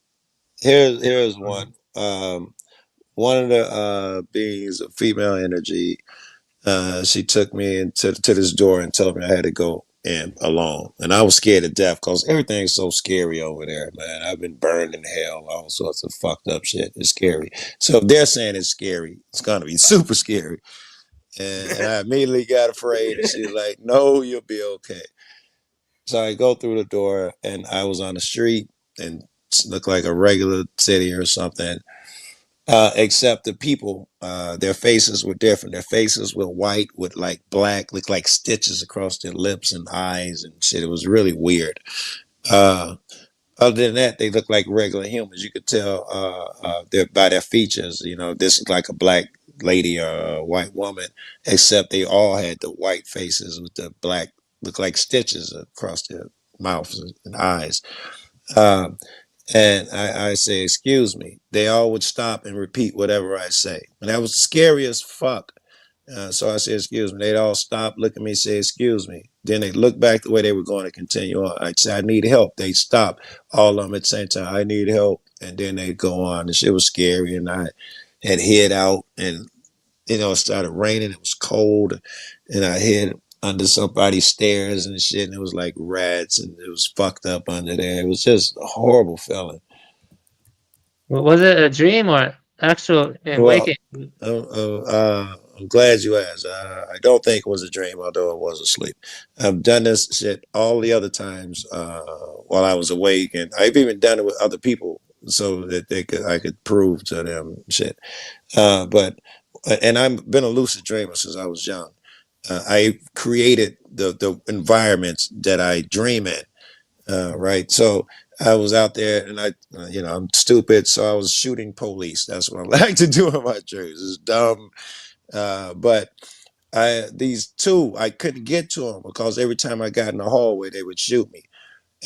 T: Here's one. One of the beings of female energy, she took me into to this door and told me I had to go in alone. And I was scared to death because everything's so scary over there, man. I've been burned in hell, all sorts of fucked up shit. It's scary. So if they're saying it's scary, it's gonna be super scary. And I immediately got afraid, and she's like, "No, you'll be okay." So I go through the door, and I was on the street, and it looked like a regular city or something. Except the people, their faces were different. Their faces were white with like black, looked like stitches across their lips and eyes and shit. It was really weird. Other than that, they looked like regular humans. You could tell by their features, you know, this is like a black lady or a white woman, except they all had the white faces with the black, looked like stitches across their mouths and eyes. And I say, "Excuse me." They all would stop and repeat whatever I say. And that was scary as fuck. So I said, "Excuse me." They'd all stop, look at me, say, "Excuse me." Then they look back the way they were going to continue on. I'd say, "I need help." They'd stop, all of them at the same time. "I need help." And then they'd go on. And shit was scary. And I had hid out, and, you know, it started raining. It was cold. And I hid under somebody's stairs and shit. And it was like rats, and it was fucked up under there. It was just a horrible feeling.
N: was it a dream or actual in
T: Well,
N: waking?
T: I'm glad you asked. I don't think it was a dream, although it was asleep. I've done this shit all the other times while I was awake, and I've even done it with other people so that I could prove to them shit. And I've been a lucid dreamer since I was young. I created the environments that I dream in. Right. So I was out there, and I'm stupid. So I was shooting police. That's what I like to do in my dreams. It's dumb. But these two, I couldn't get to them because every time I got in the hallway, they would shoot me.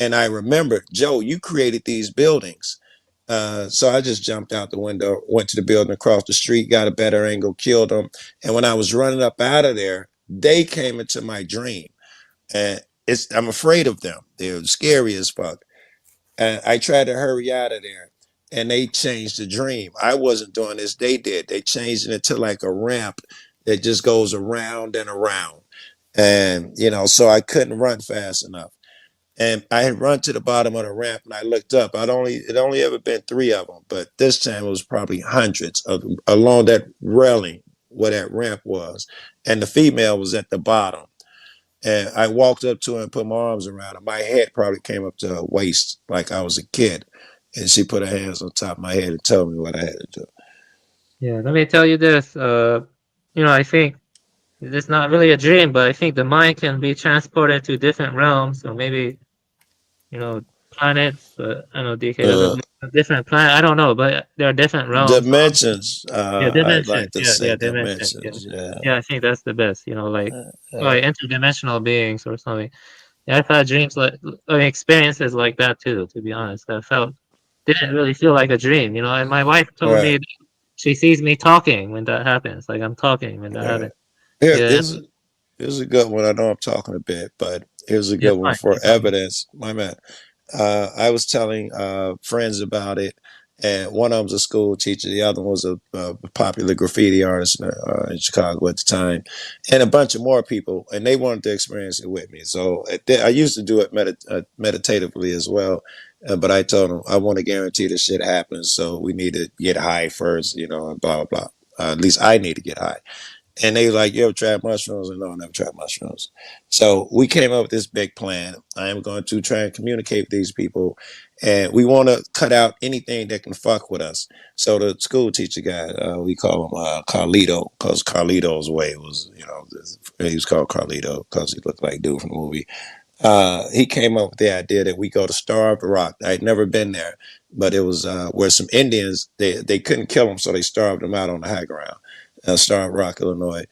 T: And I remembered, "Joe, you created these buildings." So I just jumped out the window, went to the building across the street, got a better angle, killed them. And when I was running up out of there, they came into my dream. And I'm afraid of them. They're scary as fuck. And I tried to hurry out of there, and they changed the dream. I wasn't doing this. They did. They changed it to like a ramp that just goes around and around. And, so I couldn't run fast enough. And I had run to the bottom of the ramp, and I looked up. It only ever been 3 of them, but this time it was probably hundreds of along that railing where that ramp was. And the female was at the bottom. And I walked up to her and put my arms around her. My head probably came up to her waist like I was a kid. And she put her hands on top of my head and told me what I had to do.
N: Yeah, let me tell you this. I think it's not really a dream, but I think the mind can be transported to different realms, or maybe, planets. But I don't know, DK doesn't a different planet. I don't know, but there are different realms.
T: Dimensions.
N: Yeah,
T: I'd
N: dimensions.
T: like to say
N: Dimensions.
T: dimensions. Yeah.
N: Yeah, I think that's the best. Like interdimensional beings or something. Yeah, I've had dreams experiences like that too. To be honest, didn't really feel like a dream. And my wife told me she sees me talking when that happens. Like I'm talking when that happens.
T: Here's a good one. I know I'm talking a bit, but here's a good one for evidence. My man. I was telling friends about it, And one of them's a school teacher. The other one was a popular graffiti artist in Chicago at the time, and a bunch of more people. And they wanted to experience it with me. So I used to do it meditatively as well. But I told them I want to guarantee this shit happens. So we need to get high first, and blah, blah, blah. At least I need to get high. And they were like, you ever tried mushrooms? And no, I never tried mushrooms. So we came up with this big plan. I am going to try and communicate with these people. And we want to cut out anything that can fuck with us. So the school teacher guy, we call him Carlito, because Carlito's way was, he was called Carlito because he looked like dude from the movie. He came up with the idea that we go to Starved Rock. I'd never been there, but it was where some Indians, they couldn't kill them, so they starved them out on the high ground. Starved Rock, Illinois.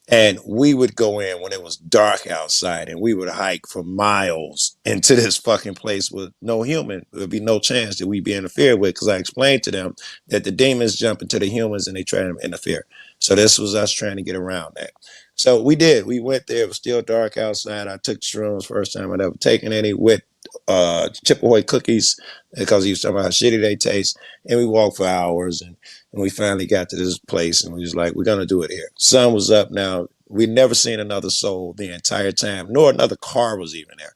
T: And we would go in when it was dark outside, and we would hike for miles into this fucking place with no human. There'd be no chance that we'd be interfered with, because I explained to them that the demons jump into the humans and they try to interfere. So this was us trying to get around that. So we did. We went there. It was still dark outside. I took shrooms first time I'd ever taken any with Chippewa cookies, because he was talking about how shitty they taste. And we walked for hours, and we finally got to this place, and we was like, we're going to do it here. Sun was up now. We'd never seen another soul the entire time, nor another car was even there.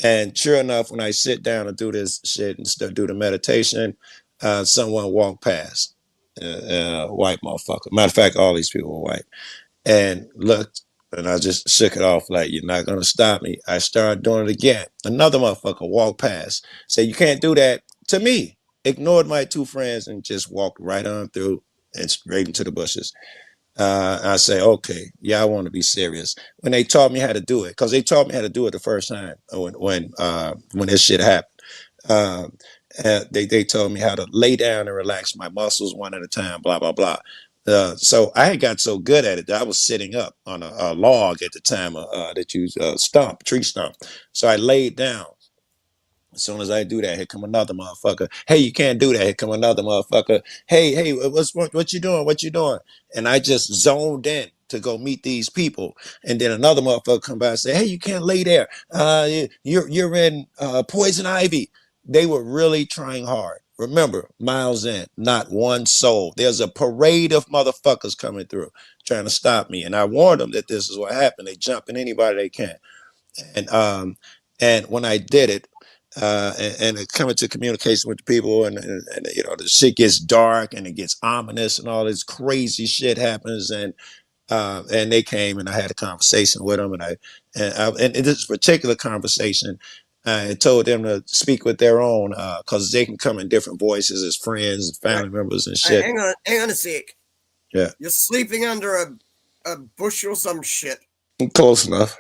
T: And sure enough, when I sit down and do this shit and do the meditation, someone walked past, white motherfucker. Matter of fact, all these people were white. And looked, and I just shook it off like, you're not going to stop me. I started doing it again. Another motherfucker walked past, said, you can't do that to me. Ignored my two friends and just walked right on through and straight into the bushes. I say, okay, yeah, I want to be serious. When they taught me how to do it, because they taught me how to do it the first time when this shit happened. They told me how to lay down and relax my muscles one at a time, blah, blah, blah. So I had got so good at it that I was sitting up on a log at the time that you tree stump. So I laid down. As soon as I do that, here come another motherfucker. Hey, you can't do that. Here come another motherfucker. Hey, what you doing? What you doing? And I just zoned in to go meet these people. And then another motherfucker come by and say, hey, you can't lay there. You're in poison ivy. They were really trying hard. Remember, miles in, not one soul. There's a parade of motherfuckers coming through trying to stop me. And I warned them that this is what happened. They jump in anybody they can. And when I did it, and coming to communication with the people, and the shit gets dark and it gets ominous and all this crazy shit happens, and they came and I had a conversation with them, and in this particular conversation, I told them to speak with their own, because they can come in different voices as friends and family members and shit.
D: Hang on a sec.
T: Yeah,
D: you're sleeping under a bush or some shit.
T: Close enough.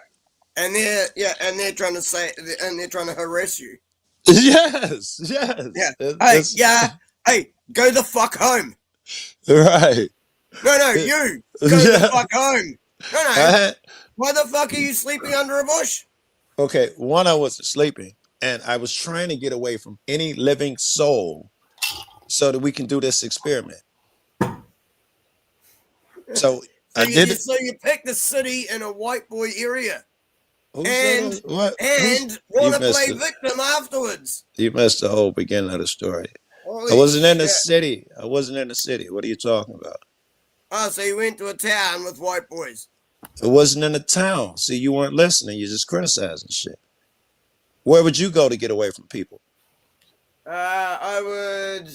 D: And they're trying to they're trying to harass you.
T: Yes.
D: Yeah. Hey, go the fuck home.
T: Right.
D: No, you go the fuck home. No. Why the fuck are you sleeping under a bush?
T: Okay, one, I wasn't sleeping, and I was trying to get away from any living soul so that we can do this experiment. So I did it.
D: So you picked the city in a white boy area.
T: And
D: want to play victim afterwards.
T: You missed the whole beginning of the story.
D: Holy
T: I wasn't in the
D: shit.
T: city. What are you talking about?
D: Oh, so you went to a town with white boys.
T: It wasn't in the town. See, you weren't listening. You're just criticizing shit. Where would you go to get away from people?
D: I would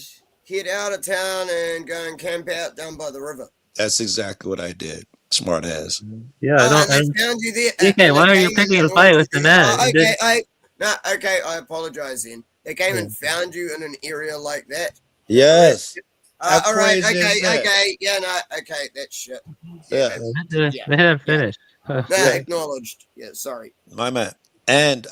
D: head out of town and go and camp out down by the river.
T: That's exactly what I did. Smart ass.
N: Yeah, I
D: they found you there.
N: DK, why are you picking a fight with the man?
D: Okay, I apologize then. They came and found you in an area like that.
T: Yes.
D: All right, okay, yeah, no, okay, that's shit.
T: Yeah.
N: Let him finish.
D: Acknowledged. Yeah, sorry.
T: My man. And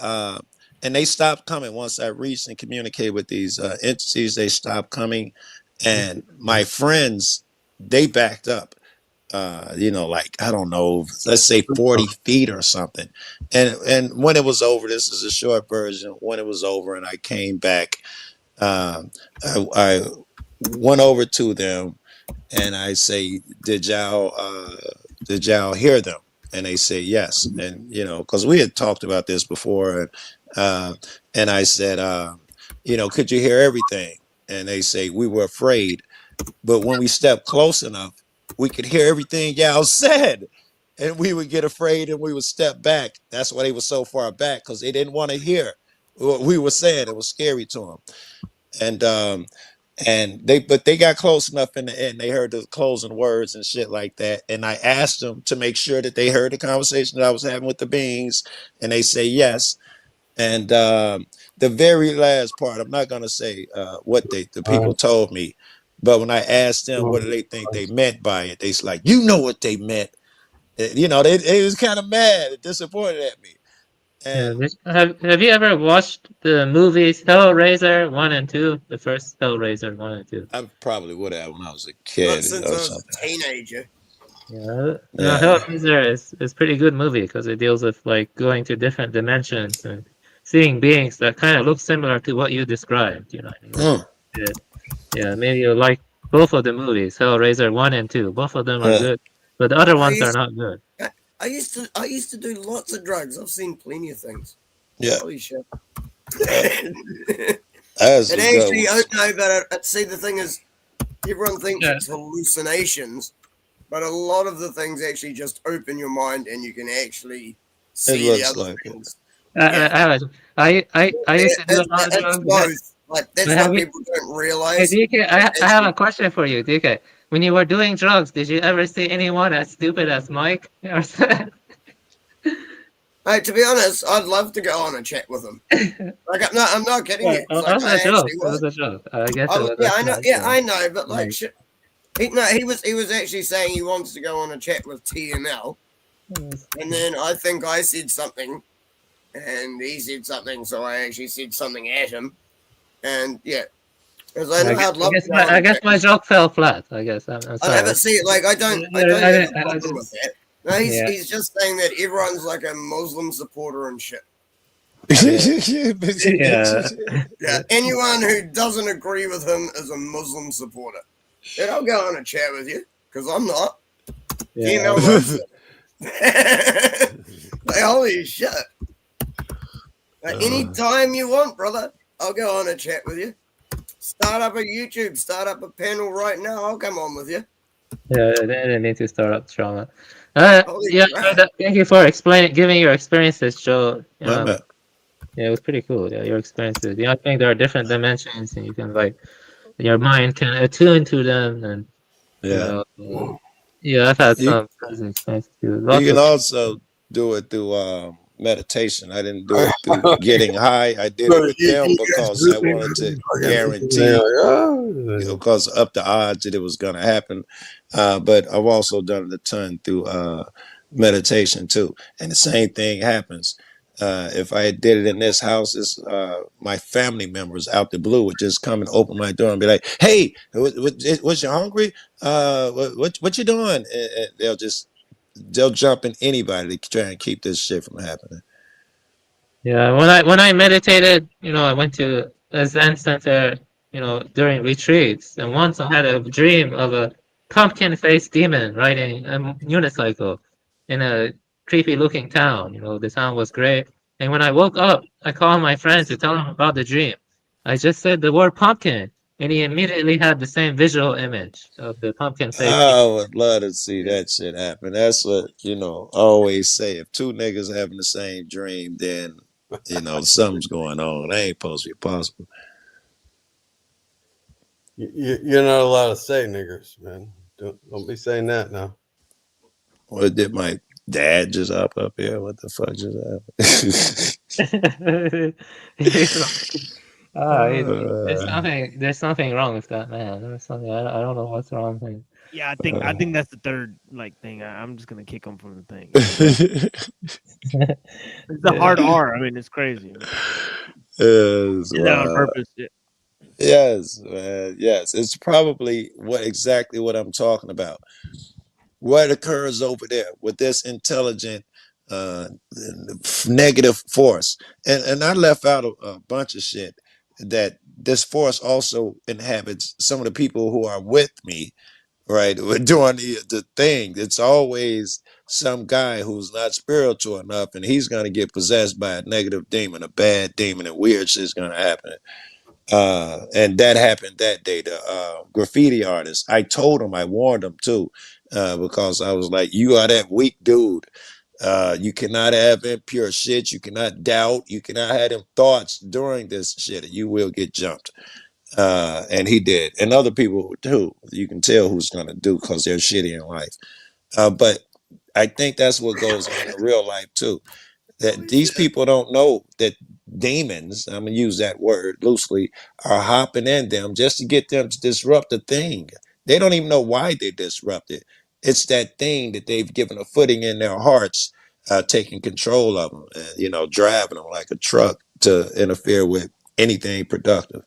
T: they stopped coming once I reached and communicated with these entities. They stopped coming, and my friends, they backed up. Like, I don't know, let's say 40 feet or something. And when it was over, this is a short version. When it was over and I came back, I went over to them and I say, did y'all hear them? And they say yes. And because we had talked about this before, and I said, could you hear everything? and they say we were afraid, but when we stepped close enough, we could hear everything y'all said, and we would get afraid and we would step back. That's why they were so far back, because they didn't want to hear what we were saying. It was scary to them, and they got close enough in the end. They heard the closing words and shit like that, and I asked them to make sure that they heard the conversation that I was having with the beings, and they say yes. And the very last part, I'm not gonna say what the people told me, but when I asked them what do they think they meant by it, they's like, you know what they meant. You know, they was kind of mad and disappointed at me.
N: Yeah, have you ever watched the movies Hellraiser 1 and 2? The first Hellraiser 1 and 2.
T: I probably would have when I was a
D: Not
T: kid
D: since
T: or
D: I was
T: something.
D: a teenager.
N: Yeah, no, Hellraiser is pretty good movie because it deals with like going to different dimensions and seeing beings that kind of look similar to what you described. You know, what I mean? Yeah, maybe you like both of the movies, Hellraiser 1 and 2. Both of them are good, but the other ones are not good.
D: I used to do lots of drugs. I've seen plenty of things.
T: Yeah.
D: Holy shit.
T: That's
D: And
T: a good
D: actually,
T: one.
D: no, but see, the thing is, everyone thinks it's hallucinations, but a lot of the things actually just open your mind, and you can actually see the
T: looks
D: other
T: like it.
D: things.
N: I used to do a lot of
D: It's
N: drugs.
D: both. Like that's
N: Have
D: what
N: you-
D: people don't
N: Hey,
D: realize.
N: DK, I have a question for you, DK. When you were doing drugs, did you ever see anyone as stupid as Mike? Or
D: Hey, to be honest, I'd love to go on a chat with him. Like, I'm not kidding you.
N: Well,
D: Like,
N: that was
D: I
N: a joke.
D: actually
N: That was a joke. I guess it was.
D: yeah, I know.
N: a
D: Yeah,
N: joke.
D: I know. But like,
N: Right.
D: shit. He was actually saying he wants to go on a chat with TML, and then I think I said something, and he said something, so I actually said something at him, and yeah, because I know I'd love to go on
N: I
D: a
N: guess
D: chat
N: my
D: with
N: joke fell flat. I guess I'm
D: I
N: sorry.
D: never see it. Like I don't have a problem with that. No,
N: Yeah.
D: he's just saying that everyone's like a Muslim supporter and shit.
N: Yeah.
D: Yeah, anyone who doesn't agree with him is a Muslim supporter. And I'll go on a chat with you because I'm not.
N: Yeah.
D: Email loves it. Like, holy shit. Like, anytime you want, brother, I'll go on a chat with you. Start up a YouTube, start up a panel right now. I'll come on with you.
N: Yeah, they need to start up trauma.
D: Holy
N: Yeah,
D: crap.
N: thank you for giving your experiences, Joe.
T: My bad.
N: Yeah, it was pretty cool. Yeah, your experiences. Yeah, I think there are different dimensions, and you can like your mind can attune to them, and
T: Yeah.
N: yeah, I've had
T: You-
N: some crazy experiences too.
T: You
N: Lots
T: can
N: of
T: also do it through meditation. I didn't do it through getting high. I did it with them because I wanted to guarantee, because up the odds that it was going to happen. But I've also done it a ton through meditation too. And the same thing happens. If I did it in this house, my family members out the blue would just come and open my door and be like, "Hey, was you hungry? What you doing?" And they'll jump in anybody to try and keep this shit from happening.
N: Yeah, when I meditated, I went to a Zen center, during retreats, and once I had a dream of a pumpkin-faced demon riding a unicycle in a creepy-looking town. The town was great, and when I woke up, I called my friend to tell him about the dream. I just said the word pumpkin, and he immediately had the same visual image of the pumpkin-faced
T: I would love to see that shit happen. That's what I always say. If two niggas having the same dream, then something's going on. That ain't supposed to be possible.
B: You're not allowed to say niggers, man. Don't be saying that now.
T: What did my dad just up here? What the fuck just happened?
N: There's something wrong with that man. There's something I don't know what's wrong with him.
M: Yeah, I think that's the third thing. I'm just gonna kick him from the thing. It's a hard R. I mean, it's crazy.
T: Yes,
M: Did that on purpose. Yeah.
T: Yes, man. Yes, it's probably exactly what I'm talking about. What occurs over there with this intelligent negative force, and I left out a bunch of shit that this force also inhabits some of the people who are with me. Right, we're doing the thing. It's always some guy who's not spiritual enough, and he's gonna get possessed by a negative demon, a bad demon, and weird shit's gonna happen. And that happened that day. The graffiti artist, I told him, I warned him too, because I was like, you are that weak dude. You cannot have impure shit. You cannot doubt. You cannot have them thoughts during this shit. You will get jumped. And he did. And other people too. You can tell who's going to do because they're shitty in life. But I think that's what goes on in real life too. That these people don't know that demons, I'm gonna use that word loosely, are hopping in them just to get them to disrupt the thing. They don't even know why they disrupt it. It's that thing that they've given a footing in their hearts, taking control of them, driving them like a truck to interfere with anything productive.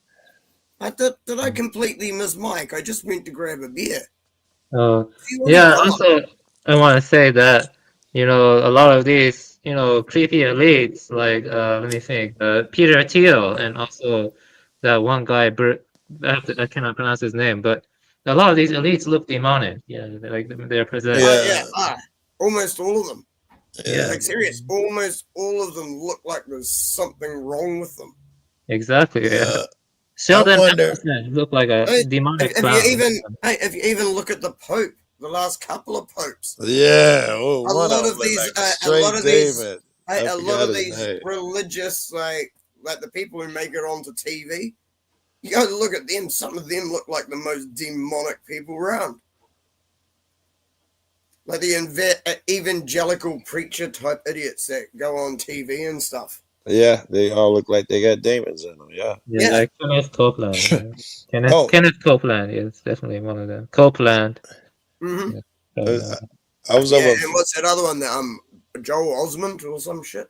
D: Did I completely miss Mike? I just went to grab a beer.
N: Yeah, also, I want to say that, a lot of these, creepy elites, like, let me think, Peter Thiel, and also that one guy, I cannot pronounce his name, but a lot of these elites look demonic. Yeah, they're possessed.
D: Almost all of them.
N: Yeah.
D: Like serious, almost all of them look like there's something wrong with them.
N: Exactly. Yeah. Sheldon look like a demonic clown.
D: If you even look at the Pope, the last couple of popes.
T: Yeah.
D: A lot of these religious, like the people who make it onto TV, you go to look at them. Some of them look like the most demonic people around, like the evangelical preacher type idiots that go on TV and stuff.
T: Yeah, they all look like they got demons in them. Yeah.
N: Like Kenneth Copeland. Kenneth Copeland is definitely one of them. Copeland.
D: Mm-hmm.
T: I was over.
D: And what's that other one? Joel Osment or some shit.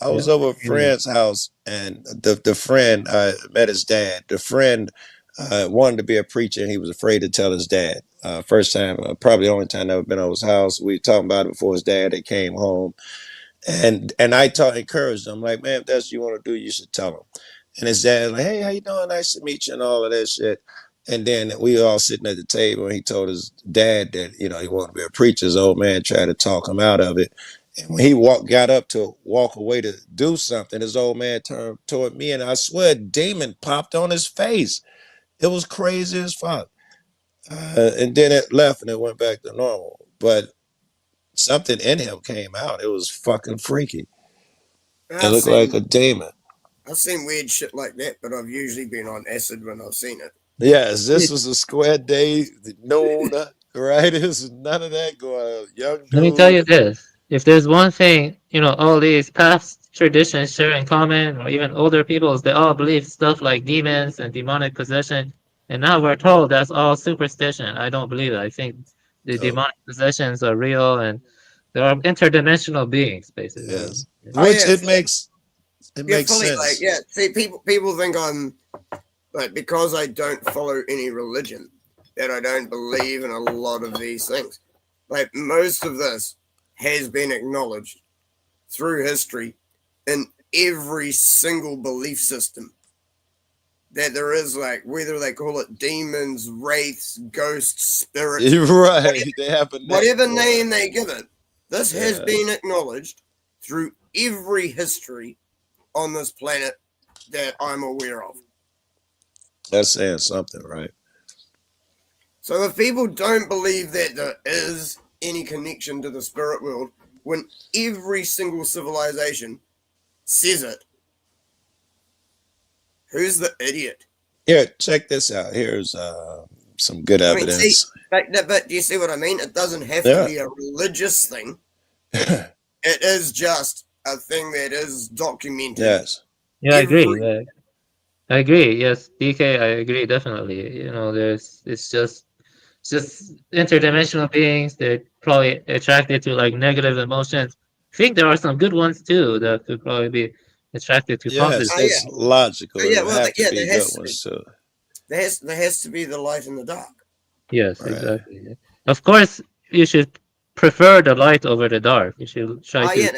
T: I was over a friend's house, and the friend met his dad. The friend wanted to be a preacher, and he was afraid to tell his dad. First time, probably the only time I've ever been over his house. We talked about it before his dad. They came home. And I encouraged him, like, man, if that's what you want to do, you should tell him. And his dad, like, hey, how you doing? Nice to meet you, and all of that shit. And then we all sitting at the table, and he told his dad that, he wanted to be a preacher. His old man tried to talk him out of it. And when he got up to walk away to do something, his old man turned toward me, and I swear a demon popped on his face. It was crazy as fuck. And then it left, and it went back to normal. But something in him came out. It was fucking freaky. It looked like a demon.
D: I've seen weird shit like that, but I've usually been on acid when I've seen it.
T: Yes, this was a square day, noon, right? There's none of that going on. Young dude.
N: Let me tell you this. If there's one thing, all these past traditions share in common, or even older peoples, they all believe stuff like demons and demonic possession. And now we're told that's all superstition. I don't believe it. I think the demonic possessions are real, and there are interdimensional beings, basically.
T: Yes. It makes sense.
D: See, people think I'm like, because I don't follow any religion, that I don't believe in a lot of these things. Like, most of this has been acknowledged through history in every single belief system. That there is, like, whether they call it demons, wraiths, ghosts, spirits,
T: right? They have a name,
D: whatever name they give it. This has been acknowledged through every history on this planet that I'm aware of.
T: That's saying something, right?
D: So if people don't believe that there is any connection to the spirit world, when every single civilization says it, who's the idiot?
T: Here, check this out. Here's some good evidence.
D: See, but do you see what I mean? It doesn't have to be a religious thing. It is just a thing that is documented.
T: Yes.
N: Yeah, I agree. I agree. Yes, DK, I agree definitely. It's just interdimensional beings. They're probably attracted to like negative emotions. I think there are some good ones too that could probably be attracted to positive.
T: Yes, that's logical.
D: There has to be the light and the dark.
N: Yes, exactly. Yeah. Of course, you should prefer the light over the dark. You should try to.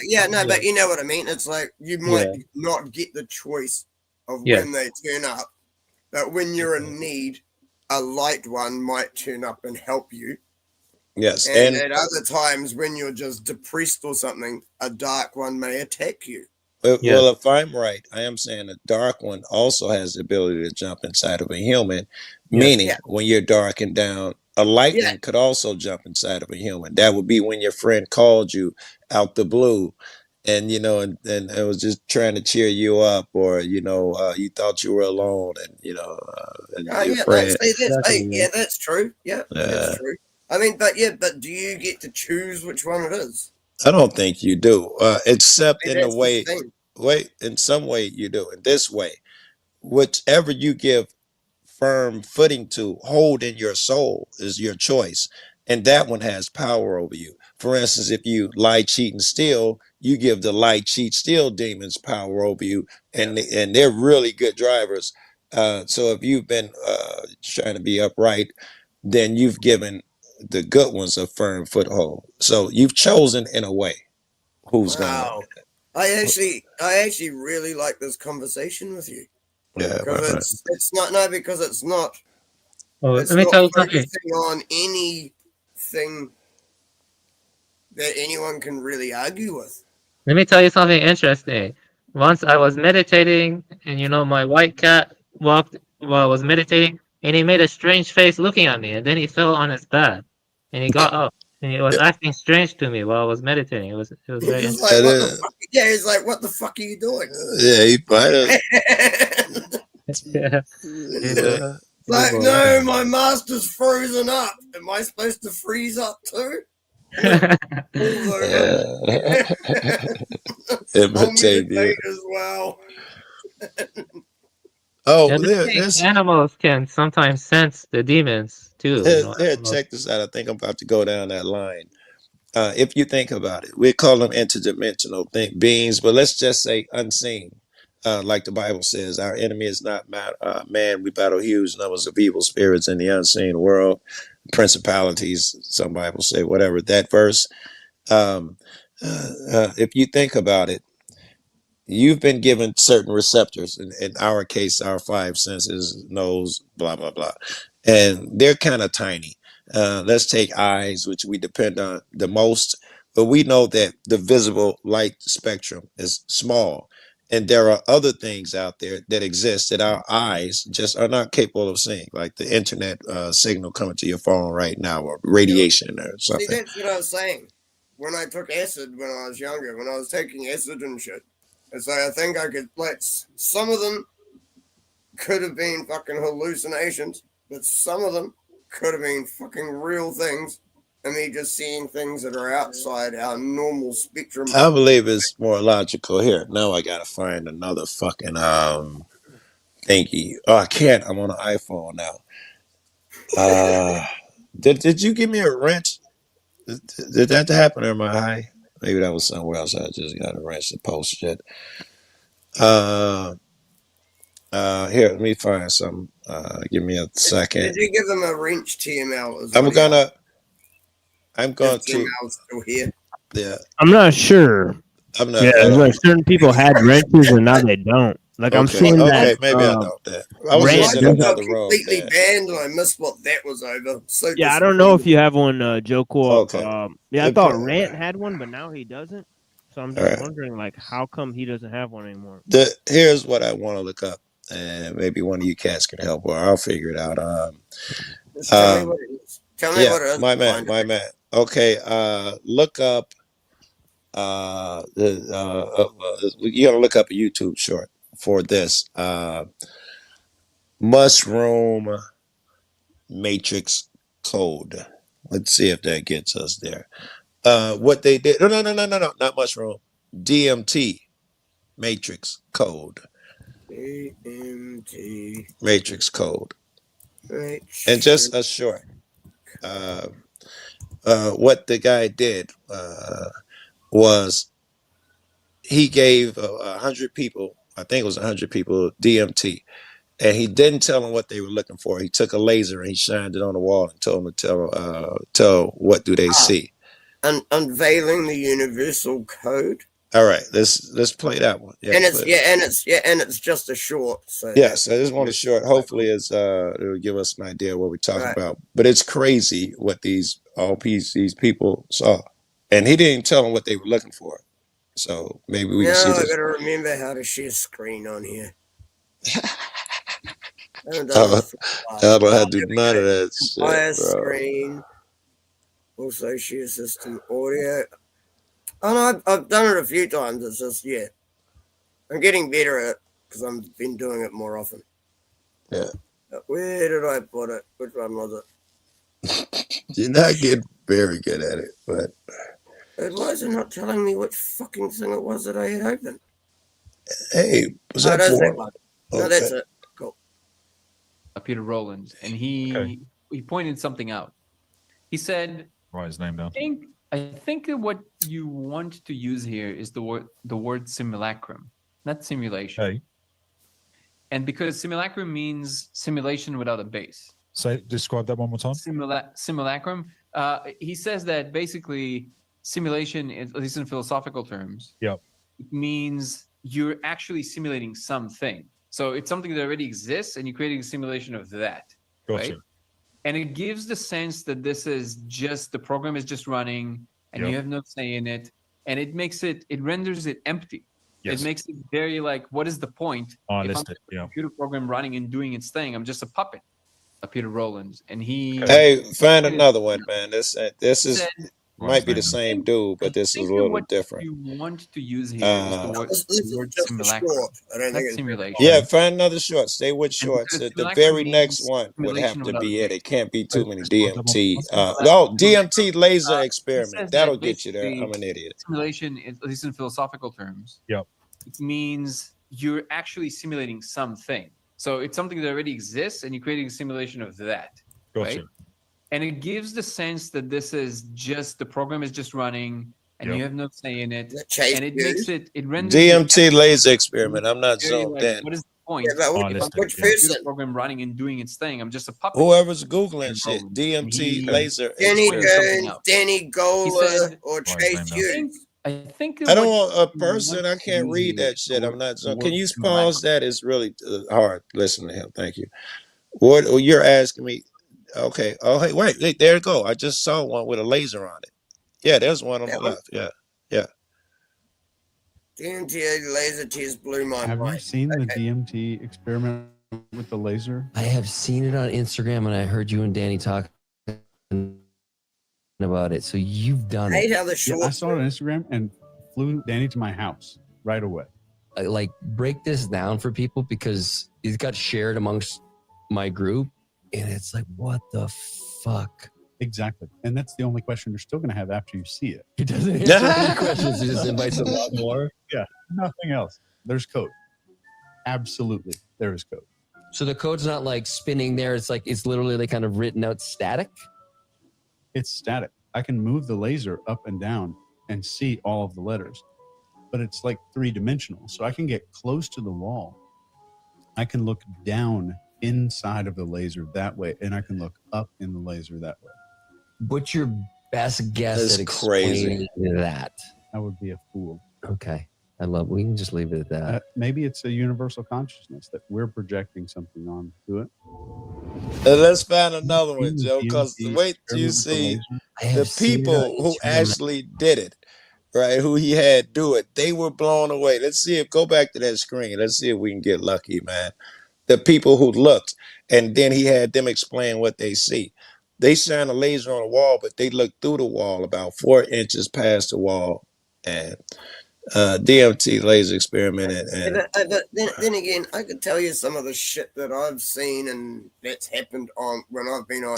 D: But you know what I mean. It's like you might not get the choice of when they turn up, but when you're in need, a light one might turn up and help you.
T: Yes,
D: and at other times when you're just depressed or something, a dark one may attack you.
T: Well, if I'm right, I am saying the dark one also has the ability to jump inside of a human, meaning when you're darkened down, a light one could also jump inside of a human. That would be when your friend called you out the blue, and and it was just trying to cheer you up, or you thought you were alone, and and your friend.
D: That's true. Yeah, that's true. I mean, but do you get to choose which one it is?
T: I don't think you do, except
D: See,
T: in the
D: that's the
T: way.
D: thing.
T: Wait, in some way you do. In this way, whichever you give firm footing to hold in your soul is your choice, and that one has power over you. For instance, if you lie, cheat, and steal, you give the lie, cheat, steal demons power over you, and they're really good drivers. So if you've been trying to be upright, then you've given the good ones a firm foothold. So you've chosen in a way who's going.
D: I actually really like this conversation with you.
T: Yeah,
D: because it's not because it's not.
N: Well,
D: It's
N: let me
D: not
N: tell you something.
D: focusing on anything that anyone can really argue with.
N: Let me tell you something interesting. Once I was meditating, and my white cat walked while I was meditating, and he made a strange face looking at me, and then he fell on his back, and he got up, and he was acting strange to me while I was meditating. It was very
D: He's
N: interesting.
D: like, what the fuck? Yeah, he's like, what the fuck are you doing?
T: Yeah, he might
N: Yeah.
D: Like, no, my master's frozen up. Am I supposed to freeze up too?
T: Imitate
D: as well.
N: Animals can sometimes sense the demons too.
T: Check this out. I think I'm about to go down that line. If you think about it, we call them interdimensional beings, but let's just say unseen. Like the Bible says, our enemy is not man. We battle huge numbers of evil spirits in the unseen world, principalities. Some Bibles say whatever. That verse. If you think about it, you've been given certain receptors. In our case, our five senses, nose, blah blah blah, and they're kind of tiny. Let's take eyes, which we depend on the most, but we know that the visible light spectrum is small. And there are other things out there that exist that our eyes just are not capable of seeing, like the internet signal coming to your phone right now, or radiation or something.
D: See, that's what I was saying. When I took acid when I was younger, when I was taking acid and shit, it's like I think I could, like, some of them could have been fucking hallucinations, but some of them could have been fucking real things, and me just seeing things that are outside our normal spectrum.
T: I believe it's more logical here. Now I gotta find another fucking thingy. Oh, I can't. I'm on an iPhone now. Did you give me a wrench? Did that happen or am I high? Maybe that was somewhere else. I just got a wrench to post shit. Here, let me find some. Give me a second.
D: Did you give them a wrench TML as
T: I'm
D: well?
T: going to.
D: TML's still here.
T: Yeah.
M: I'm not sure.
T: I'm not.
M: Yeah, it's like certain people had wrenches and now they don't. Like I'm seeing that.
T: Okay, maybe I know that. I was just in another room.
D: Completely banned, and I missed what that was over. So
M: Yeah, I don't know if you have one, Joe Cool.
T: Okay.
M: Yeah, I thought Rant had one, but now he doesn't. So I'm just wondering, like, how come he doesn't have one anymore?
T: Here's what I want to look up, and maybe one of you cats can help, or I'll figure it out.
D: Tell me what it is. Tell me what it is.
T: My man. Okay, look up. You gotta look up a YouTube short for this. Mushroom matrix code. Let's see if that gets us there. What they did? No, not mushroom. DMT matrix code.
D: DMT
T: matrix code. And just a short. What the guy did was he gave 100 people, I think it was 100 people, DMT. And he didn't tell them what they were looking for. He took a laser and he shined it on the wall and told them to tell what do they see.
D: Unveiling the universal code.
T: All right, let's play that one.
D: Yeah, and it's just a short. So
T: yes, I just want a short. Hopefully, it'll give us an idea of what we're talking about. But it's crazy what these people saw, and he didn't tell them what they were looking for. So maybe we can
D: Now
T: see
D: I
T: this.
D: gotta remember how to share screen on here. I haven't done
T: I
D: this for a while.
T: don't have to do none of that
D: Entire
T: shit, bro.
D: screen. Also share system audio. Oh no, I've done it a few times. It's just, yeah. I'm getting better at it because I've been doing it more often.
T: Yeah.
D: Where did I put it? Which one was it?
T: You're not getting very good at it, but
D: Why is it not telling me which fucking thing it was that I had open?
T: hey, was
D: Oh,
T: that
D: that's
T: for?
D: that one. No, that's
T: Okay.
D: it. Cool.
E: Peter Rowlands, and he pointed something out. He said,
F: Write his name down.
E: I think that what you want to use here is the word simulacrum, not simulation.
F: Hey.
E: And because simulacrum means simulation without a base.
F: Describe that one more time.
E: Simulacrum. He says that basically simulation, at least in philosophical terms,
F: Yep.
E: it means you're actually simulating something. So it's something that already exists, and you're creating a simulation of that.
F: Gotcha.
E: Right? And it gives the sense that this is just the program is just running, and you
F: Yep.
E: have no say in it, and it renders it empty.
F: Yes.
E: It makes it very like, what is the point if I'm
F: Nihilistic,
E: just a
F: yeah.
E: computer program running and doing its thing? I'm just a puppet. Peter Rowlands, and he.
T: Hey, find another one, man. This is
E: said-
T: might be the same dude, but this is a
E: think that
T: little
E: what
T: different.
E: you want to use here is the word,
D: This is
E: word
D: just a
E: simulacrum,
D: short. I don't
E: not
D: think it's
E: simulation.
T: Yeah, find another short. Stay with shorts.
E: because
T: The
E: simulacrum
T: very next
E: means
T: one would have
E: simulation
T: to
E: without
T: be
E: a
T: it. It can't be too many
F: Describe that one
T: DMT.
F: more time.
T: DMT laser
E: He
T: experiment.
E: says
T: That'll
E: that
T: get you there.
E: basically
T: I'm an idiot.
E: Simulation, at least in philosophical terms,
F: Yep.
E: it means you're actually simulating something. So it's something that already exists, and you're creating a simulation of that.
F: Gotcha.
E: Right? And it gives the sense that this is just the program is just running, and
F: Yep.
E: you have no say in it,
D: Chase
E: and it
D: views?
E: makes it renders
T: DMT
E: it
T: laser experiment. I'm not
E: very
T: zoomed
E: like,
T: in.
E: what is the point?
D: Yeah, but which,
F: Nihilistic,
D: which
F: yeah.
E: Computer
D: person?
E: program running and doing its thing. I'm just a puppet.
T: Whoever's googling
E: Peter
T: shit.
E: Rowlands, and
T: DMT
E: he
T: laser
D: Danny
T: experiment.
E: something
D: Goons,
E: out.
D: Danny
E: He
D: Gola,
E: said,
D: or
F: Write his
D: Chase
F: name down.
D: Hughes.
E: I think that
T: I don't
E: what
T: want a
E: you
T: person.
E: want
T: I
E: to
T: can't
E: use
T: read
E: here
T: that
E: is
T: shit.
E: the
T: I'm not
E: the
T: zoomed. Can
E: word
T: you
E: simulacrum.
T: pause that? It's really hard. Listen to him. Thank you. What you're asking me? Okay. Oh, hey, wait. There you go. I just saw one with a laser on it. Yeah, there's one on the
D: That one?
T: left. Yeah.
D: DMT laser test blew my
W: Have you
D: mind.
W: seen the
D: Okay.
W: DMT experiment with the laser?
X: I have seen it on Instagram, and I heard you and Danny talk about it. So you've done
D: I hate
X: it.
D: how the
W: Yeah,
D: short.
W: I saw it on Instagram and flew Danny to my house right away.
X: Like, break this down for people because it got shared amongst my group, and it's like, what the fuck?
W: Exactly. And that's the only question you're still going to have after you see it.
X: It doesn't answer any questions. It just invites a lot more.
W: Yeah, nothing else. There's code. Absolutely, there is code.
X: So the code's not like spinning there. It's like it's literally like kind of written out static.
W: It's static. I can move the laser up and down and see all of the letters, but it's like three-dimensional. So I can get close to the wall. I can look down inside of the laser that way, and I can look up in the laser that way.
X: What's your best guess
T: That's
X: at
T: crazy.
X: explaining that?
W: I would be a fool.
X: Okay. We can just leave it at that.
W: Maybe it's a universal consciousness that we're projecting something onto it.
T: Let's find another one, Joe, because wait till you see the people who actually did it, right? Who he had do it. They were blown away. Let's see if go back to that screen. Let's see if we can get lucky, man. The people who looked, and then he had them explain what they see. They shine a laser on a wall, but they look through the wall about 4 inches past the wall, and DMT laser experiment.
D: But then again, I could tell you some of the shit that I've seen and that's happened on when I've been on.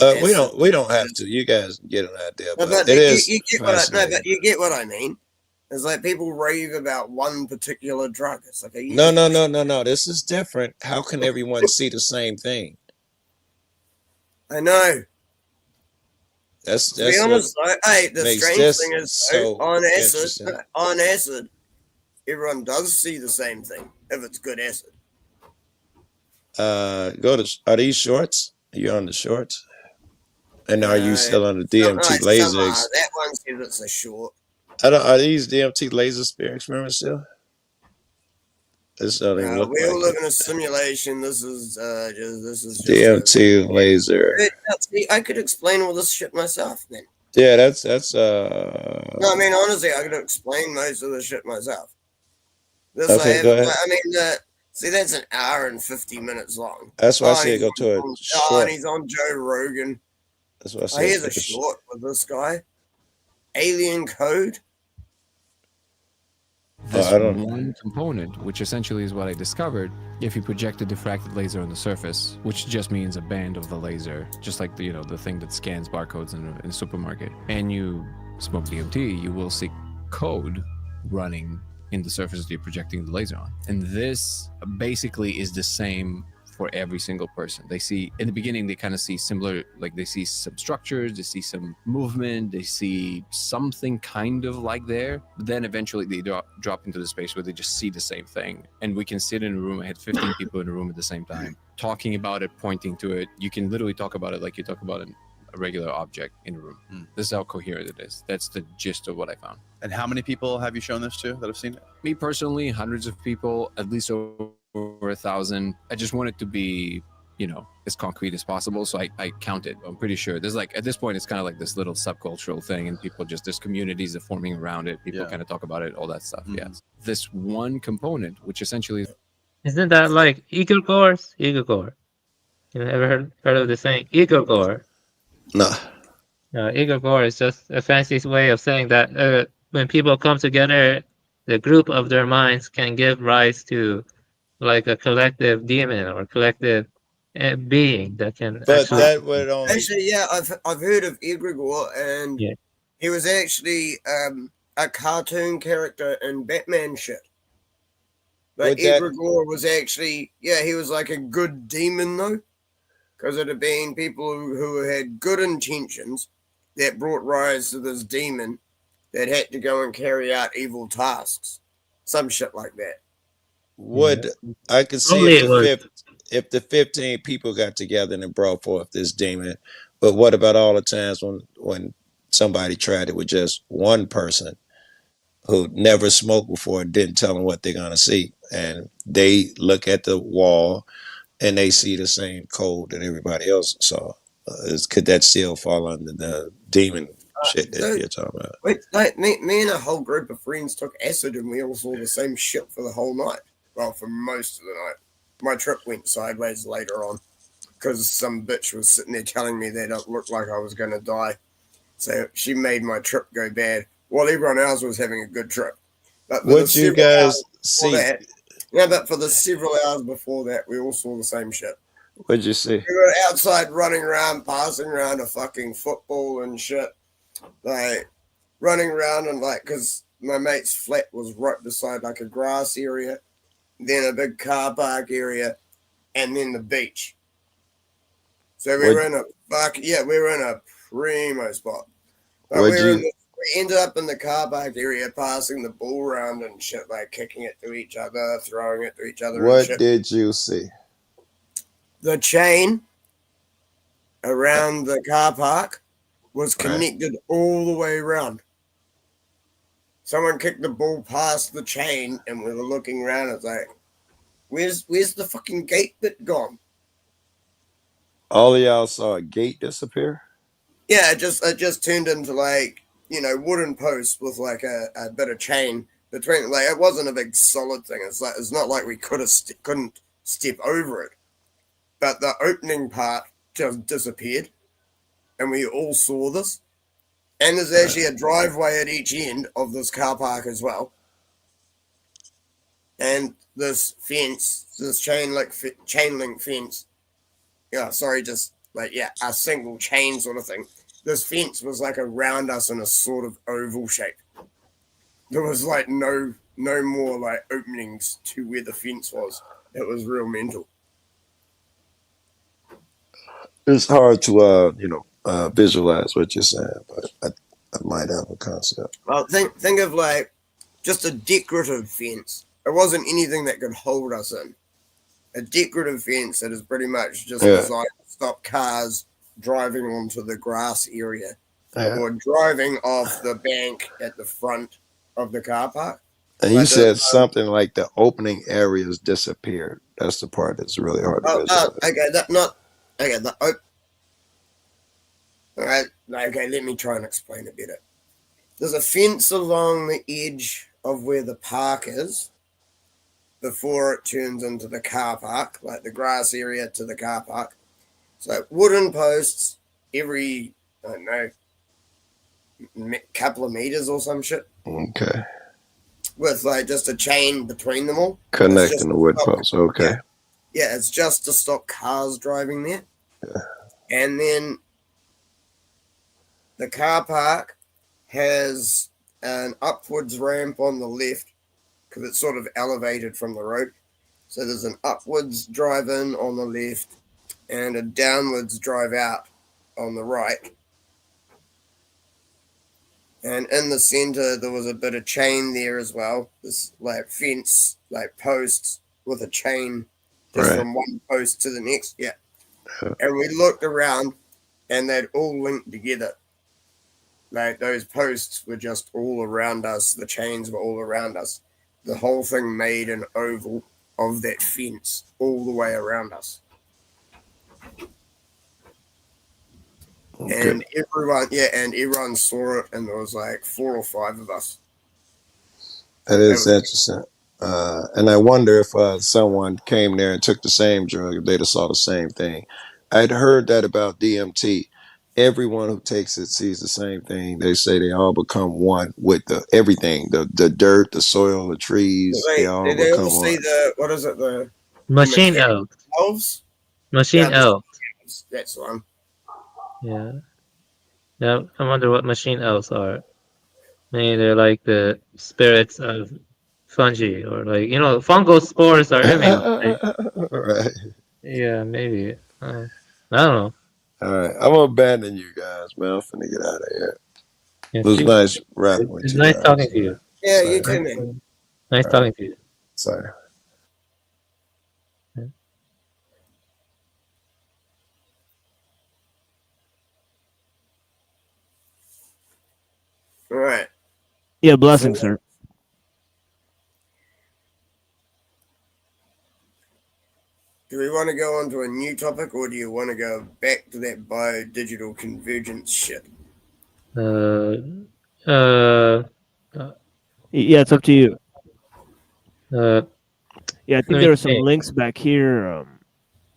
T: We don't have to. You guys get an idea,
D: No,
T: but
D: but
T: it is
D: you get what
T: fascinating.
D: but you get what I mean. It's like people rave about one particular drug. It's like
T: No. This is different. How can everyone see the same thing?
D: I know.
T: That's
D: To be honest, though, hey, the
T: makes
D: strange
T: this
D: thing is
T: so
D: on
T: interesting.
D: acid, everyone does see the same thing if it's good acid.
T: Are these shorts? Are you on the shorts? And are you still on the DMT laser?
D: That one says it's a short.
T: Are these DMT laser experiments still? This doesn't even look
D: We all
T: like
D: live
T: it.
D: in a simulation. This is just
T: DMT laser.
D: See, I could explain all this shit myself then.
T: Yeah, that's
D: No, I mean honestly, I could explain most of the shit myself. This I
T: okay.
D: have.
T: Go ahead.
D: I mean, see, that's an hour and 50 minutes long.
T: That's why I
D: And
T: said
D: he's
T: go to a
D: and
T: short.
D: he's on Joe Rogan.
T: That's why I
D: Oh,
T: said
D: here's a
T: pick a
D: short with this guy. Alien Code.
C: This
T: I don't.
C: one component, which essentially is what I discovered, if you project a diffracted laser on the surface, which just means a band of the laser, just like the the thing that scans barcodes in a supermarket, and you smoke DMT, you will see code running in the surface that you're projecting the laser on. And this basically is the same for every single person. They see, in the beginning, they kind of see similar, like they see some structures, they see some movement, they see something kind of like there. But then eventually they drop into the space where they just see the same thing. And we can sit in a room, I had 15 people in a room at the same time, talking about it, pointing to it. You can literally talk about it like you talk about a regular object in a room. This is how coherent it is. That's the gist of what I found.
G: And how many people have you shown this to that have seen it?
C: Me personally, hundreds of people, at least over 1,000. I just want it to be, as concrete as possible. So I counted. I'm pretty sure there's like, at this point, it's kind of like this little subcultural thing, and people just, there's communities that are forming around it. People kind of talk about it, all that stuff. Yes. This one component, which essentially
N: Isn't that like egregores? Egregore. You ever heard of the saying egregore?
T: No.
N: Egregore is just a fancy way of saying that when people come together, the group of their minds can give rise to like a collective demon or collective being that can.
T: But
N: actually,
T: that would only.
D: Actually, yeah, I've heard of Egregore, and he was actually a cartoon character in Batman shit. But Egregore was actually, he was like a good demon though, because it had been people who had good intentions that brought rise to this demon that had to go and carry out evil tasks, some shit like that.
T: Would I could see if the 15 people got together and brought forth this demon, but what about all the times when somebody tried it with just one person who never smoked before and didn't tell them what they're gonna see, and they look at the wall and they see the same code that everybody else saw? Could that still fall under the demon shit that you're talking about?
D: Wait, like me and a whole group of friends took acid and we all saw the same shit for the whole night. Well, for most of the night. My trip went sideways later on because some bitch was sitting there telling me that it looked like I was going to die. So she made my trip go bad while everyone else was having a good trip. But
T: What you guys see?
D: But for the several hours before that, we all saw the same shit.
T: What'd you see?
D: We were outside running around, passing around a fucking football and shit. Like, running around and like, because my mate's flat was right beside like a grass area, then a big car park area, and then the beach. So we were in a primo spot. But we ended up in the car park area, passing the ball around and shit, like kicking it to each other, throwing it to each other.
T: What
D: and shit.
T: did you see?
D: The chain around the car park was connected all the way around. Someone kicked the ball past the chain, and we were looking around. It's like, where's the fucking gate bit gone?
T: All of y'all saw a gate disappear?
D: Yeah, it just turned into like, wooden posts with like a bit of chain between. Like, it wasn't a big solid thing. It's not like we couldn't step over it, but the opening part just disappeared, and we all saw this. And there's actually a driveway at each end of this car park as well. And this fence, this chain link fence. Yeah, sorry, just like, a single chain sort of thing. This fence was like around us in a sort of oval shape. There was like no more like openings to where the fence was. It was real mental.
T: It's hard to visualize what you're saying, but I might have a concept.
D: Well, think of like just a decorative fence. It wasn't anything that could hold us in. A decorative fence that is pretty much just designed to stop cars driving onto the grass area or driving off the bank at the front of the car park.
T: And you said something like the opening areas disappeared. That's the part that's really hard to visualize.
D: All right, okay, let me try and explain it better. There's a fence along the edge of where the park is before it turns into the car park, like the grass area to the car park. So wooden posts every, I don't know, couple of meters or some shit,
L: Okay.
D: with like just a chain between them all.
L: Connecting the wood posts. Okay.
D: Yeah, it's just to stop cars driving there.
L: Yeah.
D: And then the car park has an upwards ramp on the left because it's sort of elevated from the road. So there's an upwards drive in on the left and a downwards drive out on the right. And in the center, there was a bit of chain there as well. This like fence, like posts with a chain just from one post to the next. Yeah. And we looked around and they'd all linked together. Like those posts were just all around us. The chains were all around us. The whole thing made an oval of that fence all the way around us. And everyone saw it, and there was like 4 or 5 of us.
L: That is interesting. And I wonder if someone came there and took the same drug, they'd have saw the same thing. I'd heard that about DMT. Everyone who takes it sees the same thing. They say they all become one with everything, the dirt, the soil, the trees. They all become one.
D: See what is it? The
N: Machine elves. Machine elves.
D: That's the one.
N: Yeah. Yeah, I wonder what machine elves are. Maybe they're like the spirits of fungi, or like, fungal spores are everywhere.
L: Right.
N: Yeah, maybe. I don't know.
L: All right. I'm gonna abandon you guys, man. I'm finna get out of here.
N: Yeah,
L: it was nice rapping with
N: it's
L: you.
N: nice
L: guys.
N: talking to you.
D: Yeah, you too, man.
N: Nice talking to you.
L: Sorry.
D: All right.
M: Yeah, blessings, sir.
D: Do we want to go on to a new topic, or do you want to go back to that bio-digital convergence shit?
M: Yeah, it's up to you.
N: Yeah,
M: I think there are some links back here.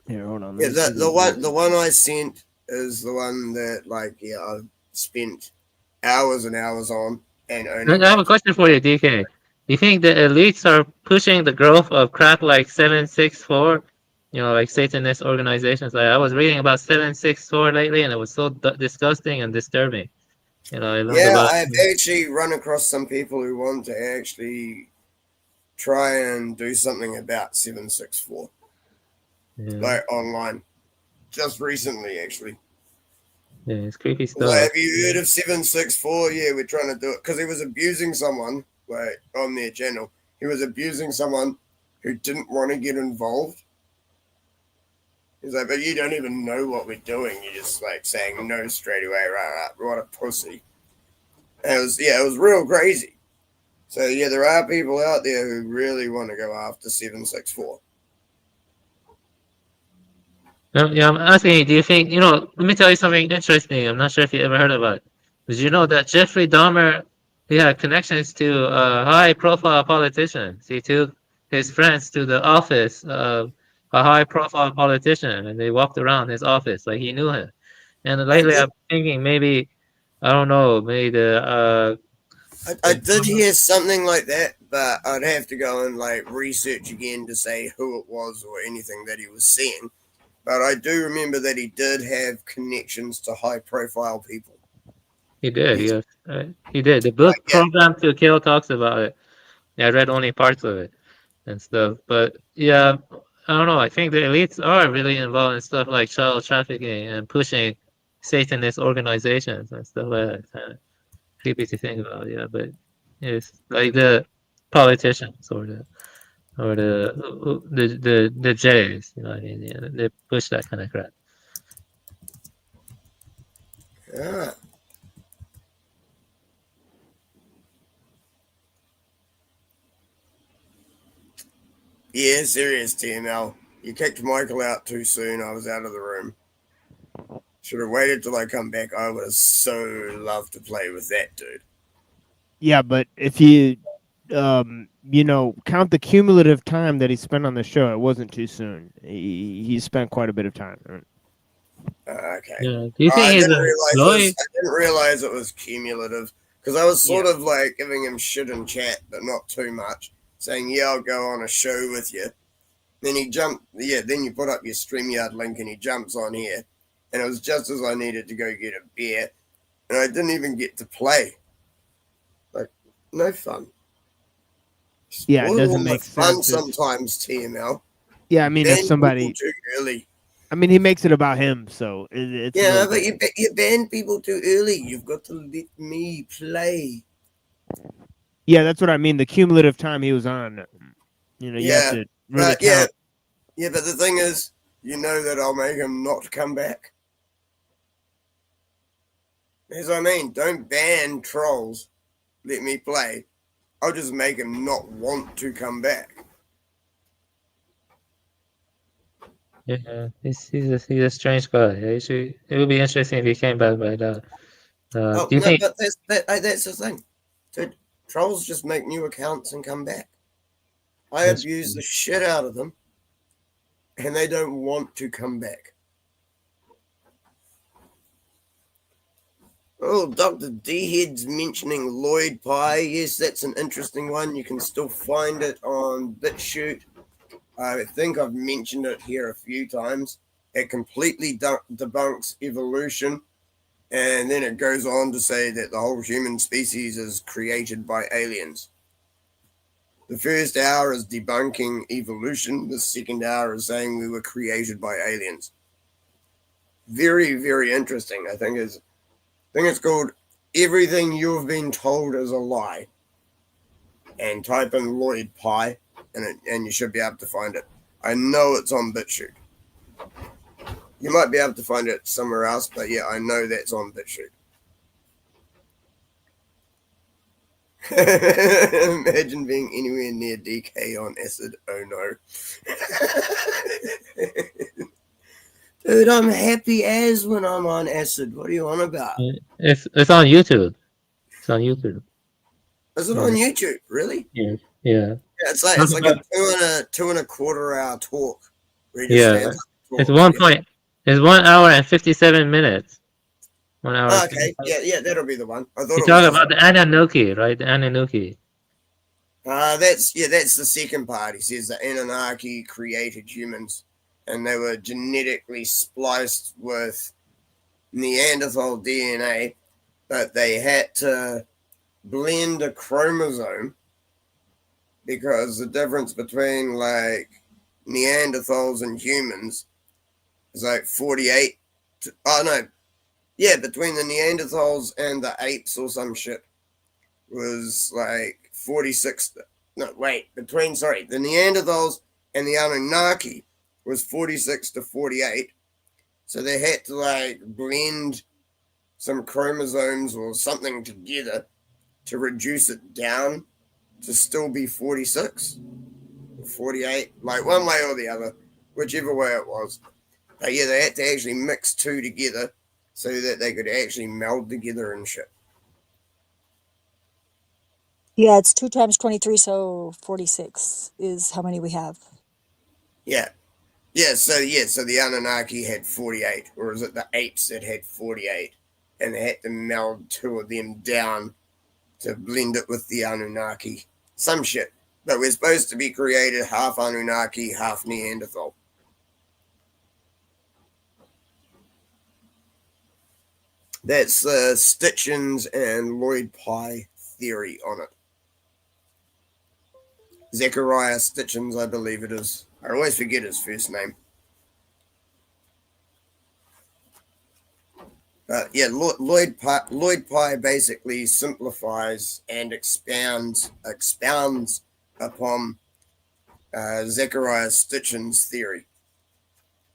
M: Here, hold on.
D: Yeah, the one I sent is the one that I've spent hours and hours on, and only
N: I have a question for you, DK. Do you think the elites are pushing the growth of crap like 764? Like Satanist organizations. Like I was reading about 764 lately, and it was so disgusting and disturbing.
D: I've actually run across some people who want to actually try and do something about 764, like online, just recently, actually.
N: Yeah, it's creepy stuff.
D: Like, have you heard of 764? Yeah, we're trying to do it because he was abusing someone, on their channel. He was abusing someone who didn't want to get involved. He's like, but you don't even know what we're doing. You're just saying no straight away. Right, what a pussy. And it was real crazy. So there are people out there who really want to go after 764.
N: Yeah, I'm asking you, do you think, let me tell you something interesting. I'm not sure if you ever heard about it. Did you know that Jeffrey Dahmer, he had connections to a high-profile politician? He took his friends to the office of a high-profile politician, and they walked around his office like he knew him. And lately, I'm thinking maybe, I don't know, maybe
D: I did hear something like that, but I'd have to go and research again to say who it was or anything that he was seeing. But I do remember that he did have connections to high-profile people.
N: He did, yes. He did. The book Program to Kill talks about it. Yeah, I read only parts of it and stuff. But yeah, I don't know. I think the elites are really involved in stuff like child trafficking and pushing Satanist organizations and stuff like that. Kind of creepy to think about, yeah. But it's like the politicians or the Jays, you know what I mean? Yeah, they push that kind of crap.
D: Yeah. Yeah, serious, TML. You kicked Michael out too soon. I was out of the room. Should have waited till I come back. I would have so loved to play with that dude.
M: Yeah, but if you, count the cumulative time that he spent on the show, it wasn't too soon. He spent quite a bit of time.
D: Okay.
N: Yeah. Do you
D: I
N: think he's
D: didn't
N: a
D: realize
N: lawyer?
D: I didn't realize it was cumulative because I was sort of like giving him shit in chat, but not too much, saying, "Yeah, I'll go on a show with you." Then he jumped. Yeah, then you put up your StreamYard link and he jumps on here, and it was just as I needed to go get a beer, and I didn't even get to play. Like, no fun.
M: Yeah, it
D: Spoil
M: doesn't
D: all the
M: make
D: fun
M: sense.
D: sometimes, TML.
M: Yeah, I mean, if
D: Ban
M: somebody,
D: people too early.
M: I mean, he makes it about him, so it's a
D: Yeah,
M: little
D: but
M: bit-
D: you ban people too early. You've got to let me play.
M: yeah, that's what I mean. The cumulative time he was on, you have
D: Yeah,
M: to really
D: but yeah,
M: count.
D: yeah. But the thing is, you know that I'll make him not come back. As I mean, don't ban trolls. Let me play. I'll just make him not want to come back.
N: Yeah, he's a strange guy. Yeah, it would be interesting if he came back by that.
D: Oh
N: Do you
D: no,
N: think?
D: but that's the thing. Dude, trolls just make new accounts and come back. I
N: That's
D: abuse the shit out of them, and they don't want to come back. Oh, Dr. D-Head's mentioning Lloyd Pie. Yes, that's an interesting one. You can still find it on BitChute. I think I've mentioned it here a few times. It completely debunks evolution, and then it goes on to say that the whole human species is created by aliens. The first hour is debunking evolution. The second hour is saying we were created by aliens. Very, very interesting. I think it's called Everything You've Been Told Is a Lie. And type in Lloyd Pie, and you should be able to find it. I know it's on BitChute. You might be able to find it somewhere else, but yeah, I know that's on BitChute. Imagine being anywhere near DK on acid. Oh no. Dude, I'm happy as when I'm on acid. What are you on about?
N: It's on YouTube. It's on YouTube.
D: Is it on YouTube? Really?
N: Yeah.
D: Yeah, it's like a 2.25 hour talk. Where he just
N: Yeah.
D: stands up and
N: It's
D: talks.
N: It's 1 hour and 57 minutes. 1 hour.
D: Oh, okay, yeah, that'll be the one. I thought
N: You
D: it
N: talk
D: was
N: about the Anunnaki, right? The Anunnaki.
D: that's the second part. He says the Anunnaki created humans, and they were genetically spliced with Neanderthal DNA, but they had to blend a chromosome because the difference between like Neanderthals and humans is like 48. Between the Neanderthals and the apes or some shit was like 46. The Neanderthals and the Anunnaki was 46 to 48. So they had to like blend some chromosomes or something together to reduce it down to still be 46 or 48, like one way or the other, whichever way it was. But yeah, they had to actually mix two together so that they could actually meld together and shit.
O: Yeah, it's 2 times 23, so 46 is how many we have.
D: Yeah. So the Anunnaki had 48, or is it the apes that had 48? And they had to meld two of them down to blend it with the Anunnaki. Some shit. But we're supposed to be created half Anunnaki, half Neanderthal. That's Stitchins and Lloyd Pie theory on it. Zechariah Stitchins, I believe it is. I always forget his first name. Yeah, Lloyd Pie basically simplifies and expounds upon Zechariah Stitchin's theory.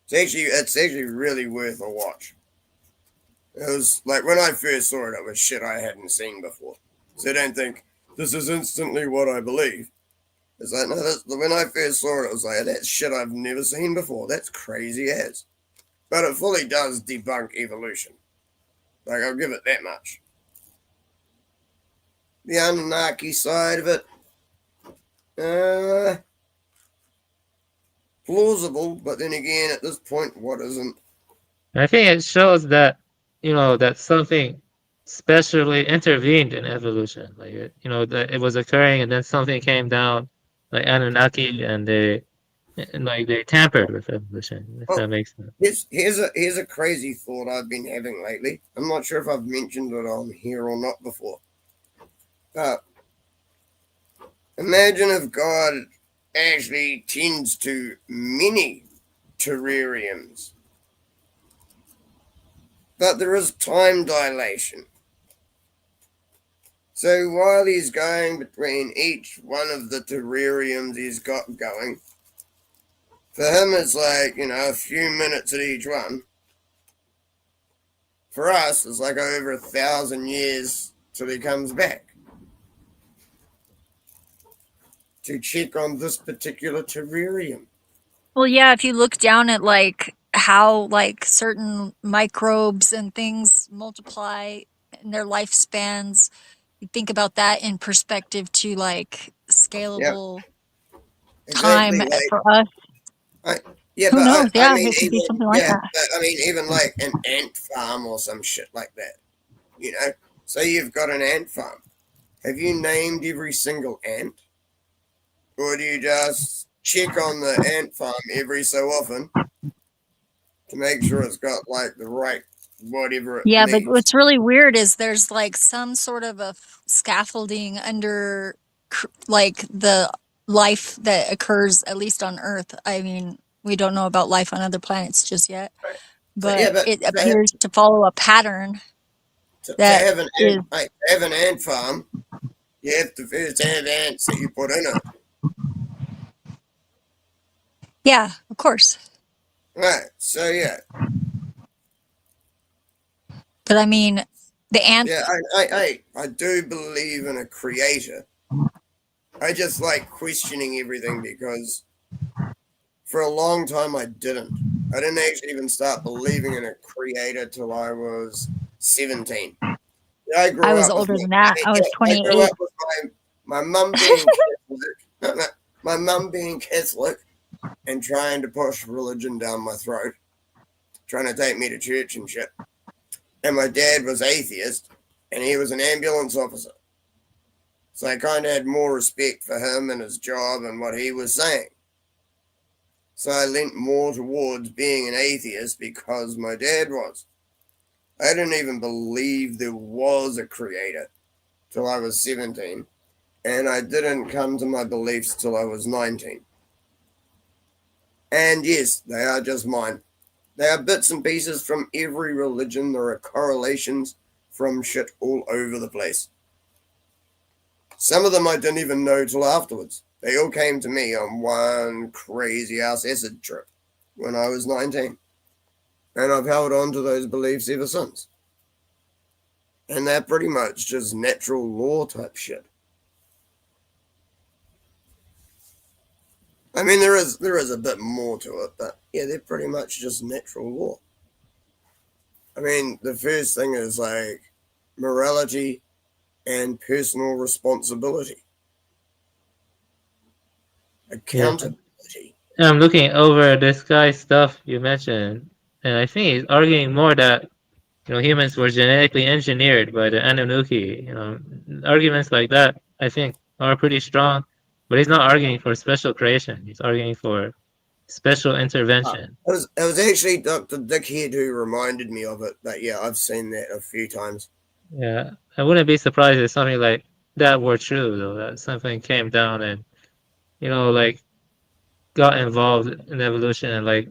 D: It's actually really worth a watch. It was like when I first saw it, it was shit I hadn't seen before. So don't think this is instantly what I believe. It's like, no, when I first saw it, it was like, that's shit I've never seen before. That's crazy as. but it fully does debunk evolution. Like, I'll give it that much. The Anunnaki side of it, plausible, but then again, at this point, what isn't?
N: I think it shows that, that something specially intervened in evolution. Like, that it was occurring and then something came down, like Anunnaki, and they tampered with evolution, if that makes sense.
D: Here's a crazy thought I've been having lately. I'm not sure if I've mentioned it on here or not before. Imagine if God actually tends to many terrariums, but there is time dilation. So while he's going between each one of the terrariums he's got going, for him it's like, a few minutes at each one. For us, it's like over 1,000 years till he comes back to check on this particular terrarium.
O: Well, yeah, if you look down at like how like certain microbes and things multiply in their lifespans, you think about that in perspective to like scalable time for us.
D: Yeah,
O: who
D: but
O: knows?
D: I mean,
O: It could be
D: even,
O: something like that.
D: but I mean, even like an ant farm or some shit like that. Say you've got an ant farm. Have you named every single ant? Or do you just check on the ant farm every so often to make sure it's got like the right whatever it
O: Yeah,
D: needs?
O: but what's really weird is there's like some sort of a scaffolding under like the life that occurs at least on Earth. I mean, we don't know about life on other planets just yet, but it appears to follow a pattern
D: To
O: that
D: have an
O: is
D: ant, have an ant farm, you have to first have ants that you put in it.
O: yeah, of course.
D: Right. So yeah.
O: But I mean, the ant.
D: Yeah, I do believe in a creator. I just like questioning everything because for a long time I didn't. I didn't actually even start believing in a creator till I was 17. I
O: was older than that. I was
D: I grew
O: 28.
D: up with my mum being Catholic, my mum being Catholic and trying to push religion down my throat, trying to take me to church and shit. And my dad was atheist, and he was an ambulance officer. So I kind of had more respect for him and his job and what he was saying. So I leant more towards being an atheist because my dad was. I didn't even believe there was a creator till I was 17, and I didn't come to my beliefs till I was 19. And yes, they are just mine. They are bits and pieces from every religion. There are correlations from shit all over the place. Some of them I didn't even know till afterwards. They all came to me on one crazy ass acid trip when I was 19. And I've held on to those beliefs ever since. And they're pretty much just natural law type shit. I mean, there is a bit more to it, but yeah, they're pretty much just natural law. I mean, the first thing is like morality and personal responsibility. Accountability.
N: Yeah, I'm looking over this guy's stuff you mentioned, and I think he's arguing more that humans were genetically engineered by the Anunnaki. Arguments like that I think are pretty strong, but he's not arguing for special creation. He's arguing for special intervention.
D: It was actually Dr. Dickhead who reminded me of it. But yeah, I've seen that a few times.
N: Yeah, I wouldn't be surprised if something like that were true, though. That something came down and like got involved in evolution and like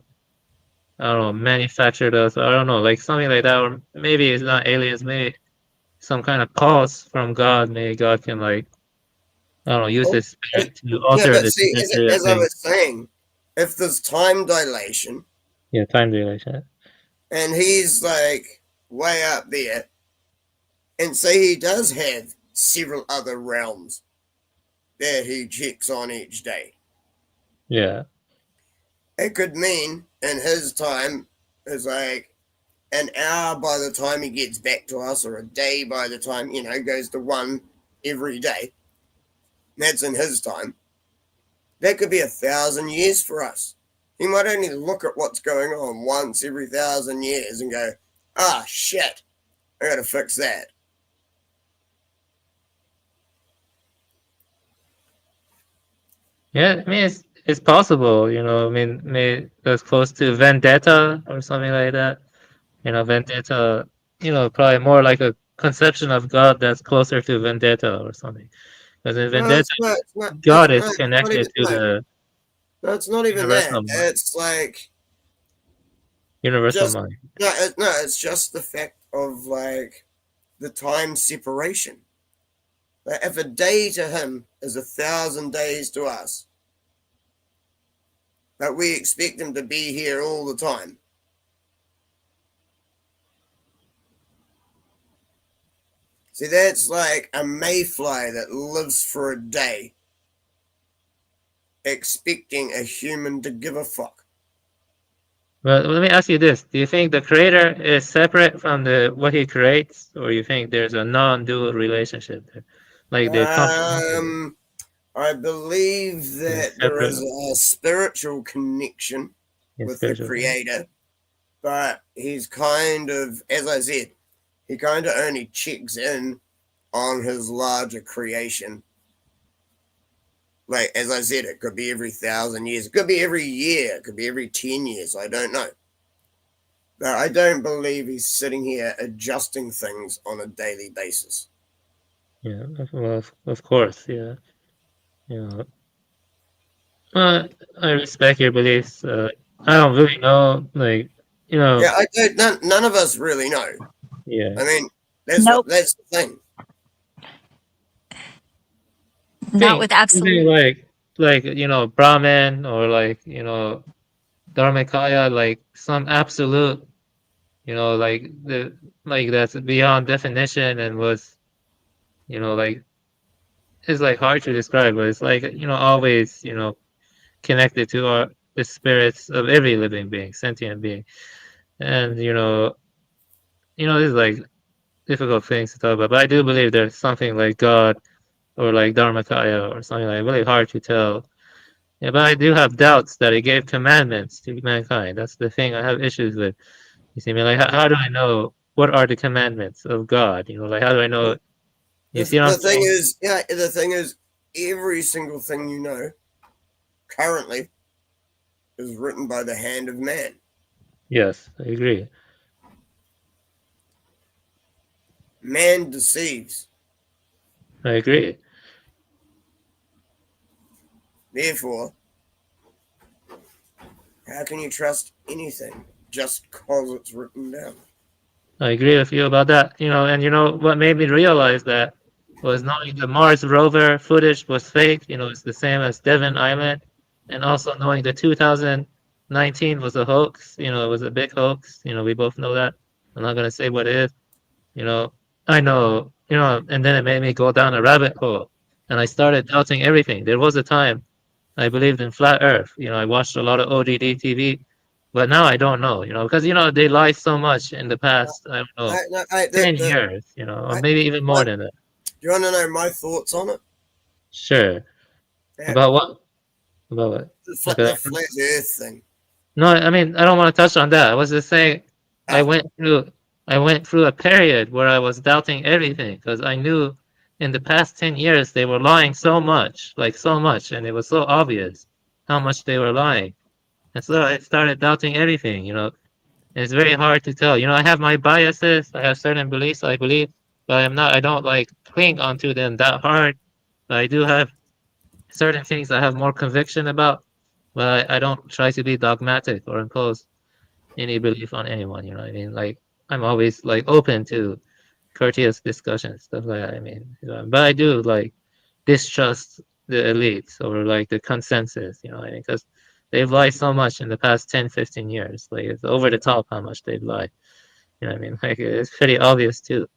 N: I don't know, manufactured us. I don't know, like something like that, or maybe it's not aliens. Maybe some kind of cause from God. Maybe God can like I don't know, use his spirit to alter
D: but
N: the
D: see,
N: trajectory of
D: as I
N: things.
D: was saying, if there's time dilation,
N: Yeah, time dilation.
D: and he's like way up there, and say he does have several other realms that he checks on each day,
N: Yeah.
D: it could mean in his time is like an hour by the time he gets back to us, or a day by the time, goes to 1 every day. That's in his time. That could be 1,000 years for us. He might only look at what's going on once every 1,000 years and go, shit, I gotta fix that.
N: Yeah, I mean, it's possible, I mean, maybe that's close to vendetta or something like that. Vendetta, probably more like a conception of God that's closer to vendetta or something. Because in vendetta, God is connected to the
D: No, it's not even that.
N: universal mind.
D: It's like
N: Universal mind.
D: it's just the fact of like the time separation. Like if a day to him is 1,000 days to us, but we expect him to be here all the time. See, that's like a mayfly that lives for a day, expecting a human to give a fuck.
N: Well, let me ask you this: do you think the creator is separate from what he creates, or you think there's a non-dual relationship there? Like they
D: I believe that there is a spiritual connection with the creator, but he's kind of, as I said, he kind of only checks in on his larger creation. Like, as I said, it could be every 1,000 years. It could be every year. It could be every 10 years. I don't know. But I don't believe he's sitting here adjusting things on a daily basis.
N: Yeah, well, of course, yeah. Well, I respect your beliefs. I don't really know, like,
D: Yeah, I don't. None of us really know.
N: Yeah.
D: I mean, that's that's the thing.
O: Not with absolute.
N: Like Brahman or like Dharmakaya, like some absolute, like that's beyond definition and was, like it's like hard to describe, but it's like always connected to the spirits of every living being, sentient being, and this is like difficult things to talk about, but I do believe there's something like God or like Dharmakaya or something like really hard to tell. Yeah, but I do have doubts that he gave commandments to mankind. That's the thing I have issues with. You see me? Like, how do I know what are the commandments of God? Like, how do I know? You see what I'm saying?
D: The thing is, every single thing you know currently is written by the hand of man.
N: Yes, I agree.
D: Man deceives.
N: I agree.
D: Therefore, how can you trust anything just because it's written down?
N: I agree with you about that. And what made me realize that was knowing the Mars rover footage was fake. It's the same as Devon Island, and also knowing the 2019 was a hoax. It was a big hoax. We both know that. I'm not gonna say what it is. I know. And then it made me go down a rabbit hole, and I started doubting everything. There was a time I believed in flat Earth. I watched a lot of ODD TV, but now I don't know. Because they lie so much in the past. I don't know, 10 years. Or maybe even more than that.
D: Do you want to know my thoughts on it?
N: Sure.
D: Yeah.
N: About what? About what?
D: The flat Earth thing.
N: No, I mean I don't want to touch on that. I was just saying I went through a period where I was doubting everything because I knew in the past 10 years they were lying so much, and it was so obvious how much they were lying. And so I started doubting everything, and it's very hard to tell. I have my biases, I have certain beliefs I believe, but I don't like cling onto them that hard. But I do have certain things I have more conviction about, but I don't try to be dogmatic or impose any belief on anyone, you know what I mean? Like I'm always like open to courteous discussions, stuff like that. I mean, but I do like distrust the elites or like the consensus, because they've lied so much in the past 10-15 years. Like it's over the top how much they've lied. What I mean? Like it's pretty obvious too.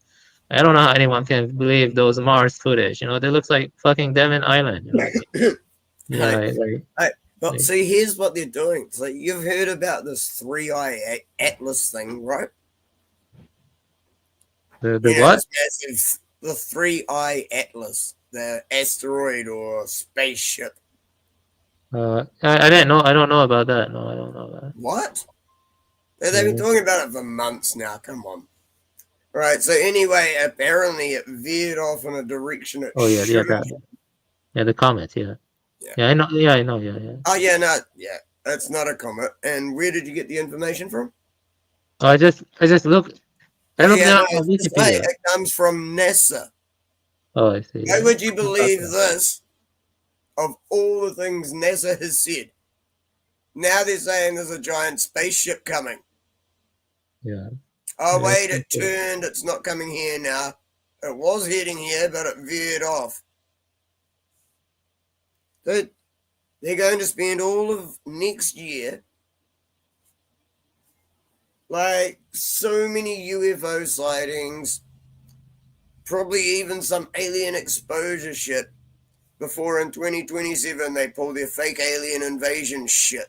N: I don't know how anyone can believe those Mars footage. They look like fucking Devon Island.
D: But see, here's what they're doing. So you've heard about this 3-eye atlas thing, right?
N: The
D: You know,
N: what?
D: this massive, the 3-eye atlas, the asteroid or spaceship.
N: I didn't know. I don't know about that. No, I don't know that.
D: What? They've been talking about it for months now. Come on. Right. So anyway, apparently it veered off in a direction it
N: Oh yeah, yeah,
D: shouldn't.
N: yeah. The comet, yeah. Yeah, I know. Yeah, I know. Yeah, yeah.
D: Oh yeah, no, yeah, that's not a comet. And where did you get the information from?
N: Oh, I just looked. I looked
D: Yeah,
N: it up
D: no,
N: on
D: it's just like,
N: Wikipedia.
D: it comes from NASA.
N: Oh, I see.
D: Why
N: Yeah.
D: would you believe
N: Okay.
D: this? Of all the things NASA has said, now they're saying there's a giant spaceship coming.
N: Yeah.
D: Oh
N: Yeah,
D: wait,
N: that's
D: it turned. It's not coming here now. It was heading here, but it veered off. They're going to spend all of next year, like, so many UFO sightings, probably even some alien exposure shit, before in 2027 they pull their fake alien invasion shit.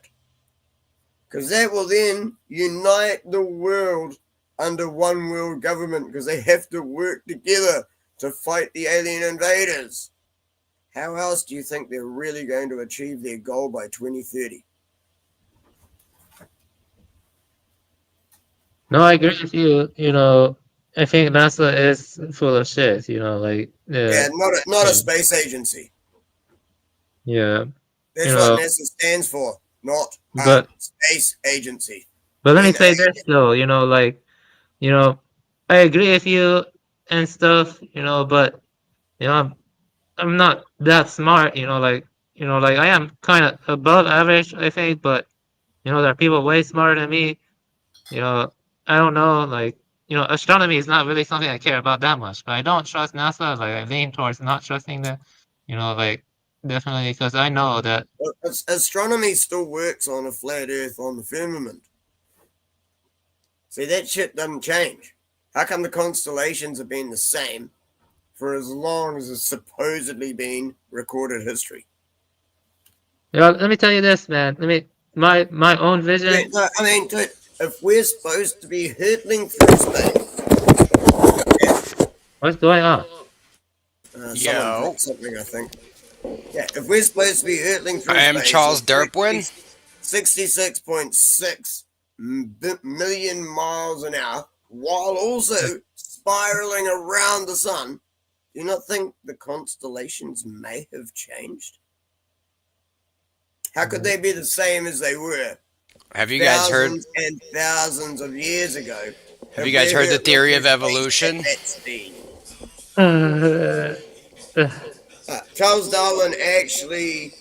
D: Because that will then unite the world under one world government, because they have to work together to fight the alien invaders. How else do you think they're really going to achieve their goal by 2030?
N: No, I agree with you. You know, I think NASA is full of shit. You know, like
D: Yeah, not a space agency.
N: yeah.
D: That's
N: You
D: what
N: know,
D: NASA stands for, not a
N: but
D: space agency.
N: but let me say this though. You know, like, you know, I agree with you and stuff. You know, but you know, I'm not that smart. You know, like I am kind of above average, I think. But you know, there are people way smarter than me. You know, I don't know, like, you know, astronomy is not really something I care about that much, but I don't trust NASA. Like, I lean towards not trusting them, you know, like, definitely, because I know that,
D: Well, astronomy still works on a flat Earth on the firmament. See, that shit doesn't change. How come the constellations have been the same for as long as it's supposedly been recorded history?
N: you know, let me tell you this, man. My own vision.
D: I mean, dude, if we're supposed to be hurtling through space,
N: What's going on?
D: someone dropped something, I think. Yeah, if we're supposed to be hurtling through
S: I am
D: space,
S: Charles Derpwin.
D: 66.6 million miles an hour, while also spiraling around the sun. Do you not think the constellations may have changed? How could they be the same as they were?
S: Have you guys heard?
D: Thousands and thousands of years ago.
S: Have you guys heard the theory of evolution?
D: Charles Darwin actually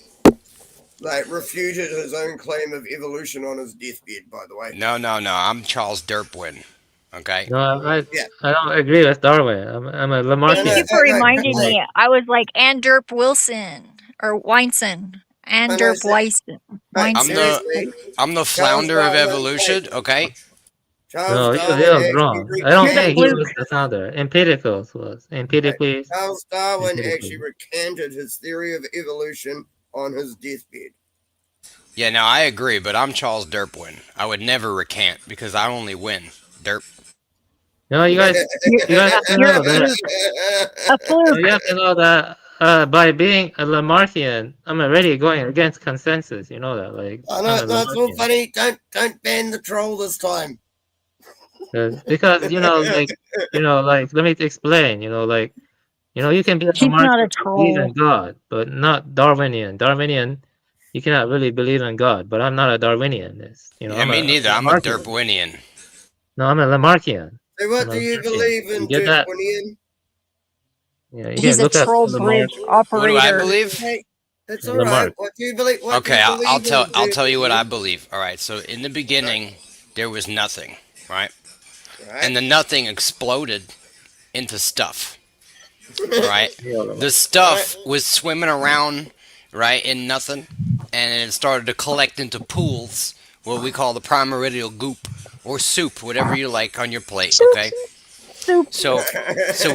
D: refuted his own claim of evolution on his deathbed, by the way.
S: No. I'm Charles Derpwin. Okay.
N: No, I don't agree with Darwin. I'm a Lamarckian.
O: Thank you for reminding me. I was like Anderp Wilson or Weinson. Anderp Weinson.
S: I'm the flounder of evolution. Okay.
N: No, he was wrong. I don't think he was the founder. Empiricals was. Empirically.
D: Charles Darwin actually recanted his theory of evolution on his deathbed.
S: Yeah, no, I agree, but I'm Charles Derpwin. I would never recant because I only win. Derp.
N: No, you guys have to know that. You have to know that by being a Lamarckian, I'm already going against consensus. You know that, like.
D: I know that's all funny. Don't ban the troll this time.
N: Because let me explain. You can be a
O: He's not a
N: Lamarckian, believe in
O: troll.
N: God, but not Darwinian. Darwinian, you cannot really believe in God, but I'm not a Darwinian.
S: Yeah, me neither. I'm a Derpwinian.
N: No, I'm a Lamarckian.
D: Hey, what do you believe in, Derpwinian?
N: Yeah,
O: He's a troll bridge operator.
S: What do I believe?
D: Hey, that's all right. What do you believe?
S: Okay, I'll tell you what I believe. All right. So in the beginning, there was nothing, right? And the nothing exploded into stuff. Right? The stuff was swimming around, right, in nothing, and it started to collect into pools, what we call the primordial goop or soup, whatever you like on your plate. Okay. So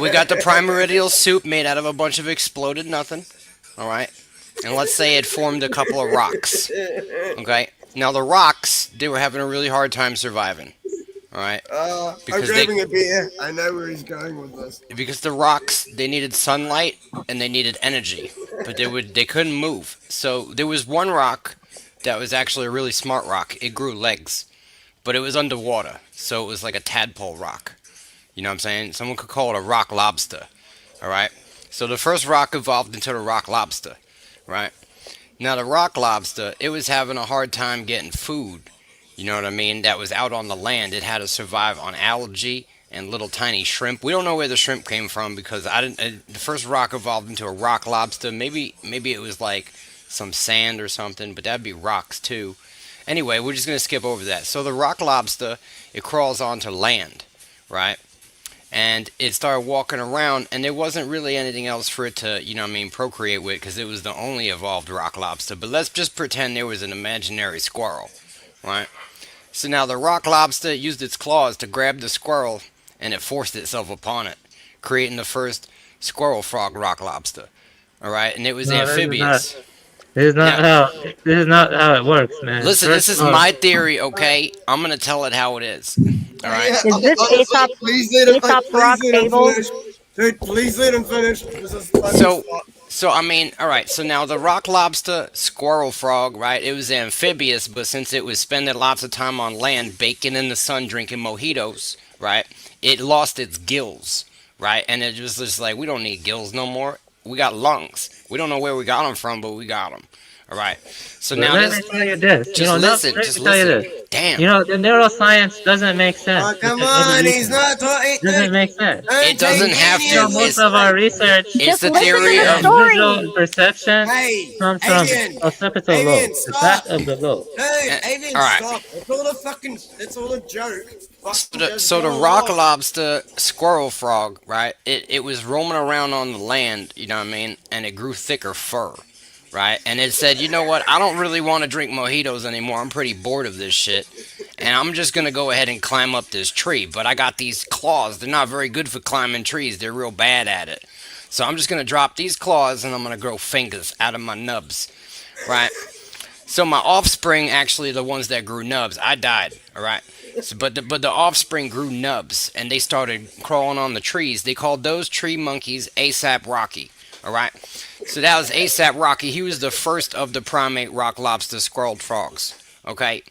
S: we got the primordial soup made out of a bunch of exploded nothing. All right. And let's say it formed a couple of rocks. Okay? Now the rocks, they were having a really hard time surviving. Alright?
D: I'm
S: Because
D: grabbing a beer. I know where he's going with this.
S: because the rocks, they needed sunlight and they needed energy, but they couldn't move. So there was one rock that was actually a really smart rock. It grew legs, but it was underwater, so it was like a tadpole rock. You know what I'm saying? Someone could call it a rock lobster. All right. So the first rock evolved into the rock lobster. Right. Now the rock lobster, it was having a hard time getting food. You know what I mean? That was out on the land. It had to survive on algae and little tiny shrimp. We don't know where the shrimp came from because I didn't. The first rock evolved into a rock lobster. Maybe it was like some sand or something, but that'd be rocks too. Anyway, we're just gonna skip over that. So the rock lobster, it crawls onto land, right? And it started walking around, and there wasn't really anything else for it to, you know what I mean, procreate with, because it was the only evolved rock lobster. But let's just pretend there was an imaginary squirrel, right? So now the rock lobster used its claws to grab the squirrel, and it forced itself upon it, creating the first squirrel frog rock lobster. All right, and it was amphibious.
N: This is not how it works, man.
S: Listen, this is my theory, okay? I'm gonna tell it how it is. All right.
O: Is this Aesop, Aesop's rock fable?
D: Dude, please let him finish. This is funny.
S: So I mean, all right. So now the rock lobster, squirrel frog, right? It was amphibious, but since it was spending lots of time on land, baking in the sun, drinking mojitos, right? It lost its gills, right? And it was just like, we don't need gills no more. We got lungs. We don't know where we got them from, but we got them. All right. So now
N: let me tell you this.
S: Just listen. Just listen. Damn.
N: You know, the neuroscience doesn't make sense.
D: Oh, come on, he's not talking.
N: Doesn't make sense.
S: It doesn't have to.
N: You know, most of our research,
S: It's the theory of
N: visual perception comes from
D: Avian,
N: occipital lobe, the back of the lobe.
D: Hey, Avian,
S: all right.
D: stop. It's all a fucking, it's all a joke.
S: So the rock lobster, squirrel frog, right? It was roaming around on the land, you know what I mean? And it grew thicker fur, right? And it said, you know what? I don't really want to drink mojitos anymore. I'm pretty bored of this shit. And I'm just going to go ahead and climb up this tree. But I got these claws. They're not very good for climbing trees. They're real bad at it. So I'm just going to drop these claws and I'm going to grow fingers out of my nubs, right? So my offspring, actually the ones that grew nubs, I died, all right? So, but the offspring grew nubs, and they started crawling on the trees. They called those tree monkeys ASAP Rocky, all right? So that was ASAP Rocky. He was the first of the primate rock lobster squirrel frogs, okay?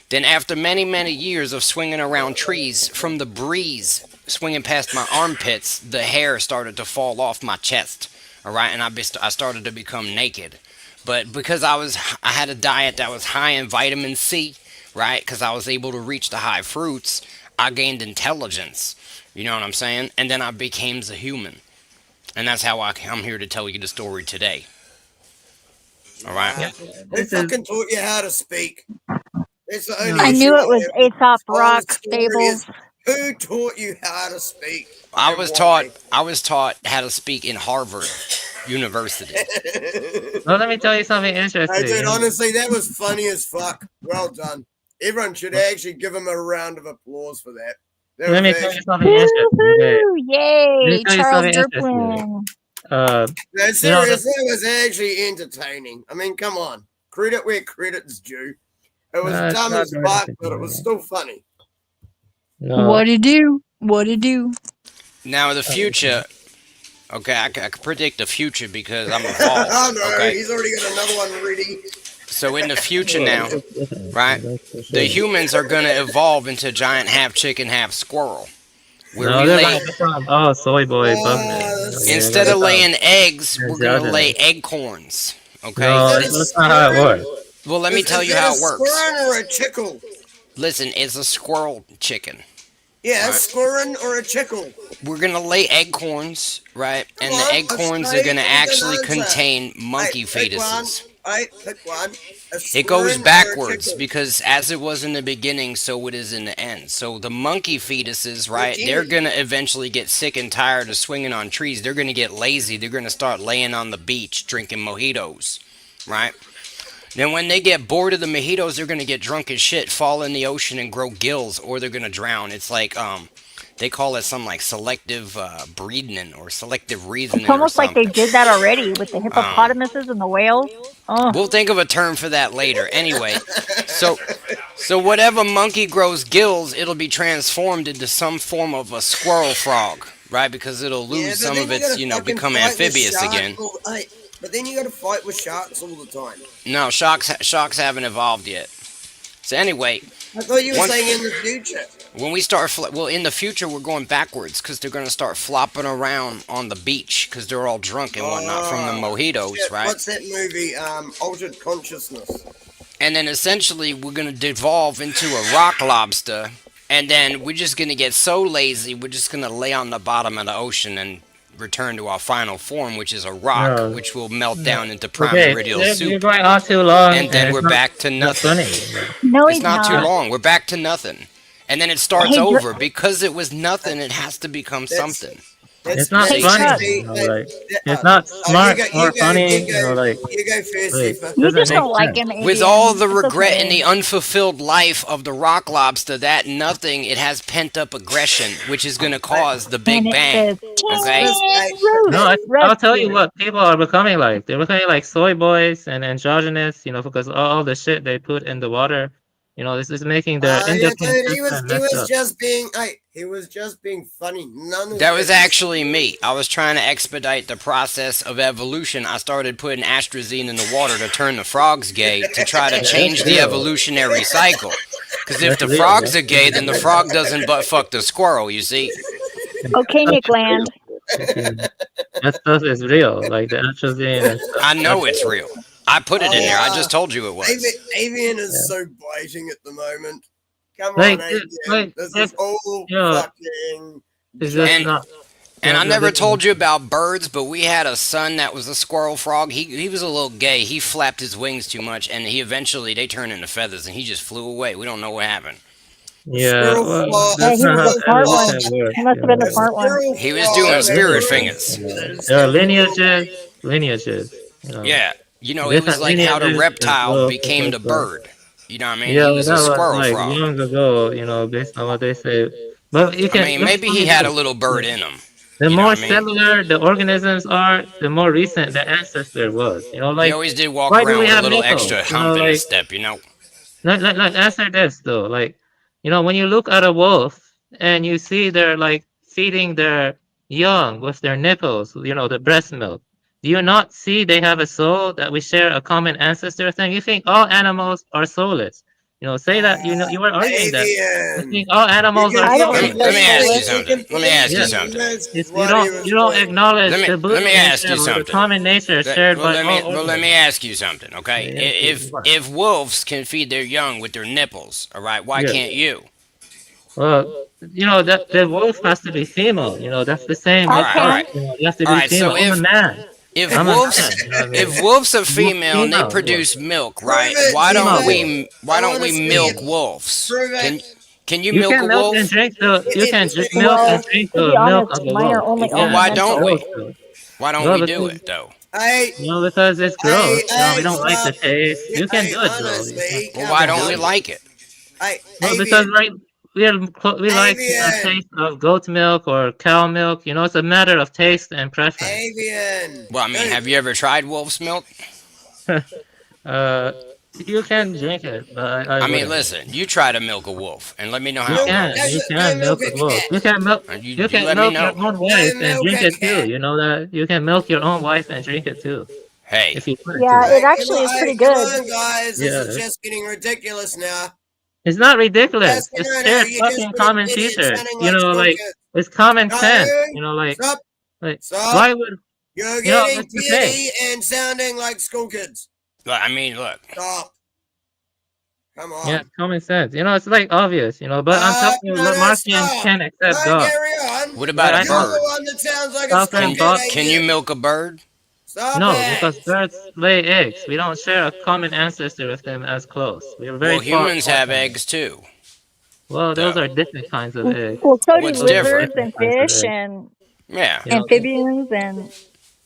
S: Then after many, many years of swinging around trees, from the breeze swinging past my armpits, the hair started to fall off my chest, all right? And I started to become naked. But because I had a diet that was high in vitamin C, right? Because I was able to reach the high fruits, I gained intelligence. You know what I'm saying? And then I became a human. And that's how I'm here to tell you the story today. All right?
D: Yeah. They fucking taught you how to speak. It's the only
O: I knew it was Aesop
D: All
O: rock
D: the story is,
O: fables.
D: Who taught you how to speak?
S: I was taught how to speak in Harvard University.
N: Well, let me tell you something interesting.
D: Hey, dude, honestly, that was funny as fuck. Well done. Everyone should actually give him a round of applause for that.
N: Let me tell you something interesting. Okay.
O: Yay,
N: Let me tell you
O: Charles
N: something
O: Durplin.
N: interesting.
D: No,
N: You know,
D: seriously, it was actually entertaining. I mean, come on. Credit where credit's due. It was
N: it's
D: dumb
N: not
D: as
N: very
D: fuck, but it
N: entertaining.
D: was still funny.
N: No.
O: What'd it do? What'd it do?
S: Now, in the future, okay, I can predict the future because I'm evolved.
D: Oh, no,
S: Okay?
D: he's already got another one ready.
S: So in the future now, right, the humans are going to evolve into giant half chicken, half squirrel. Where
N: No,
S: we
N: they're
S: lay,
N: gonna become, soy boy, bugman.
S: instead of laying eggs, we're going to lay acorns. Okay?
N: No, that's not how it works.
S: Well, let me tell you how it works.
D: Is it a squirrel or a chickle?
S: Listen, it's a squirrel chicken.
D: Yeah,
S: Right.
D: a squirrel or a chickle.
S: We're going to lay acorns, right? And
D: Come
S: the
D: on,
S: acorns are
D: straight
S: going to actually
D: answer.
S: contain monkey
D: Pick one.
S: fetuses.
D: Pick one.
S: It goes backwards because as it was in the beginning, so it is in the end. So the monkey fetuses, right, they're going to eventually get sick and tired of swinging on trees. They're going to get lazy. They're going to start laying on the beach drinking mojitos, right? Then when they get bored of the mojitos, they're going to get drunk as shit, fall in the ocean and grow gills, or they're going to drown. It's like They call it some like selective breeding or selective reasoning.
O: It's almost
S: or
O: like they
S: something.
O: did that already with the hippopotamuses and the whales. Oh.
S: We'll think of a term for that later. Anyway, so whatever monkey grows gills, it'll be transformed into some form of a squirrel frog, right? Because it'll lose some of its, become amphibious again.
D: But then you got to fight with sharks all the time.
S: No, sharks haven't evolved yet. So anyway,
D: I thought you were saying in the future.
S: When we start, in the future we're going backwards because they're going to start flopping around on the beach because they're all drunk and whatnot from the mojitos, right?
D: What's that movie? Altered Consciousness.
S: And then essentially we're going to devolve into a rock lobster, and then we're just going to get so lazy we're just going to lay on the bottom of the ocean and return to our final form, which is a rock, which will melt down into primordial soup.
N: You're going on too long.
S: And then we're back to nothing.
O: No,
S: it's not too long. We're back to nothing. And then it starts
O: Hey,
S: over. Because it was nothing, it has to become something.
N: It's not funny. It's not smart or funny.
D: You go first.
O: You just don't like him.
S: With all the regret and the unfulfilled life of the rock lobster, that nothing, it has pent up aggression, which is going to cause the Big Bang. Okay?
N: No, I'll tell you what people are becoming like. They're becoming like soy boys and androgynous, because all the shit they put in the water. This is making their independent.
D: He was just being. He was just being funny.
S: That was actually me. I was trying to expedite the process of evolution. I started putting astrazine in the water to turn the frogs gay to try to change the evolutionary cycle. Because if the frogs are gay, then the frog doesn't butt fuck the squirrel. You see?
O: Okay, Nick Land.
N: That stuff is real, like the atrazine and stuff.
S: I know it's real. I put it in there. I just told you it was.
D: Avian is so biting at the moment. Come
N: Like,
D: on, Avian.
N: like,
D: This is all fucking.
N: It's just
S: And-
N: not.
S: And I never told you about birds, but we had a son that was a squirrel frog. He was a little gay. He flapped his wings too much, and they turned into feathers, and he just flew away. We don't know what happened.
N: Yeah, well,
O: Yeah,
N: that's
O: he
N: not
O: was
N: how
O: the smart one.
N: evolution works.
O: He must have been the smart one.
S: He was doing spirit fingers.
N: There are lineages.
S: Yeah. It was
N: Different
S: like how the
N: lineages
S: reptile
N: as well,
S: became the
N: so-
S: bird. You know what I mean?
N: Yeah,
S: He was
N: that
S: a
N: was
S: squirrel
N: like
S: frog.
N: long ago, based on what they say. But you can.
S: I mean, maybe he had a little bird in him.
N: The
S: You know
N: more
S: what I mean?
N: cellular the organisms are, the more recent the ancestor was. Like
S: He always did walk
N: why do
S: around
N: we
S: with a
N: have
S: little
N: nipples?
S: extra hump in
N: like,
S: his step,
N: Like answer this though. When you look at a wolf and you see they're like feeding their young with their nipples, the breast milk. Do you not see they have a soul, that we share a common ancestor thing? You think all animals are soulless. Say that, you were arguing that. You think all animals are soulless.
S: Let me ask you something. Let me ask you something.
N: If you don't acknowledge the
S: Let me ask you
N: the
S: something.
N: common nature shared by all
S: Let me ask you something, okay? If wolves can feed their young with their nipples, all right, why
N: Yeah.
S: can't you?
N: Well, that the wolf has to be female. That's the same.
S: All right.
N: You have to be
S: All right,
N: female.
S: so
N: I'm a man.
S: If
N: I'm a
S: wolves,
N: man, you know what I mean?
S: if wolves are female and they
N: Female
S: produce milk, right? Why don't we milk wolves? Can you milk
N: can
S: a
N: milk
S: wolf?
N: and drink the. You can milk and
O: Well,
N: drink
O: to
N: the
O: be
N: milk
O: honest,
N: of the
O: mine are
N: wolf.
O: only
S: Well, why don't we?
N: ornamental.
S: Why don't
N: Well,
S: we do
N: because-
S: it though?
N: Because it's gross. We don't like the taste. You can do it though.
D: honestly,
S: Well, why don't we like it?
N: Well, because we like the taste of goat milk or cow milk. It's a matter of taste and preference.
D: Avian.
S: Well, I mean, have you ever tried wolf's milk?
N: You can drink it, but
S: I mean,
N: wouldn't.
S: listen, you try to milk a wolf and let me know
N: You
S: how
N: can,
S: it goes.
N: you can milk a wolf. You can milk.
S: You
N: You can
S: let me
N: milk
S: know.
N: your own wife and drink it too. You know that you can milk your own wife and drink it too.
S: Hey,
N: if you put
O: Yeah,
N: to
O: it actually is pretty
D: Come
O: good.
D: on, guys. This
N: Yeah.
D: is just getting ridiculous now.
N: It's not ridiculous.
D: Yes,
N: It's
D: no,
N: shared
D: you just
N: fucking
D: put an
N: common
D: idiot
N: feature.
D: sounding
N: You
D: like
N: know, like
D: Skulker.
N: it's common
D: No,
N: sense. You know, like
D: Stop. Stop.
N: why would
D: You're
N: you know,
D: getting
N: that's the thing.
D: puny and sounding like school kids.
S: I mean, look.
D: Stop. Come on.
N: Yeah, common sense. It's like obvious. But I'm telling you,
D: no,
N: Martians
D: stop.
N: can't accept
D: No,
N: God.
D: carry on.
S: What about a
N: I know.
S: bird?
D: The one that sounds like a
N: Stop
D: school
N: and
D: kid.
N: talk.
S: Can you milk a bird?
D: Stop
N: No,
D: it.
N: because birds lay eggs. We don't share a common ancestor with them as close. We're very
S: Well, humans
N: far
S: have
N: from them.
S: eggs too.
N: Well, those are different kinds of eggs.
O: Well, so do
S: What's
O: lizards
S: different?
O: and fish and
S: Yeah.
O: amphibians and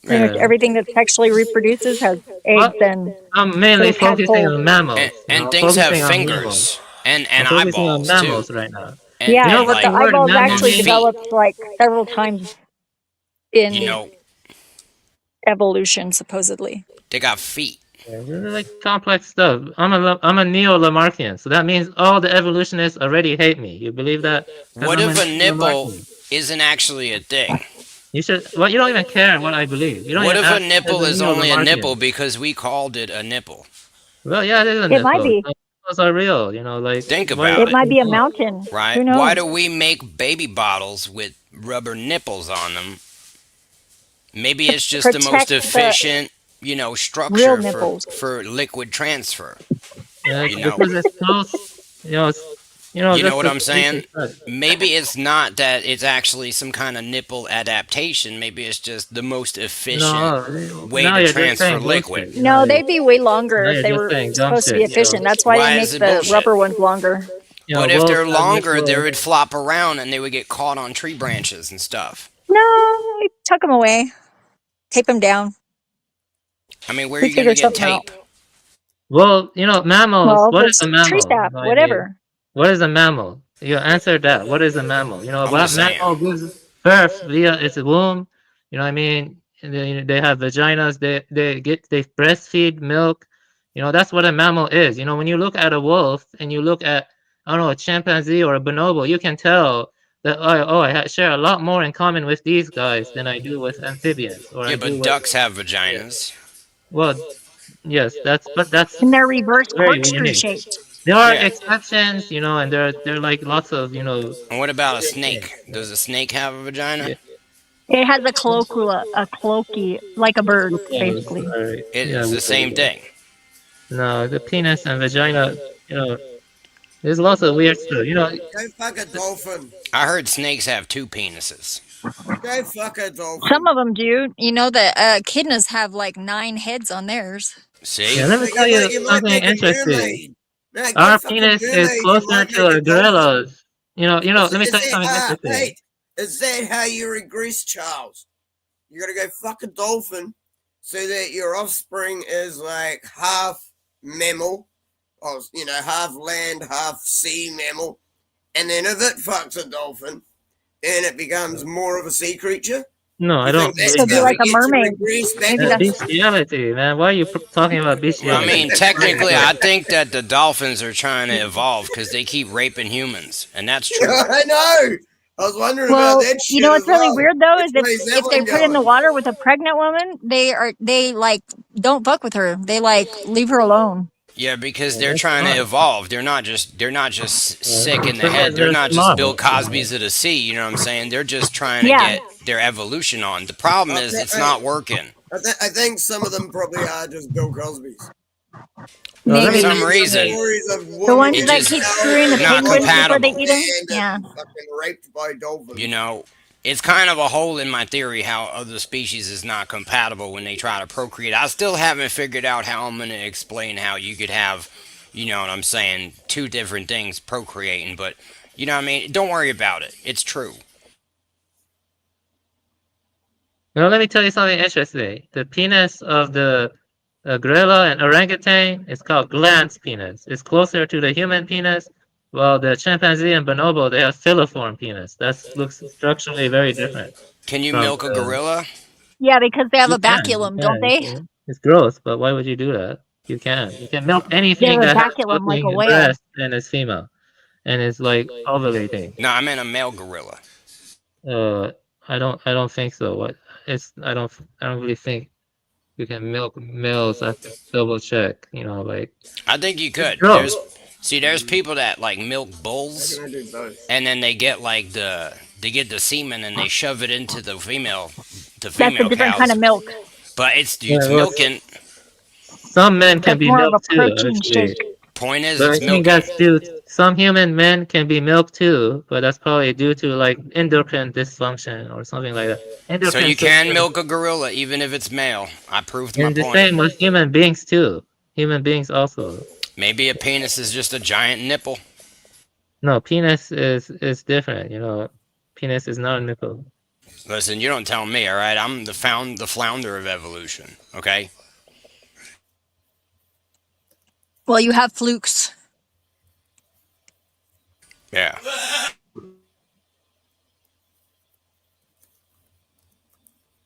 O: pretty much
N: Yeah.
O: everything that sexually reproduces has eggs and.
N: I'm mainly
O: little
N: focusing
O: tadpoles.
N: on mammals.
S: And things have fingers and
N: I'm focusing on
S: eyeballs
N: mammals
S: too.
N: right now.
S: And,
O: Yeah,
S: and
O: but the
S: like
O: eyeballs actually
S: feet,
O: developed like several times in
S: you know,
O: evolution, supposedly.
S: they got feet.
N: Yeah, this is like complex stuff. I'm a neo-Lamarckian, so that means all the evolutionists already hate me. You believe that? 'Cause
S: What
N: I'm
S: if a nipple
N: Lamarckian.
S: isn't actually a thing?
N: You should. Well, you don't even care what I believe. You don't
S: What
N: even
S: if a
N: ask as
S: nipple
N: a
S: is only a
N: neo-Lamarckian.
S: nipple because we called it a nipple?
N: Well, yeah, it is a
O: It might
N: nipple.
O: be.
N: Nipples are real. Like
S: Think
N: why
S: about
O: It
S: it,
O: might be a mountain.
S: right?
O: Who
S: Why
O: knows?
S: do we make baby bottles with rubber nipples on them? Maybe it's just the most
O: Protect the
S: efficient,
O: real
S: structure
O: nipples.
S: for liquid transfer.
N: Yeah,
S: You know,
N: because it's close.
S: you know
N: That's
S: what
N: the
S: I'm saying?
N: basic fact.
S: Maybe it's not that it's actually some kind of nipple adaptation. Maybe it's just the most efficient
N: No,
S: way
N: now
S: to
N: you're just
S: transfer
N: saying
S: liquid.
N: bullshit.
O: No, they'd be way longer
N: Now
O: if
N: you're
O: they
N: just
O: were
N: saying dumb
O: supposed to be
N: shit.
O: efficient. That's why they
S: Why
O: make
S: is it
O: the
S: bullshit?
O: rubber ones longer.
S: But if they're
N: wolves have
S: longer, they
N: nipple.
S: would flop around and they would get caught on tree branches and stuff.
O: No, tuck them away, tape them down.
S: I mean, where are
O: We
S: you going to
O: figured
S: get
O: something out.
S: tape?
N: Well, mammals.
O: Well,
N: What is
O: just
N: a
O: tree
N: mammal?
O: sap,
N: You know what I mean?
O: whatever.
N: What is a mammal? You answer that. What is a mammal?
S: I'm
N: What
S: just saying.
N: mammal gives birth via its womb? You know what I mean? And they have vaginas. They breastfeed milk. That's what a mammal is. When you look at a wolf and you look at, I don't know, a chimpanzee or a bonobo, you can tell that I share a lot more in common with these guys than I do with amphibians or
S: Yeah,
N: I do
S: but
N: with.
S: ducks have vaginas.
N: Well, yes, that's
O: And they're reverse
N: very
O: corkscrew
N: unique.
O: shaped.
N: There are
S: Yeah.
N: exceptions, and there are like lots of
S: And what about a
N: weird
S: snake?
N: things.
S: Does a snake have a vagina?
N: Yeah.
O: It has a cloaky, like a bird,
N: Yes,
O: basically.
S: It's the same thing.
N: No, the penis and vagina, there's lots of weird stuff.
D: Go fuck a dolphin.
S: I heard snakes have two penises.
D: Go fuck a dolphin.
O: Some of them do. You know that echidnas have like 9 heads on theirs.
S: See?
N: Yeah, let me tell you something interesting. Our penis is closer to a gorilla's. Let me tell you something interesting.
D: Hey, is that how you regress, Charles? You gotta go fuck a dolphin so that your offspring is like half mammal, or half land, half sea mammal. And then if it fucks a dolphin, then it becomes more of a sea creature.
N: No, I don't
D: That's
N: believe
O: Be
D: how
N: that.
O: like
D: we
O: a
D: get to
O: mermaid.
D: regress back
O: Maybe
D: to
O: that's
N: Bestiality, man. Why are you talking about
S: Well,
N: bestiality?
S: I mean, technically, I think that the dolphins are trying to evolve because they keep raping humans, and that's true.
D: I know. I was wondering
O: well.
D: about that shit.
O: You know what's
D: as
O: really
D: well.
O: weird though
D: Which
O: is
D: way's that
O: if they're
D: one
O: put in the
D: going?
O: water with a pregnant woman, they like don't fuck with her. They like leave her alone.
S: Yeah, because they're trying to evolve. They're not just sick in the
N: Because
S: head. They're
N: they're
S: not just
N: smart.
S: Bill Cosby's of the sea. You know what I'm saying? They're just trying to
O: Yeah.
S: get their evolution on. The problem is it's not working.
D: I think some of them probably are just Bill Cosby's.
N: No, let
S: For
N: me
S: some
N: tell
S: reason,
D: Stories of
O: The
D: women
O: ones
S: It
O: that
S: just
O: keep screwing the
S: not
O: penguins before they
S: compatible.
O: eat them.
D: and
O: Yeah.
D: fucking raped by dolphins.
S: You know, it's kind of a hole in my theory how other species is not compatible when they try to procreate. I still haven't figured out how I'm going to explain how you could have, you know what I'm saying, two different things procreating, but you know what I mean? Don't worry about it. It's true.
N: Well, let me tell you something interesting. The penis of the gorilla and orangutan is called glans penis. It's closer to the human penis, while the chimpanzee and bonobo, they have filiform penis. That looks structurally very different.
S: Can you
N: from
S: milk a
N: the-
S: gorilla?
O: Yeah, because they have
N: You
O: a
N: can,
O: baculum,
N: you
O: don't
N: can,
O: they?
N: you can. It's gross, but why would you do that? You can. You can milk
O: They
N: anything
O: have a
N: that has
O: baculum like a
N: fucking
O: whale.
N: breast and is female, and it's like ovulating.
S: No, I meant a male gorilla.
N: I don't think so. I don't really think you can milk males. I have to double check.
S: I think you could.
N: gross.
S: There's people that like milk bulls,
D: I do both.
S: and then they get like the semen and they shove it into the female
O: That's a different
S: cows.
O: kind of milk.
S: But it's
N: Yeah, well,
S: milking.
N: Some men can
O: That's
N: be
O: more of a
N: milked too.
O: protein
N: Actually.
O: shake.
S: Point is,
N: But I
S: it's
N: think
S: milking.
N: that's due. Some human men can be milked too, but that's probably due to like endocrine dysfunction or something like that.
S: So
N: Endocrine
S: you can
N: system-
S: milk a gorilla even if it's male. I proved my
N: And the
S: point.
N: same with human beings too. Human beings also.
S: Maybe a penis is just a giant nipple.
N: No, penis is different. Penis is not a nipple.
S: Listen, you don't tell me, all right? I'm the flounder of evolution, okay?
O: Well, you have flukes.
S: Yeah.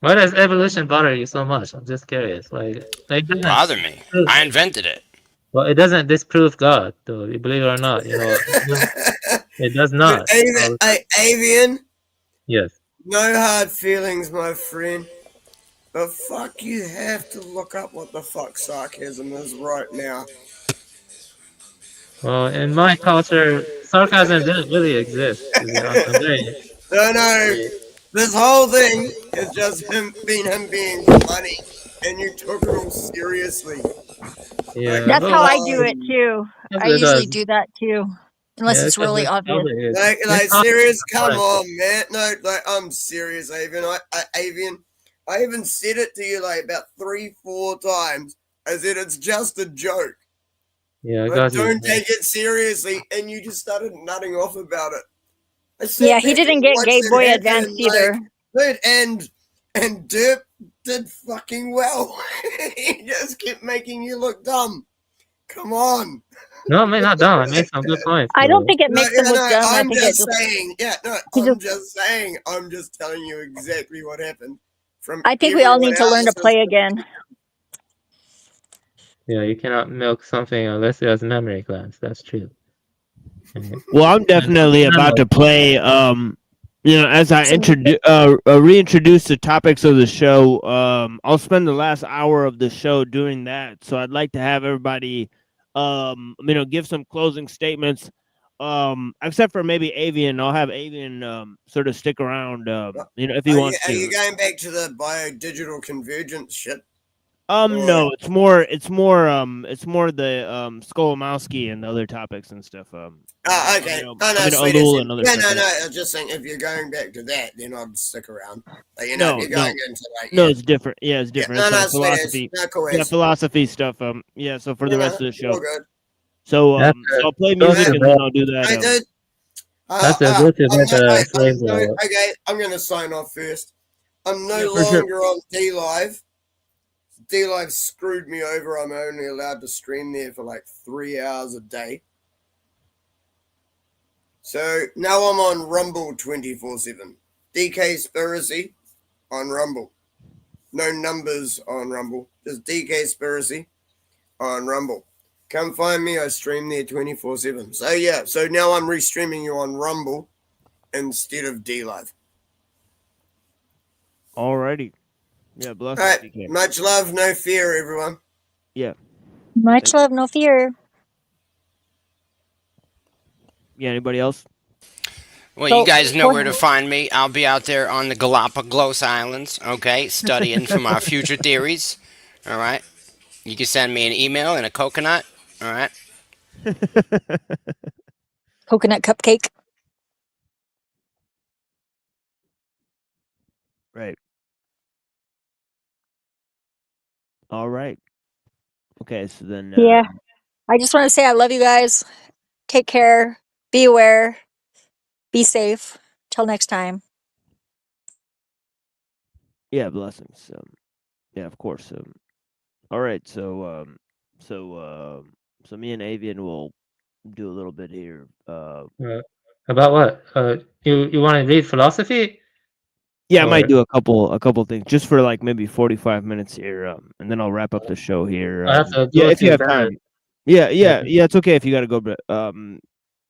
N: Why does evolution bother you so much? I'm just curious. Like it doesn't
S: Bother me.
N: prove-
S: I invented it.
N: Well, it doesn't disprove God, though. You believe it or not, it does not.
D: Avian,
N: Yes.
D: no hard feelings, my friend. But fuck, you have to look up what the fuck sarcasm is right now.
N: Well, in my culture, sarcasm didn't really exist. To be honest. I'm very-
D: No, this whole thing is just him being funny, and you took it all seriously.
N: Yeah,
O: That's
N: well,
O: how I do it too.
N: yes,
O: I
N: it
O: usually
N: does.
O: do that too, unless
N: Yeah,
O: it's
N: because
O: really
N: it
O: obvious.
N: probably is.
D: Like
N: It's not-
D: serious? Come
N: Right.
D: on, man. No, like I'm serious, Avian. Avian, I even said it to you like about 3-4 times. I said it's just a joke.
N: Yeah, I
D: Like,
N: got you.
D: don't take it seriously, and you just started nutting off about it. I
O: Yeah,
D: sat
O: he
D: back
O: didn't
D: and
O: get
D: watched
O: Gay
D: it
O: Boy
D: happen,
O: Advanced
D: like,
O: either.
D: dude, and Derp did fucking well. He just kept making you look dumb. Come on.
N: No, I mean not dumb. I made some good points.
O: I don't
N: though.
O: think it makes him look dumb. I
D: I'm
O: think
D: just
O: it just.
D: saying. Yeah, no,
O: he
D: I'm
O: just-
D: just saying. I'm just telling you exactly what happened. From
O: I think we all
D: everyone
O: need to learn to
D: else's
O: play again.
N: Yeah, you cannot milk something unless it has memory glands. That's true.
M: Well, I'm definitely about to play. As I reintroduce the topics of the show, I'll spend the last hour of the show doing that. So I'd like to have everybody, give some closing statements. Except for maybe Avian, I'll have Avian sort of stick around. If he wants to.
D: Are you going back to the bio-digital convergence shit?
M: No, it's more the Skolomowski and other topics and stuff.
D: Okay.
M: Ellul
D: Sweet.
M: and other
D: Yeah,
M: stuff.
D: no. I was just saying, if you're going back to that, then I'd stick around. Like, if you're going into like,
M: No, it's different. Yeah, it's different.
D: Yeah,
M: It's philosophy.
D: cool.
M: Yeah, philosophy stuff. So for the rest of the show.
D: All good.
M: So I'll play music and then I'll do that.
D: Hey, dude.
N: That's a good to get slaves out.
D: Okay, I'm going to sign off first. I'm no
M: Yeah, for sure.
D: longer on D-Live. D-Live screwed me over. I'm only allowed to stream there for like 3 hours a day. So now I'm on Rumble 24/7. DK Spiracy on Rumble. No numbers on Rumble. Just DK Spiracy on Rumble. Come find me. I stream there 24/7. So yeah. So now I'm restreaming you on Rumble instead of D-Live.
M: Alrighty. Yeah, bless
D: All
M: you,
D: right.
M: DK.
D: Much love, no fear, everyone.
M: Yeah.
O: Much love, no fear.
M: Yeah. Anybody else?
S: Well, you guys know where to find me. I'll be out there on the Galapagos Islands, okay, studying for my future theories. All right. You can send me an email and a coconut. All right.
O: Coconut cupcake.
M: Right. All right. Okay. So then.
O: Yeah. I just want to say I love you guys. Take care. Be aware. Be safe. Till next time.
M: Yeah. Blessings. Yeah. Of course. All right. So me and Avian will do a little bit here.
N: About what? You want to read philosophy?
M: Yeah, I might
N: Or-
M: do a couple things just for like maybe 45 minutes here, and then I'll wrap up the show here.
N: I have to
M: Yeah,
N: go
M: if you
N: to
M: have
N: bed.
M: time. Yeah. It's okay if you got to go, but
N: I can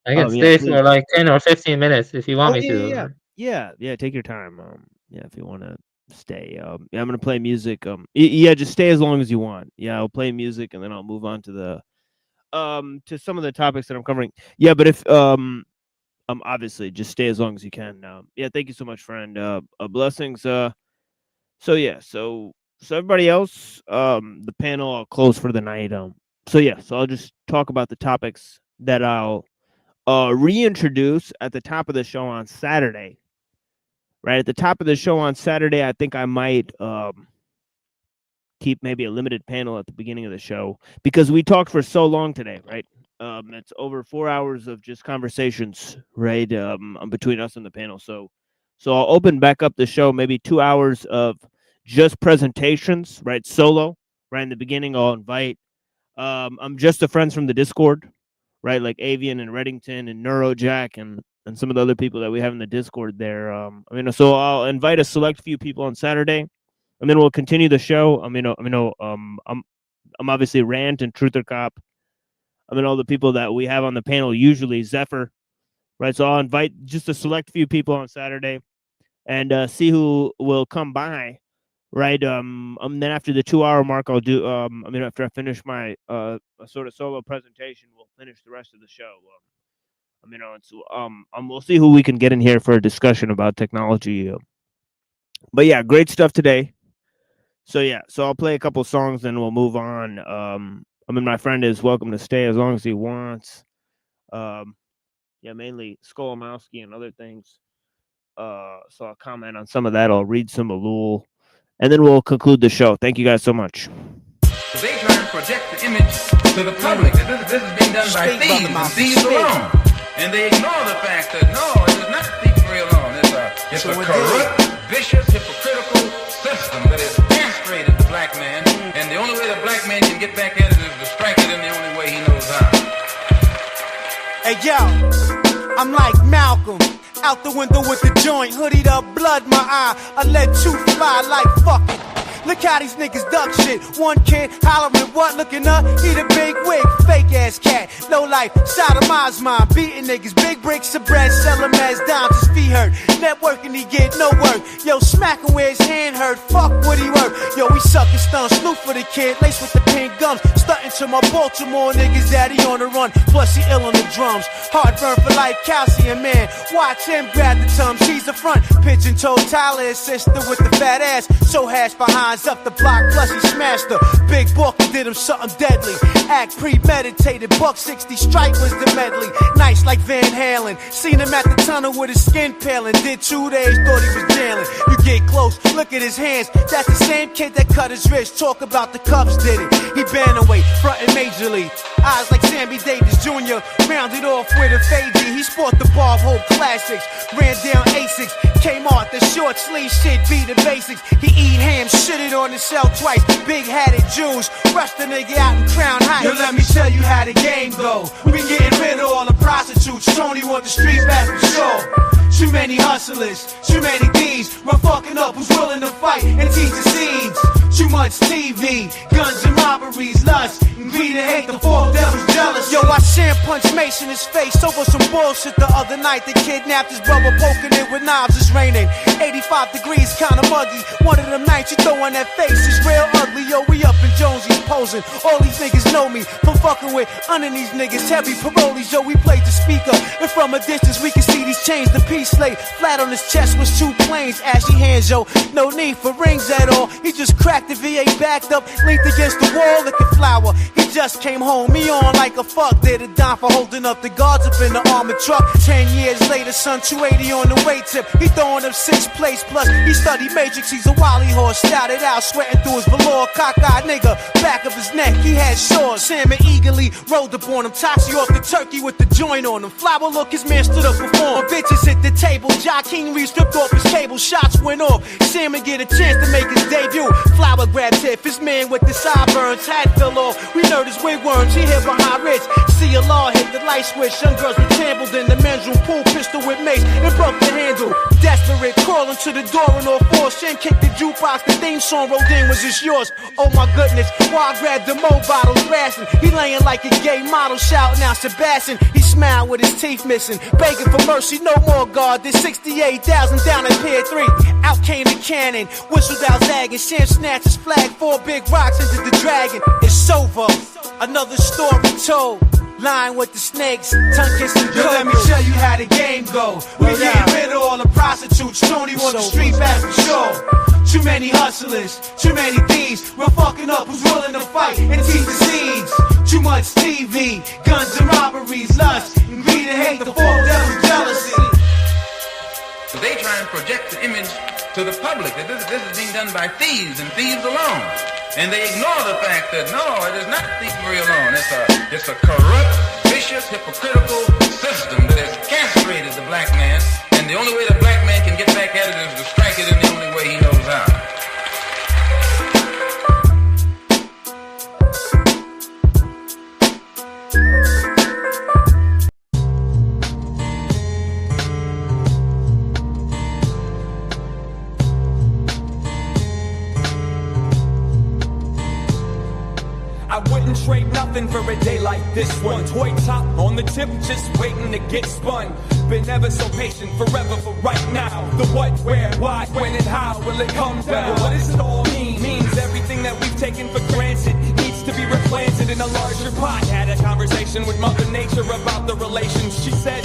M: yeah,
N: stay
M: please.
N: for like 10 or 15 minutes if you want me
M: yeah,
N: to.
M: yeah. Take your time. Yeah, if you want to stay. Yeah, I'm gonna play music. Yeah, just stay as long as you want. Yeah, I'll play music and then I'll move on to the to some of the topics that I'm covering. Yeah, but if obviously just stay as long as you can. Yeah, thank you so much, friend. Blessings. So everybody else, the panel I'll close for the night. So I'll just talk about the topics that I'll reintroduce at the top of the show on Saturday. Right at the top of the show on Saturday, I think I might keep maybe a limited panel at the beginning of the show because we talked for so long today, right? It's over 4 hours of just conversations, right? Between us and the panel. So I'll open back up the show, maybe 2 hours of just presentations, right? Solo, right? In the beginning, I'll invite I'm just the friends from the Discord, right? Like Avian and Reddington and Neurojack and some of the other people that we have in the Discord there. So I'll invite a select few people on Saturday. and then we'll continue the show. I'm obviously Rant and Truther Cop. All the people that we have on the panel, usually Zephyr, right? So I'll invite just a select few people on Saturday and see who will come by, right? Then after the 2-hour mark, I'll do, after I finish my sort of solo presentation, we'll finish the rest of the show. We'll see who we can get in here for a discussion about technology. But yeah, great stuff today. So I'll play a couple songs, then we'll move on. My friend is welcome to stay as long as he wants. Mainly Skolomowski and other things. So I'll comment on some of that. I'll read some ellul, and then we'll conclude the show. Thank you guys so much.
H: They try and project the image to the public that this is being done by thieves and thieves alone. And they ignore the fact that no, it is not thievery alone. It's a corrupt, vicious, hypocritical system that has castrated the black man. And the only way the black man can get back at it is to strike it in the only way he knows how.
I: Hey yo, I'm like Malcolm, out the window with the joint, hoodied up, blood my eye. I let you fly like fuck it. Look how these niggas duck shit. One kid hollering what, looking up, he the big wig, fake ass cat. Low life, sodomized mine, beating niggas, big bricks of bread, sell him as dimes, his feet hurt. Networking, he get no work. Yo, smack him where his hand hurt, fuck what he work. Yo, we suck and stun, snoop for the kid, laced with the pink gums. Stunting to my Baltimore niggas, daddy on the run, plus he ill on the drums. Heartburn for life, calcium man, watch him grab the tums, he's the front. Pigeon-toed Tyler, sister with the fat ass, so hash behind up the block, plus he smashed her. Big Booker did him something deadly. Act premeditated, $160 strike was the medley. Nice like Van Halen. Seen him at the tunnel with his skin paling. Did 2 days, thought he was jailing. You get close, look at his hands. That's the same kid that cut his wrist. Talk about the Cubs did it. He bantamweight, frontin' major league. Eyes like Sammy Davis Jr. Rounded off with a fade. He sport the Bob Hope classics. Ran down Asics. Came off the short sleeve shit, be the basics. He eat ham, shitted on the cell twice. Big hatted Jews, rush the nigga out in Crown Heights. Yo, let me tell you how the game go. We getting rid of all the prostitutes. Tony want the street back for sure. Too many hustlers, too many thieves. We're fucking up who's willing to fight and teach the seeds. Too much TV, guns and robberies, lust, and greed and hate. The four devils jealous. Yo, I sand punch Mace in his face over some bullshit the other night. They kidnapped his brother, poking it with knives. It's raining, 85 degrees, kinda muggy. One of them nights you throw on that face is real ugly. Yo, we up in Jonesy's posing. All these niggas know me from fucking with under these niggas. Heavy parolees, yo, we played the speaker. And from a distance we can see these chains. The peace slate, flat on his chest was 2 planes. Ashy hands, yo, no need for rings at all. He just cracked the V8 backed up, linked against the wall, looking flower. He just came home, he on like a fuck. Did a dime for holding up the guards up in the armored truck. 10 years later, son, 280 on the weight tip. He throwing up 6 plates plus. He studied Matrix, he's a Wally horse. Stouted out, sweating through his velour. Cockeyed nigga, back of his neck, he had sores. Salmon eagerly rolled up on him. Toxie off the turkey with the joint on him. Flower look, his man stood up before him. Bitches hit the table. Jock King Reed stripped off his cable. Shots went off. Salmon get a chance to make his debut. Flower grabbed Tiff, his man with the sideburns. Hat fell off. We know his wigworms. He hit behind Rich. CLR hit the light switch. Young girls were trampled in the men's room. Pool pistol with mace and broke the handle. Desperate, crawling to the door on all fours. Shin kicked the jukebox. The theme song rolled in. Was this yours? Oh my goodness. Why I grabbed the Mo bottles, rasping. He laying like a gay model, shouting out Sebastian. He smiled with his teeth missing. Begging for mercy, no more guard. There's 68,000 down at Pier 3. Out came the cannon. Whistled out zagging. Sham snatched his flag. 4 big rocks into the dragon. It's over. Another story told. Lying with the snakes, tongue kissing. Yo, let me tell you how the game go. We getting rid of all the prostitutes. Tony want the street back for sure. Too many hustlers, too many thieves. We're fucking up who's willing to fight and teach the seeds. Too much TV, guns and robberies, lust, and greed and hate. The 4 devils jealousy.
H: So they try and project the image to the public that this is being done by thieves and thieves alone. And they ignore the fact that no, it is not thievery alone. It's a corrupt, vicious, hypocritical system that has castrated the black man. And the only way the black man can get back at it is to strike it in the only way he knows how.
I: I wouldn't trade nothing for a day like this one. Toy top on the tip, just waiting to get spun. Been ever so patient, forever for right now. The what, where, why, when, and how will it come down? What does it all mean? Means everything that we've taken for granted needs to be replanted in a larger pot. Had a conversation with Mother Nature about the relations. She said,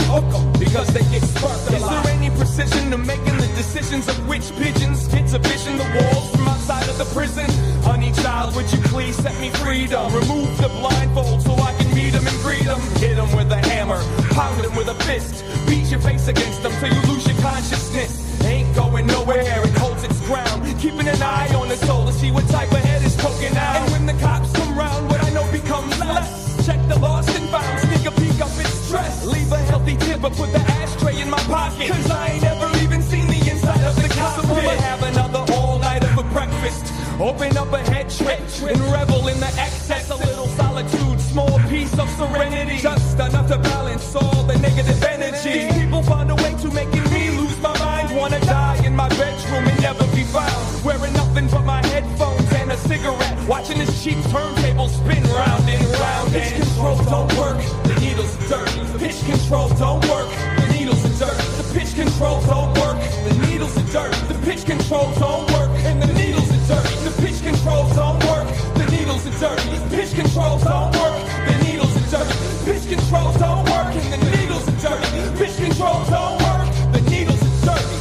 I: because they get sparked a lot. Is there any precision to making the decisions of which pigeons get to vision the walls from outside of the prison? Honey child, would you please set me freedom? Remove the blindfold so I can meet them and greet them. Hit them with a hammer, pound them with a fist. Beat your face against them till you lose your consciousness. Ain't going nowhere, it holds its ground. Keeping an eye on the soul to see what type of head is poking out. And when the cops come round, what I know becomes less. Check the lost and found, sneak a peek up its dress. Leave a healthy tip or put the ashtray in my pocket. Cause I ain't ever even seen the inside of the cockpit. So I'ma have another all-nighter for breakfast. Open up a head trip and revel in the excess. A little solitude, small piece of serenity. Just enough to balance all the negative energy. People find a way to making me lose my mind. Wanna die in my bedroom and never be found. Wearing nothing but my headphones and a cigarette. Watching this cheap turntable spin round and round. Pitch control don't work, the needles are dirty. Pitch control don't work, the needles are dirty. The pitch control don't work, the needles are dirty. The pitch control don't work, and the needles are dirty. The pitch controls don't work, the needles are dirty. Pitch controls don't work, the needles are dirty. Pitch controls don't work, and the needles are dirty. Pitch controls don't work, the needles are dirty.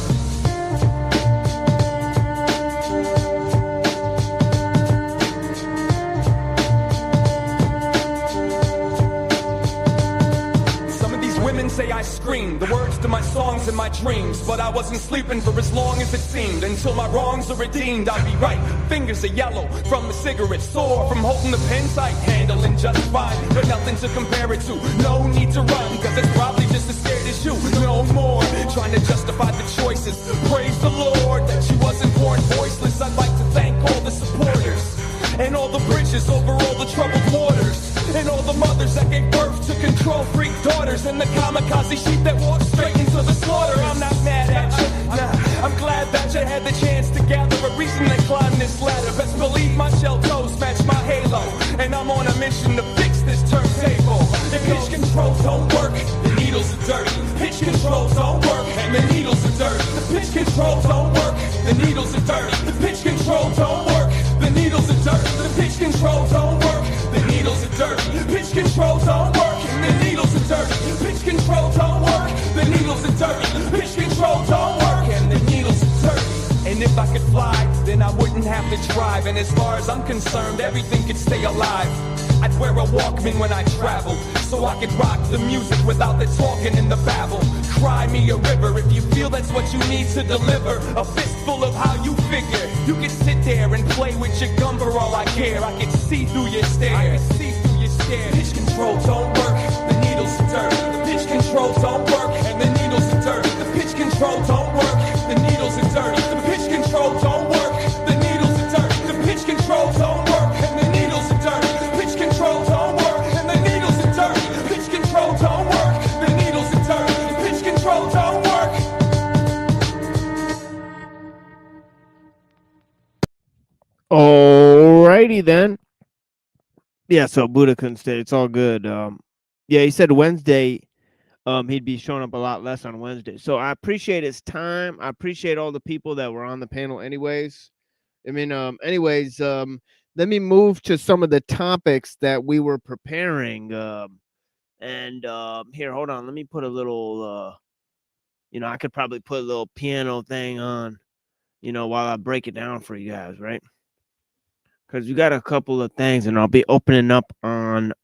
I: Some of these women say I scream the words to my songs and my dreams, but I wasn't sleeping for as long as it seemed. Until my wrongs are redeemed, I'll be right. Fingers are yellow from the cigarette, sore from holding the pen tight, handling just fine, but nothing to compare it to. No need to run, cause it's probably just as scared as you. No more trying to justify the choices. Praise the Lord that she wasn't born voiceless. I'd like to thank all the supporters and all the bridges over all the troubled waters, and all the mothers that gave birth to control freak daughters, and the kamikaze sheep that walked straight into the slaughter. I'm not mad at you, nah, I'm glad that you had the chance to gather a reason to climb this ladder. Best believe my shell toes match my halo, and I'm on a mission to fix this turntable. The pitch controls don't work, the needles are dirty. Pitch controls don't work, and the needles are dirty. The pitch controls don't work, the needles are dirty. The pitch controls don't work, the needles are dirty. The pitch controls don't work, the needles are dirty. Pitch controls don't work, and the needles are dirty. Pitch controls don't work, the needles are dirty. Pitch controls don't work, and the needles are dirty. And if I could fly, then I wouldn't have to drive. And as far as I'm concerned, everything could stay alive. I'd wear a Walkman when I travel, so I could rock the music without the talking and the babble. Cry me a river if you feel that's what you need to deliver. A fistful of how you figure. You can sit there and play with your gum for all I care. I can see through your stare. I can see through your stare. Pitch control don't work, the needles are dirty. The pitch control don't work, and the needles are dirty. The pitch control don't work, the needles are dirty. The pitch control don't work, the needles are dirty. The pitch control don't work, and the needles are dirty. The pitch control don't work, and the needles are dirty. The pitch control don't work, the needles are dirty. The pitch control don't work.
M: Alrighty then. Yeah, so Buddha couldn't stay. It's all good. Yeah, he said Wednesday, he'd be showing up a lot less on Wednesday. So I appreciate his time. I appreciate all the people that were on the panel anyways. I mean, let me move to some of the topics that we were preparing. Here, hold on. Let me put a little, I could probably put a little piano thing on, while I break it down for you guys, right? Because we got a couple of things, and I'll be opening up on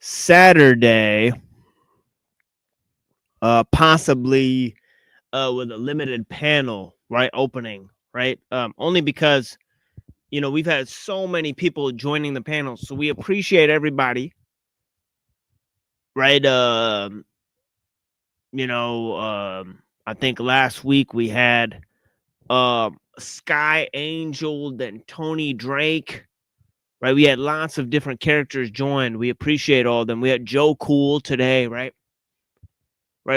M: Saturday, possibly with a limited panel, right? Opening, right? Only because, we've had so many people joining the panel, so we appreciate everybody, right? I think last week we had Sky Angel, then Tony Drake, right? We had lots of different characters join. We appreciate all of them. We had Joe Cool today, right?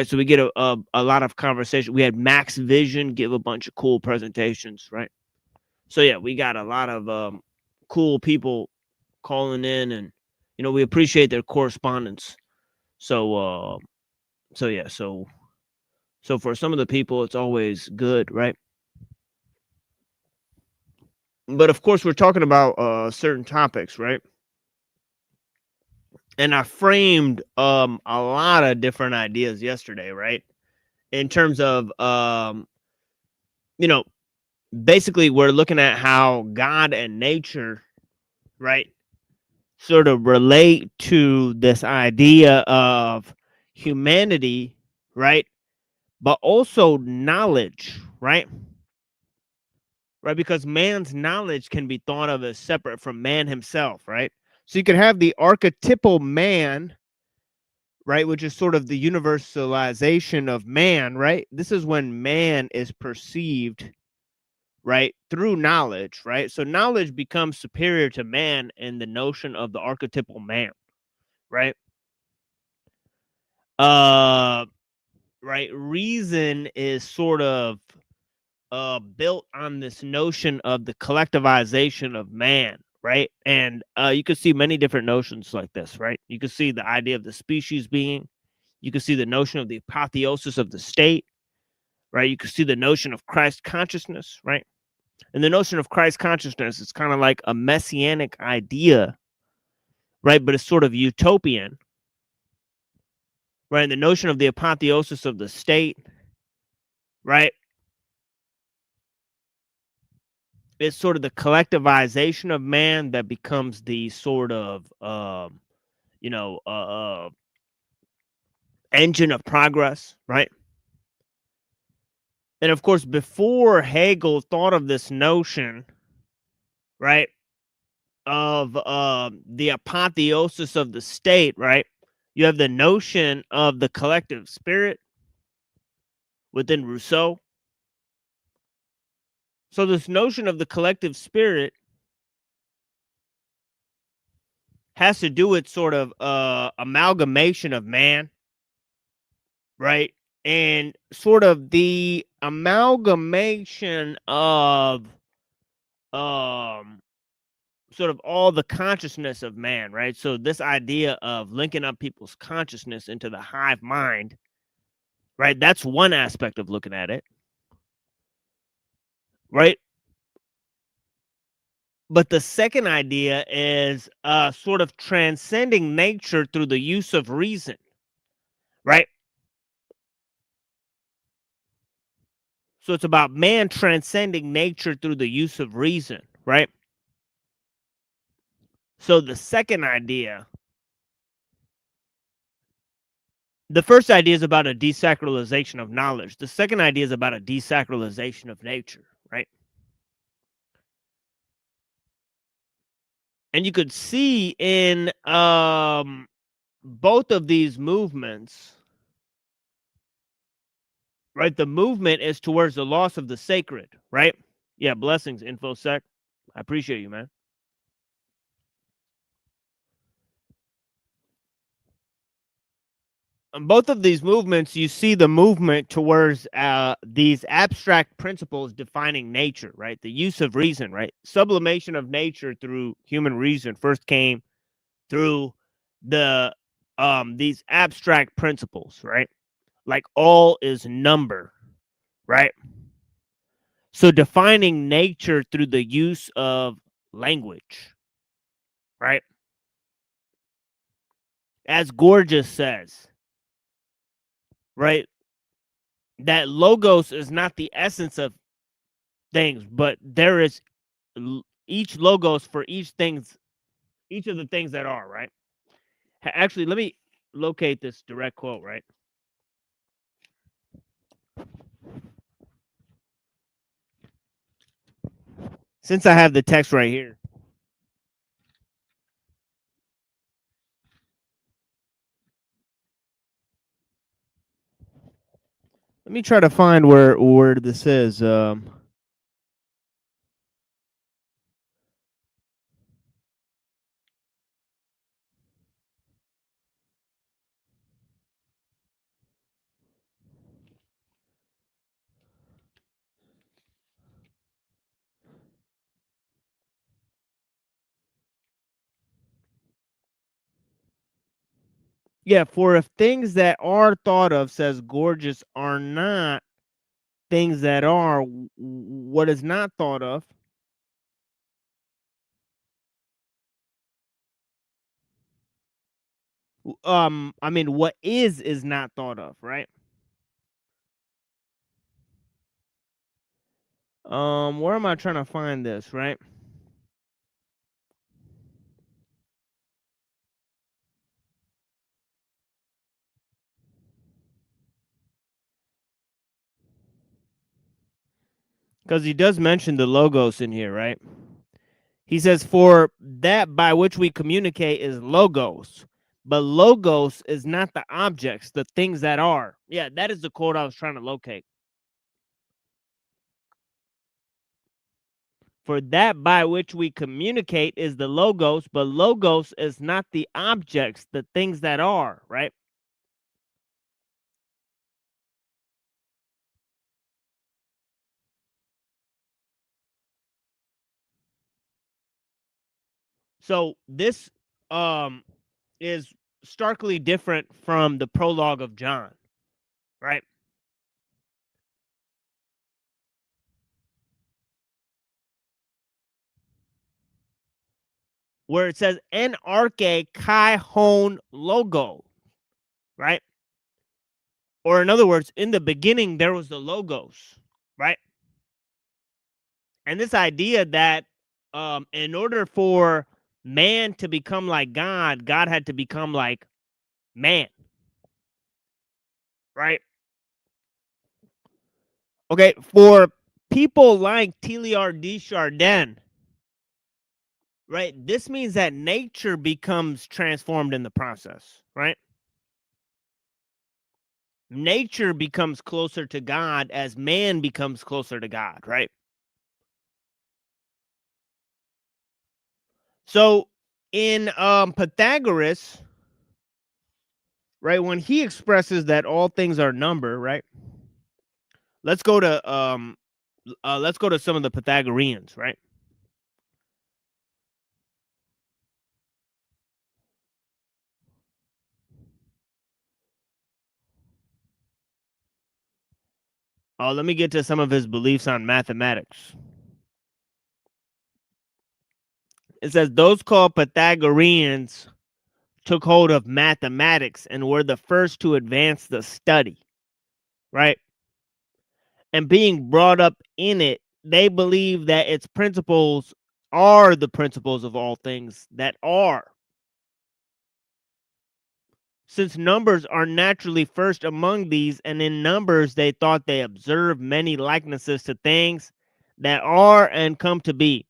M: So we get a lot of conversation. We had Max Vision give a bunch of cool presentations, right? So yeah, we got a lot of cool people calling in, and we appreciate their correspondence. So yeah, so for some of the people, it's always good, right? But of course, we're talking about certain topics, right? And I framed a lot of different ideas yesterday, right? In terms of basically we're looking at how God and nature, right, sort of relate to this idea of humanity, right? But also knowledge, right? Right, because man's knowledge can be thought of as separate from man himself, right? So you could have the archetypal man, right, which is sort of the universalization of man, right? This is when man is perceived, right, through knowledge, right? So knowledge becomes superior to man in the notion of the archetypal man, right? Right, reason is sort of built on this notion of the collectivization of man, right? And you can see many different notions like this, right? You can see the idea of the species being, you can see the notion of the apotheosis of the state, right? You can see the notion of Christ consciousness, right? And the notion of Christ consciousness is kind of like a messianic idea, right? But it's sort of utopian, right? And the notion of the apotheosis of the state, right? It's sort of the collectivization of man that becomes the sort of engine of progress, right? And of course, before Hegel thought of this notion, right, of the apotheosis of the state, right, you have the notion of the collective spirit within Rousseau. So this notion of the collective spirit has to do with sort of amalgamation of man, right? And sort of the amalgamation of sort of all the consciousness of man, right? So this idea of linking up people's consciousness into the hive mind, right? That's one aspect of looking at it, right? But the second idea is sort of transcending nature through the use of reason, right? So it's about man transcending nature through the use of reason, right? So the second idea, the first idea is about a desacralization of knowledge. The second idea is about a desacralization of nature, right? And you could see in both of these movements, right? The movement is towards the loss of the sacred, right? Yeah, blessings, InfoSec. I appreciate you, man. In both of these movements, you see the movement towards these abstract principles defining nature, right? The use of reason, right? Sublimation of nature through human reason first came through the these abstract principles, right? Like all is number, right? So defining nature through the use of language, right? As Gorgeous says, right? That logos is not the essence of things, but there is each logos for each of the things that are, right? Actually, let me locate this direct quote, right? Since I have the text right here. Let me try to find where this is. Yeah, for if things that are thought of, says Gorgeous, are not things that are, what is not thought of I mean, what is not thought of, right? Where am I trying to find this, right? Because he does mention the logos in here, right? He says, for that by which we communicate is logos, but logos is not the objects, the things that are. Yeah, that is the quote I was trying to locate. For that by which we communicate is the logos, but logos is not the objects, the things that are, right? So this is starkly different from the prologue of John, right? Where it says en arche kai hon logo, right? Or in other words, in the beginning there was the logos, right? And this idea that in order for man to become like God, God had to become like man, right? Okay, for people like Teilhard de Chardin, right, this means that nature becomes transformed in the process, right? Nature becomes closer to God as man becomes closer to God, right? So in Pythagoras, right, when he expresses that all things are number, right? Let's go to some of the Pythagoreans, right? Let me get to some of his beliefs on mathematics. It says those called Pythagoreans took hold of mathematics and were the first to advance the study, right? And being brought up in it, they believe that its principles are the principles of all things that are. Since numbers are naturally first among these, and in numbers they thought they observed many likenesses to things that are and come to be.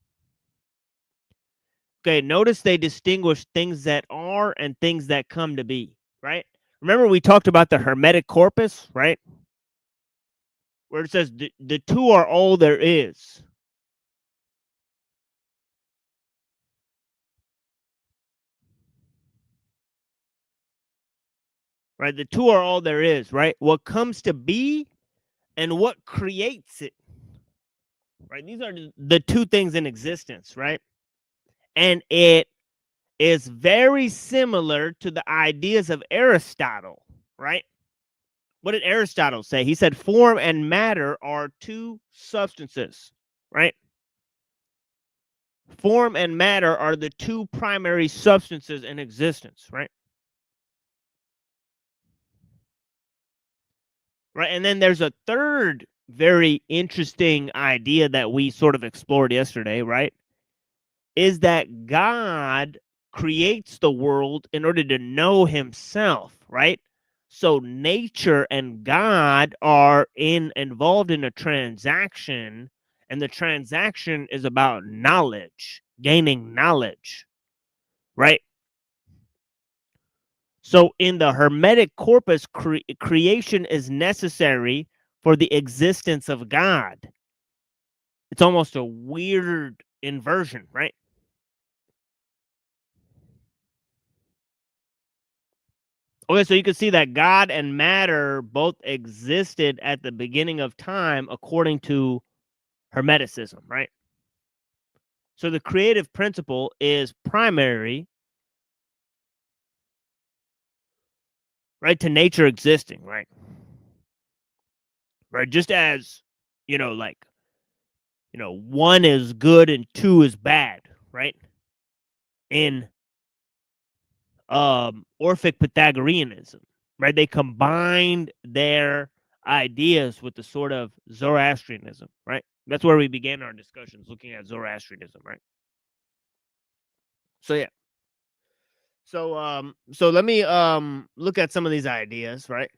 M: Okay, notice they distinguish things that are and things that come to be, right? Remember we talked about the Hermetic corpus, right? Where it says the two are all there is. Right? The two are all there is, right? What comes to be and what creates it. Right? These are the two things in existence, right? And it is very similar to the ideas of Aristotle, right? What did Aristotle say? He said form and matter are two substances, right? Form and matter are the two primary substances in existence, right? Right. And then there's a third very interesting idea that we sort of explored yesterday, right? Is that God creates the world in order to know himself, right? So nature and God are involved in a transaction, and the transaction is about knowledge, gaining knowledge, right? So in the Hermetic corpus, creation is necessary for the existence of God. It's almost a weird inversion, right? Okay, so you can see that God and matter both existed at the beginning of time according to Hermeticism, right? So the creative principle is primary right, to nature existing, right? Right, just as, like, 1 is good and 2 is bad, right? In Orphic Pythagoreanism, right? They combined their ideas with the sort of Zoroastrianism, right? That's where we began our discussions, looking at Zoroastrianism, right? So yeah. So let me look at some of these ideas, right?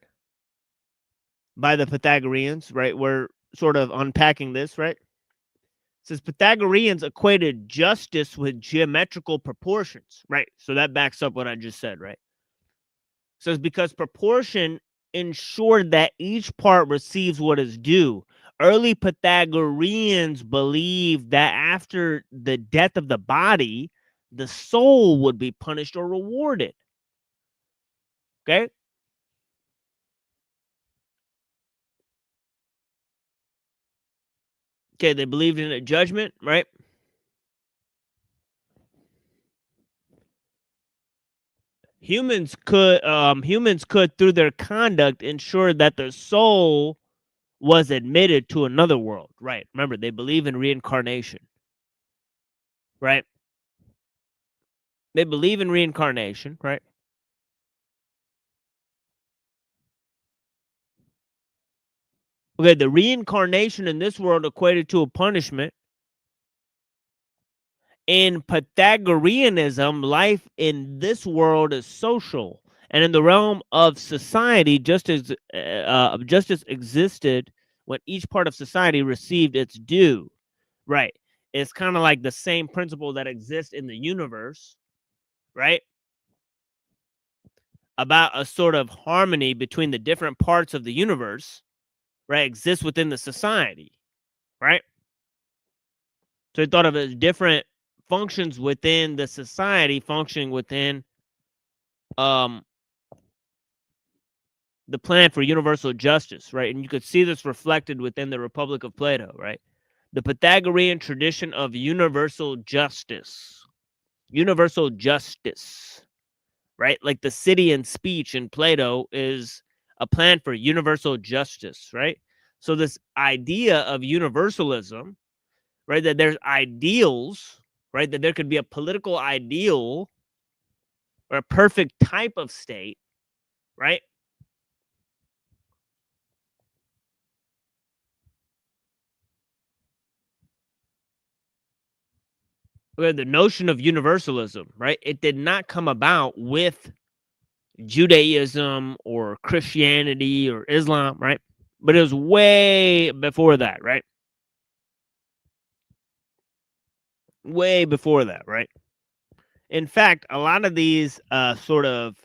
M: By the Pythagoreans, right? We're sort of unpacking this, right? It says Pythagoreans equated justice with geometrical proportions, right? So that backs up what I just said, right? It says because proportion ensured that each part receives what is due. Early Pythagoreans believed that after the death of the body, the soul would be punished or rewarded. Okay? Okay, they believed in a judgment, right? Humans could through their conduct ensure that the soul was admitted to another world, right? Remember, they believe in reincarnation, right? They believe in reincarnation, right? Okay, the reincarnation in this world equated to a punishment. In Pythagoreanism, life in this world is social, and in the realm of society, justice existed when each part of society received its due. Right. It's kind of like the same principle that exists in the universe, right? About a sort of harmony between the different parts of the universe, right, exists within the society, right? So they thought of it as different functions within the society functioning within the plan for universal justice, right? And you could see this reflected within the Republic of Plato, right? The Pythagorean tradition of universal justice, right? Like the city and speech in Plato is a plan for universal justice, right? So this idea of universalism, right, that there's ideals, right, that there could be a political ideal or a perfect type of state, right? Where the notion of universalism, right, it did not come about with Judaism or Christianity or Islam, right? But it was way before that, right? Way before that, right? In fact, a lot of these sort of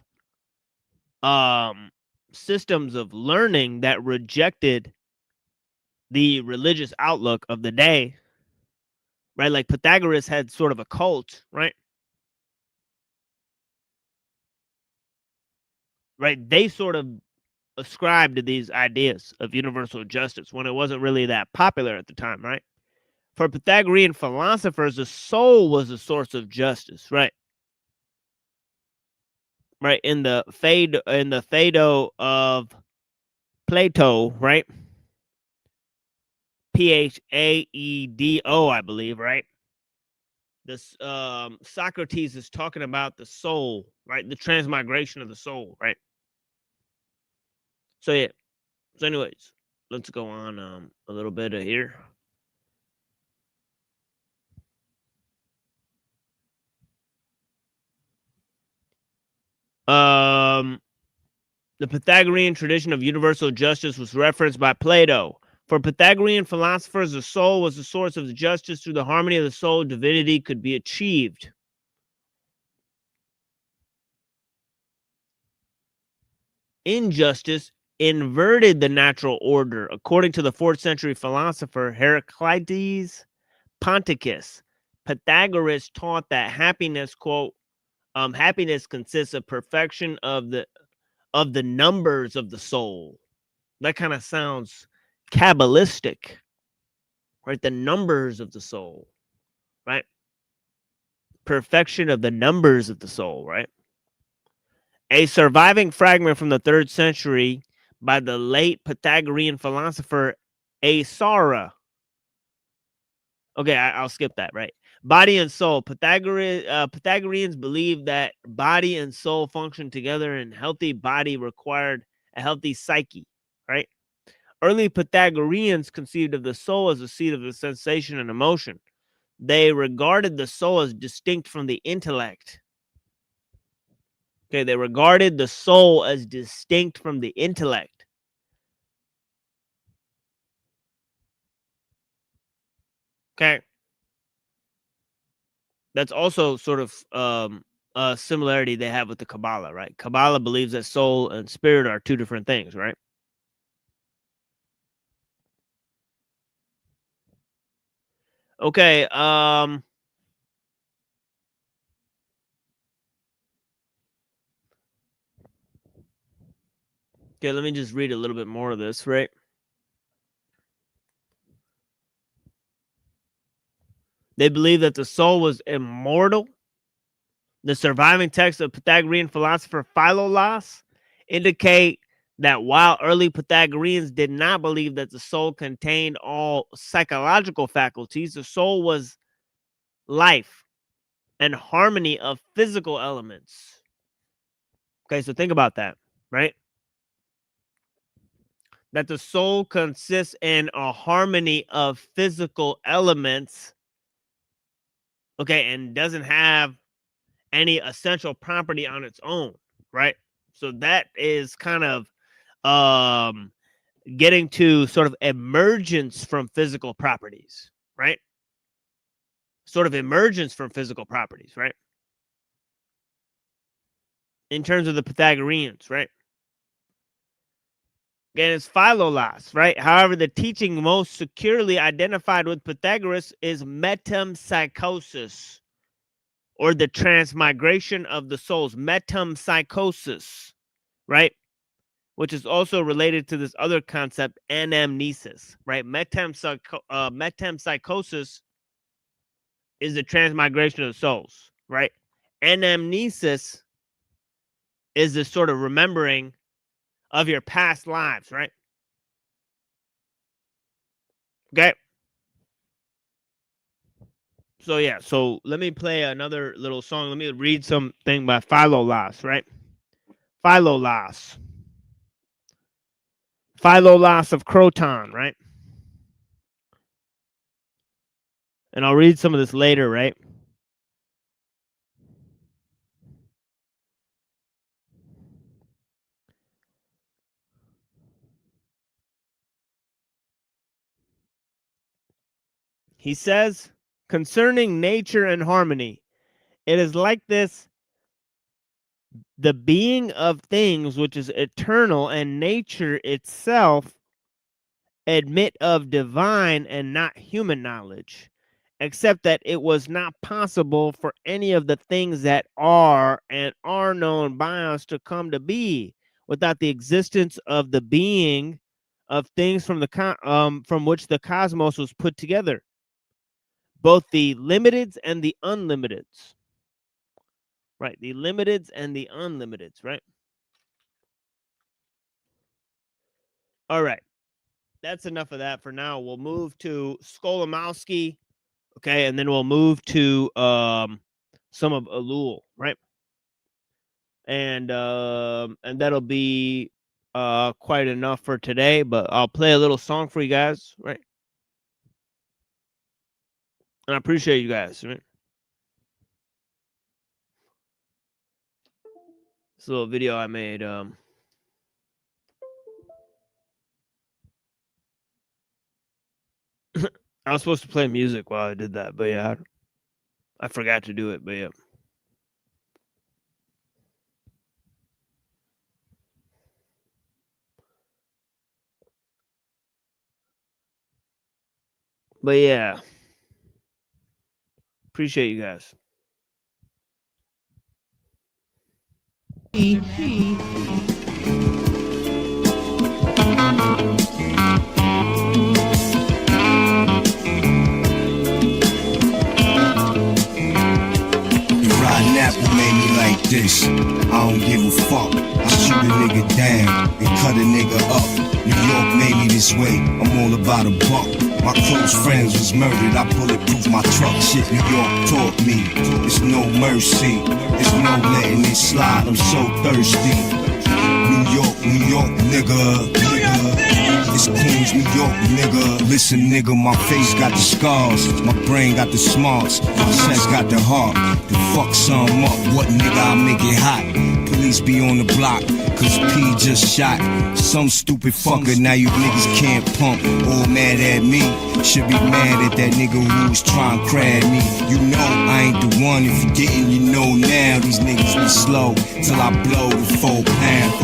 M: systems of learning that rejected the religious outlook of the day, right? Like Pythagoras had sort of a cult, right? Right? They sort of ascribed to these ideas of universal justice when it wasn't really that popular at the time, right? For Pythagorean philosophers, the soul was the source of justice, right? Right, in the Phaedo of Plato, right? Phaedo, I believe, right? This Socrates is talking about the soul, right? The transmigration of the soul, right? So yeah. So anyways, let's go on a little bit of here. The Pythagorean tradition of universal justice was referenced by Plato. For Pythagorean philosophers, the soul was the source of the justice. Through the harmony of the soul, divinity could be achieved. Injustice inverted the natural order, according to the 4th century philosopher Heraclitus Ponticus. Pythagoras taught that happiness, quote, happiness consists of perfection of the numbers of the soul. That kind of sounds Kabbalistic, right? The numbers of the soul, right? Perfection of the numbers of the soul, right? A surviving fragment from the 3rd century by the late Pythagorean philosopher Asara. Okay, I'll skip that, right? Body and soul. Pythagoreans believed that body and soul function together, and healthy body required a healthy psyche, right? Early Pythagoreans conceived of the soul as the seat of the sensation and emotion. They regarded the soul as distinct from the intellect. Okay, they regarded the soul as distinct from the intellect. Okay. That's also sort of a similarity they have with the Kabbalah, right? Kabbalah believes that soul and spirit are two different things, right? Okay, okay, let me just read a little bit more of this, right? They believe that the soul was immortal. The surviving texts of Pythagorean philosopher Philolaus indicate that while early Pythagoreans did not believe that the soul contained all psychological faculties, the soul was life and harmony of physical elements. Okay, so think about that, right? That the soul consists in a harmony of physical elements, okay, and doesn't have any essential property on its own, right? So that is kind of getting to sort of emergence from physical properties, right? Sort of emergence from physical properties, right? In terms of the Pythagoreans, right? Again, it's Philolaus, right? However, the teaching most securely identified with Pythagoras is metempsychosis, or the transmigration of the souls. Metempsychosis, right? Which is also related to this other concept, anamnesis, right? Metempsychosis is the transmigration of the souls, right? Anamnesis is the sort of remembering of your past lives, right? Okay. So yeah, so let me play another little song. Let me read something by Philolaus, right? Philolaus of Croton, right? And I'll read some of this later, right? He says, concerning nature and harmony, it is like this: the being of things which is eternal and nature itself admit of divine and not human knowledge, except that it was not possible for any of the things that are and are known by us to come to be without the existence of the being of things from which the cosmos was put together, both the limiteds and the unlimiteds. Right, the limiteds and the unlimiteds, right? All right, that's enough of that for now. We'll move to Skolimowski, okay, and then we'll move to some of Ellul, right? And that'll be quite enough for today, but I'll play a little song for you guys, right? And I appreciate you guys, right? This little video I made. I was supposed to play music while I did that, but yeah, I forgot to do it, but yeah. But yeah, appreciate you guys.
I: Right now,
J: Apple made me like this. I don't give a fuck. I shoot a nigga down and cut a nigga up. New York made me this way. I'm all about a buck. My close friends was murdered. I bulletproof my truck. Shit New York taught me. It's no mercy. It's no letting it slide. I'm so thirsty. New York, nigga. It's Queens, New York, nigga. Listen, nigga, my face got the scars. My brain got the smarts. My chest got the heart. To fuck some up. What nigga, I make it hot. Police be on the block. Cause P just shot some stupid fucker. Now you niggas can't pump. All mad at me. Should be mad at that nigga who was trying to crab me. You know I ain't the one. If you didn't, you know now. These niggas be slow till I blow the 4 pound.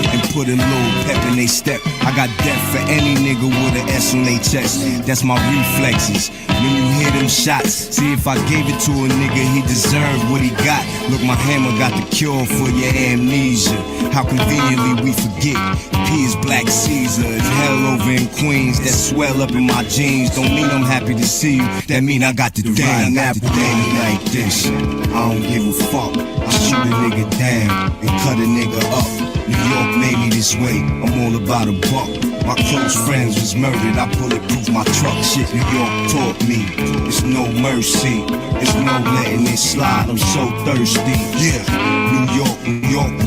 J: And put a little pep in they step. I got death for any nigga with an S on their chest. That's my reflexes. When you hear them shots, see if I gave it to a nigga, he deserved what he got. Look, my hammer got the cure for your amnesia. How conveniently we forget. P is Black Caesar. It's hell over in Queens. That swell up in my jeans don't mean I'm happy to see you. That mean I got the thing. Apple thing like this. I don't give a fuck. I shoot a nigga down and cut a nigga up. New York made me this way. I'm all about a buck. My close friends was murdered. I bulletproof my truck. Shit New York taught me. It's no mercy. It's no letting it slide. I'm so thirsty. Yeah. New York,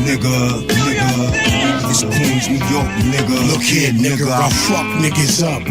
J: nigga. It's Queens, New York, nigga.
K: Look here, nigga. I fuck niggas up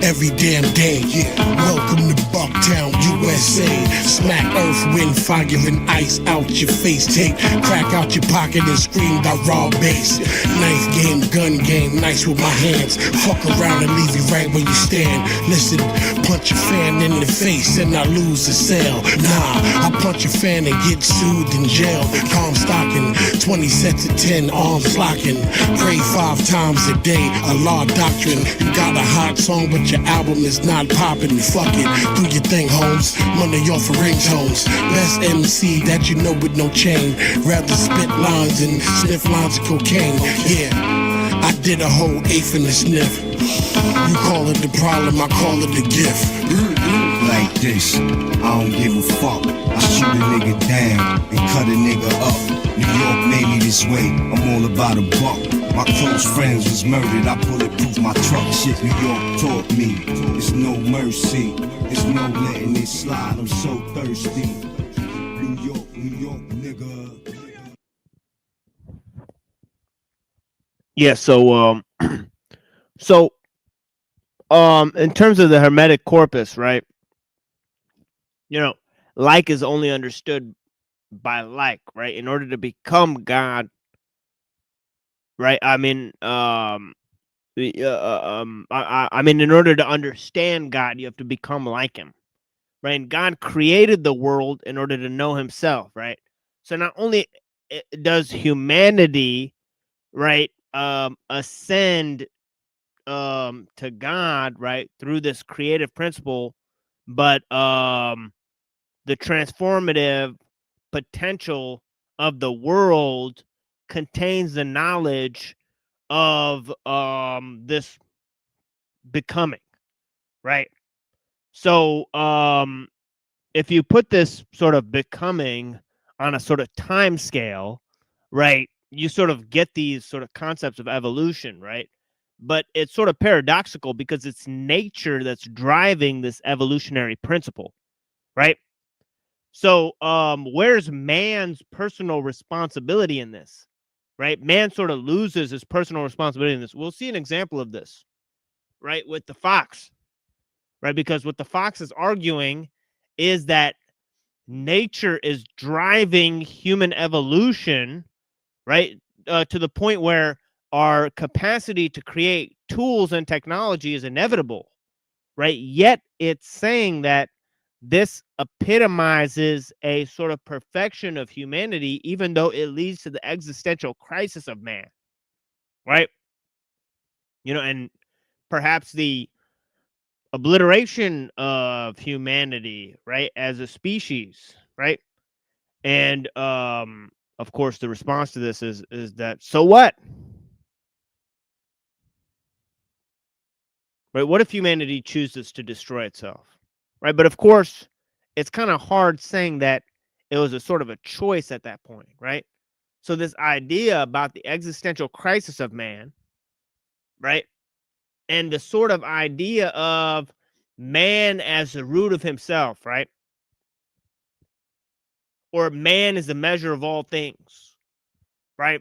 K: every damn day. Yeah. Welcome to Bucktown, USA. Smack earth, wind, fire, and ice out your face. Take crack out your pocket and scream by raw bass. Knife game, gun game, nice with my hands. Fuck around and leave you right where you stand. Listen, punch your fan in the face and I lose the sale. Nah, I punch your fan and get sued in jail. Calm stocking, 20 sets of 10 arms locking. Pray 5 times a day, a law doctrine. You got a hot song but your album is not popping. Fuck it, do your thing, Holmes. Money off of ringtones. Best MC that you know with no chain. Rather spit lines and sniff lines of cocaine. Yeah, I did a whole eighth in the sniff. You call it the problem, I call it the gift.
J: Like this, I don't give a fuck. I shoot a nigga down and cut a nigga up. New York made me this way. I'm all about a buck. My close friends was murdered. I bulletproof my truck. Shit New York taught me. It's no mercy. It's no letting it slide. I'm so thirsty. New York, nigga.
M: Yeah, so in terms of the Hermetic corpus, right? You know, like is only understood by like, right? In order to become God, right? I mean, I mean, in order to understand God, you have to become like Him, right? And God created the world in order to know Himself, right? So not only does humanity, right, ascend to God, right, through this creative principle, but the transformative potential of the world contains the knowledge of this becoming, right? So if you put this sort of becoming on a sort of time scale, right, you sort of get these sort of concepts of evolution, right? But it's sort of paradoxical because it's nature that's driving this evolutionary principle, right? So where's man's personal responsibility in this, right? Man sort of loses his personal responsibility in this. We'll see an example of this, right, with the fox, right? Because what the fox is arguing is that nature is driving human evolution, right, to the point where our capacity to create tools and technology is inevitable, right? Yet it's saying that this epitomizes a sort of perfection of humanity, even though it leads to the existential crisis of man, right? You know, and perhaps the obliteration of humanity, right, as a species, right? And of course, the response to this is that, so what? Right? What if humanity chooses to destroy itself? Right? But of course, it's kind of hard saying that It was a sort of a choice at that point, right? So this idea about the existential crisis of man, right? And the sort of idea of man as the root of himself, right? Or man is the measure of all things, right?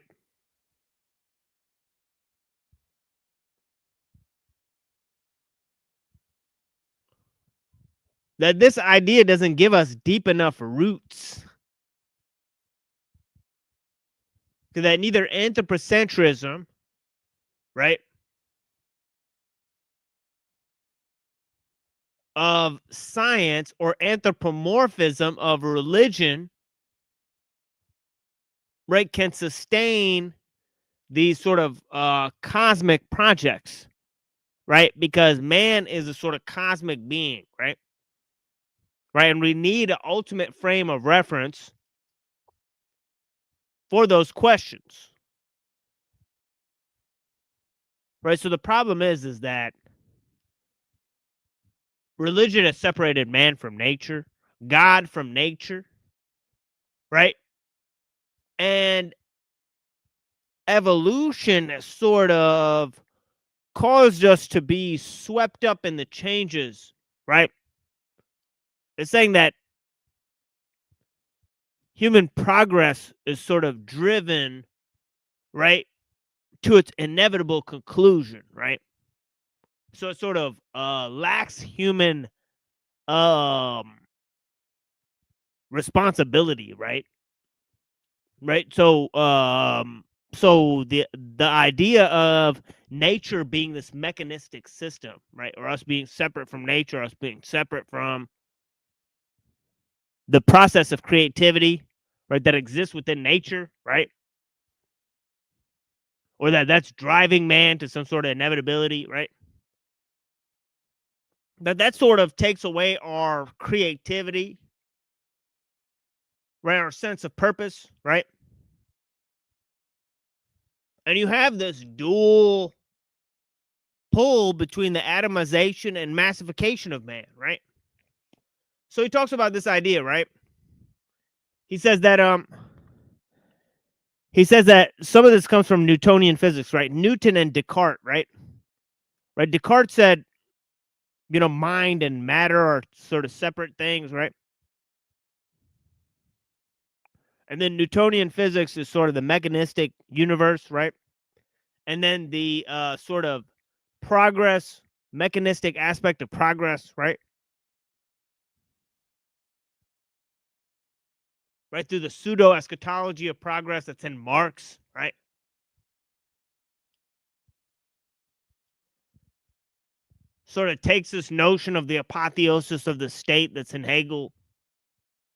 M: That this idea doesn't give us deep enough roots. That neither anthropocentrism, right, of science or anthropomorphism of religion, right, can sustain these sort of cosmic projects, right? Because man is a sort of cosmic being, right? Right, and we need an ultimate frame of reference for those questions. Right, so the problem is that religion has separated man from nature, God from nature, right? And evolution has sort of caused us to be swept up in the changes, right? It's saying that human progress is sort of driven, right, to its inevitable conclusion, right? So it sort of lacks human responsibility, right? Right. So so the idea of nature being this mechanistic system, right, or us being separate from nature, us being separate from the process of creativity, right, that exists within nature, right, or that's driving man to some sort of inevitability, right, that sort of takes away our creativity, right, our sense of purpose, right, and you have this dual pull between the atomization and massification of man, right? So he talks about this idea, right? He says that some of this comes from Newtonian physics, right? Newton and Descartes, right? Right? Descartes said, mind and matter are sort of separate things, right? And then Newtonian physics is sort of the mechanistic universe, right? And then the sort of progress, mechanistic aspect of progress, right? Right, through the pseudo eschatology of progress that's in Marx, right? Sort of takes this notion of the apotheosis of the state that's in Hegel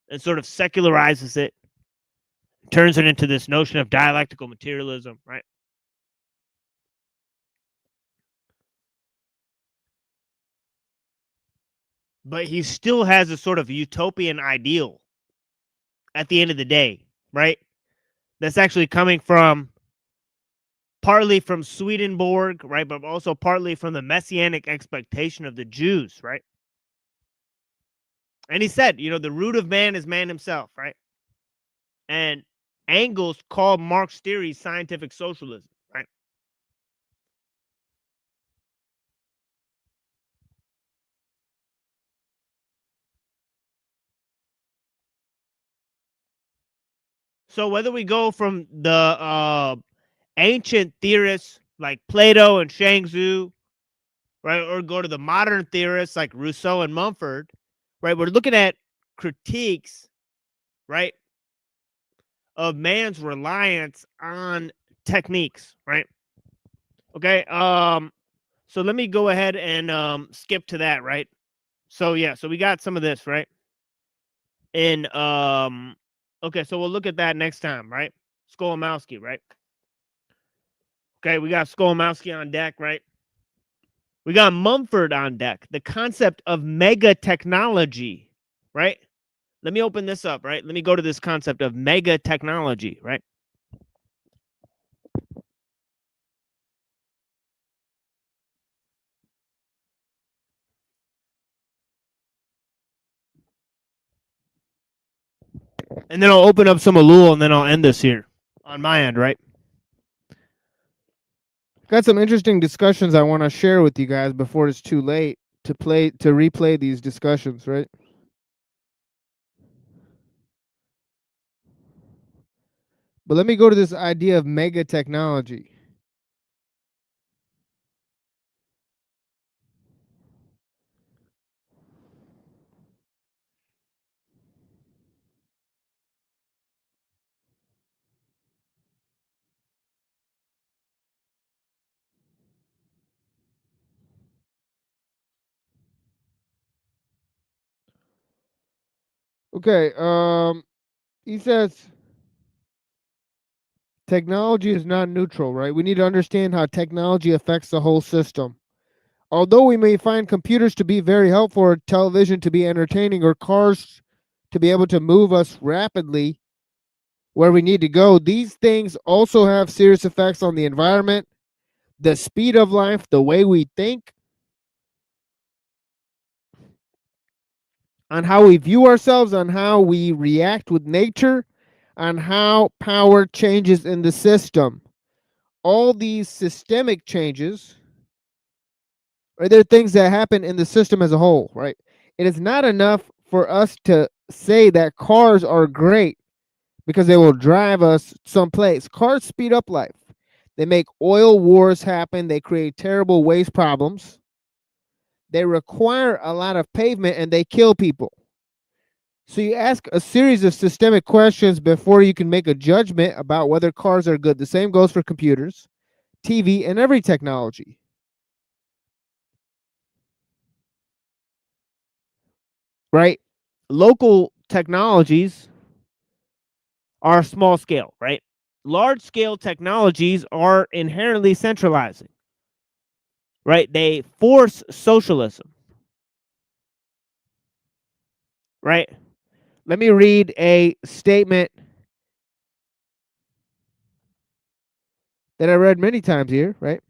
M: and sort of secularizes it, turns it into this notion of dialectical materialism, right? But he still has a sort of utopian ideal at the end of the day, right? That's actually coming from partly from Swedenborg, right? But also partly from the messianic expectation of the Jews, right? And he said, the root of man is man himself, right? And Engels called Marx's theory scientific socialism, right? So whether we go from the ancient theorists like Plato and Zhang, right, or go to the modern theorists like Rousseau and Mumford, right, we're looking at critiques, right, of man's reliance on techniques, right? Okay, so let me go ahead and skip to that, right? So so we got some of this, right? And okay, so we'll look at that next time, right? Skolomowski, right? Okay, we got Skolomowski on deck, right? We got Mumford on deck. The concept of mega technology, right? Let me open this up, right? Let me go to this concept of mega technology, right? And then I'll open up some ellul, and then I'll end this here on my end, right? Got some interesting discussions I want to share with you guys before it's too late to replay these discussions, right? But let me go to this idea of mega technology. Okay, he says technology is not neutral, right? We need to understand how technology affects the whole system. Although we may find computers to be very helpful, or television to be entertaining, or cars to be able to move us rapidly where we need to go, these things also have serious effects on the environment, the speed of life, the way we think, on how we view ourselves, on how we react with nature, on how power changes in the system. All these systemic changes, right, they're things that happen in the system as a whole, right? It is not enough for us to say that cars are great because they will drive us someplace. Cars speed up life. They make oil wars happen. They create terrible waste problems. They require a lot of pavement and they kill people. So you ask a series of systemic questions before you can make a judgment about whether cars are good. The same goes for computers, TV, and every technology. Right? Local technologies are small scale, right? Large scale technologies are inherently centralizing, right? They force socialism, right? Let me read a statement that I read many times here, right?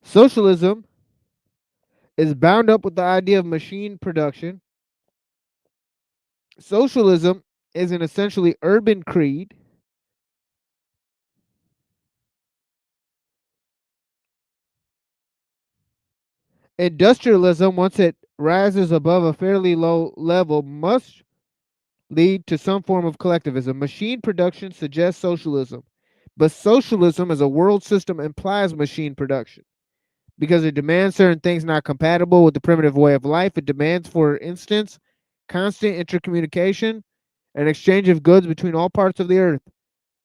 M: Socialism is bound up with the idea of machine production. Socialism is an essentially urban creed. Industrialism, once it rises above a fairly low level, must lead to some form of collectivism. Machine production suggests socialism, but socialism as a world system implies machine production because it demands certain things not compatible with the primitive way of life. It demands, for instance, constant intercommunication and exchange of goods between all parts of the earth.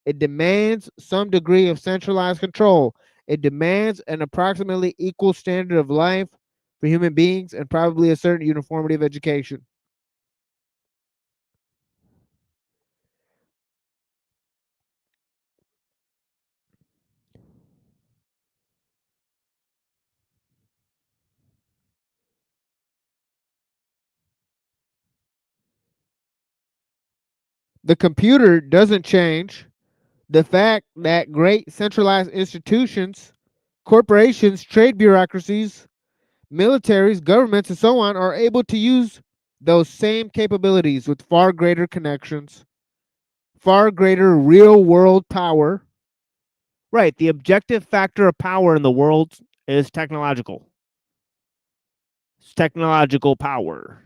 M: It demands some degree of centralized control. It demands an approximately equal standard of life for human beings and probably a certain uniformity of education. The computer doesn't change the fact that great centralized institutions, corporations, trade bureaucracies, militaries, governments, and so on are able to use those same capabilities with far greater connections, far greater real world power. Right, the objective factor of power in the world is technological. It's technological power.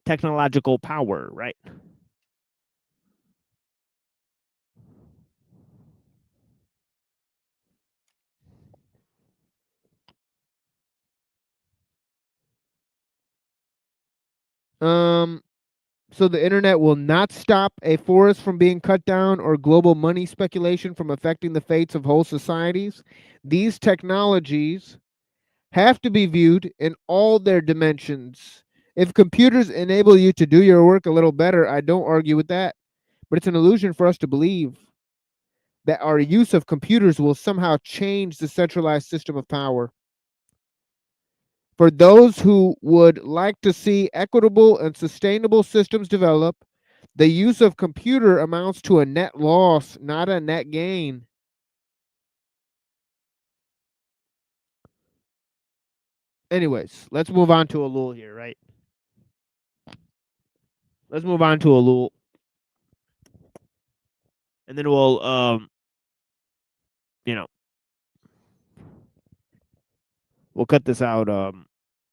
M: Technological power, right? So the internet will not stop a forest from being cut down or global money speculation from affecting the fates of whole societies. These technologies have to be viewed in all their dimensions. If computers enable you to do your work a little better, I don't argue with that. But it's an illusion for us to believe that our use of computers will somehow change the centralized system of power. For those who would like to see equitable and sustainable systems develop, The use of computer amounts to a net loss, not a net gain. Anyways, let's move on to ellul here, right? Let's move on to ellul. And then we'll, we'll cut this out.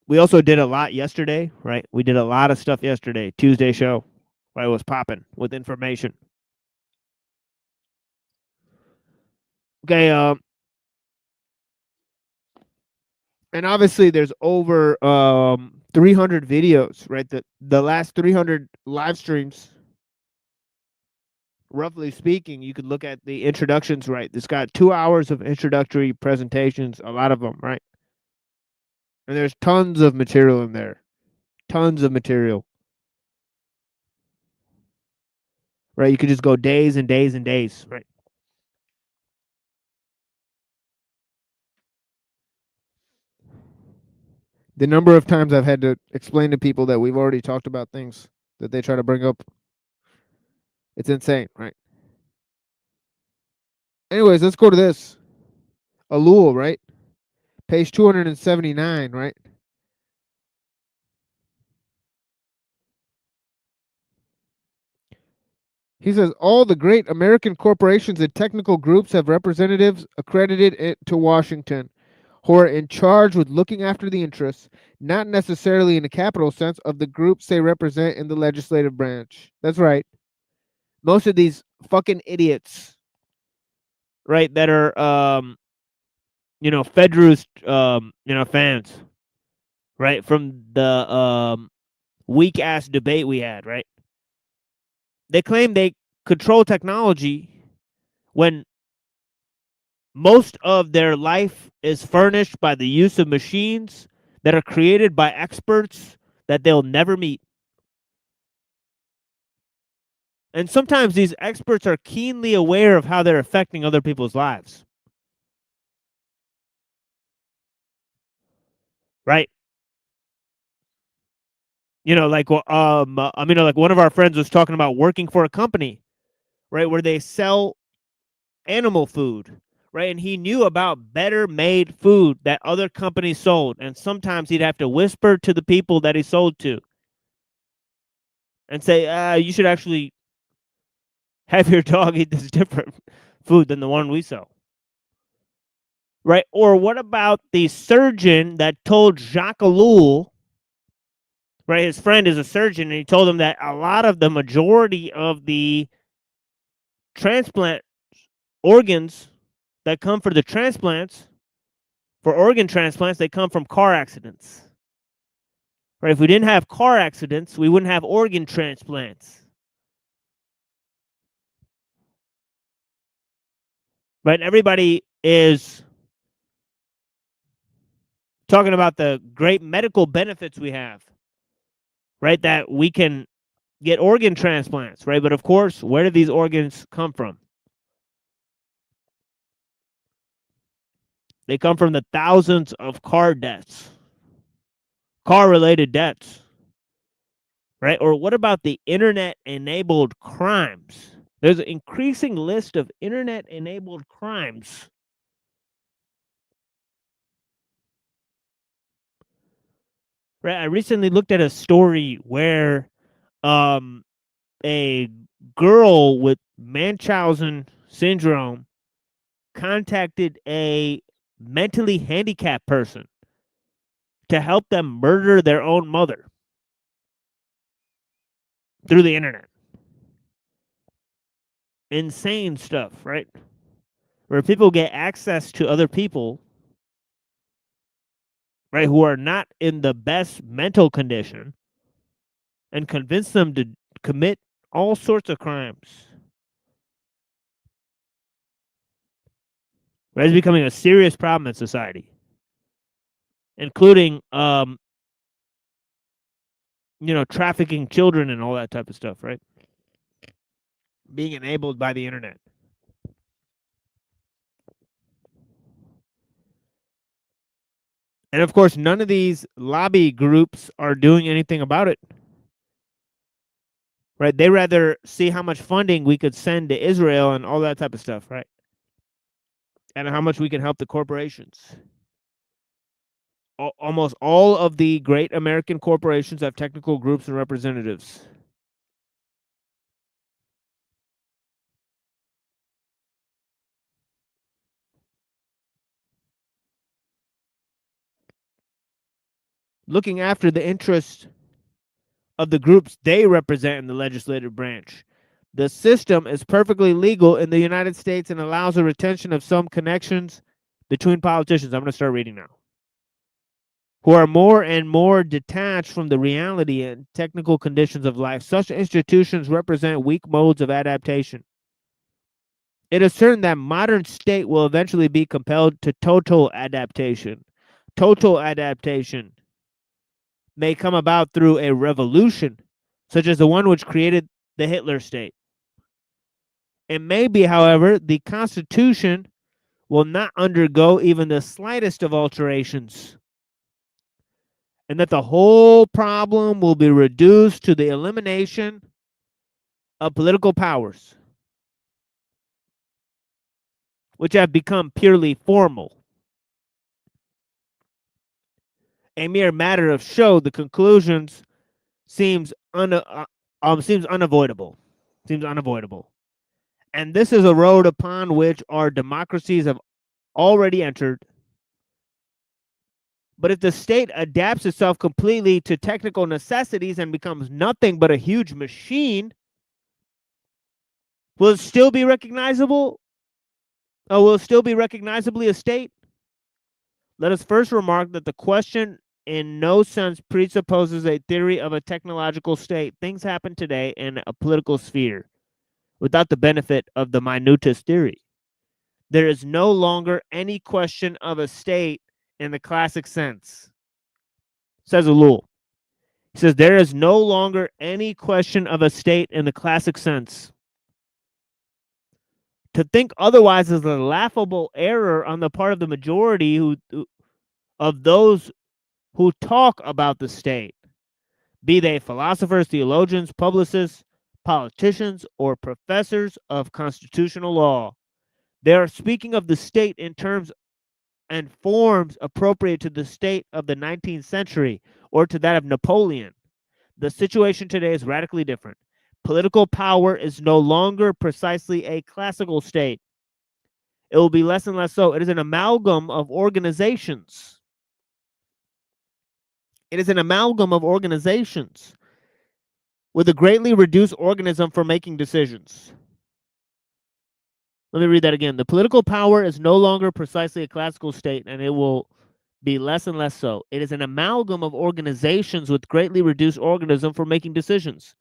M: We also did a lot yesterday, right? We did a lot of stuff yesterday. Tuesday show, right? It was popping with information. Okay, and obviously there's over 300 videos, right? The last 300 live streams, roughly speaking, you could look at the introductions, right? It's got 2 hours of introductory presentations, a lot of them, right? And there's tons of material in there. Tons of material. Right? You could just go days and days and days, right? The number of times I've had to explain to people that we've already talked about things that they try to bring up, it's insane, right? Anyways, let's go to this. Ellul, right? Page 279, right? He says, all the great American corporations and technical groups have representatives accredited to Washington who are in charge with looking after the interests, not necessarily in a capital sense, of the groups they represent in the legislative branch. That's right. Most of these fucking idiots, right, that are, Federalist, fans, right, from the weak-ass debate we had, right? They claim they control technology when most of their life is furnished by the use of machines that are created by experts that they'll never meet. And sometimes these experts are keenly aware of how they're affecting other people's lives. Right? Like one of our friends was talking about working for a company, right, where they sell animal food, right? And he knew about better made food that other companies sold. And sometimes he'd have to whisper to the people that he sold to and say, you should actually have your dog eat this different food than the one we sell. Right? Or what about the surgeon that told Jacques Ellul, right? His friend is a surgeon, and he told him that a lot of the majority of the transplant organs that come for the transplants, for organ transplants, they come from car accidents. Right? If we didn't have car accidents, we wouldn't have organ transplants. Right? Everybody is talking about the great medical benefits we have, right? That we can get organ transplants, right? But of course, where do these organs come from? They come from the thousands of car deaths, car-related deaths, right? Or what about the internet-enabled crimes? There's an increasing list of internet-enabled crimes. Right? I recently looked at a story where a girl with Munchausen syndrome contacted a mentally handicapped person to help them murder their own mother through the internet. Insane stuff, right? Where people get access to other people, right, who are not in the best mental condition and convince them to commit all sorts of crimes. Right? It's becoming a serious problem in society, including, trafficking children and all that type of stuff, right? Being enabled by the internet. And of course, none of these lobby groups are doing anything about it. right? They rather see how much funding we could send to Israel and all that type of stuff, right? And how much we can help the corporations. Almost all of the great American corporations have technical groups and representatives. Looking after the interests of the groups they represent in the legislative branch. The system is perfectly legal in the United States and allows the retention of some connections between politicians. I'm going to start reading now. Who are more and more detached from the reality and technical conditions of life. Such institutions represent weak modes of adaptation. It is certain that modern state will eventually be compelled to total adaptation. Total adaptation may come about through a revolution, such as the one which created the Hitler state. It may be, however, the Constitution will not undergo even the slightest of alterations, and that the whole problem will be reduced to the elimination of political powers, which have become purely formal. A mere matter of show, the conclusions seems unavoidable. Seems unavoidable. And this is a road upon which our democracies have already entered. But if the state adapts itself completely to technical necessities and becomes nothing but a huge machine, will it still be recognizable? Or will it still be recognizably a state? Let us first remark that the question in no sense presupposes a theory of a technological state. Things happen today in a political sphere without the benefit of the minutest theory. There is no longer any question of a state in the classic sense. Says ellul. He says there is no longer any question of a state in the classic sense. To think otherwise is a laughable error on the part of the majority of those who talk about the state, be they philosophers, theologians, publicists, politicians, or professors of constitutional law. They are speaking of the state in terms and forms appropriate to the state of the 19th century or to that of Napoleon. The situation today is radically different. Political power is no longer precisely a classical state. It will be less and less so. It is an amalgam of organizations. It is an amalgam of organizations with a greatly reduced organism for making decisions. Let me read that again. The political power is no longer precisely a classical state, and it will be less and less so. It is an amalgam of organizations with greatly reduced organism for making decisions.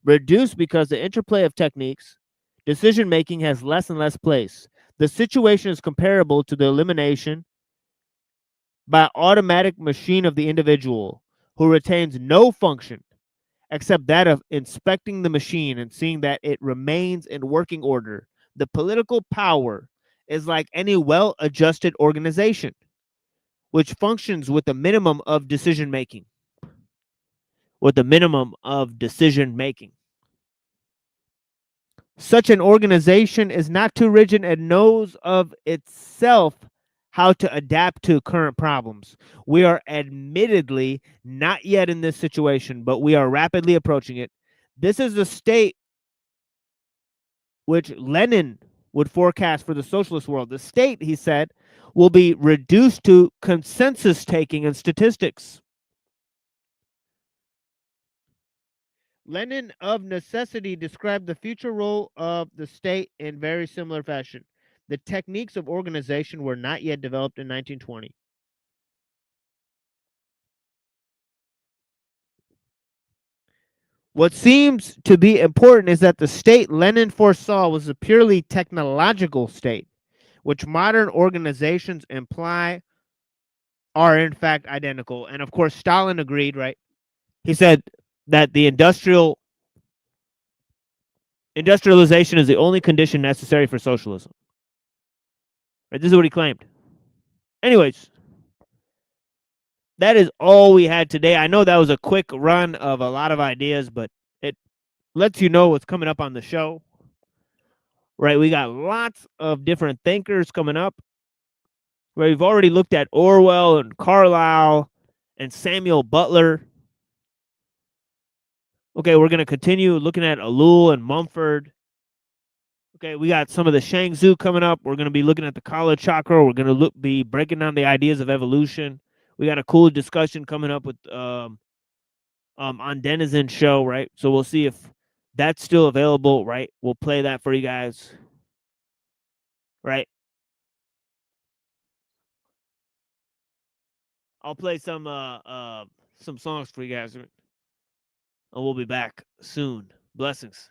M: Reduced because the interplay of techniques, decision-making has less and less place. The situation is comparable to the elimination by automatic machine of the individual who retains no function except that of inspecting the machine and seeing that it remains in working order. The political power is like any well-adjusted organization, which functions with a minimum of decision-making. With a minimum of decision-making. Such an organization is not too rigid and knows of itself how to adapt to current problems. We are admittedly not yet in this situation, but we are rapidly approaching it. This is the state which Lenin would forecast for the socialist world. The state, he said, will be reduced to consensus taking and statistics. Lenin, of necessity, described the future role of the state in very similar fashion. The techniques of organization were not yet developed in 1920. What seems to be important is that the state Lenin foresaw was a purely technological state, which modern organizations imply are in fact identical. And of course, Stalin agreed, right? He said that the industrialization is the only condition necessary for socialism. Right? This is what he claimed. Anyways, that is all we had today. I know that was a quick run of a lot of ideas, but lets you know what's coming up on the show. Right, we got lots of different thinkers coming up. Right, we've already looked at Orwell and Carlyle and Samuel Butler. Okay, we're going to continue looking at Ellul and Mumford. Okay, we got some of the Shangzu coming up. We're going to be looking at the Kala chakra. We're going to be breaking down the ideas of evolution. We got a cool discussion coming up with on Denizen's show, right? So we'll see if that's still available, right? We'll play that for you guys, right? I'll play some songs for you guys, and we'll be back soon. Blessings.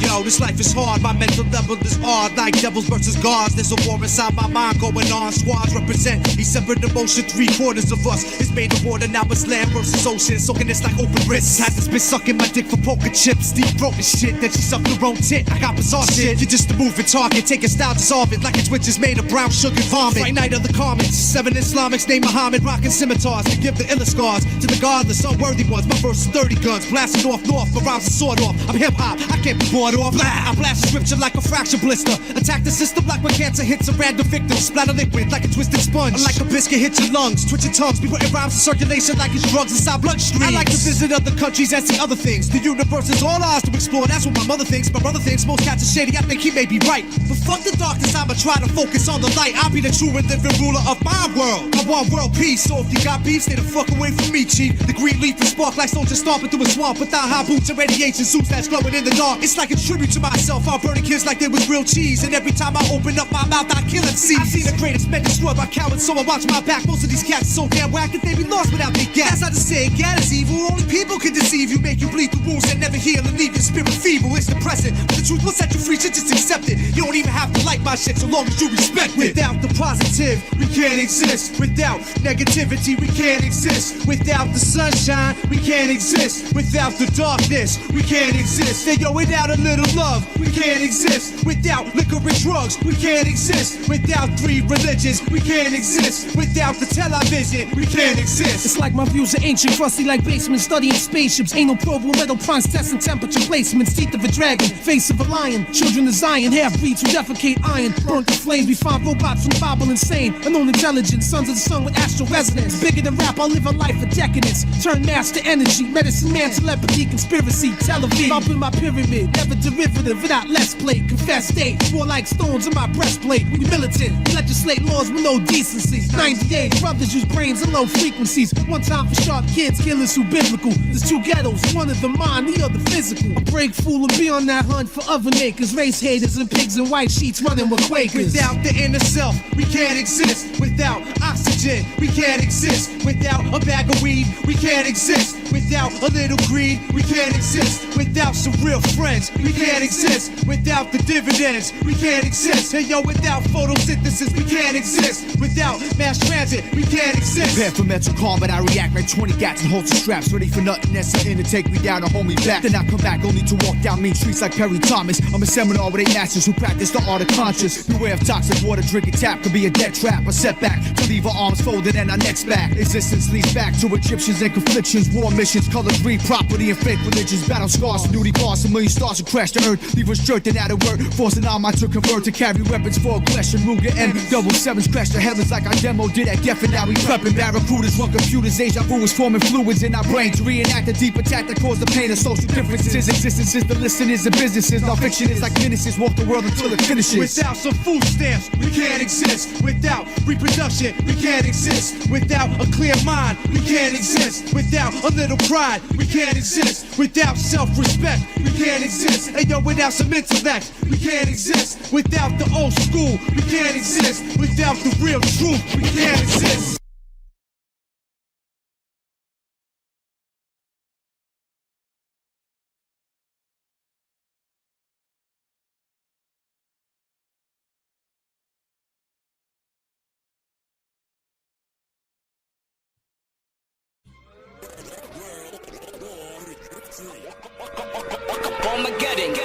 A: Yo, this life is hard, my mental level is odd. Like devils versus gods, there's a war inside my mind going on. Squads represent each separate emotion, 3/4 of us is made of water, now it's land versus ocean. Soaking this like open wrists. Had this bitch sucking my dick for poker chips. Deep throating shit, then she sucked her own tit. I got bizarre shit, you're just a moving target. Take a style, dissolve it like its witches made of brown sugar vomit. Fright night of the comments, 7 Islamics named Muhammad, rocking scimitars to give the illest scars to the godless, unworthy ones. My verse is 30 guns, blasting off north, my rhymes are sawed off. I'm hip hop, I can't be bored off. I blast the scripture like a fracture blister. Attack the system like when cancer hits a random victim. Splatter liquid like a twisted sponge. Like a biscuit hits your lungs, twitching tongues. Be putting rhymes in circulation like it's drugs inside bloodstream. I like to visit other countries and see other things. The universe is all ours to explore. That's what my mother thinks. My brother thinks most cats are shady. I think he may be right. But fuck the darkness, I'ma try to focus on the light. I'll be the true and living ruler of my world. I want world peace. So if you got beef, stay the fuck away from me, chief. The green leaf is spark like soldiers stomping through a swamp without high boots and radiation suits that's glowing in the dark. It's like a tribute to myself. I'm burning kids like they was real cheese. And every time I open up my mouth, I kill MCs. I see the greatest men destroyed by cowards, so I watch my back. Most of these cats are so damn whack that they be lost without their gas. That's not to say gat is evil. Only people can deceive you, make you bleed through wounds that never heal and leave your spirit feeble. It's depressing, but the truth will set you free. So just accept it. You don't even have to like my shit so long as you respect it. Without the positive, we can't exist. Without negativity, we can't exist. Without the sunshine, we can't exist. Without the darkness, we can't exist. And yo, without a little love, we can't exist. Without liquor and drugs, we can't exist. Without 3 religions, we can't exist. Without the television, we can't exist.
P: It's like my views are ancient, crusty like basements, studying spaceships. Ain't no probe, metal prongs, testing temperature placements. Teeth of a dragon, face of a lion. Children of Zion, half-breeds who defecate iron. Burnt the flames, we find robots from the Bible insane. Unknown intelligence, sons of the sun with astral resonance. Bigger than rap, I'll live a life of decadence. Turn mass to energy, medicine man, telepathy, conspiracy, television. Up in my pyramid, never derivative, without less plate. Confess state, more like stones in my breastplate. We militant, we legislate laws with no decency. 98 brothers use brains and low frequencies. One time for sharp kids, killers who biblical. There's 2 ghettos, one of the mind, the other physical. I break fool and be on that hunt for other nakers. Race haters and pigs in white sheets running with Quakers.
A: Without the inner self, we can't exist. Without oxygen, we can't exist. Without a bag of weed, we can't exist. Without a little greed, we can't exist. Without some real friends, we can't exist. Without the dividends, we can't exist. Hey yo, without photosynthesis, we can't exist. Without mass transit, we can't exist.
R: Prepare for mental combat, I react like 20 gats and holster straps. Ready for nothing, that's something to take me down or hold me back. Then I come back only to walk down mean streets like Perry Thomas. I'm a seminar with 8 masters who practice the art of conscious. Beware of toxic water, drinking tap could be a death trap. A setback to leave our arms folded and our necks back. Existence leads back to Egyptians and conflictions. War missions, color green, property and fake religions. Battle scars, nudie bars, a million stars who crash the earth. Leave us jerked and out of work. Forcing our mind to convert to carry weapons for aggression. Ruger and double sevens crash the heavens like our demo did at Geffen. Now we prepping barracudas, run computers. Deja vu is forming fluids in our brain to reenact the deep attack that caused the pain of social differences. Existence is the listeners and businesses. Now fiction is like menaces, walk the world until it finishes.
A: Without some food stamps, we can't exist. Without reproduction, we can't exist. Without a clear mind, we can't exist. Without a little pride, we can't exist. Without self-respect, we can't exist. And yo, without some intellect, we can't exist. Without the old school, we can't exist. Without the real truth, we can't exist.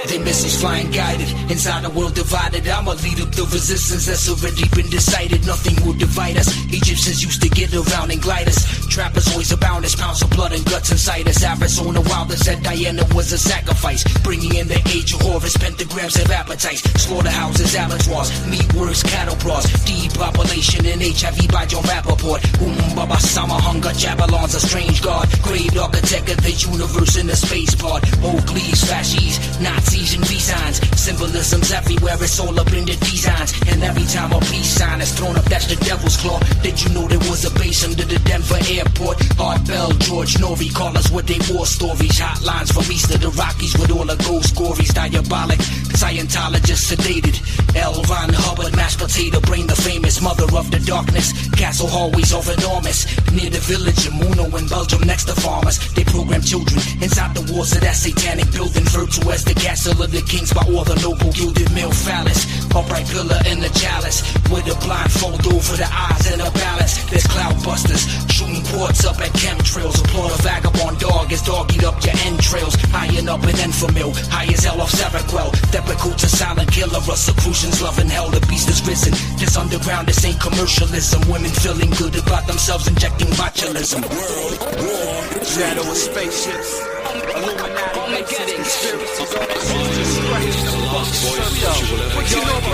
B: They missiles flying guided, inside a world divided. I'ma lead up the resistance that's already been decided. Nothing will divide us. Egyptians used to get around and glide us. Trappers always abound as pounds of blood and guts inside us. Arizona Wilder said Diana was a sacrifice, bringing in the age of Horus, pentagrams of appetites. Slaughterhouses, abattoirs, meat works, cattle bras. Depopulation and HIV by John Rappaport. Baba Sama hunger, Jabalon's a strange god. Great architect of the universe in the space pod. Oak leaves, fascies, Nazis and V-signs. Symbolisms everywhere, it's all up in the designs. And every time a peace sign is thrown up, that's the devil's claw. Did you know there was a base under the Denver airport? Art Bell, George Norrie, call us what they war stories. Hotlines from east of the Rockies with all the ghost gories. Diabolic, Scientologists sedated. L. Ron Hubbard, mashed potato brain, the famous mother of the darkness. Castle hallways of enormous. Near the village of Muno in Belgium next to farmers. They program children inside the walls of that satanic building. Virtue as the castle of the kings by all the noble gilded male phallus. Upright pillar in the chalice with a blindfold over the eyes and a balance. There's cloud busters shooting ports up at chemtrails. Applaud a vagabond dog as dog eat up your entrails. Iron up an infamil, high as hell off Seroquel. Depical to silent killer, Rosicrucians loving hell. The beast is risen. This underground, this ain't commercialism. Women feeling good about themselves, injecting botulism. World war, shadow of spaceships. Illuminati, Masons, conspiracies, all that shit just what you know about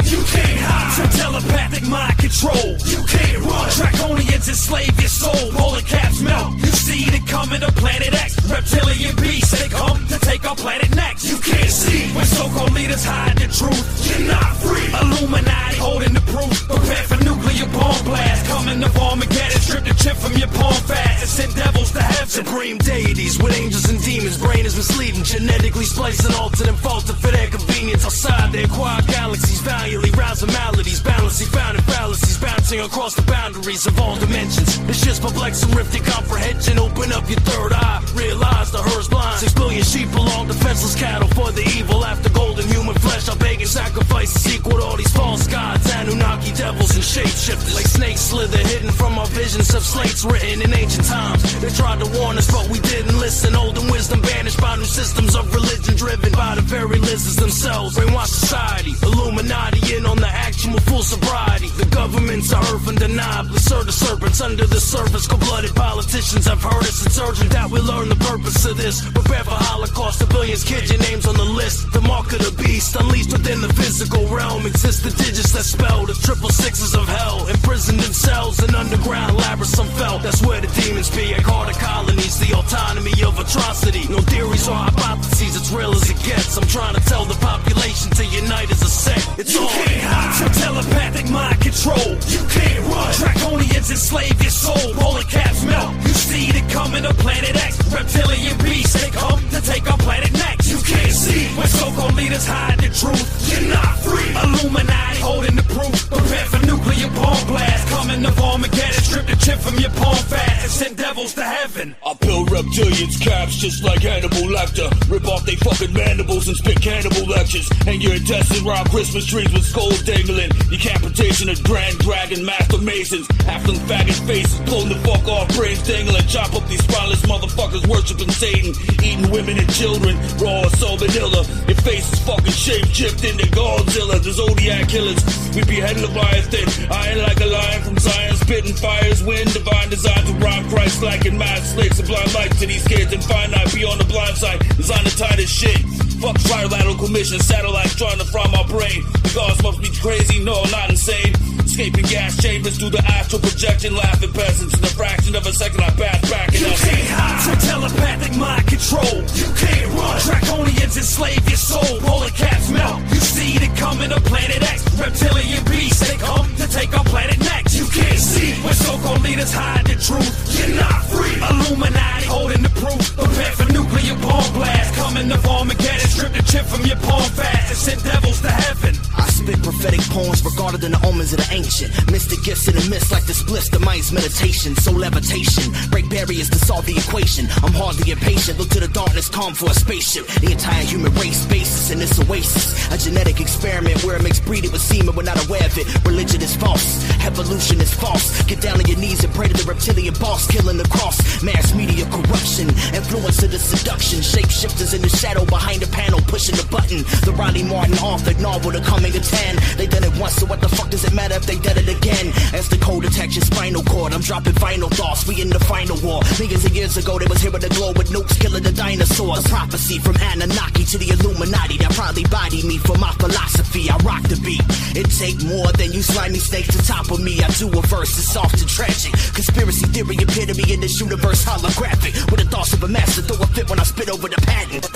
B: you can't hide from telepathic mind control. You can't run. Draconians enslave your soul. Polar caps melt. You see it coming to planet X. Reptilian beasts, they come to take our planet next. You can't see when so-called leaders hide the truth. You're not free. Illuminati holding the proof. Prepare for nuclear bomb blast. Coming to Armageddon. Strip the chip from your palm fast and send devils to heaven. Supreme deities with angels and demons. Brain is misleading. Genetically splicing, altered and faltered for their convenience. Outside they acquire galaxies valiantly, rousing maladies, balancing found in fallacies, bouncing across the boundaries of all dimensions. It's just perplexing, rifting comprehension. Open up your third eye, realize the herd's blind. 6 billion sheep belong defenseless cattle for the evil. After golden human flesh, are begging sacrifices equal to all these false gods, Anunnaki devils and shapeshifters. Like snakes slither, hidden from our visions of slates written in ancient times. They tried to warn us, but we didn't listen. Olden wisdom banished by new systems of religion, driven by the very lizards themselves. Brainwash society, Illuminati in on the actual full sobriety. The governments are earth undeniably serve the serpents under the surface. Cold-blooded politicians have heard us. It's urgent that we learn the purpose of this. Prepare for Holocaust, civilians, kid, your names on the list. The mark of the beast, unleashed within the physical realm. Exist the digits that spell the 666 of hell. Imprisoned in cells and underground labyrinths, some felt. That's where the demons be. At harder colonies, the autonomy of atrocity. No theories or hypotheses, it's real as it gets. I'm trying to tell the population to unite as a set. It's you can't hide from telepathic mind control. You can't run. Draconians enslave your soul. Polar caps melt. You see it coming to planet X. Reptilian beasts, they come to take our planet next. You can't see when so-called leaders hide the truth. You're not free. Illuminati holding the proof. Prepare for nuclear bomb blast. Coming to Armageddon. Strip the chip from your palm fast and send devils to heaven.
Q: I peel reptilians caps just like Hannibal Lecter. Rip off they fucking mandibles and spit cannibal lectures. Hang your intestines round Christmas trees with skulls dangling. Decapitation of Grand Dragon Master Masons. Halfling faggot faces blown the fuck off, brains dangling. Chop up these spineless motherfuckers worshiping Satan. Eating women and children, raw so vanilla. Your face is fucking shape-chipped into Godzilla. The Zodiac killers, we behead Leviathan. Iron like a lion from Zion, spitting fires, wind, divine design to rhyme Christ-like and mass slaves. A blind light to these kids and finite beyond the blind side. Designed to tie this shit. Fuck trilateral commission, satellites trying to fry my brain. The gods must be crazy, no, not insane. Escaping gas chambers through the astral projection, laughing peasants. In a fraction of a second, I pass back and
B: you can't hide from telepathic mind control. You can't run. Draconians enslave your soul. Polar caps melt. You see it coming to planet X. Reptilian beasts, they come to take our planet next. You can't see when so-called leaders hide the truth. You're not free. Illuminati holding the proof. Prepare for nuclear bomb blast. Coming to Armageddon. Strip the chip from your palm fast and send devils to heaven.
U: I spit prophetic poems regarded in the omens of the ancient. Mystic gifts in the mist like the spliffs, the mind's meditation. Soul levitation, break barriers to solve the equation. I'm hardly impatient, look to the darkness, calm for a spaceship. The entire human race basis in this oasis. A genetic experiment where it makes breeding with semen, we're not aware of it. Religion is false, evolution is false. Get down on your knees and pray to the reptilian boss, killing the cross. Mass media corruption, influence master the seduction. Shapeshifters in the shadow behind the panel, pushing the button. The Ronnie Martin authored novel, The Coming to 10. They did it once, so what the fuck does it matter if they did it again? As the code attacks your spinal cord, I'm dropping final thoughts. We in the final war. Millions of years ago, they was here with the globe with nukes killing the dinosaurs. A prophecy from Anunnaki to the Illuminati that probably body me for my philosophy. I rock the beat. It take more than you slimy snakes to topple me. I do a verse, it's soft and tragic. Conspiracy theory appear to be in this universe holographic. With the thoughts of a master, throw a fit when I spit over the patent.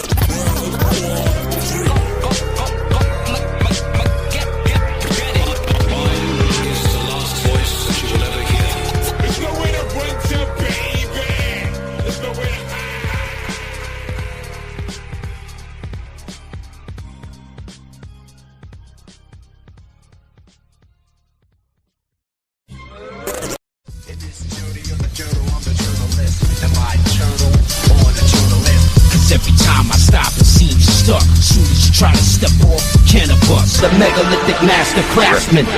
E: Every time I stop, it seems stuck. Soon as you try to step off, cannabis. The megalithic master craftsman,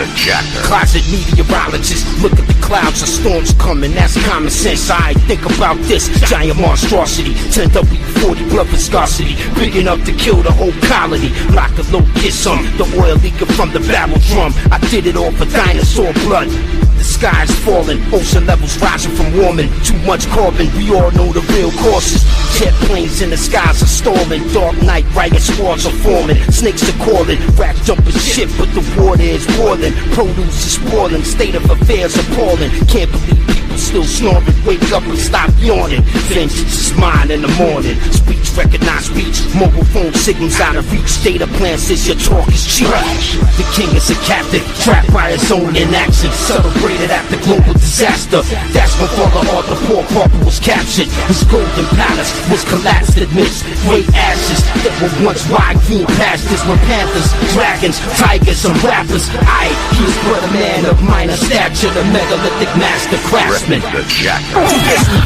E: closet meteorologist. Look at the clouds, a storm's coming. That's common sense. I think about this giant monstrosity. 10W40 blood viscosity, big enough to kill the whole colony. Lock a low, get some. The oil leaking from the barrel drum. I did it all for dinosaur blood. The sky's falling, ocean levels rising from warming. Too much carbon, we all know the real causes. Jet planes in the skies are stalling. Dark night, riot squads are forming. Snakes are calling, rap jumping shit, but the water is boiling. Produce is spoiling, state of affairs appalling. Can't believe people still snoring. Wake up and stop yawning. Vengeance is mine in the morning. Speech, recognize speech. Mobile phone signals out of reach. Data plan says your talk is cheap. The king is a captive, trapped by his own inaction. Celebrated after global disaster. That's before the art, the poor pauper was captured. His golden palace was collapsed amidst great ashes that were once wide green pastures with panthers, dragons, tigers, and rappers. He is but a man of minor stature, the megalithic master craftsman.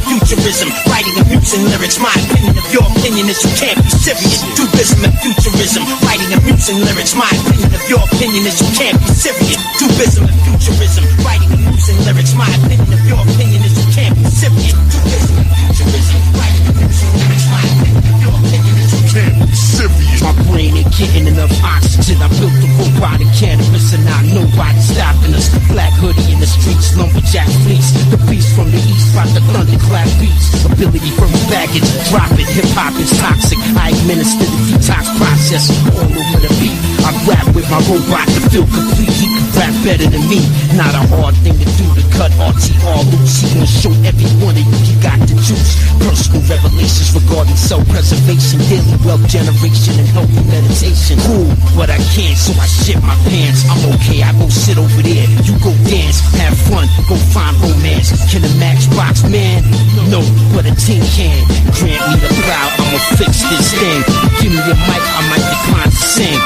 U: Futurism, writing abuse and lyrics. My opinion of your opinion is you can't be serious. Dubism and futurism, writing abuse and lyrics. My opinion of your opinion is you can't be serious. Dubism and futurism, writing abuse and lyrics. My opinion of your opinion is you can't be serious. Dubism and futurism, writing abuse and lyrics. My opinion of your opinion is you can't be serious.
E: My brain ain't getting enough oxygen. I built the robotic cannabis and now nobody's stopping us. Black hoodie in the streets, lumberjack fleece. The beast from the east, by the thunderclap beats. Ability from baggage, drop it. Hip hop is toxic. I administer the detox process all over the beat. I rap with my robot to feel complete. He can rap better than me. Not a hard thing to do to cut RTR loose. He gonna show every one of you he got the juice. Personal revelations regarding self-preservation, daily wealth generation, and healthy meditation. Cool, but I can't, so I shit my pants. I'm okay, I go sit over there. You go dance, have fun, go find romance. Can a matchbox man? No, but a tin can. Grant me the cloud, I'ma fix this thing. Give me a mic, I might decline to sing.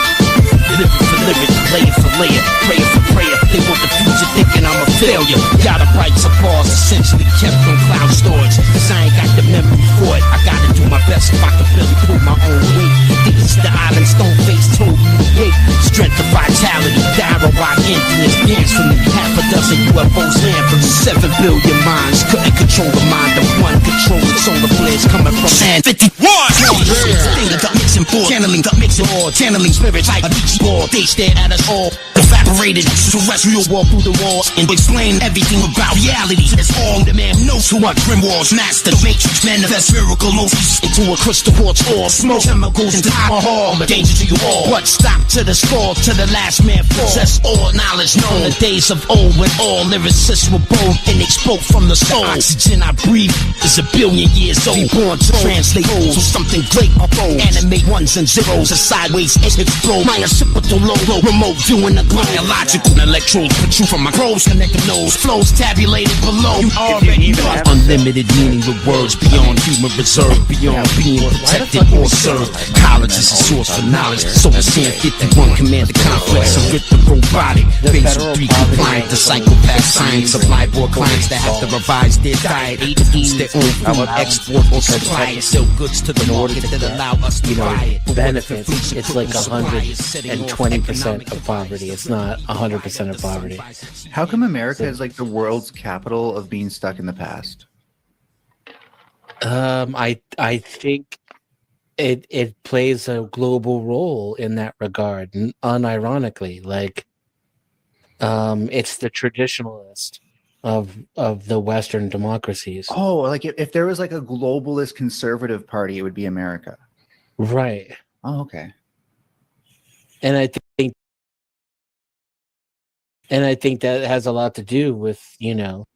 E: Lyric for lyric, layer for layer, prayer for prayer. They want the future thinking I'm a failure. Gotta write some bars essentially kept on cloud storage. Cause I ain't got the memory for it. I gotta do my best if I can barely pull my own weight. The Easter Island stone face told me to wait. Strength of vitality, the Arawak Indians dance for me. Half a dozen UFOs land from 7 billion minds. Couldn't control the mind of one, controlling solar flares coming from and 51. Mixing board, channeling, mixing board, channeling spirits like a beach ball. They stare at us all, evaporated. Terrestrial walk through the walls and explain everything about reality. It's all the man who knows who are grimoires master. The matrix manifest miracle moves into a crystal quartz ore. Smoke chemicals into our hall. A danger to you all. But stop to the score, to the last man fall. Possess all knowledge known. The days of old when all lyricists were bold and they spoke from the soul. The oxygen I breathe is 1 billion years old. Born to translate to something great. Animate ones and zeros. A sideways explode. My occipital logo. Remote viewing the biological electrodes protrude from my probes. Connect the nose. Flows tabulated below. You already know. Unlimited meaning with words beyond human reserve. Beyond being protected or served. College is a source for knowledge. So the CN51 command the complex. A rhythm robotic. Basic 3 compliant. The psychopath science of LIBOR clients that have to revise their diet. Eat their own food. Export or supply it. Sell goods to the market that allow us to buy it.
F: Benefits, it's like 120% of poverty. It's not 100% of poverty.
V: How come America is like the world's capital of being stuck in the past?
F: I think it plays a global role in that regard, unironically. Like, it's the traditionalist of the Western democracies.
G: Oh, like if there was like a globalist conservative party, it would be America.
F: Right.
G: Oh, okay.
F: And I think that has a lot to do with, you know,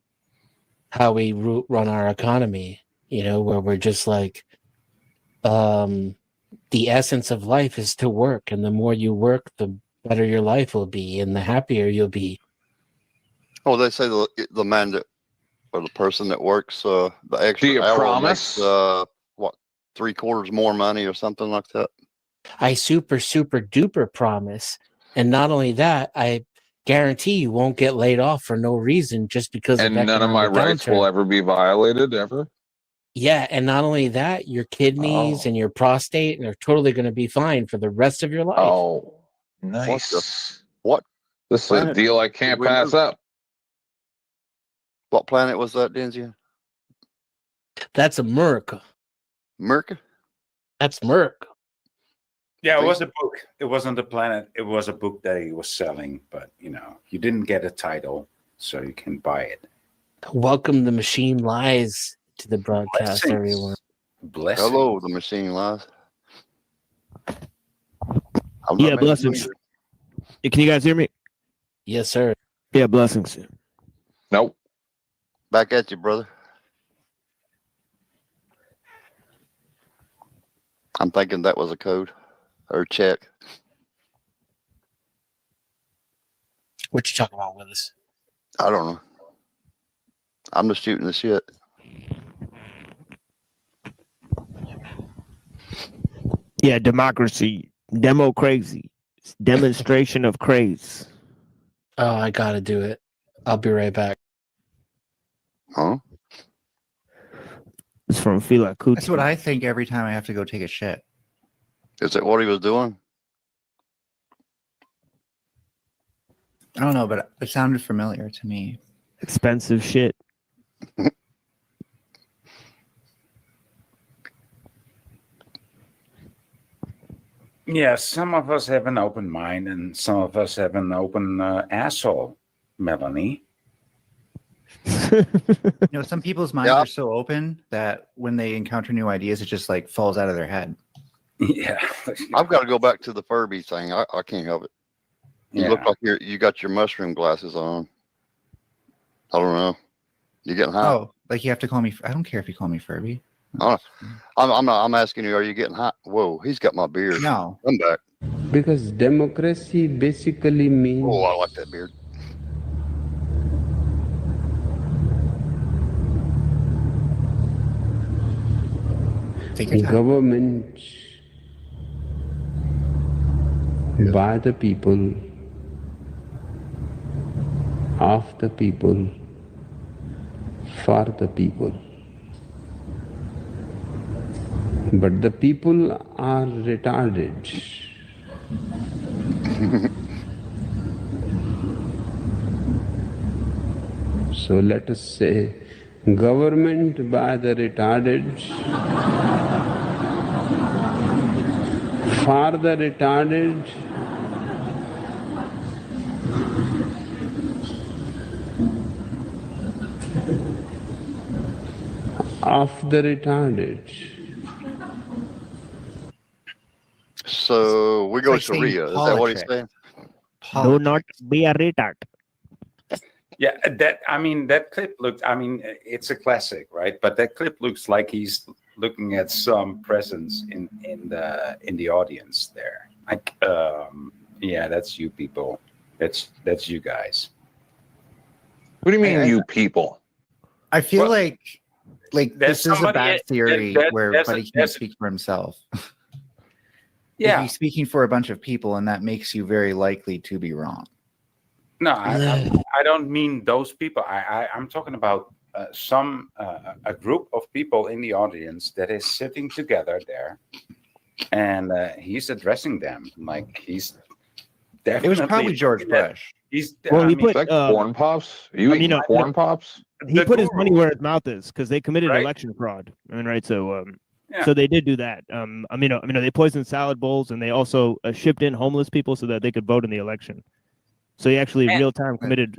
F: how we run our economy, you know, where we're just like, the essence of life is to work. And the more you work, the better your life will be and the happier you'll be.
V: Oh, they say the man that, or the person that works the extra hour
W: promise?
V: makes, what, 3/4 more money or something like that?
F: I super duper promise. And not only that, I guarantee you won't get laid off for no reason just because
W: And
F: of
W: none of my
F: economic
W: rights
F: downturn.
W: will ever be violated, ever?
F: Yeah, and not only that, your kidneys and your prostate are totally going to be fine for the rest of your life.
W: Oh, nice.
V: What?
W: This is a
V: planet
W: deal I
V: did
W: can't
V: we
W: pass
V: move?
W: up.
V: What planet was that, Denzia?
F: That's America.
V: America?
F: That's America.
X: Yeah, it was a book. It wasn't a planet. It was a book that he was selling, but you know, you didn't get a title, so you can buy it.
F: Welcome the Machine Lies to the broadcast,
X: Blessings.
F: everyone.
X: Blessings.
V: Hello, the machine lies.
M: Yeah, blessings. Hey, can you guys hear me?
F: Yes, sir.
M: Yeah, blessings.
W: Nope.
V: Back at you, brother. I'm thinking that was a code or check.
F: What you talking about, Willis?
V: I don't know. I'm just shooting the shit.
M: Yeah, democracy, demo crazy, demonstration of craze.
F: Oh, I gotta do it. I'll be right back.
V: Huh?
M: It's from Fela Kuti.
G: That's what I think every time I have to go take a shit.
V: Is that what he was doing?
G: I don't know, but it sounded familiar to me.
M: Expensive shit.
X: Yeah, some of us have an open mind, and some of us have an open asshole. Melanie.
G: You know, some people's minds are so open that when they encounter new ideas, it just like falls out of their head.
X: Yeah.
V: I've got to go back to the Furby thing. I can't help it. You look like you got your mushroom glasses on. I don't know. You getting hot?
G: Oh, like you have to call me. I don't care if you call me Furby.
V: I'm not. I'm asking you. Are you getting hot? Whoa, he's got my beard.
G: No.
V: I'm back.
Y: Because democracy basically means.
V: Oh, I like that beard.
Y: Government by the people, of the people, for the people. But the people are retarded. So let us say, government by the retarded, for the retarded, of the retarded.
V: So we go
G: like
V: to Rio. Is that what he's saying?
M: Do not be a retard.
X: Yeah, that clip looked. I mean, it's a classic, right? But that clip looks like he's looking at some presence in the audience there. Like, yeah, that's you people. That's you guys.
W: What do you mean, you people?
G: I feel like this is a bad theory where
X: there's
G: Buddy can't speak for himself.
X: Yeah.
G: If he's speaking for a bunch of people, and that makes you very likely to be wrong.
X: No, I don't mean those people. I'm talking about a group of people in the audience that is sitting together there, and he's addressing them like he's definitely.
G: It was probably George Bush.
X: He's
W: corn pops. You eating corn pops?
M: he
X: the
M: put his money
X: guru,
M: where his mouth is because they committed
X: right?
M: election fraud. I mean, right? So,
X: Yeah.
M: so they did do that. They poisoned salad bowls and they also shipped in homeless people so that they could vote in the election. So he actually
X: And-
M: real time committed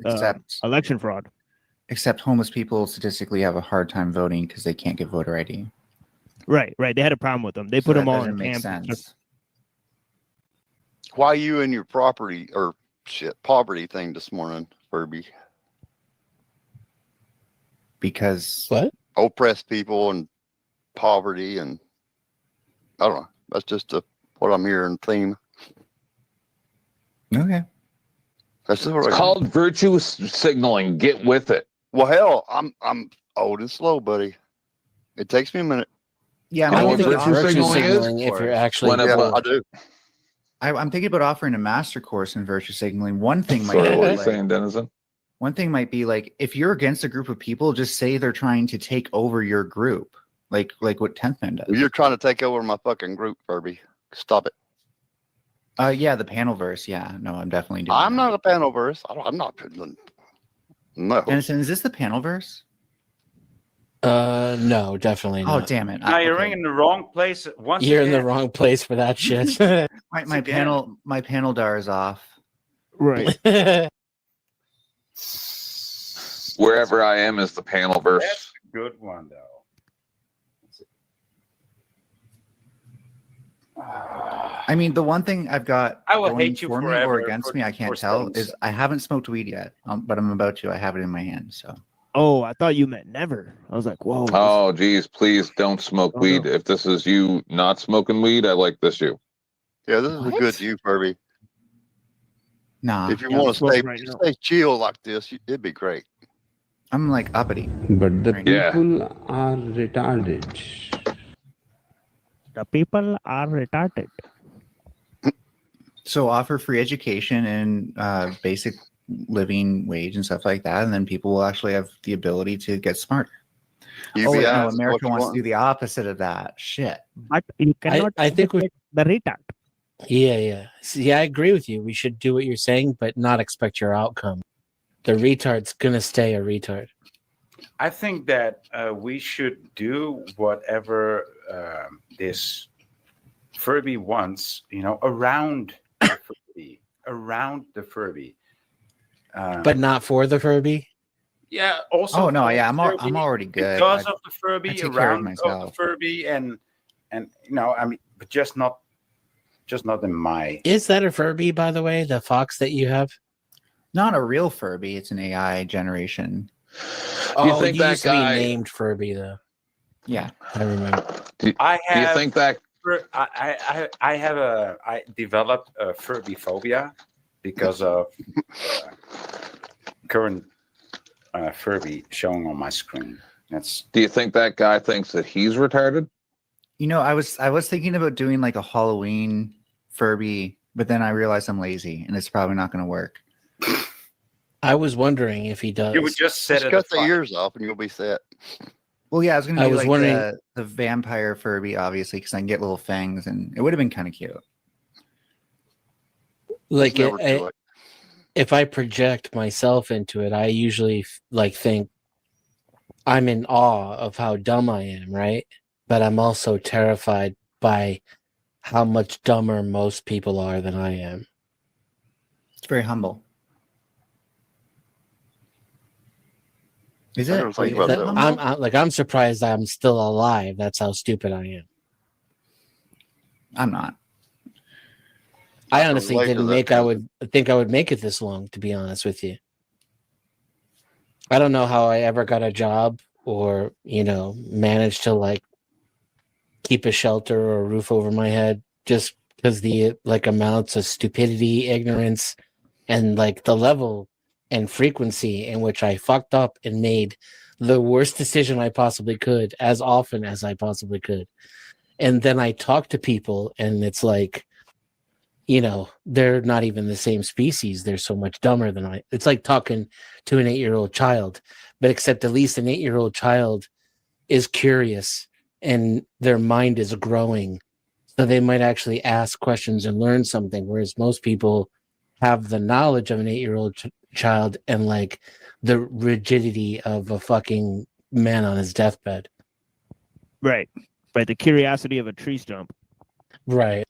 M: election fraud.
G: Except homeless people statistically have a hard time voting because they can't get voter ID.
M: Right. They had a problem with them. They
G: So
M: put
G: that
M: them all
G: doesn't
M: in
G: make
M: camps.
G: sense.
V: Why you in your property or poverty thing this morning, Furby?
G: Because
F: what?
V: Oppressed people and poverty, and I don't know. That's just what I'm hearing theme.
G: Okay.
V: That's just what
W: It's called virtue signaling. Get with it.
V: Well, hell, I'm old and slow, buddy. It takes me a minute.
G: Yeah,
F: I
G: I'm
F: don't think
G: thinking
F: it's
G: about
F: virtue
G: offering a
F: signaling
G: master
F: if you're
G: course.
F: actually
V: Yeah,
F: bored.
V: I do.
G: I'm thinking about offering a master course in virtue signaling. One thing might
W: Sorry,
G: be
W: what are you
G: like,
W: saying, Denizen?
G: one thing might be like if you're against a group of people, just say they're trying to take over your group, like what 10th Man does.
V: You're trying to take over my fucking group, Furby. Stop it.
G: Yeah, the panel verse. Yeah, no, I'm definitely doing.
V: I'm not a panel verse. I'm not. No.
G: Dennison, is this the panel verse?
F: No, definitely
G: Oh,
F: not.
G: damn it!
X: Now you're in the wrong place. Once
F: You're in the
X: again.
F: wrong place for that shit.
G: my panel dar is off.
M: Right.
W: Wherever I am is the panel verse.
X: That's a good one, though.
G: I mean, the one thing I've got
X: I will
G: going
X: hate you
G: for me
X: forever
G: or against me, I can't
X: for
G: tell,
X: things.
G: is I haven't smoked weed yet, but I'm about to. I have it in my hand, so.
M: Oh, I thought you meant never. I was like, whoa.
W: Oh, geez, please don't smoke
M: Oh,
W: weed.
M: no.
W: If this is you not smoking weed, I like this you.
V: Yeah, this is a
G: What?
V: good you, Furby.
G: Nah,
V: If you
M: yeah,
V: want
M: I'm
V: to
M: smoking right now.
V: stay chill like this, it'd be great.
G: I'm like uppity.
Y: But the
W: Yeah.
Y: people are retarded.
M: The people are retarded.
G: So offer free education and basic living wage and stuff like that, and then people will actually have the ability to get smarter.
V: You
G: Oh,
V: be
G: wait, no,
V: honest,
G: America
V: what you
G: wants to
V: want?
G: do the opposite of that. Shit.
M: But you cannot
F: I think we-
M: educate the retard.
F: Yeah. See, I agree with you. We should do what you're saying, but not expect your outcome. The retard's gonna stay a retard.
X: I think that we should do whatever this Furby wants, around the Furby.
F: But not for the Furby.
X: Yeah. Also.
G: Oh no,
X: for
G: yeah,
X: the
G: I'm
X: Furby,
G: already good.
X: because
G: I-
X: of the Furby,
G: I take care of
X: around of the
G: myself.
X: Furby, and but just not in my.
F: Is that a Furby, by the way? The fox that you have?
G: Not a real Furby. It's an AI generation.
W: Do you think that
F: used to
W: guy?
F: be named Furby, though.
G: Yeah.
F: I remember.
W: Do
X: I
W: you
X: have.
W: think that?
X: I developed a Furby phobia because of current Furby showing on my screen.
W: Do you think that guy thinks that he's retarded?
G: I was thinking about doing like a Halloween Furby, but then I realized I'm lazy and it's probably not going to work.
F: I was wondering if he does.
X: You would just set
V: Just
X: it
V: cut the
X: apart.
V: ears off and you'll be set.
G: Well, yeah, I was going to
F: I
G: do
F: was
G: like
F: wondering-
G: the vampire Furby, obviously, because I can get little fangs, and it would have been kind of cute.
F: Like
V: Never do it.
F: if I project myself into it, I usually think I'm in awe of how dumb I am, right? But I'm also terrified by how much dumber most people are than I am.
G: It's very humble. Is
V: I
G: it?
V: never think
G: Is
V: about
G: that
V: that.
G: humble?
F: I'm surprised I'm still alive. That's how stupid I am.
G: I'm not.
F: I honestly
V: relate to
F: didn't
V: that.
F: think I would make it this long, to be honest with you. I don't know how I ever got a job or, managed to keep a shelter or a roof over my head, just because the amounts of stupidity, ignorance, and the level and frequency in which I fucked up and made the worst decision I possibly could as often as I possibly could. And then I talk to people and it's they're not even the same species. They're so much dumber than I. It's like talking to an 8-year-old child, but except at least an 8-year-old child is curious and their mind is growing. So they might actually ask questions and learn something, whereas most people have the knowledge of an 8-year-old child and like the rigidity of a fucking man on his deathbed.
M: Right. The curiosity of a tree stump.
F: Right.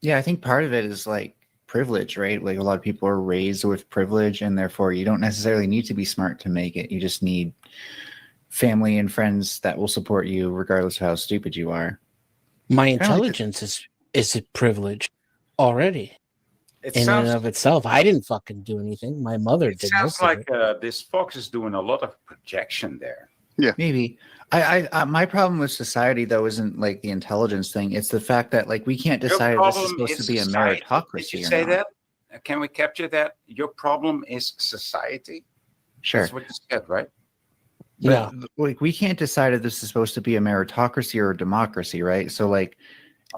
G: Yeah, I think part of it is like privilege, right? Like a lot of people are raised with privilege, and therefore you don't necessarily need to be smart to make it. You just need family and friends that will support you regardless of how stupid you are.
F: My intelligence is a privilege already.
X: It
F: In
X: sounds
F: and of itself. I didn't fucking do anything. My mother
X: It
F: did
X: sounds
F: most of
X: like
F: it.
X: this fox is doing a lot of projection there.
V: Yeah,
G: maybe. I my problem with society though isn't like the intelligence thing. It's the fact that like we can't
X: Your
G: decide if this is
X: problem
G: supposed
X: is
G: to be a
X: society.
G: meritocracy
X: Did you
G: or
X: say
G: not.
X: that? Can we capture that? Your problem is society.
G: Sure.
X: That's what you said, right?
G: But like we can't decide if this is supposed to be a meritocracy or a democracy, right? So like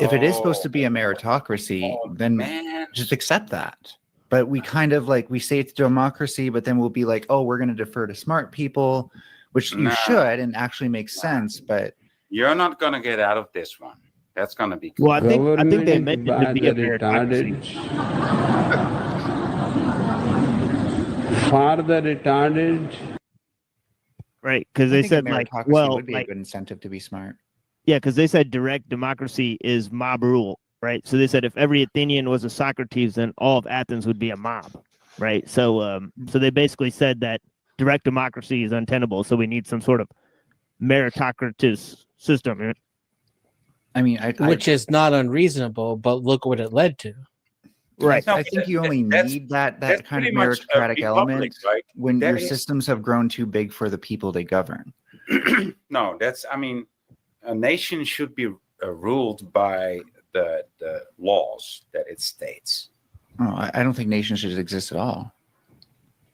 G: if it is supposed to be a meritocracy, then just accept that. But we kind of like we say it's democracy, but then we'll be like, oh, we're going to defer to smart people, which you
X: No.
G: should and actually makes sense. But
X: You're not going to get out of this one. That's going to be.
M: Well, I think they
Y: Government
M: meant it
Y: by
M: to be
Y: the
M: a meritocracy.
Y: For the retarded.
M: Right, because
G: I
M: they
G: think a
M: said like,
G: meritocracy
M: well,
G: would be
M: like,
G: a good incentive to be smart.
M: yeah, because they said direct democracy is mob rule, right? So they said if every Athenian was a Socrates, then all of Athens would be a mob, right? So, so they basically said that direct democracy is untenable, so we need some sort of meritocratic system. Right?
G: I mean,
F: which is not unreasonable, but look what it led to.
M: Right.
G: I think you only need that kind of
X: pretty much a
G: meritocratic
X: republic,
G: element
X: right?
G: when
X: That
G: your
X: is-
G: systems have grown too big for the people they govern.
X: No, I mean, a nation should be ruled by the laws that it states.
G: Oh, I don't think nations should exist at all.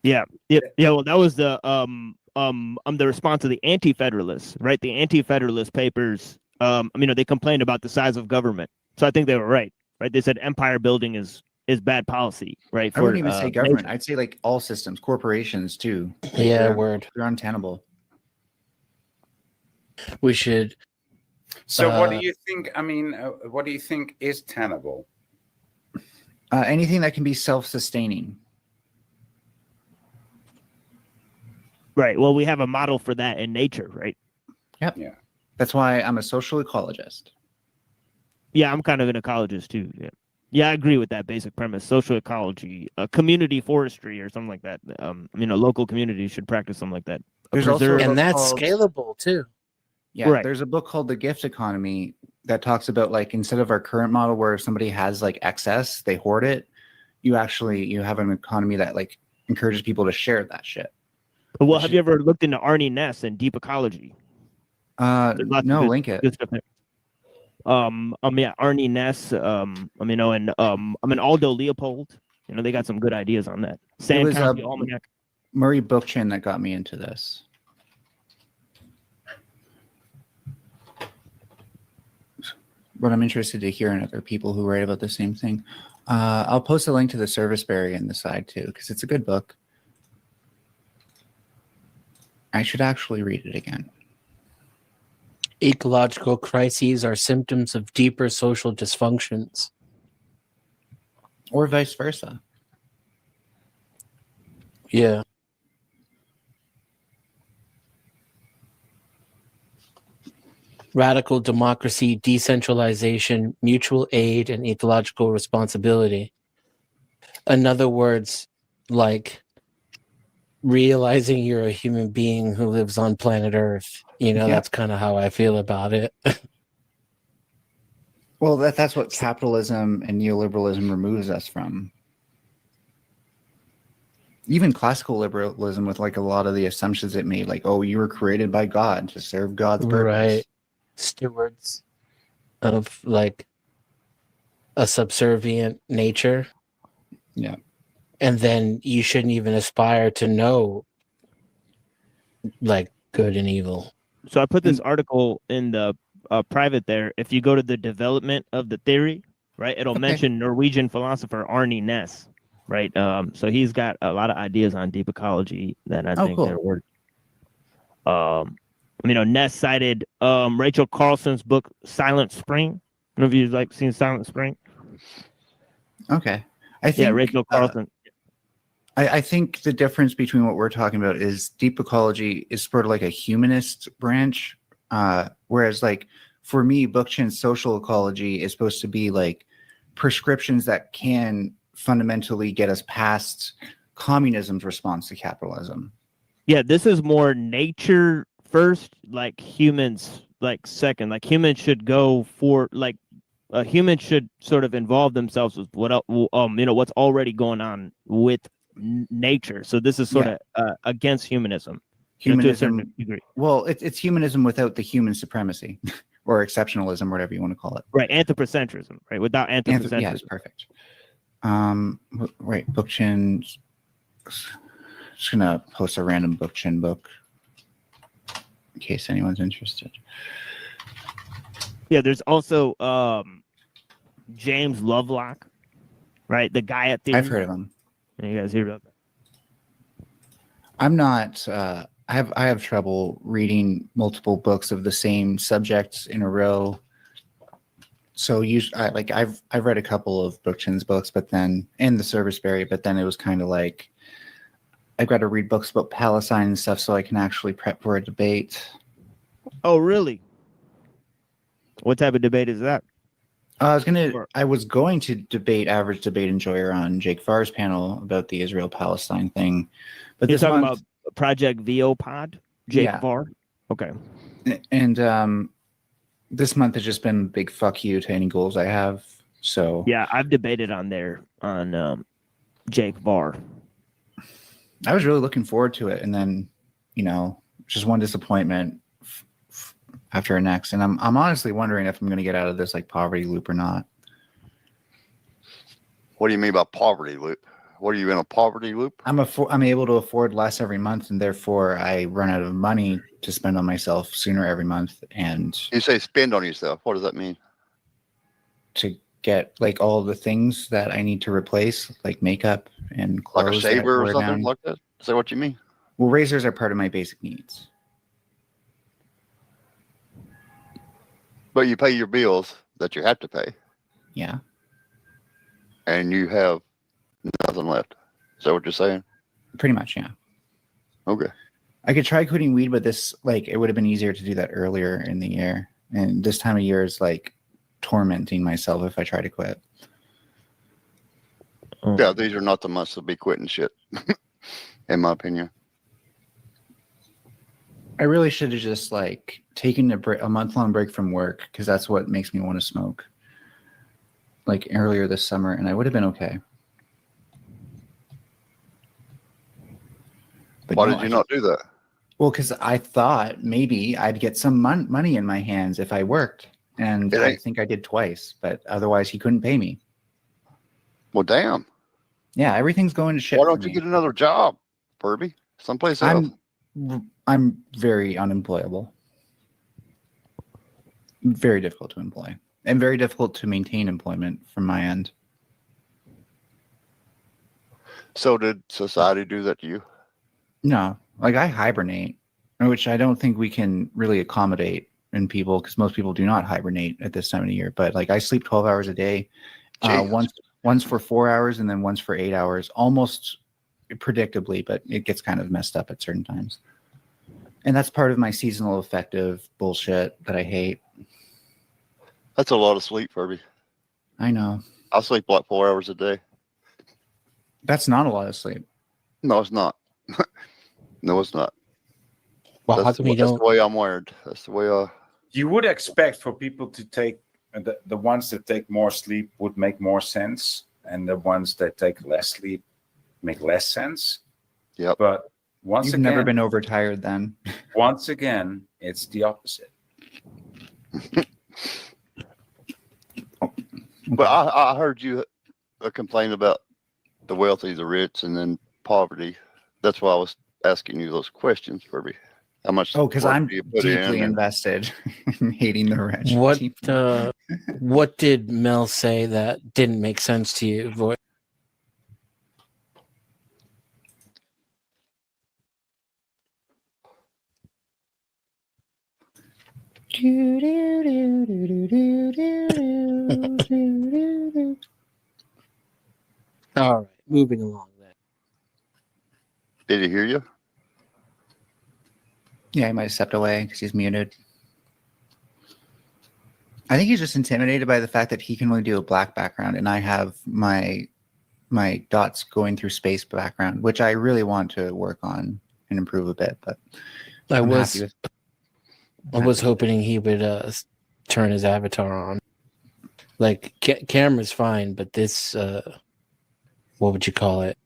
M: Yeah. Well, that was the response to the anti-federalists, right? The anti-federalist papers. They complained about the size of government, so I think they were right. Right? They said empire building is bad policy, right?
G: I wouldn't even say government. I'd say like all systems, corporations too. Like,
F: Yeah,
G: they're untenable.
F: We should.
X: So, what do you think? I mean, what do you think is tenable?
G: Anything that can be self-sustaining.
M: Right. Well, we have a model for that in nature, right?
G: Yep.
X: Yeah.
G: That's why I'm a social ecologist.
M: Yeah, I'm kind of an ecologist too. Yeah, I agree with that basic premise. Social ecology, community forestry, or something like that. Local communities should practice something like that.
G: There's also a
F: And
G: book
F: that's
G: called-
F: scalable too.
G: Yeah,
M: Right.
G: there's a book called The Gift Economy that talks about like instead of our current model where somebody has like excess, they hoard it. You have an economy that like encourages people to share that shit.
M: Well, have you ever looked into Arnie Ness and deep ecology? There's lots of
G: No,
M: good-
G: link it.
M: good stuff there. Arnie Ness, and Aldo Leopold. They got some good ideas on that. Sam
G: was,
M: County Almanac.
G: Murray Bookchin that got me into this. But I'm interested to hear in other people who write about the same thing. I'll post a link to the Serviceberry in the side too, because it's a good book. I should actually read it again.
F: Ecological crises are symptoms of deeper social dysfunctions.
G: Or vice versa.
F: Yeah. Radical democracy, decentralization, mutual aid, and ecological responsibility. In other words, like realizing you're a human being who lives on planet Earth. That's kind of how I feel about it.
G: Well, that's what capitalism and neoliberalism removes us from. Even classical liberalism with like a lot of the assumptions it made, like, oh, you were created by God to serve God's purpose.
F: Right. Stewards of like a subservient nature.
G: Yeah.
F: And then you shouldn't even aspire to know like good and evil.
M: So I put this article in the private there. If you go to the development of the theory, right, it'll mention Norwegian philosopher Arnie Ness, right? So he's got a lot of ideas on deep ecology that I think are worth. Ness cited Rachel Carlson's book Silent Spring. I don't know if you've seen Silent Spring.
G: Okay. I think
M: Rachel Carlson.
G: I think the difference between what we're talking about is deep ecology is sort of like a humanist branch, whereas like for me, Bookchin's social ecology is supposed to be like prescriptions that can fundamentally get us past communism's response to capitalism.
M: Yeah, this is more nature first, like humans like second. Like humans should go for like humans should sort of involve themselves with what what's already going on with nature. So this is sort of against humanism.
G: Humanism. Well, it's humanism without the human supremacy or exceptionalism, whatever you want to call it.
M: Right, anthropocentrism. Right, without anthropocentrism.
G: Yeah, it's perfect. Right, Bookchin. Just gonna post a random Bookchin book in case anyone's interested.
M: Yeah, there's also James Lovelock, right? The Gaia theory.
G: I've heard of him.
M: You guys hear about that?
G: I'm not. I have trouble reading multiple books of the same subjects in a row. So I've read a couple of Bookchin's books, but then and the Serviceberry, but then it was kind of like I've got to read books about Palestine and stuff so I can actually prep for a debate.
M: Oh, really? What type of debate is that?
G: I was going to debate Average Debate Enjoyer on Jake Farr's panel about the Israel-Palestine thing. But
M: you're talking about Project VO Pod? Jake Farr? Okay.
G: And this month has just been a big fuck you to any goals I have. So
M: yeah, I've debated on there on Jake Farr.
G: I was really looking forward to it, and then just one disappointment after our next, and I'm honestly wondering if I'm going to get out of this like poverty loop or not.
V: What do you mean by poverty loop? What are you in a poverty loop?
G: I'm able to afford less every month, and therefore I run out of money to spend on myself sooner every month. And
V: you say spend on yourself. What does that mean?
G: To get like all the things that I need to replace, like makeup and clothes.
V: Like a shaver or something like that? Is that what you mean?
G: Well, razors are part of my basic needs.
V: But you pay your bills that you have to pay.
G: Yeah.
V: And you have nothing left. Is that what you're saying?
G: Pretty much, yeah.
V: Okay.
G: I could try quitting weed, but it would have been easier to do that earlier in the year. And this time of year is like tormenting myself if I try to quit.
V: Yeah, these are not the months to be quitting shit, in my opinion.
G: I really should have just like taken a month-long break from work because that's what makes me want to smoke. Like earlier this summer, and I would have been okay. But
V: why did you not do that?
G: Well, because I thought maybe I'd get some money in my hands if I worked, and I think I did twice. But otherwise, he couldn't pay me.
V: Well, damn.
G: Yeah, everything's going to shit.
V: Why don't you get another job, Furby? Someplace else.
G: I'm very unemployable. Very difficult to employ. And very difficult to maintain employment from my end.
V: So did society do that to you?
G: No. Like I hibernate, which I don't think we can really accommodate in people because most people do not hibernate at this time of the year. But like I sleep 12 hours a day, once for 4 hours and then once for 8 hours, almost predictably, but it gets kind of messed up at certain times. And that's part of my seasonal affective bullshit that I hate.
V: That's a lot of sleep, Furby.
G: I know.
V: I sleep like 4 hours a day.
G: That's not a lot of sleep.
V: No, it's not. No, it's not.
F: Well,
V: that's the way I'm wired. That's the way
X: You would expect for people to take the ones that take more sleep would make more sense, and the ones that take less sleep make less sense.
V: Yeah.
X: But
G: You've never been overtired then.
X: Once again, it's the opposite.
V: But I heard you complain about the wealthy, the rich, and then poverty. That's why I was asking you those questions, Furby. How much?
G: Oh, because I'm deeply invested in hating the rich.
F: What did Mel say that didn't make sense to you? All right, moving along then.
V: Did he hear you?
G: Yeah, he might have stepped away because he's muted. I think he's just intimidated by the fact that he can only do a black background, and I have my dots going through space background, which I really want to work on and improve a bit. But
F: I
G: I'm
F: was
G: happy
F: hoping he would turn his avatar on. Like camera's fine, but this what would you call it?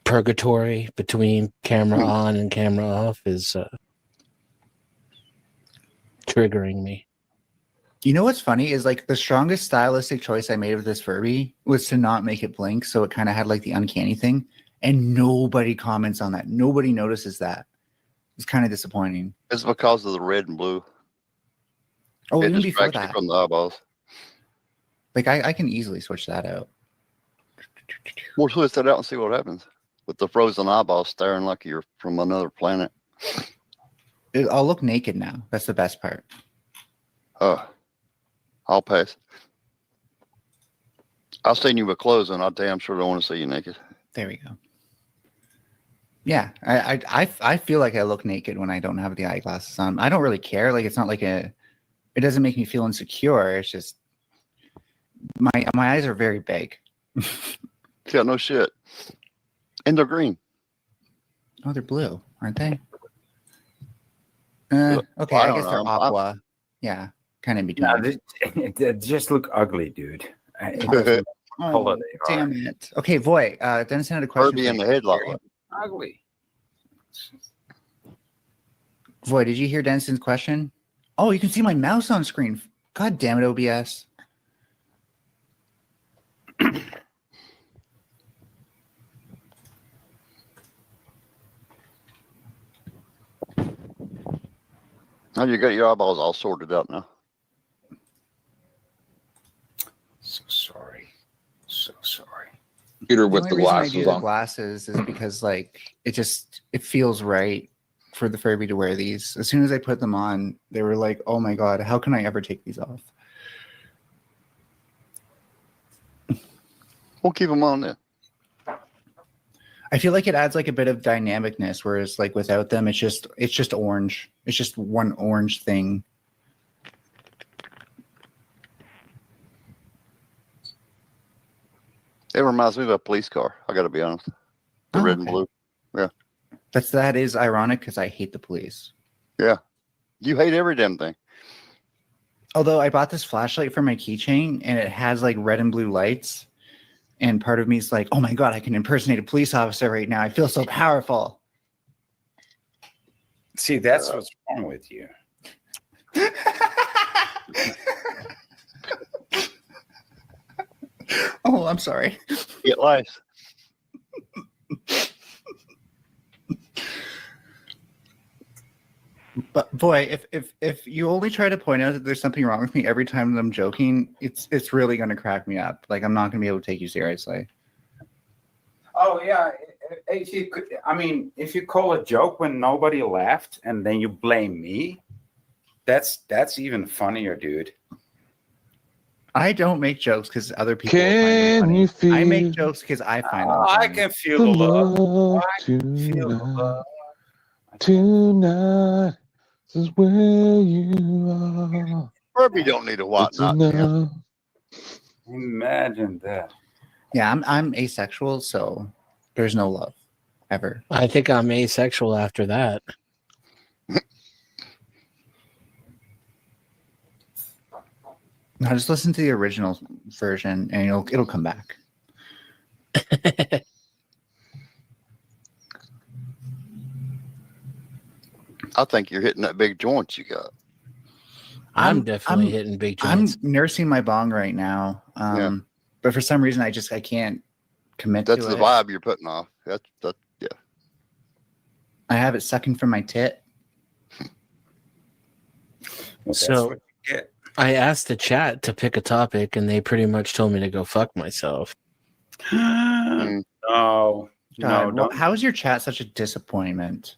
F: Purgatory between camera on and camera off is triggering me.
G: You know what's funny is like the strongest stylistic choice I made with this Furby was to not make it blink, so it kind of had like the uncanny thing, and nobody comments on that. Nobody notices that. It's kind of disappointing.
V: It's because of the red and blue.
G: Oh,
V: it
G: even before
V: distracts you
G: that,
V: from the eyeballs.
G: like I can easily switch that out.
V: We'll switch that out and see what happens with the frozen eyeballs staring like you're from another planet.
G: I'll look naked now. That's the best part.
V: I'll pass. I've seen you with clothes on. I damn sure don't want to see you naked.
G: There we go. Yeah, I feel like I look naked when I don't have the eyeglasses on. I don't really care. Like it's not like it doesn't make me feel insecure. It's just my eyes are very big.
V: Yeah, no shit. And they're green.
G: Oh, they're blue, aren't they?
V: Well,
G: Okay,
V: I
G: I
V: don't
G: guess they're
V: know.
G: aqua. Yeah, kind of in between.
X: No, they just look ugly, dude.
G: Oh, damn it. Okay, Voy, Dennis had a question.
V: Herbie in the headlock.
X: Ugly.
G: Voy, did you hear Dennison's question? Oh, you can see my mouse on screen. God damn it, OBS.
V: Now you got your eyeballs all sorted out now.
X: So sorry. So sorry.
W: Peter with the
G: only reason I do
W: glasses
G: the
W: on.
G: glasses is because like it feels right for the Furby to wear these. As soon as I put them on, they were like, "Oh my god, how can I ever take these off?"
V: We'll keep them on then.
G: I feel like it adds like a bit of dynamicness, whereas like without them, it's just orange. It's just one orange thing.
V: It reminds me of a police car. I got to be honest. The red and blue. Yeah.
G: That is ironic because I hate the police.
V: Yeah. You hate every damn thing.
G: Although I bought this flashlight for my keychain and it has like red and blue lights. And part of me is like, oh my God, I can impersonate a police officer right now. I feel so powerful.
X: See, that's what's wrong with you.
G: Oh, I'm sorry.
V: Get lice.
G: But boy, if you only try to point out that there's something wrong with me every time that I'm joking, it's really going to crack me up. Like I'm not going to be able to take you seriously.
X: Oh yeah, if you call a joke when nobody laughed and then you blame me, that's even funnier, dude.
G: I don't make jokes because other people
W: Can
G: find
W: you
G: them funny.
W: feel
G: I make jokes because I find them funny.
X: I can feel the love. I can feel the love.
W: Tonight is where you are.
V: Herbie don't need a what not.
X: Imagine that.
G: Yeah, I'm asexual, so there's no love ever.
F: I think I'm asexual after that.
G: Now just listen to the original version, and it'll come back.
V: I think you're hitting that big joint you got.
F: I'm definitely hitting big joints.
G: I'm nursing my bong right now, but for some reason I can't commit
V: That's
G: to
V: the
G: it.
V: vibe you're putting off. That yeah.
G: I have it sucking from my tit.
X: Well,
F: So I asked the chat to pick a topic, and they pretty much told me to go fuck myself.
X: No,
G: God,
X: don't.
G: how is your chat such a disappointment?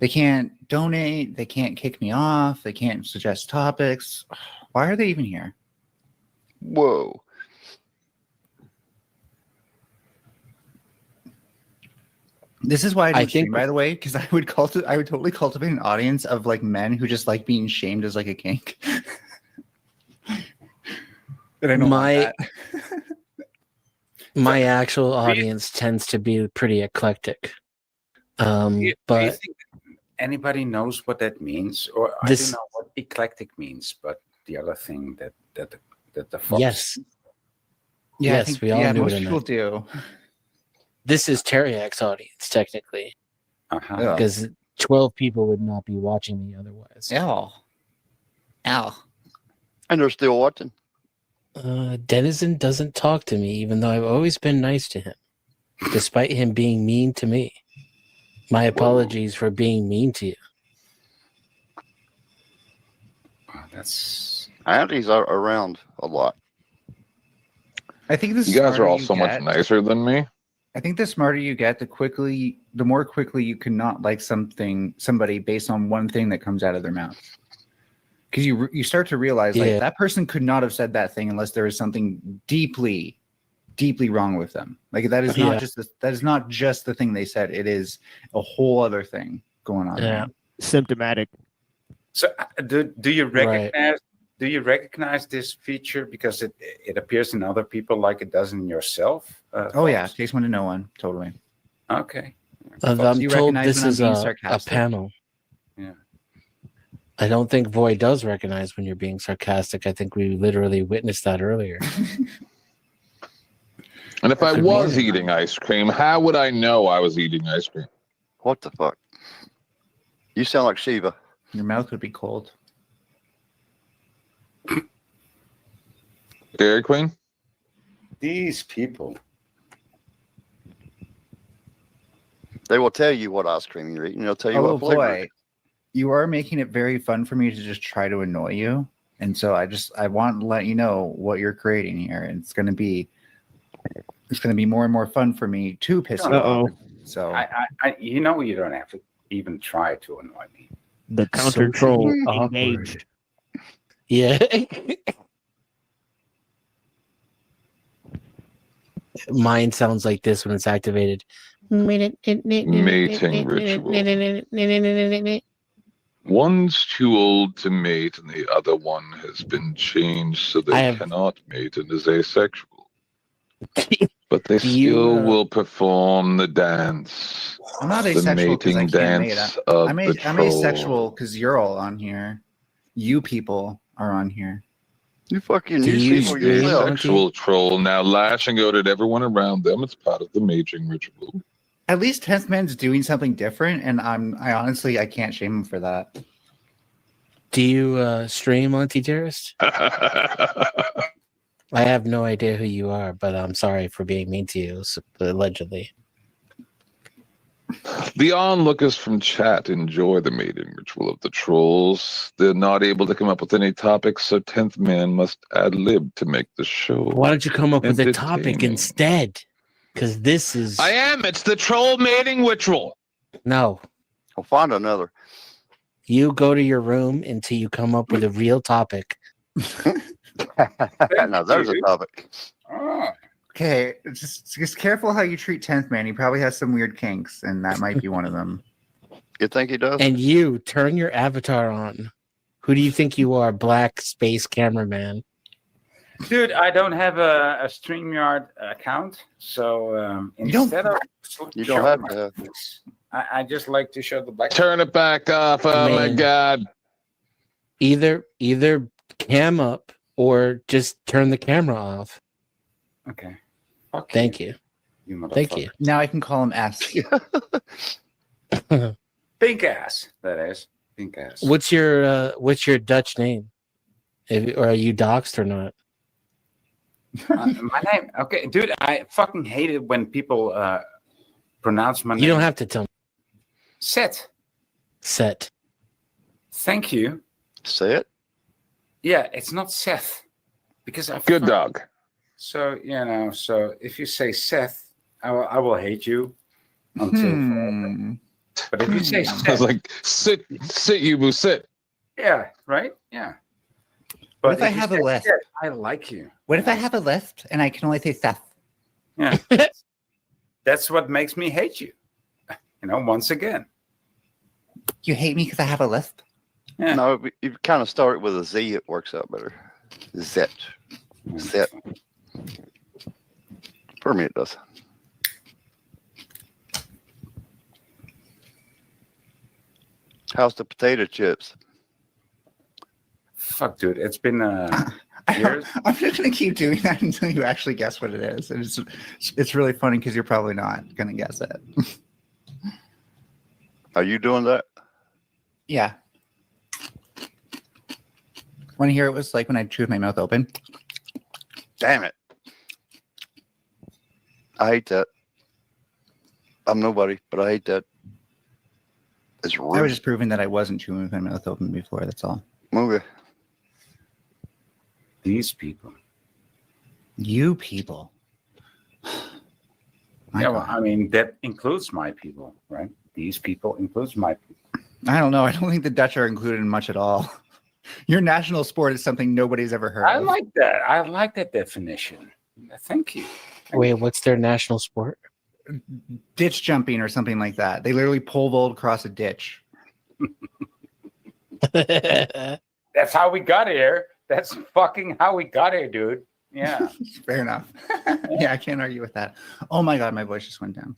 G: They can't donate. They can't kick me off. They can't suggest topics. Why are they even here?
V: Whoa.
G: This is why I don't
F: think-
G: stream, by the way, because I would totally cultivate an audience of like men who just like being shamed as like a kink. But I don't want that.
F: My actual audience tends to be pretty eclectic.
X: Do you
F: But
X: think anybody knows what that means? Or I
F: This-
X: don't know what eclectic means, but the other thing that the fox.
F: yes,
G: Yeah, I
F: yes,
G: think-
F: we all
G: yeah,
F: knew
G: most
F: what it
G: people
F: meant.
G: do.
F: This is Teriak's audience, technically,
X: Uh-huh.
F: because 12 people would not be watching me otherwise.
G: Ow.
V: And they're still watching.
F: Denizen doesn't talk to me, even though I've always been nice to him, despite him being mean to me. My apologies for being mean to you.
X: That's.
V: Andy's around a lot.
G: I think the
C: You guys are
G: smarter
C: all
G: you
C: so much
G: get-
C: nicer than me.
G: I think the smarter you get, the more quickly you cannot like somebody based on one thing that comes out of their mouth. Because you start to realize like
F: Yeah.
G: that person could not have said that thing unless there is something deeply wrong with them. Like that is not
F: Yeah.
G: that is not just the thing they said. It is a whole other thing going on.
F: Yeah.
M: Symptomatic.
X: So do you
F: Right.
X: recognize this feature because it appears in other people like it does in yourself?
G: Oh yeah, takes one to know one. Totally.
X: Okay.
F: I'm
G: you
F: told
G: recognize
F: this
G: when I'm
F: is
G: being
F: a
G: sarcastic?
F: panel.
X: Yeah.
F: I don't think Voy does recognize when you're being sarcastic. I think we literally witnessed that earlier.
C: And if I
F: Good
C: was
F: morning.
C: eating ice cream, how would I know I was eating ice cream?
V: What the fuck? You sound like Shiva.
G: Your mouth would be cold.
C: Dairy Queen?
X: These people.
V: They will tell you what ice cream you're eating. They'll tell you
G: Oh
V: what flavor.
G: boy, you are making it very fun for me to just try to annoy you, and so I want to let you know what you're creating here, and it's going to be more and more fun for me to piss you off. So
X: You don't have to even try to annoy me.
M: The counter troll
F: Socially awkward.
M: engaged.
F: Yeah. Mine sounds like this when it's activated.
C: Mating ritual. One's too old to mate, and the other one has been changed so they cannot mate and is asexual. But they still will perform the dance.
G: I'm not
C: the
G: asexual because I
C: mating
G: can't mate.
C: dance of
G: I'm
C: the troll.
G: asexual because you're all on here. You people are on here.
V: You fucking
C: The asexual troll now lashing out at everyone around them. It's part of the mating ritual.
G: At least 10th Man's doing something different, and I honestly can't shame him for that.
F: Do you stream Anti-Terrorist? I have no idea who you are, but I'm sorry for being mean to you, allegedly.
C: The onlookers from chat enjoy the mating ritual of the trolls. They're not able to come up with any topics, so 10th Man must ad-lib to make the show.
F: Why don't you come up with a topic
C: entertaining.
F: instead? Because this is...
C: I am. It's the troll mating ritual.
F: No.
V: I'll find another.
F: You go to your room until you come up with a real topic.
V: Now there's a topic.
G: Okay, just careful how you treat 10th Man. He probably has some weird kinks, and that might be one of them.
V: You think he does?
F: And you, turn your avatar on. Who do you think you are, black space cameraman?
X: Dude, I don't have a StreamYard account, so instead of
V: You don't have to.
X: I just like to show the black.
C: Turn it back off. Oh my
F: Man.
C: God.
F: Either cam up or just turn the camera off.
X: Okay.
F: Thank you. Thank you.
G: Now I can call him S.
X: Pink ass, that is. Pink ass.
F: What's your Dutch name? Or are you doxxed or not?
X: My name, okay, dude. I fucking hate it when people pronounce my name.
F: You don't have to tell me.
X: Set. Thank you.
V: Say it.
X: Yeah, it's not Seth because I.
C: Good dog.
X: So so if you say Seth, I will hate you until forever. But if you say Seth,
C: I was like, sit, you boo, sit.
X: yeah, right, yeah.
G: What if I
X: you
G: have a
X: say
G: list?
X: Seth, I like you.
G: What if I have a list and I can only say Seth?
X: Yeah. That's what makes me hate you. You know, once again.
G: You hate me because I have a lisp?
X: Yeah.
V: No, you kind of start it with a Z. It works out better. Zet. Zet. For me, it does. How's the potato chips?
X: Fuck, dude. It's been years.
G: I'm just gonna keep doing that until you actually guess what it is. And it's really funny because you're probably not gonna guess it.
V: Are you doing that?
G: Yeah. Want to hear it was like when I chewed my mouth open?
V: Damn it. I hate that. I'm nobody, but I hate that. It's rude.
G: I was just proving that I wasn't chewing with my mouth open before, that's all.
V: Okay.
X: These people.
G: You people.
X: Yeah, well, I mean, that includes my people, right? These people includes my people.
G: I don't know. I don't think the Dutch are included in much at all. Your national sport is something nobody's ever heard
X: I
G: of.
X: like that. I like that definition. Thank you.
F: Wait, what's their national sport?
G: Ditch jumping or something like that. They literally pole vault across a ditch.
X: That's how we got here. That's fucking how we got here, dude. Yeah.
G: Fair enough. Yeah, I can't argue with that. Oh my God, my voice just went down.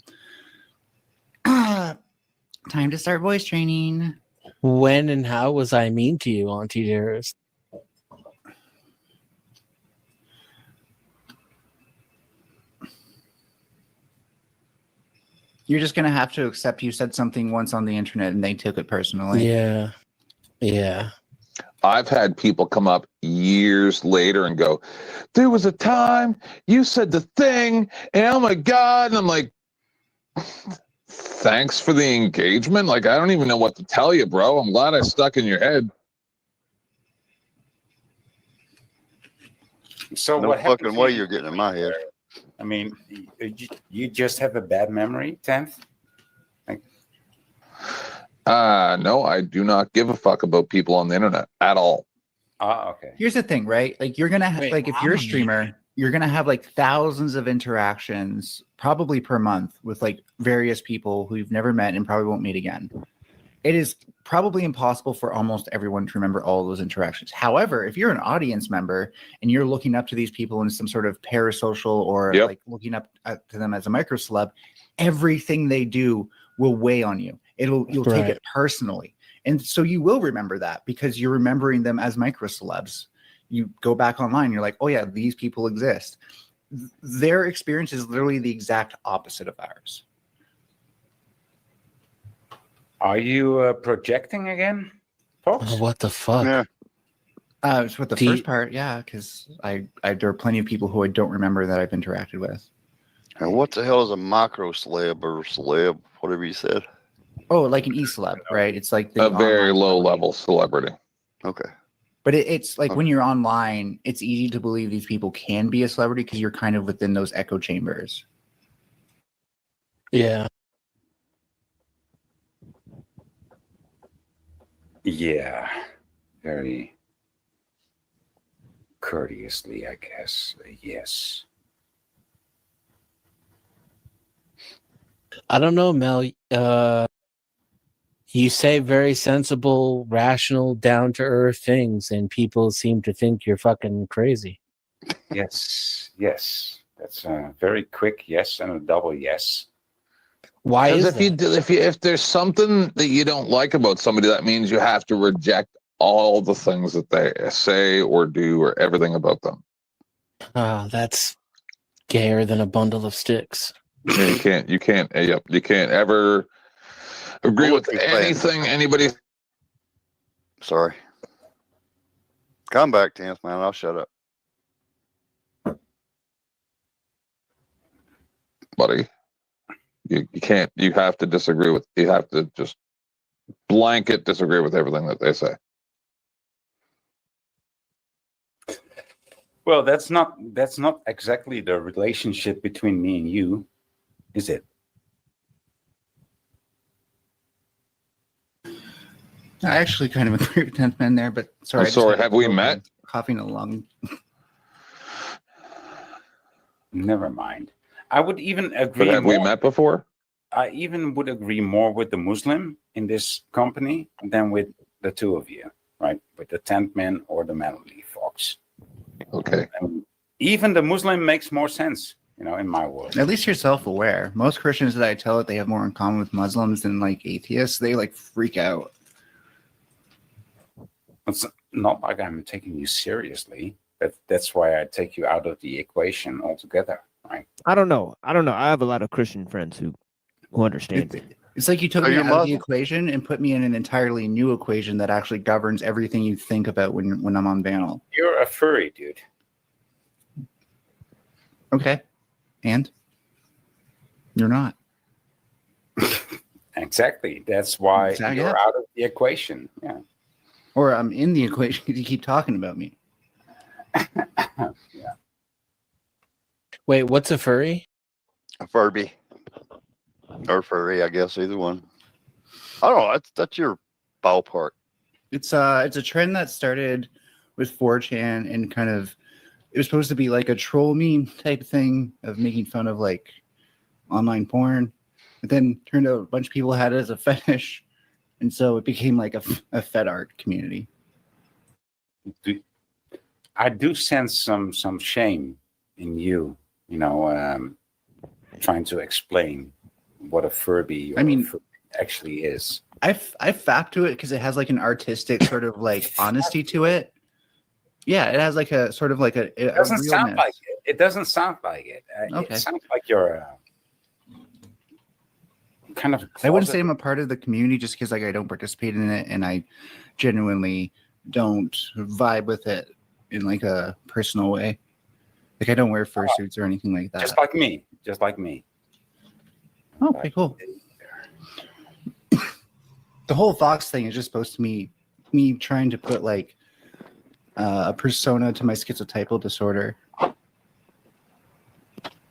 G: Time to start voice training.
F: When and how was I mean to you, Auntie Dearest?
G: You're just going to have to accept you said something once on the internet and they took it personally.
F: Yeah. Yeah.
C: I've had people come up years later and go, there was a time you said the thing, and oh my God. And I'm like, thanks for the engagement. Like, I don't even know what to tell you, bro. I'm glad I stuck in your head.
X: So
V: no
X: what
V: fucking way you're getting in my head.
X: I mean, you just have a bad memory, 10th?
C: No, I do not give a fuck about people on the internet at all.
X: Okay.
G: Here's the thing, right? Like you're going to have, like, if you're a streamer, you're going to have like thousands of interactions probably per month with like various people who you've never met and probably won't meet again. It is probably impossible for almost everyone to remember all of those interactions. However, if you're an audience member and you're looking up to these people in some sort of parasocial or like looking up to them as a micro celeb, everything they do will weigh on you. You'll take it personally. And so you will remember that because you're remembering them as micro celebs. You go back online, you're like, oh yeah, these people exist. Their experience is literally the exact opposite of ours.
X: Are you projecting again, folks?
F: Oh, what the fuck?
V: Yeah.
G: It's with the first part, yeah, because I there are plenty of people who I don't remember that I've interacted with.
V: And what the hell is a micro celeb or celeb, whatever you said?
G: Oh, like an e-celeb, right? It's like
C: a very low level celebrity.
V: Okay.
G: But it's like when you're online, it's easy to believe these people can be a celebrity because you're kind of within those echo chambers.
F: Yeah.
X: Yeah. Very courteously, I guess. Yes.
F: I don't know, Mel. You say very sensible, rational, down-to-earth things, and people seem to think you're fucking crazy.
X: Yes. Yes. That's a very quick yes and a double yes.
F: Why is
C: if there's something that you don't like about somebody, that means you have to reject all the things that they say or do or everything about them.
F: That's gayer than a bundle of sticks.
C: You can't ever agree with anything anybody.
V: Sorry. Come back, 10th, man. I'll shut up.
C: Buddy. You can't, you have to disagree with, you have to just blanket disagree with everything that they say.
X: Well, that's not exactly the relationship between me and you, is it?
G: I actually kind of agree with 10th Man there, but sorry.
C: I'm sorry, have we met?
G: Coughing a lung.
X: Never mind. I would even agree.
C: But have we met before?
X: I even would agree more with the Muslim in this company than with the two of you, right? With the tent man or the Manly Fox.
C: Okay.
X: And even the Muslim makes more sense, you know, in my world.
G: At least you're self-aware. Most Christians that I tell that they have more in common with Muslims than like atheists, they like freak out.
X: It's not like I'm taking you seriously. That's why I take you out of the equation altogether, right?
M: I don't know. I have a lot of Christian friends who understand.
G: It's like you took me out of the equation and put me in an entirely new equation that actually governs everything you think about when I'm on panel.
X: You're a furry, dude.
G: Okay. And? You're not.
X: Exactly. That's why you're out of the equation. Yeah.
G: Or I'm in the equation because you keep talking about me.
X: Yeah.
F: Wait, what's a furry?
V: A Furby. Or furry, I guess, either one. I don't know. That's your ballpark.
G: It's a trend that started with 4chan and kind of it was supposed to be like a troll meme type thing of making fun of like online porn. But then turned out a bunch of people had it as a fetish. And so it became like a fed art community.
X: I do sense some shame in you, you know, trying to explain what a Furby actually is.
G: I fapped to it because it has like an artistic sort of like honesty to it. Yeah, it has like a sort of like a.
X: It doesn't sound like it. It doesn't sound like it.
G: Okay.
X: It sounds like you're kind of.
G: I wouldn't say I'm a part of the community just because like I don't participate in it and I genuinely don't vibe with it in like a personal way. Like I don't wear fursuits or anything like that.
X: Just like me. Just like me.
G: Oh, okay, cool. The whole Fox thing is just supposed to be me trying to put like a persona to my schizotypal disorder.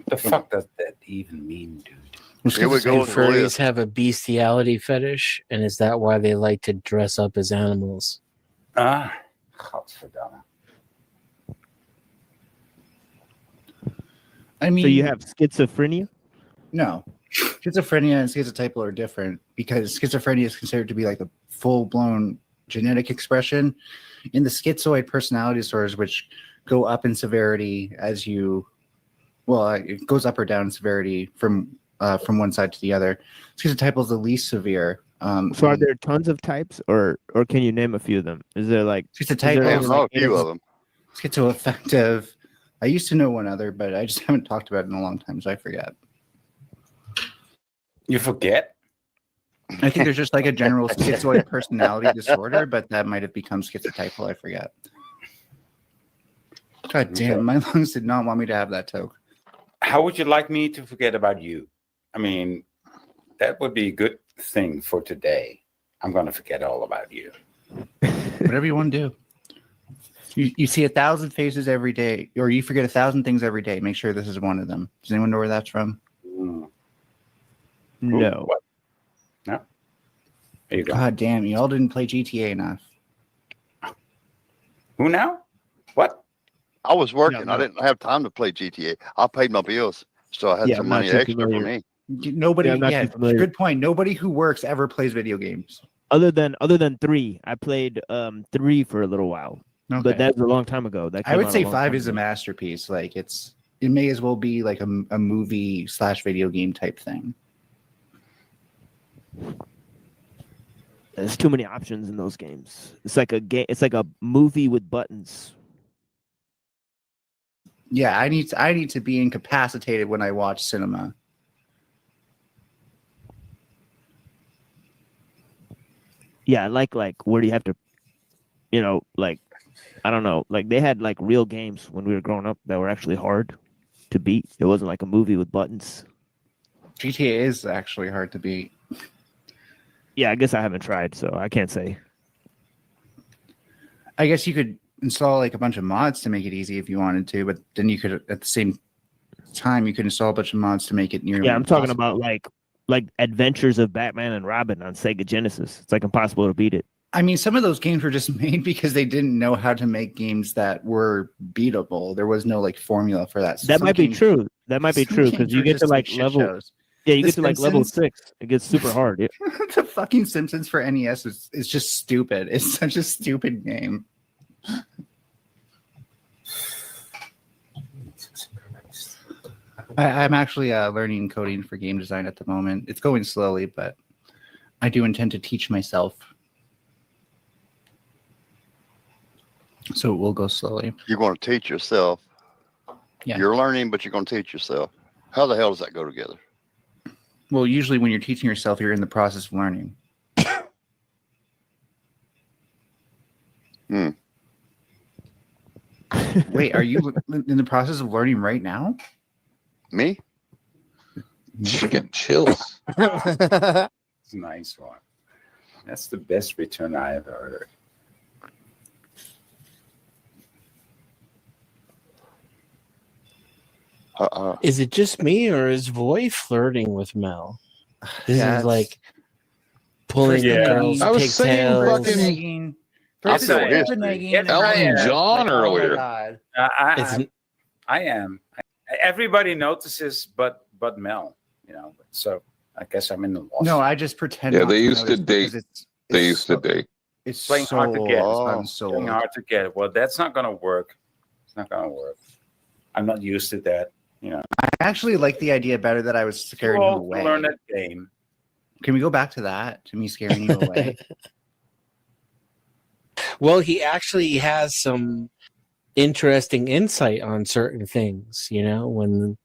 X: The fuck does that even mean, dude?
F: Here we go. Furries have a bestiality fetish, and is that why they like to dress up as animals?
X: Ah, godverdamme.
G: I mean,
M: so you have schizophrenia?
G: No. Schizophrenia and schizotypal are different because schizophrenia is considered to be like a full-blown genetic expression. In the schizoid personality disorders, which go up in severity as you, well, it goes up or down in severity from one side to the other. Schizotypal is the least severe.
M: So are there tons of types, or can you name a few of them? Is there like
G: schizotypal?
V: A few of them.
G: Schizoaffective. I used to know one other, but I just haven't talked about it in a long time, so I forget.
X: You forget?
G: I think there's just like a general schizoid personality disorder, but that might have become schizotypal. I forget. God damn, my lungs did not want me to have that toke.
X: How would you like me to forget about you? I mean, that would be a good thing for today. I'm going to forget all about you.
G: Whatever you want to do. You see 1,000 faces every day, or you forget 1,000 things every day. Make sure this is one of them. Does anyone know where that's from?
M: No.
X: What? No. There you go.
G: God damn, y'all didn't play GTA enough.
X: Who now? What?
V: I was working. No. I didn't have time to play GTA. I paid my bills, so I had some money extra for me.
G: Nobody. Yeah, good point. Nobody who works ever plays video games.
M: Other than 3, I played 3 for a little while, but that was a long time ago.
G: I would say 5 is a masterpiece. Like it may as well be like a movie / video game type thing.
M: There's too many options in those games. It's like a game. It's like a movie with buttons.
G: Yeah, I need to be incapacitated when I watch cinema.
M: Yeah, like where do you have to, like, I don't know, like they had like real games when we were growing up that were actually hard to beat. It wasn't like a movie with buttons.
G: GTA is actually hard to beat.
M: Yeah, I guess I haven't tried, so I can't say.
G: I guess you could install like a bunch of mods to make it easy if you wanted to, but then you could at the same time you could install a bunch of mods to make it nearly.
M: Yeah, I'm talking about like Adventures of Batman and Robin on Sega Genesis. It's like impossible to beat it.
G: I mean, some of those games were just made because they didn't know how to make games that were beatable. There was no like formula for that.
M: That might be true. That might be true because you get to like level. Yeah, you
G: The
M: get to like level
G: Simpsons-
M: 6. It gets super hard. Yeah.
G: The fucking Simpsons for NES is just stupid. It's such a stupid game. I'm actually learning coding for game design at the moment. It's going slowly, but I do intend to teach myself. So it will go slowly.
V: You're going to teach yourself.
G: Yeah.
V: You're learning, but you're going to teach yourself. How the hell does that go together?
G: Well, usually when you're teaching yourself, you're in the process of learning. Wait, are you in the process of learning right now?
V: Me?
C: Chicken chills.
X: It's a nice one. That's the best return I ever heard.
F: Is it just me, or is Voy flirting with Mel? This is like pulling the girls'
C: I was saying
F: pigtails.
C: fucking
X: Ellen
C: John earlier.
X: I am. Everybody notices, but Mel. You know, so I guess I'm in the lost.
G: No, I just pretend.
C: Yeah,
G: not
C: they
G: to
C: used to
G: notice
C: date.
G: because
C: They used to date.
G: It's
X: playing
G: so
X: hard to get.
G: unsold.
X: Playing hard to get. Well, that's not going to work. It's not going to work. I'm not used to that. You know,
G: I actually like the idea better that I was scaring
X: too
G: you
X: old
G: away.
X: to learn that game.
G: Can we go back to that? To me scaring you away?
F: Well, he actually has some interesting insight on certain things, you know, when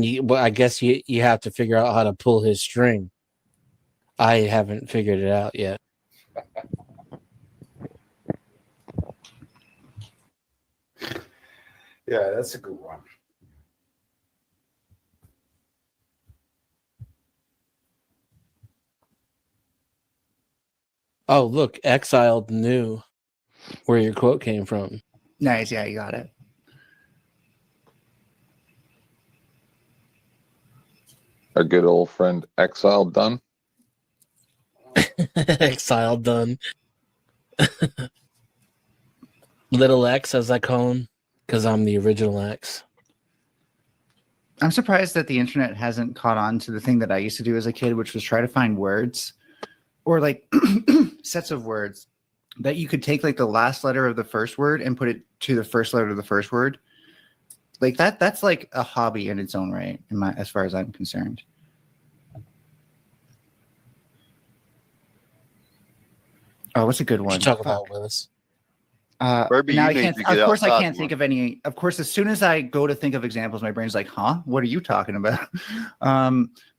F: you, well, I guess you have to figure out how to pull his string. I haven't figured it out yet.
X: Yeah, that's a good one.
F: Oh, look, Exiled knew where your quote came from.
G: Nice, yeah, you got it.
C: Our good old friend Exiled done.
F: Exiled done. Little X, as I call him, because I'm the original X.
G: I'm surprised that the internet hasn't caught on to the thing that I used to do as a kid, which was try to find words or like sets of words that you could take like the last letter of the first word and put it to the first letter of the first word. Like that's like a hobby in its own right, as far as I'm concerned. Oh, what's a good one?
F: Talk about Willis.
V: Kirby,
G: now
V: you
G: I
V: need
G: can't.
V: to
G: Of
V: get
G: course, I
V: outside
G: can't
V: more.
G: think of any. Of course, as soon as I go to think of examples, my brain's like, "Huh? What are you talking about?"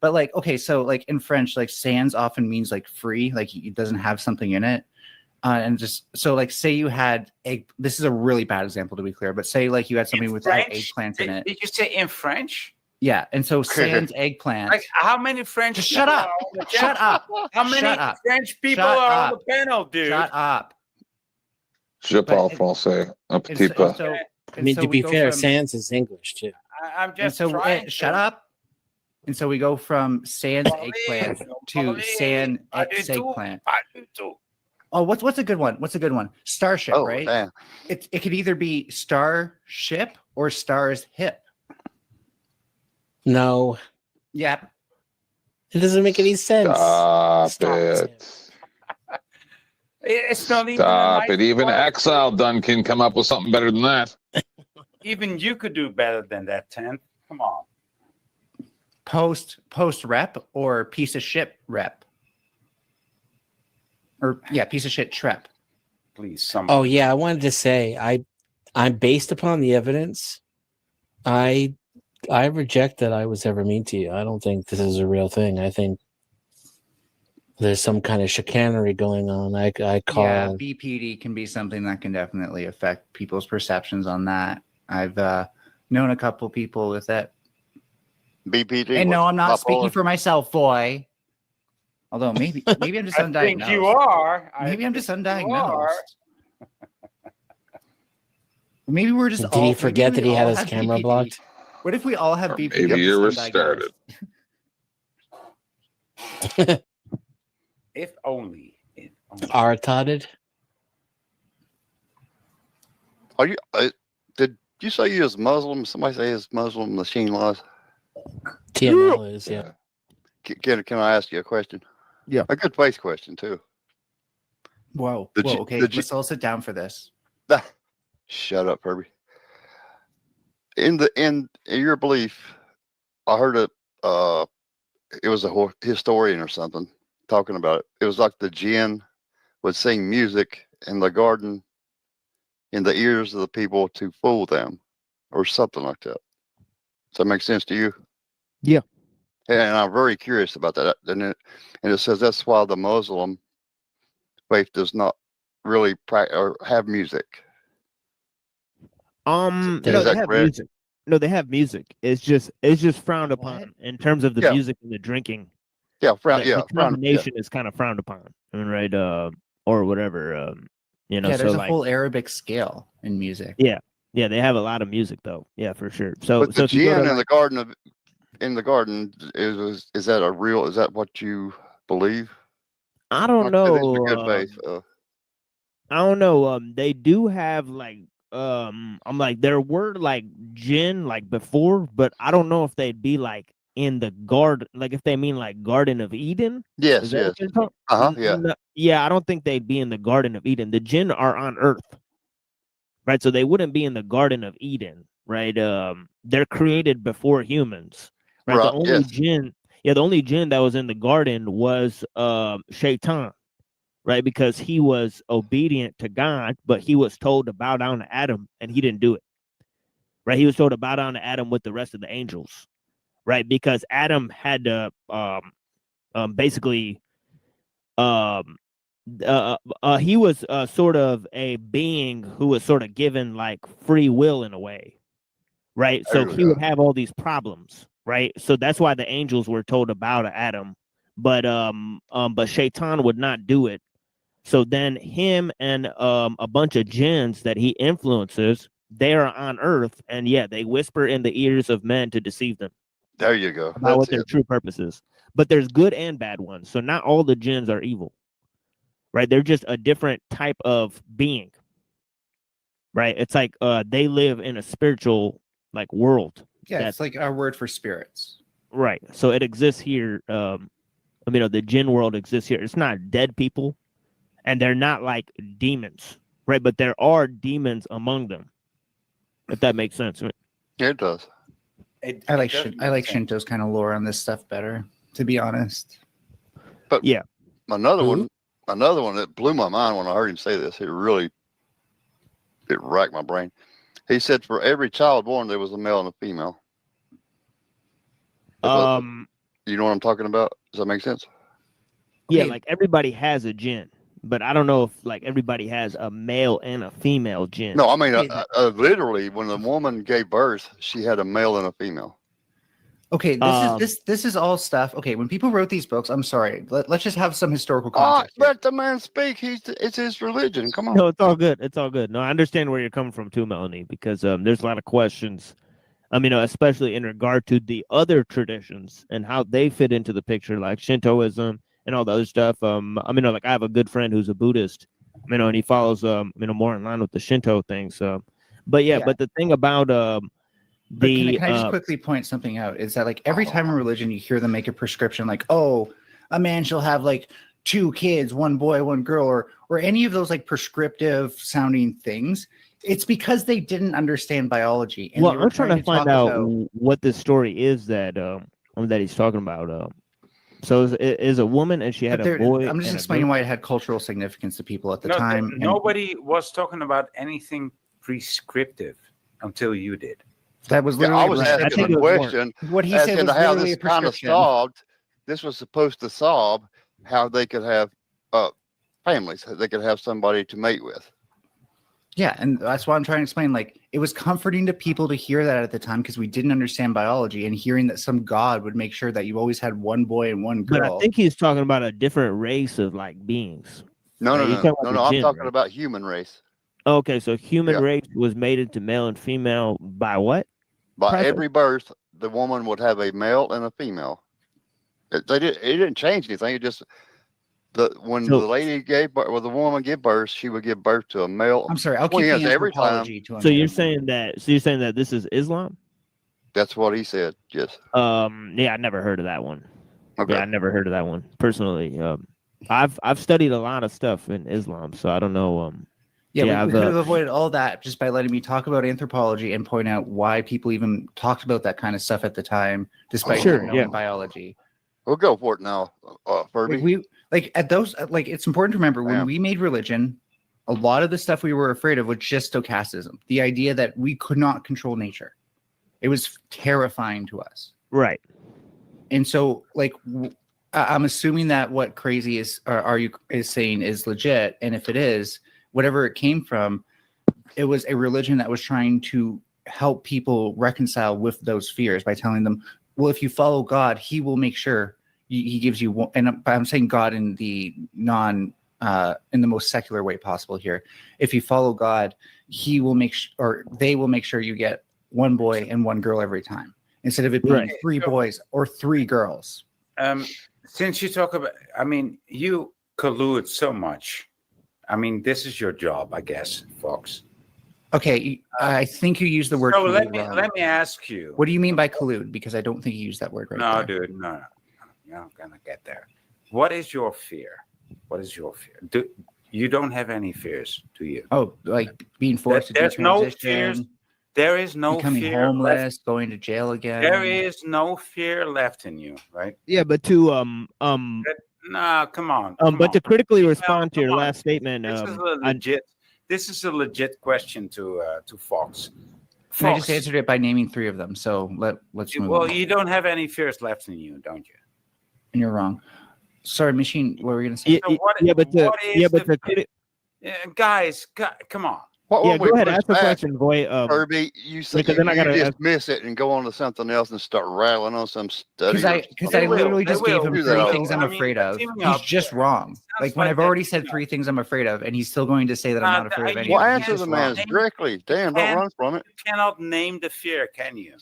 G: But like, okay, so like in French, like sans often means like free, like it doesn't have something in it, and just so like say you had egg. This is a really bad example to be clear, but say like you had something without eggplant in it.
X: Did you say in French?
G: Yeah, and so sans eggplant.
X: Like how many French?
G: Just shut up! Shut up!
X: How many
G: Shut up.
X: French people
G: Shut
X: are on
G: up.
X: the panel, dude?
G: Shut up!
C: Je parle français, un petit peu.
F: I mean, to be fair, sans is English too.
X: I'm
G: And
X: just
G: so
X: trying.
G: shut up. And so we go from sans eggplant to sans eggplant. Oh, what's a good one? What's a good one? Starship,
V: Oh,
G: right?
V: damn.
G: It could either be starship or stars hip.
F: No,
G: Yep.
F: it doesn't make any sense.
C: Stop it.
X: It's not even.
C: Stop
X: a
C: it.
X: nice
C: Even
X: word.
C: Exile done can come up with something better than that.
X: Even you could do better than that, 10. Come on.
G: Post rep or piece of shit rep. Or yeah, piece of shit trep.
X: Please, somebody.
F: Oh yeah, I wanted to say I'm based upon the evidence. I reject that I was ever mean to you. I don't think this is a real thing. I think there's some kind of chicanery going on. I call
G: Yeah, BPD can be something that can definitely affect people's perceptions on that. I've known a couple people with that.
V: BPD.
G: And no, I'm not
V: what's
G: speaking
V: bipolar?
G: for myself, boy. Although maybe I'm just
X: I
G: undiagnosed.
X: think you are.
G: Maybe I'm just
X: think you
G: undiagnosed.
X: are.
G: Maybe we're just
F: Did
G: all.
F: he forget
G: maybe
F: that
G: we
F: he had
G: all
F: his
G: have
F: camera
G: BPD.
F: blocked?
G: What if we all have
C: Or
G: BPD?
C: maybe you
G: I'm
C: were
G: just
C: started.
X: If only.
F: Retarded?
V: Are you? Did you say you was Muslim? Somebody say it's Muslim machine laws.
F: TML is, yeah.
V: Can I ask you a question?
M: Yeah.
V: A good face question too.
G: Whoa.
V: The
G: Whoa.
V: G-
G: Okay.
V: the G-
G: Let's all sit down for this.
V: Shut up, Herbie. In your belief, I heard it was a historian or something talking about it. It was like the jinn would sing music in the garden in the ears of the people to fool them, or something like that. Does that make sense to you?
M: Yeah.
V: And I'm very curious about that. And it says that's why the Muslim faith does not really or have music.
M: No,
V: Is
M: they
V: that
M: have
V: correct?
M: music. No, they have music. It's just frowned upon in terms of the
V: Yeah.
M: music and the drinking.
V: Yeah,
M: The combination is kind of frowned upon, right? Or whatever. You know,
G: Yeah, there's
M: so
G: a
M: like,
G: whole Arabic scale in music.
M: yeah, they have a lot of music though. Yeah, for sure. So,
V: But
M: so
V: the
M: if you go
V: jinn
M: to,
V: in the garden is that a real? Is that what you believe?
M: I don't
V: Like, this is a
M: know.
V: good faith.
M: I don't know. They do have like, I'm like, there were like jinn like before, but I don't know if they'd be like in the garden, like if they mean like Garden of Eden.
V: Yes,
M: Is that what
V: yes.
M: you're talking?
V: Yeah.
M: Yeah, I don't think they'd be in the Garden of Eden. The jinn are on Earth, right? So they wouldn't be in the Garden of Eden, right? They're created before humans, right? The
V: Right,
M: only
V: yes.
M: jinn, the only jinn that was in the garden was Shaitan, right? Because he was obedient to God, but he was told to bow down to Adam, and he didn't do it, right? He was told to bow down to Adam with the rest of the angels, right? Because Adam had to basically he was sort of a being who was sort of given like free will in a way, right? So he would have all these problems, right? So that's why the angels were told to bow to Adam, but Shaitan would not do it. So then him and a bunch of jinns that he influences, they are on Earth, and yeah, they whisper in the ears of men to deceive them
V: There you go.
M: about
V: That's
M: what their
V: it.
M: true purpose is. But there's good and bad ones. So not all the jinns are evil, right? They're just a different type of being, right? It's like they live in a spiritual like world.
G: Yeah, it's like our word for spirits.
M: Right. So it exists here. The jinn world exists here. It's not dead people, and they're not like demons, right? But there are demons among them, if that makes sense.
V: Yeah, it does.
G: I like Shinto's kind of lore on this stuff better, to be honest.
V: But
M: yeah,
V: another one that blew my mind when I heard him say this. It racked my brain. He said for every child born there was a male and a female. You know what I'm talking about? Does that make sense?
M: Yeah, like everybody has a jinn, but I don't know if like everybody has a male and a female jinn.
V: No, I mean literally when the woman gave birth, she had a male and a female.
G: Okay, this is all stuff. Okay, when people wrote these books, I'm sorry. Let's just have some historical context.
V: Let the man speak. It's his religion. Come on.
M: No, it's all good. It's all good. No, I understand where you're coming from too, Melanie, because there's a lot of questions. Especially in regard to the other traditions and how they fit into the picture, like Shintoism and all the other stuff. Like I have a good friend who's a Buddhist, and he follows, more in line with the Shinto thing. So, but the thing about can
G: I just quickly point something out? Is that like every time in religion you hear them make a prescription, like, oh, a man shall have like 2 kids, 1 boy, 1 girl, or any of those like prescriptive sounding things. It's because they didn't understand biology. And
M: I'm trying to find out what this story is that he's talking about. So is a woman and she had a boy.
G: I'm just explaining why it had cultural significance to people at the time.
X: Nobody was talking about anything prescriptive until you did.
G: That was literally
V: I was asking a question.
G: What he said was
V: how
G: literally
V: this
G: a
V: kind of
G: prescription.
V: solved. This was supposed to solve how they could have families. They could have somebody to mate with.
G: Yeah, and that's why I'm trying to explain. Like, it was comforting to people to hear that at the time because we didn't understand biology, and hearing that some god would make sure that you always had 1 boy and 1 girl.
M: But I think he's talking about a different race of like beings.
V: No. I'm
M: jinn,
V: talking
M: right?
V: about human race.
M: Okay, so human race was mated to male and female by what?
V: By every birth, the woman would have a male and a female. It didn't change anything. It just the lady gave birth, or the woman gave birth, she would give birth to a male.
G: I'm sorry, I'll keep the
V: every time.
G: anthropology to him.
M: So you're saying that this is Islam?
V: That's what he said. Yes.
M: Yeah, I never heard of that one.
V: Okay.
M: Yeah, I never heard of that one personally. I've studied a lot of stuff in Islam, so I don't know.
G: Yeah, we could have avoided all that just by letting me talk about anthropology and point out why people even talked about that kind of stuff at the time, despite not knowing biology.
V: We'll go for it now, Furby.
G: It's important to remember when we made religion, a lot of the stuff we were afraid of was just stochastism. The idea that we could not control nature. It was terrifying to us.
M: Right.
G: And so, I'm assuming that what Crazy is saying is legit, and if it is, whatever it came from, it was a religion that was trying to help people reconcile with those fears by telling them, well, if you follow God, He will make sure He gives you one. And I'm saying God in the in the most secular way possible here. If you follow God, He will they will make sure you get one boy and one girl every time, instead of it being 3 boys or 3 girls.
X: Since you talk about, you collude so much. This is your job, I guess, Fox.
G: Okay, I think you used the word.
X: So let me ask you.
G: What do you mean by collude? Because I don't think you used that word right
X: No,
G: there.
X: dude, no. You're not gonna get there. What is your fear? What is your fear? You don't have any fears, do you?
G: Oh, like being forced to
X: There's
G: detransition.
X: no fears. There is no
G: becoming
X: fear
G: homeless,
X: left.
G: going to jail again.
X: There is no fear left in you, right?
M: Yeah, but to
X: No, come on.
M: but to critically respond to your last statement,
X: This is a legit question to Fox.
G: I just answered it by naming 3 of them. So let's move on.
X: Well, you don't have any fears left in you, don't you?
G: And you're wrong. Sorry, Machine. What were you going to say?
X: Guys, come on.
V: What
M: Yeah, go ahead. Ask the question, boy.
V: Herbie, you said
M: because then I gotta
V: dismiss it and go on to something else and start rattling on some study.
G: Because I literally just gave him 3 things I'm afraid of. He's just wrong. Like when I've already said 3 things I'm afraid of, and he's still going to say that I'm not afraid of anything.
V: Well, answer the man directly. Damn, don't run from it.
X: You cannot name the fear, can you?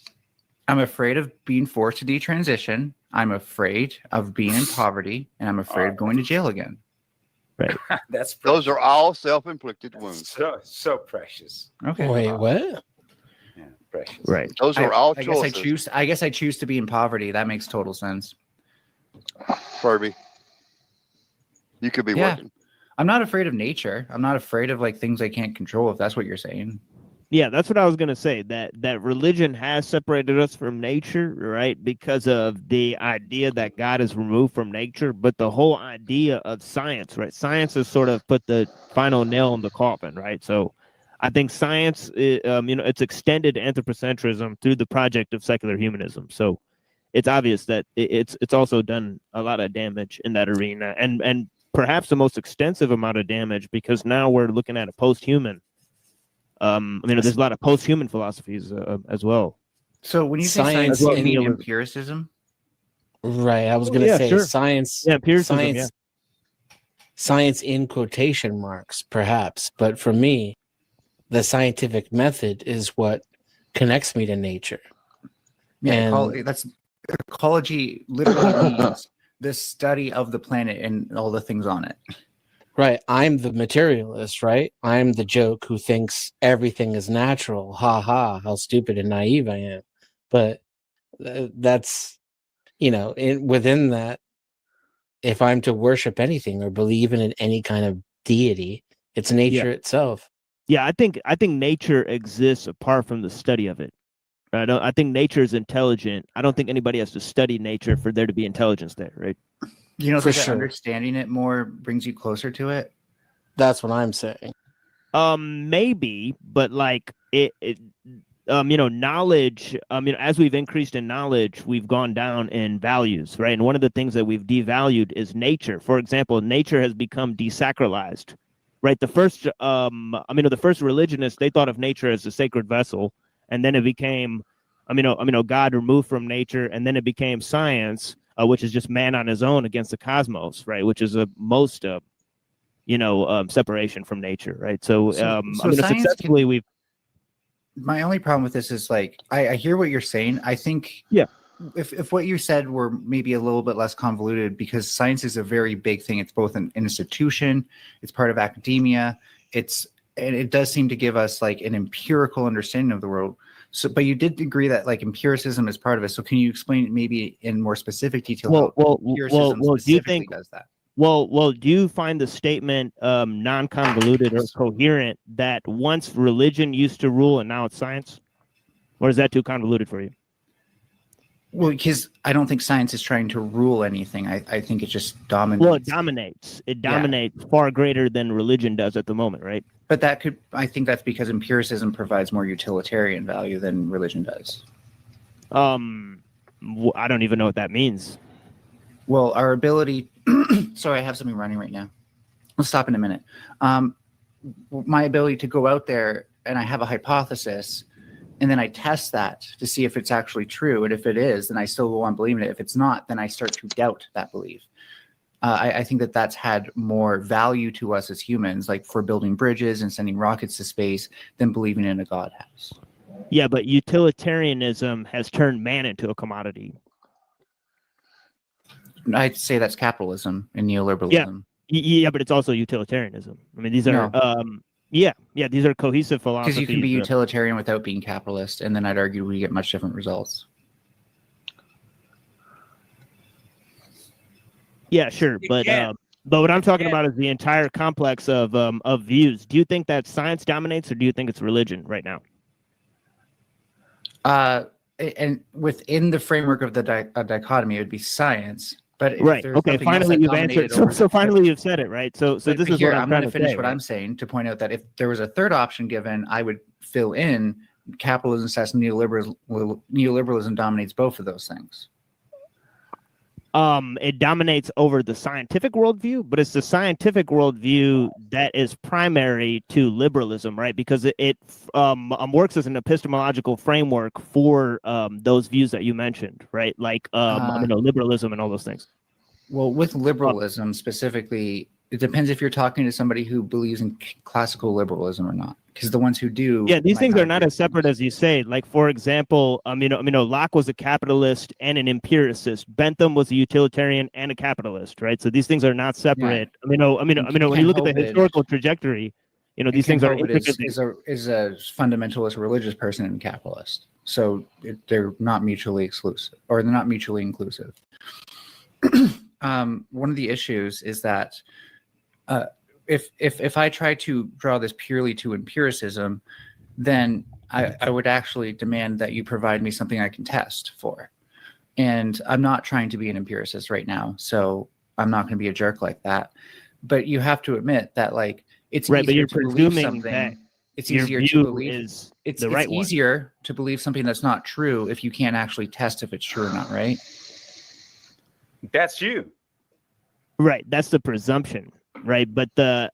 G: I'm afraid of being forced to detransition. I'm afraid of being in poverty, and I'm afraid of going to jail again.
M: Right.
V: Those are all self-inflicted wounds.
X: So precious.
G: Okay.
F: Wait, what?
X: Yeah, precious.
M: Right.
V: Those are all choices.
G: I guess I choose to be in poverty. That makes total sense.
V: Furby, you could be working.
G: I'm not afraid of nature. I'm not afraid of things I can't control, if that's what you're saying.
M: Yeah, that's what I was going to say, that religion has separated us from nature, right, because of the idea that God is removed from nature, but the whole idea of science, right, science has sort of put the final nail in the coffin, right? So I think science, it's extended anthropocentrism through the project of secular humanism. So it's obvious that it's also done a lot of damage in that arena, and perhaps the most extensive amount of damage, because now we're looking at a post-human. There's a lot of post-human philosophies as well.
G: So when you say science, you mean empiricism?
F: Right. I was going to say
M: sure.
F: science.
M: Yeah, empiricism.
F: Science in quotation marks, perhaps. But for me, the scientific method is what connects me to nature.
G: Yeah, that's ecology. Literally means the study of the planet and all the things on it.
F: Right. I'm the materialist, right? I'm the joke who thinks everything is natural. Ha ha, how stupid and naive I am. But that's, within that, if I'm to worship anything or believe in any kind of deity, it's nature itself.
M: Yeah, I think nature exists apart from the study of it. I think nature is intelligent. I don't think anybody has to study nature for there to be intelligence there, right?
G: For sure. Understanding it more brings you closer to it.
F: That's what I'm saying.
M: Maybe, but knowledge. As we've increased in knowledge, we've gone down in values, right? And one of the things that we've devalued is nature. For example, nature has become desacralized, right? The first religionists, they thought of nature as a sacred vessel, and then it became, God removed from nature, and then it became science. Which is just man on his own against the cosmos, right? Which is a most, separation from nature, right? So successfully we've.
G: My only problem with this is I hear what you're saying. I think if what you said were maybe a little bit less convoluted, because science is a very big thing. It's both an institution, it's part of academia. And it does seem to give us an empirical understanding of the world. So, but you did agree that like empiricism is part of it. So can you explain maybe in more specific detail
M: Well,
G: how empiricism
M: do you
G: specifically
M: think
G: does that?
M: Well, do you find the statement non-convoluted or coherent that once religion used to rule and now it's science? Or is that too convoluted for you?
G: Well, because I don't think science is trying to rule anything. I think it just dominates.
M: Well, it dominates. It dominates far greater than religion does at the moment, right?
G: But I think that's because empiricism provides more utilitarian value than religion does.
M: I don't even know what that means.
G: Well, our ability, sorry, I have something running right now. I'll stop in a minute. My ability to go out there and I have a hypothesis and then I test that to see if it's actually true. And if it is, then I still go on believing it. If it's not, then I start to doubt that belief. I think that that's had more value to us as humans, like for building bridges and sending rockets to space than believing in a God has.
M: Yeah, but utilitarianism has turned man into a commodity.
G: I'd say that's capitalism and neoliberalism.
M: Yeah, but it's also utilitarianism. I mean, these are these are cohesive philosophies.
G: Because you can be utilitarian without being capitalist, and then I'd argue we get much different results.
M: Yeah, sure, but what I'm talking about is the entire complex of views. Do you think that science dominates, or do you think it's religion right now?
G: And within the framework of the dichotomy, it would be science. But
M: right, okay. Finally, you've answered. So finally, you've said it, right? So this is
G: here,
M: what I'm
G: going
M: trying
G: to finish
M: say,
G: what
M: right?
G: I'm saying to point out that if there was a third option given, I would fill in capitalism, says neoliberalism dominates both of those things.
M: It dominates over the scientific worldview, but it's the scientific worldview that is primary to liberalism, right? Because it works as an epistemological framework for those views that you mentioned, right? Like liberalism and all those things.
G: Well, with liberalism specifically, it depends if you're talking to somebody who believes in classical liberalism or not. Because the ones who do,
M: these things are not as separate as you say. Like, for example, Locke was a capitalist and an empiricist. Bentham was a utilitarian and a capitalist, right? So these things are not separate. Yeah. When you look at the historical trajectory, these things are intricately.
G: Is a fundamentalist religious person and capitalist. So they're not mutually exclusive, or they're not mutually inclusive. One of the issues is that if I try to draw this purely to empiricism, then I would actually demand that you provide me something I can test for. And I'm not trying to be an empiricist right now, so I'm not going to be a jerk like that. But you have to admit that, like, it's
M: right,
G: easier
M: but
G: to believe something. It's easier to believe it's easier to believe something that's not true if you can't actually test if it's true or not, right?
X: That's you.
M: Right, that's the presumption. Right, but the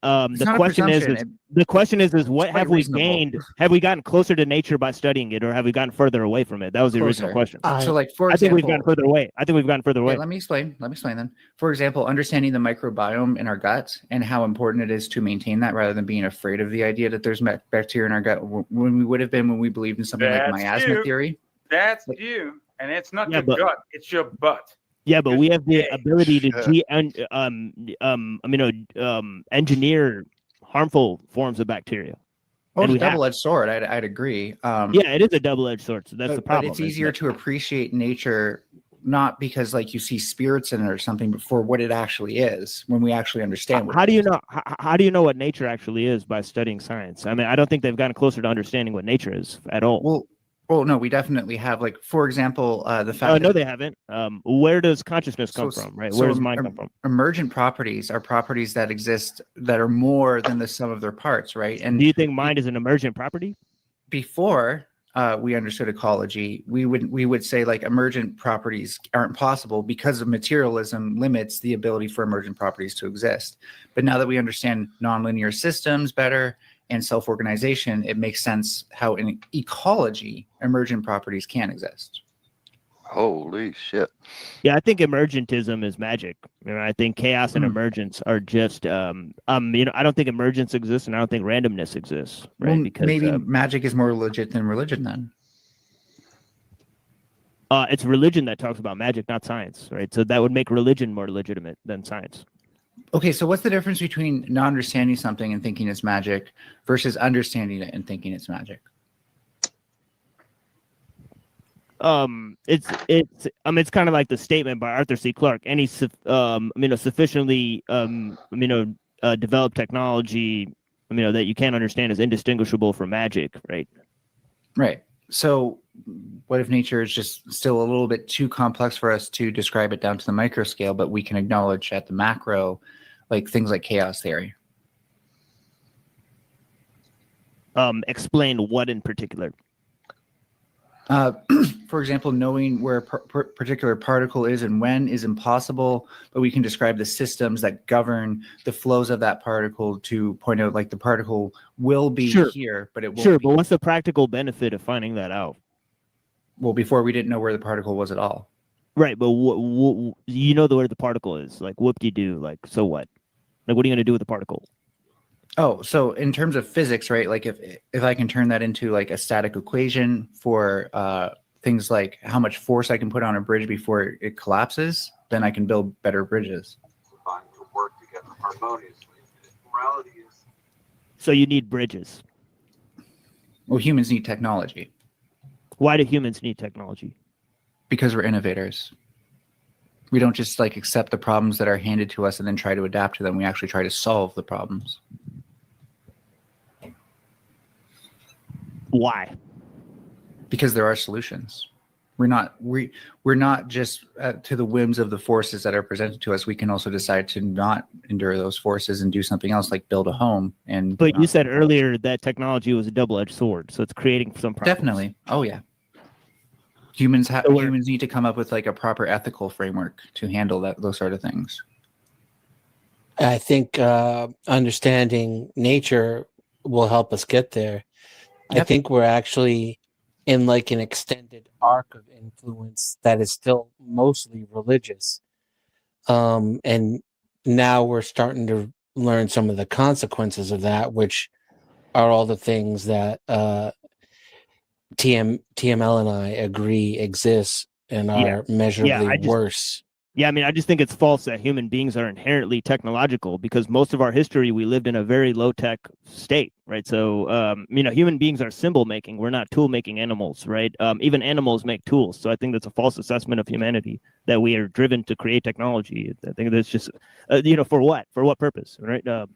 M: question is what have we gained? Have we gotten closer to nature by studying it, or have we gotten further away from it? That was the original question.
G: So, like, for example,
M: I think we've gotten further away.
G: Okay, let me explain then. For example, understanding the microbiome in our gut and how important it is to maintain that, rather than being afraid of the idea that there's bacteria in our gut, when we would have been when we believed in something like miasma theory.
X: That's you, and it's not your gut; it's your butt.
M: Yeah, but we have the ability to engineer harmful forms of bacteria.
G: Oh, it's a double-edged sword. I'd agree.
M: It is a double-edged sword. So that's the problem.
G: But it's easier to appreciate nature, not because like you see spirits in it or something, but for what it actually is. When we actually understand what.
M: How do you know? How do you know what nature actually is by studying science? I mean, I don't think they've gotten closer to understanding what nature is at all.
G: Well, no, we definitely have. Like, for example, the fact.
M: Oh, no, they haven't. Where does consciousness come from? Right? Where does mind come from?
G: Emergent properties are properties that exist that are more than the sum of their parts, right? And
M: do you think mind is an emergent property?
G: Before we understood ecology, we would say like emergent properties aren't possible because of materialism limits the ability for emergent properties to exist. But now that we understand nonlinear systems better and self-organization, it makes sense how in ecology emergent properties can exist.
V: Holy shit.
M: Yeah, I think emergentism is magic. I think chaos and emergence are just I don't think emergence exists, and I don't think randomness exists, right?
G: Well,
M: because
G: maybe magic is more legit than religion then.
M: It's religion that talks about magic, not science, right? So that would make religion more legitimate than science.
G: Okay, so what's the difference between not understanding something and thinking it's magic versus understanding it and thinking it's magic?
M: it's kind of like the statement by Arthur C. Clarke. Any sufficiently developed technology, that you can't understand is indistinguishable from magic, right?
G: Right. So what if nature is just still a little bit too complex for us to describe it down to the micro scale, but we can acknowledge at the macro, like things like chaos theory?
M: Explain what in particular?
G: For example, knowing where a particular particle is and when is impossible, but we can describe the systems that govern the flows of that particle to point out like the particle will be here, but it won't be.
M: But what's the practical benefit of finding that out?
G: Well, before we didn't know where the particle was at all.
M: Right, but you know where the particle is. Like, whoop-de-doo, like, so what? Like, what are you going to do with the particle?
G: Oh, so in terms of physics, right? Like if I can turn that into like a static equation for things like how much force I can put on a bridge before it collapses, then I can build better bridges.
D: To work together harmoniously. Morality is.
M: So you need bridges.
G: Well, humans need technology.
M: Why do humans need technology?
G: Because we're innovators. We don't just like accept the problems that are handed to us and then try to adapt to them. We actually try to solve the problems.
M: Why?
G: Because there are solutions. We're not just to the whims of the forces that are presented to us. We can also decide to not endure those forces and do something else, like build a home.
M: But you said earlier that technology was a double-edged sword, so it's creating some problems.
G: Definitely. Oh yeah. Humans need to come up with like a proper ethical framework to handle those sort of things.
F: I think understanding nature will help us get there. Yep. I think we're actually in like an extended arc of influence that is still mostly religious. And now we're starting to learn some of the consequences of that, which are all the things that TML and I agree exists and are measurably worse.
M: Yeah, I mean, I just think it's false that human beings are inherently technological, because most of our history we lived in a very low-tech state, right? So, human beings are symbol making. We're not tool making animals, right? Even animals make tools. So I think that's a false assessment of humanity, that we are driven to create technology. I think that's just, for what? For what purpose, right? And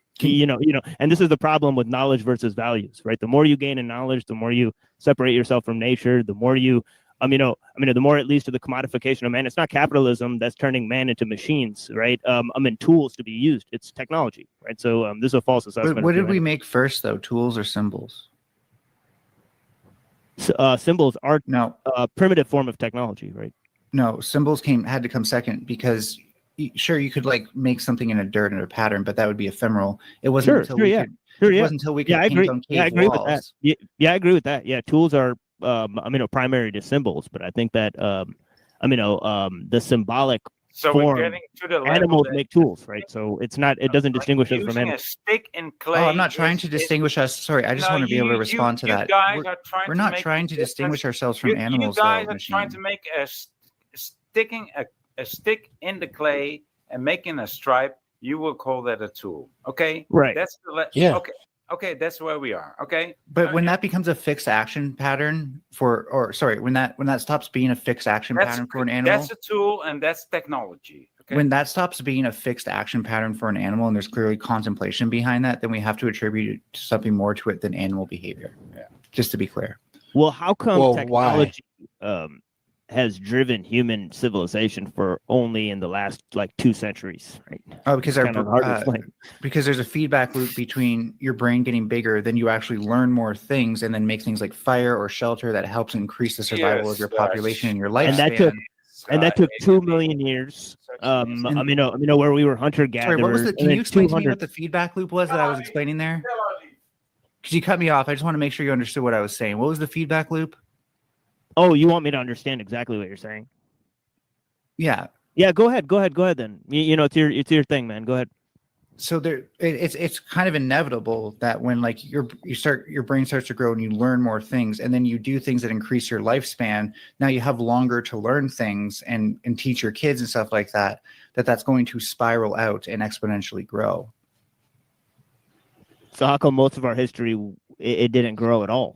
M: this is the problem with knowledge versus values, right? The more you gain in knowledge, the more you separate yourself from nature, the more you the more it leads to the commodification of man. It's not capitalism that's turning man into machines, right? Tools to be used. It's technology, right? So this is a false assessment.
G: But what did we make first, though? Tools or symbols?
M: Symbols are a primitive form of technology, right?
G: No, symbols had to come second, because sure, you could like make something in a dirt and a pattern, but that would be ephemeral. It wasn't until we could paint on cave walls.
M: I agree with that. Yeah, tools are primary to symbols, but I think that the symbolic form,
X: we're getting to the
M: animals make tools, right? So it's not, it doesn't distinguish us from animals.
X: A stick in clay.
G: Oh, I'm not trying to distinguish us. Sorry, I just want to be able to respond to that. We're not trying to distinguish ourselves from animals.
X: You guys are trying to make sticking a stick in the clay and making a stripe. You will call that a tool, okay?
M: Right.
X: That's Okay, that's where we are. Okay.
G: But when that becomes a fixed action pattern when that stops being a fixed action pattern for an animal,
X: that's a tool and that's technology. Okay?
G: When that stops being a fixed action pattern for an animal and there's clearly contemplation behind that, then we have to attribute something more to it than animal behavior. Yeah. Just to be clear.
M: Well, how come technology has driven human civilization for only in the last 2 centuries, right?
G: Oh, because because there's a feedback loop between your brain getting bigger, then you actually learn more things and then make things like fire or shelter that helps increase the survival of your population and your lifespan.
M: And that took 2 million years. Where we were hunter gatherers.
G: Sorry, can you explain to me what the feedback loop was that I was explaining there? Because you cut me off. I just want to make sure you understood what I was saying. What was the feedback loop?
M: Oh, you want me to understand exactly what you're saying?
G: Yeah.
M: Yeah, go ahead then. It's your thing, man. Go ahead.
G: So it's kind of inevitable that when your brain starts to grow and you learn more things, and then you do things that increase your lifespan. Now you have longer to learn things and teach your kids and stuff like that. That's going to spiral out and exponentially grow.
M: So how come most of our history it didn't grow at all?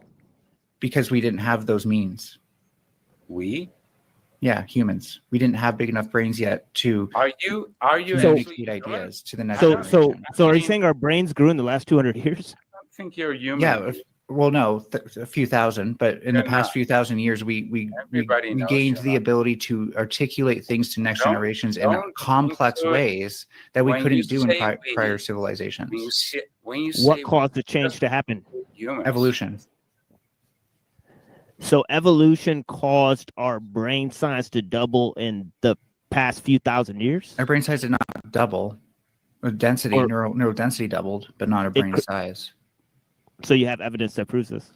G: Because we didn't have those means.
X: We?
G: Yeah, humans. We didn't have big enough brains yet to
X: Are you
G: communicate ideas to the next generation.
M: So are you saying our brains grew in the last 200 years?
X: I don't think you're human.
G: Yeah, well, no, a few thousand, but in the past few thousand years, we gained the ability to articulate things to next generations in complex ways that we couldn't do in prior civilizations.
M: What caused the change to happen?
G: Evolution.
M: So evolution caused our brain size to double in the past few thousand years?
G: Our brain size did not double. Density, neural density doubled, but not our brain size.
M: So you have evidence that proves this?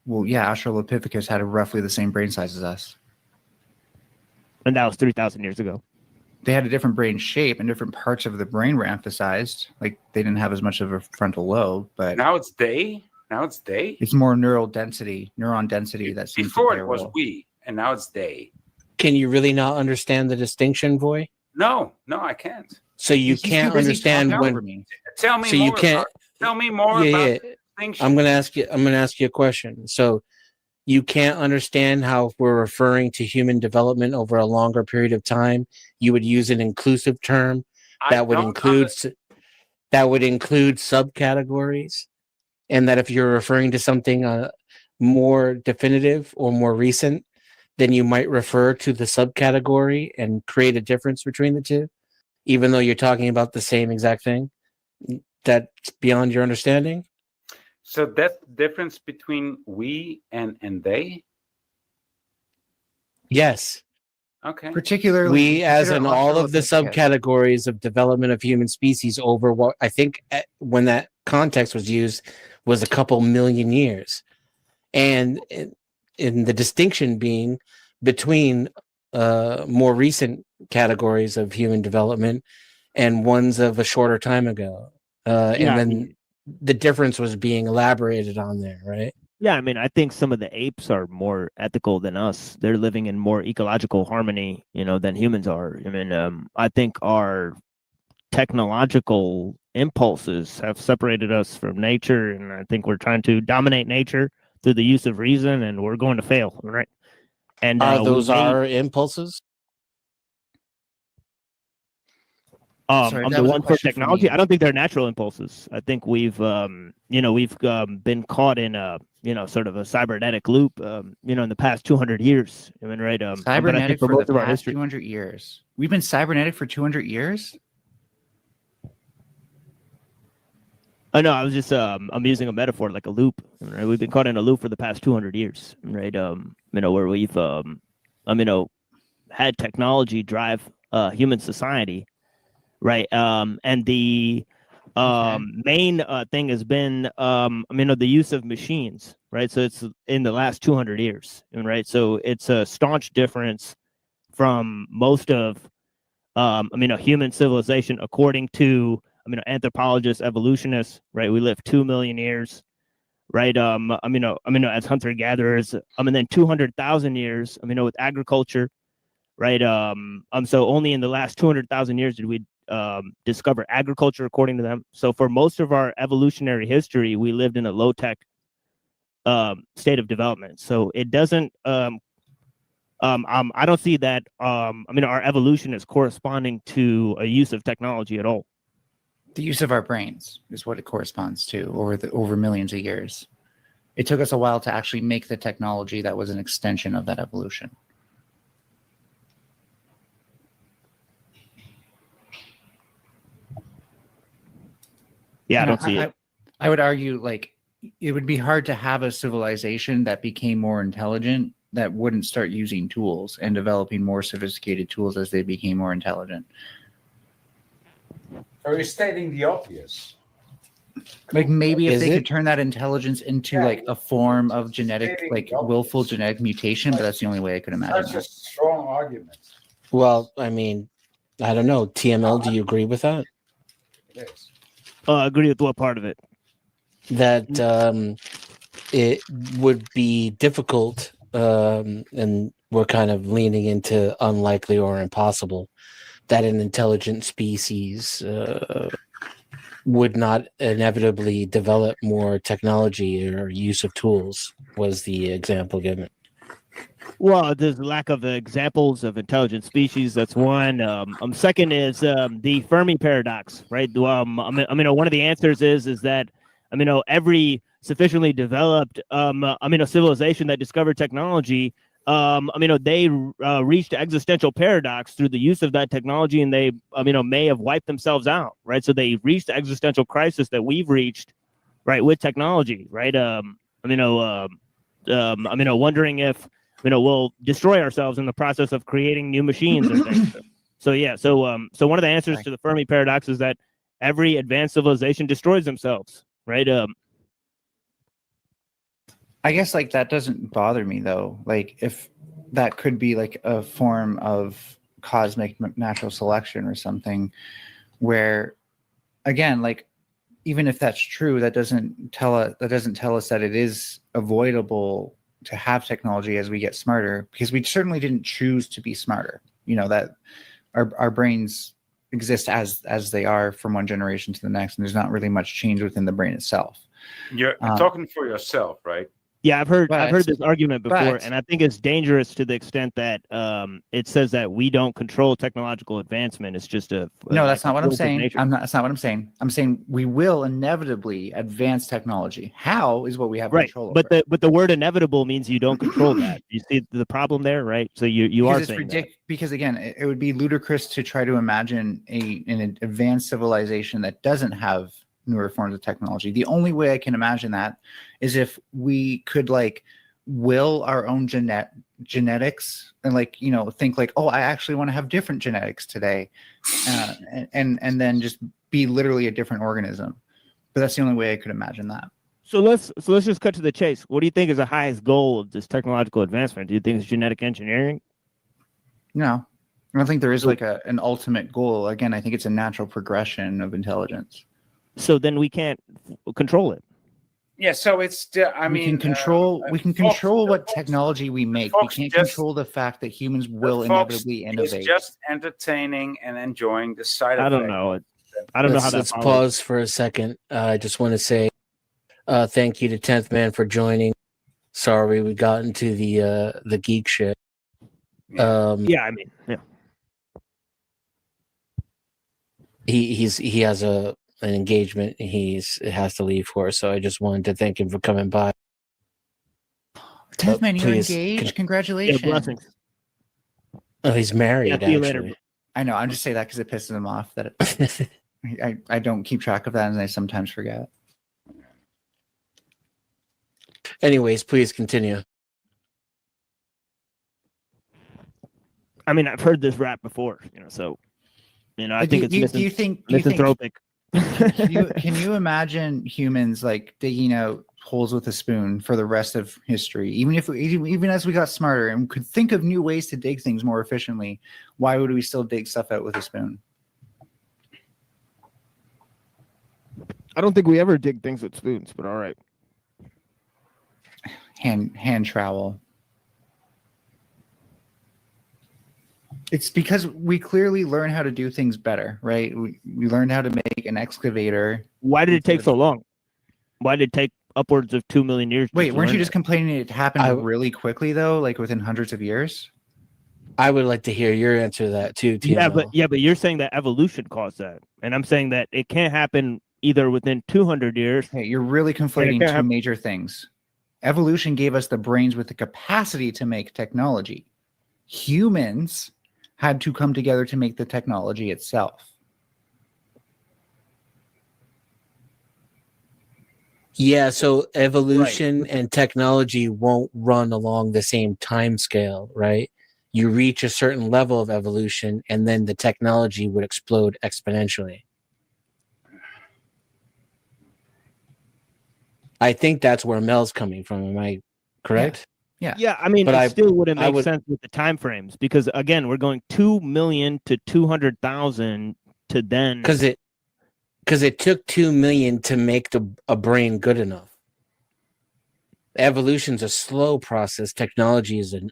G: Well, yeah, Australopithecus had roughly the same brain size as us.
M: And that was 3,000 years ago.
G: They had a different brain shape and different parts of the brain were emphasized. Like they didn't have as much of a frontal lobe, but
X: now it's they. Now it's they.
G: It's more neuron density that seems
X: before
G: to
X: it was we, and now it's they.
F: Can you really not understand the distinction, Voy?
X: No, I can't.
F: So you can't understand when.
X: Tell me
F: so
X: more.
F: You can't.
X: Tell me more about the distinction.
F: I'm going to ask you a question. So you can't understand how if we're referring to human development over a longer period of time, you would use an inclusive term that would include subcategories, and that if you're referring to something more definitive or more recent, then you might refer to the subcategory and create a difference between the two, even though you're talking about the same exact thing. That's beyond your understanding.
X: So that's the difference between we and they?
F: Yes.
X: Okay.
G: Particularly
F: we, as in all of the subcategories of development of human species over what I think when that context was used was a couple million years. And in the distinction being between more recent categories of human development and ones of a shorter time ago. And then the difference was being elaborated on there, right?
M: Yeah, I mean, I think some of the apes are more ethical than us. They're living in more ecological harmony, than humans are. I mean, I think our technological impulses have separated us from nature, and I think we're trying to dominate nature through the use of reason, and we're going to fail, right? And
F: those are impulses?
M: On the one for technology, I don't think they're natural impulses. I think we've been caught in a sort of a cybernetic loop in the past 200 years. I mean, right?
G: Cybernetic for the past 200 years. We've been cybernetic for 200 years.
M: Oh no, I was just I'm using a metaphor like a loop. Right? We've been caught in a loop for the past 200 years, right? Where we've had technology drive human society. Right. And the main thing has been, the use of machines. Right. So it's in the last 200 years. Right. So it's a staunch difference from most of, human civilization, according to, anthropologists, evolutionists. Right. We live 2 million years. Right. As hunter gatherers, and then 200,000 years, with agriculture. Right. So only in the last 200,000 years did we discover agriculture, according to them. So for most of our evolutionary history, we lived in a low-tech state of development. So it doesn't I don't see that our evolution is corresponding to a use of technology at all.
G: The use of our brains is what it corresponds to over millions of years. It took us a while to actually make the technology that was an extension of that evolution.
M: Yeah, I don't see it.
G: I would argue it would be hard to have a civilization that became more intelligent that wouldn't start using tools and developing more sophisticated tools as they became more intelligent.
X: Are you stating the obvious?
G: Maybe if they could turn that intelligence into a form of genetic, willful genetic mutation, but that's the only way I could imagine.
X: That's a strong argument.
F: Well, I mean, I don't know. TML, do you agree with that?
X: Yes.
M: Agree with what part of it?
F: That it would be difficult, and we're kind of leaning into unlikely or impossible, that an intelligent species would not inevitably develop more technology or use of tools, was the example given.
M: Well, there's a lack of examples of intelligent species. That's one. Second is the Fermi paradox, right? One of the answers is that every sufficiently developed civilization that discovered technology, they reached existential paradox through the use of that technology, and they may have wiped themselves out, right? So they reached the existential crisis that we've reached, right, with technology, right? Wondering if we'll destroy ourselves in the process of creating new machines and things. So one of the answers to the Fermi paradox is that every advanced civilization destroys themselves, right?
G: I guess like that doesn't bother me though. Like if that could be like a form of cosmic natural selection or something, where again, like even if that's true, that doesn't tell us that it is avoidable to have technology as we get smarter, because we certainly didn't choose to be smarter. That our brains exist as they are from one generation to the next, and there's not really much change within the brain itself.
X: You're talking for yourself, right?
M: Yeah, I've heard this argument before, and I think it's dangerous to the extent that it says that we don't control technological advancement. It's just no,
G: that's not what I'm saying. That's not what I'm saying. I'm saying we will inevitably advance technology. How is what we have control over.
M: But the word inevitable means you don't control that. You see the problem there, right? So you are saying that.
G: Because again, it would be ludicrous to try to imagine an advanced civilization that doesn't have newer forms of technology. The only way I can imagine that is if we could like will our own genetics and think like, oh, I actually want to have different genetics today, and then just be literally a different organism. But that's the only way I could imagine that.
M: So let's just cut to the chase. What do you think is the highest goal of this technological advancement? Do you think it's genetic engineering?
G: No, I don't think there is like an ultimate goal. Again, I think it's a natural progression of intelligence.
M: So then we can't control it.
X: Yeah, so it's
G: we can control what technology we make. We can't control the fact that humans will inevitably innovate.
X: It's just entertaining and enjoying the side effects.
M: I don't know. I don't know how that.
F: Let's pause for a second. I just want to say thank you to 10th Man for joining. Sorry we got into the geek shit. He has an engagement he has to leave for, so I just wanted to thank him for coming by.
G: 10th Man, you're engaged. Congratulations.
M: Yeah, blessings.
F: Oh, he's married. Actually,
G: I know. I'm just saying that because it pisses him off that I don't keep track of that, and I sometimes forget.
F: Anyways, please continue.
M: I mean, I've heard this rap before, so I think it's misanthropic.
G: Can you imagine humans like digging out holes with a spoon for the rest of history? Even as we got smarter and could think of new ways to dig things more efficiently, why would we still dig stuff out with a spoon?
M: I don't think we ever dig things with spoons, but all right.
G: Hand trowel. It's because we clearly learn how to do things better, right? We learned how to make an excavator.
M: Why did it take so long? Why did it take upwards of 2 million years?
G: Wait, weren't you just complaining it happened really quickly though, like within hundreds of years?
F: I would like to hear your answer to that too,
M: Timo. Yeah, but you're saying that evolution caused that, and I'm saying that it can't happen either within 200 years.
G: Hey, you're really conflating two major things. Evolution gave us the brains with the capacity to make technology. Humans had to come together to make the technology itself.
F: Yeah, so evolution and technology won't run along the same time scale, right? You reach a certain level of evolution, and then the technology would explode exponentially. I think that's where Mel's coming from. Am I correct?
M: Yeah. I mean, it still wouldn't make sense with the time frames, because again, we're going 2 million to 200,000 to then
F: because it took 2 million to make a brain good enough. Evolution's a slow process. Technology is an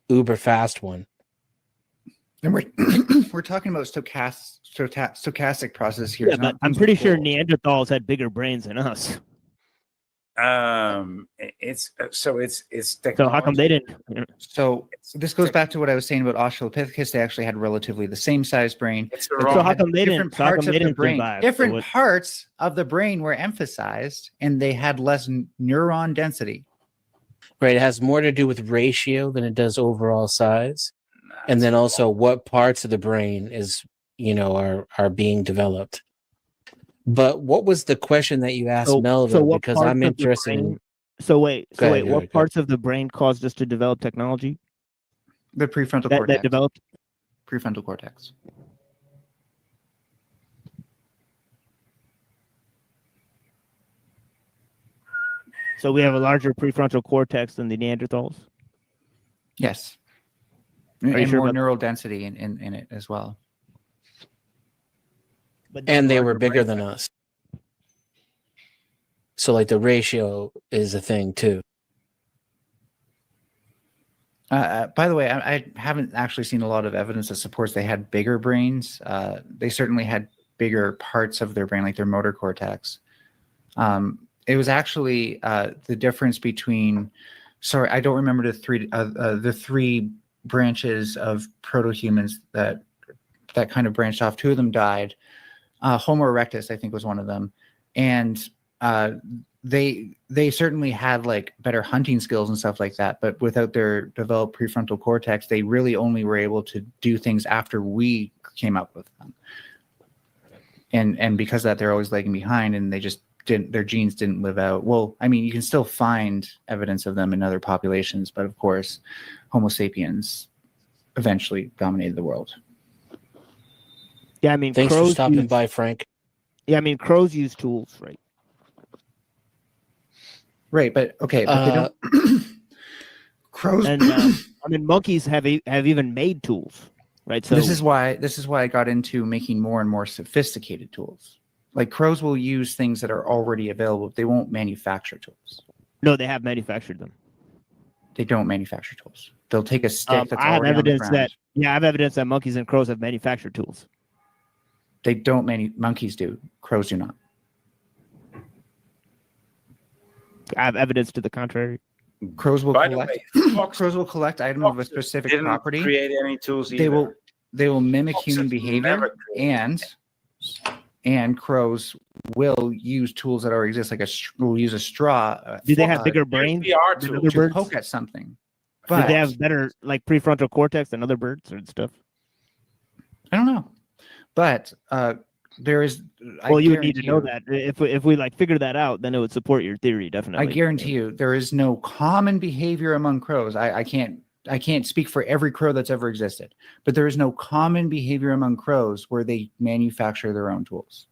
F: uber fast one.
G: And we're talking about stochastic process here.
M: Yeah, but I'm pretty sure Neanderthals had bigger brains than us.
X: It's technology.
M: So how come they didn't?
G: So this goes back to what I was saying about Australopithecus. They actually had relatively the same size brain.
M: So how come they didn't? So how come they didn't
G: brain?
M: survive?
G: Different parts of the brain were emphasized, and they had less neuron density.
F: Right, it has more to do with ratio than it does overall size, and then also what parts of the brain is are being developed. But what was the question that you asked Melville? Because I'm interested in.
M: So wait, what parts of the brain caused us to develop technology?
G: The prefrontal cortex.
M: That developed
G: prefrontal cortex.
M: So we have a larger prefrontal cortex than the Neanderthals?
G: Yes.
M: Are you
G: and
M: sure
G: more
M: about
G: neural density in it as well.
F: And they were bigger than us. So like the ratio is a thing too.
G: By the way, I haven't actually seen a lot of evidence that supports they had bigger brains. They certainly had bigger parts of their brain, like their motor cortex. It was actually the difference between, sorry, I don't remember the three branches of proto-humans that kind of branched off. Two of them died. Homo erectus, I think, was one of them. And they certainly had like better hunting skills and stuff like that, but without their developed prefrontal cortex, they really only were able to do things after we came up with them. And because of that, they're always lagging behind, and they just didn't, their genes didn't live out. Well, I mean, you can still find evidence of them in other populations, but of course, Homo sapiens eventually dominated the world.
M: Yeah, I mean,
F: thanks for stopping by, Frank.
M: Yeah, I mean, crows use tools, right?
G: Right, but okay, but they don't. Crows.
M: And I mean, monkeys have even made tools, right? So
G: this is why I got into making more and more sophisticated tools. Like crows will use things that are already available. They won't manufacture tools.
M: No, they have manufactured them.
G: They don't manufacture tools. They'll take a stick that's
M: I have
G: already
M: evidence
G: on the ground.
M: I have evidence that monkeys and crows have manufactured tools.
G: They don't. Monkeys do. Crows do not.
M: I have evidence to the contrary.
G: Crows will collect. Crows will collect items of a specific
X: didn't
G: property.
X: create any tools either.
G: They will mimic human behavior, and crows will use tools that already exist. Like will use a straw.
M: Do they have bigger brains than other
G: to
M: birds?
G: poke at something?
M: Do
G: But
M: they have better like prefrontal cortex than other birds or stuff?
G: I don't know. But there is.
M: Well, you would need to know that. If we like figure that out, then it would support your theory, definitely.
G: I guarantee you, there is no common behavior among crows. I can't speak for every crow that's ever existed, but there is no common behavior among crows where they manufacture their own tools.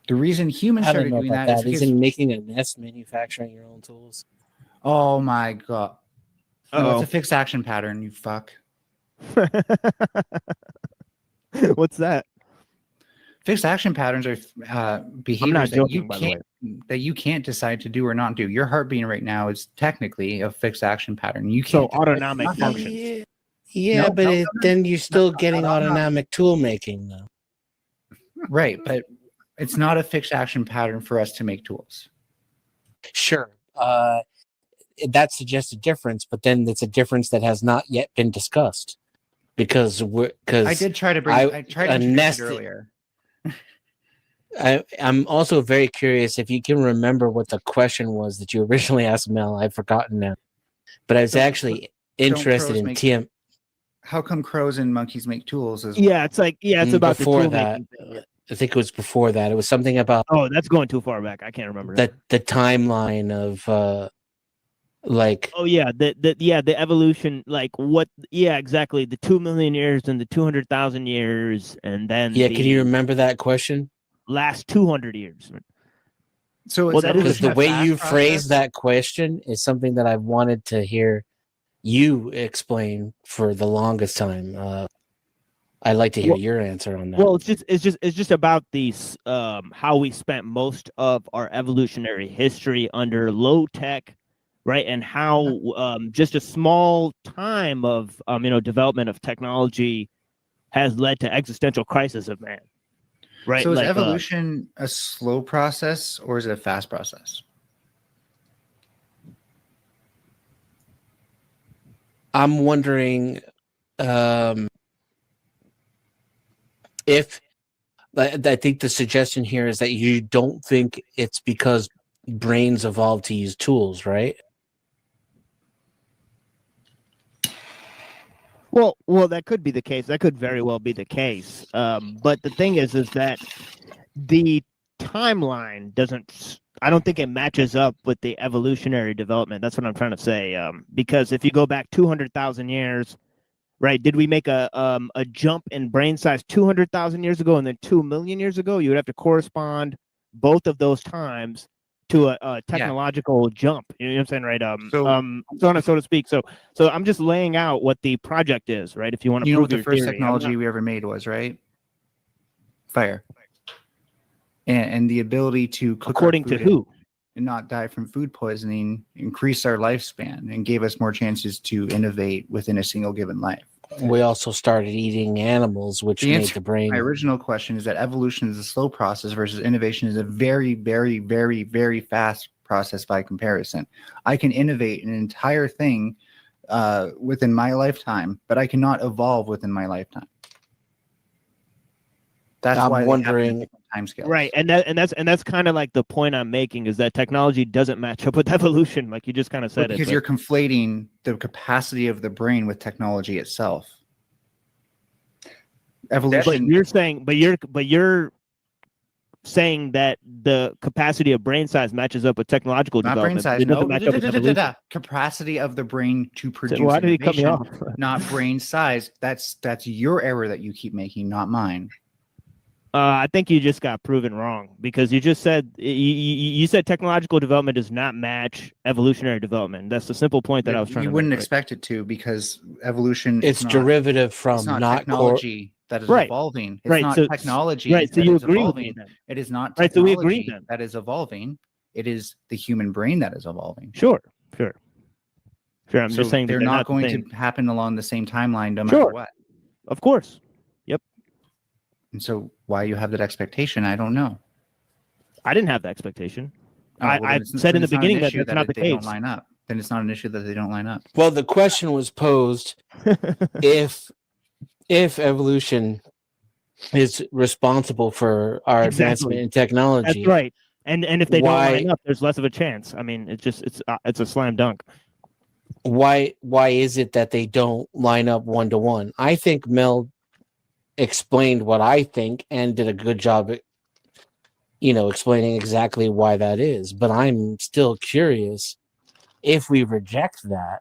G: The reason humans started doing that is because
F: isn't making a nest manufacturing your own tools.
G: Oh my god! No, it's a fixed action pattern. You fuck.
M: What's that?
G: Fixed action patterns are behaviors that you can't decide to do or not do. Your heart beating right now is technically a fixed action pattern. You can't.
M: So autonomic functions.
F: Yeah, but then you're still getting autonomic tool making, though.
G: Right, but it's not a fixed action pattern for us to make tools.
F: Sure. That suggests a difference, but then it's a difference that has not yet been discussed. Because
G: I did try to bring I tried to introduce it earlier.
F: I'm also very curious if you can remember what the question was that you originally asked Mel. I've forgotten now. But I was actually interested in TM.
G: How come crows and monkeys make tools?
M: It's about
F: before
M: the
F: that. I think it was before that. It was something about
M: that's going too far back. I can't remember
F: the timeline of
M: the evolution, exactly, the 2 million years and the 200,000 years, and then
F: can you remember that question?
M: Last 200 years.
G: So
F: because the way you phrased that question is something that I've wanted to hear you explain for the longest time. I'd like to hear your answer on that.
M: Well, it's just about these how we spent most of our evolutionary history under low tech. Right, and how just a small time of development of technology has led to existential crisis of man. right?
G: So is
M: Like,
G: evolution a slow process or is it a fast process?
F: I'm wondering if I think the suggestion here is that you don't think it's because brains evolved to use tools, right?
M: Well, that could be the case. That could very well be the case. But the thing is that the timeline doesn't. I don't think it matches up with the evolutionary development. That's what I'm trying to say. Because if you go back 200,000 years, right? Did we make a jump in brain size 200,000 years ago and then 2 million years ago? You would have to correspond both of those times to a technological jump. You know what I'm saying, right? So on and so to speak. So I'm just laying out what the project is, right? If you want to
G: know
M: prove
G: what the
M: your
G: first
M: theory.
G: technology we ever made was, right? Fire. And the ability to cook
M: according to who?
G: And not die from food poisoning, increased our lifespan, and gave us more chances to innovate within a single given life.
F: We also started eating animals, which made the brain.
G: My original question is that evolution is a slow process versus innovation is a very, very, very, very fast process by comparison. I can innovate an entire thing within my lifetime, but I cannot evolve within my lifetime. That's why
F: I'm wondering
G: time scale.
M: Right, and that's kind of like the point I'm making is that technology doesn't match up with evolution, like you just kind of said.
G: Because you're conflating the capacity of the brain with technology itself. Evolution.
M: But you're saying that the capacity of brain size matches up with technological
G: not
M: development.
G: Brain size,
M: it doesn't
G: no.
M: match up with evolution.
G: Capacity of the brain to produce.
M: So why did he cut me off?
G: Not brain size. That's your error that you keep making, not mine.
M: I think you just got proven wrong because you just said you said technological development does not match evolutionary development. That's the simple point that I was trying to make.
G: You wouldn't expect it to because evolution
F: it's
G: is not,
F: derivative from
G: it's not
F: not
G: technology that is evolving. It's not technology
M: right, so
G: that
M: you
G: is
M: agree
G: evolving.
M: with me then.
G: It is not
M: Right, so we
G: technology
M: agree then.
G: that is evolving. It is the human brain that is evolving.
M: Sure. I'm just saying
G: they're
M: that
G: not going to happen along the same timeline no matter what.
M: Of course. Yep.
G: And so why you have that expectation, I don't know.
M: I didn't have the expectation.
G: Oh, well,
M: I said in the beginning that that's not the
G: they
M: case.
G: don't line up. Then it's not an issue that they don't line up.
F: Well, the question was posed if evolution is responsible for our advancement in technology.
M: That's right. And if they don't line up, there's less of a chance. I mean, it's a slam dunk.
F: Why is it that they don't line up one to one? I think Mel explained what I think and did a good job at, explaining exactly why that is. But I'm still curious if we reject that,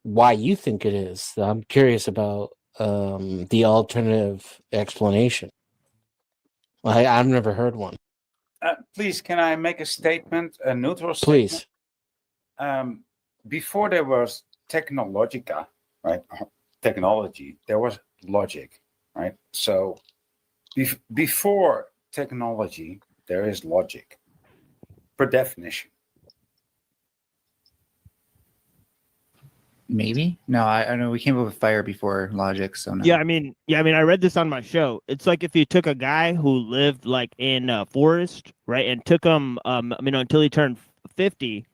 F: why you think it is. I'm curious about the alternative explanation. I've never heard one.
X: Please, can I make a statement, a neutral statement?
F: Please.
X: Before there was technologica, right? Technology, there was logic, right? So before technology, there is logic, per definition.
G: Maybe no, I know we came up with fire before logic, so no.
M: Yeah, I mean, I read this on my show. It's like if you took a guy who lived like in a forest, right, and took him, until he turned 50,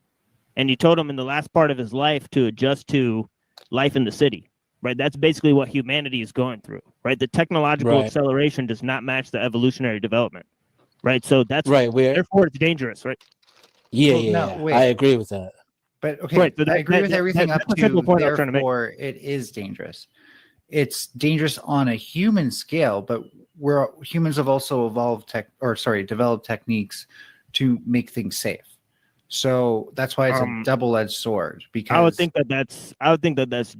M: and you told him in the last part of his life to adjust to life in the city, right? That's basically what humanity is going through, right? The technological acceleration does not match the evolutionary development, right? So that's
F: right.
M: Therefore, it's dangerous, right?
F: Yeah, I agree with that.
G: But okay,
M: right, so
G: I agree with everything up to
M: point I'm trying to make.
G: Therefore, it is dangerous. It's dangerous on a human scale, but humans have also developed techniques to make things safe. So that's why it's a double-edged sword. Because
M: I would think that that's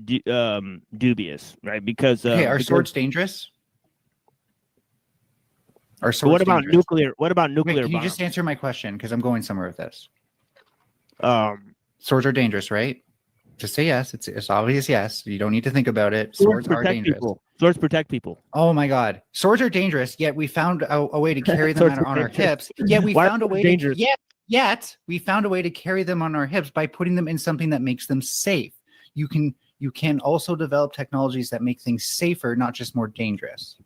M: dubious, right? Because
G: are swords dangerous? Are swords
M: what about
G: dangerous?
M: nuclear? What about nuclear?
G: Wait, can you
M: bombs?
G: just answer my question? Because I'm going somewhere with this. Swords are dangerous, right? Just say yes. It's obvious yes. You don't need to think about it. Swords are dangerous.
M: Swords protect people.
G: Oh my God. Swords are dangerous, yet we found a way to carry them on our hips. Yet we found a way Yet we found a way to carry them on our hips by putting them in something that makes them safe. You can also develop technologies that make things safer, not just more dangerous.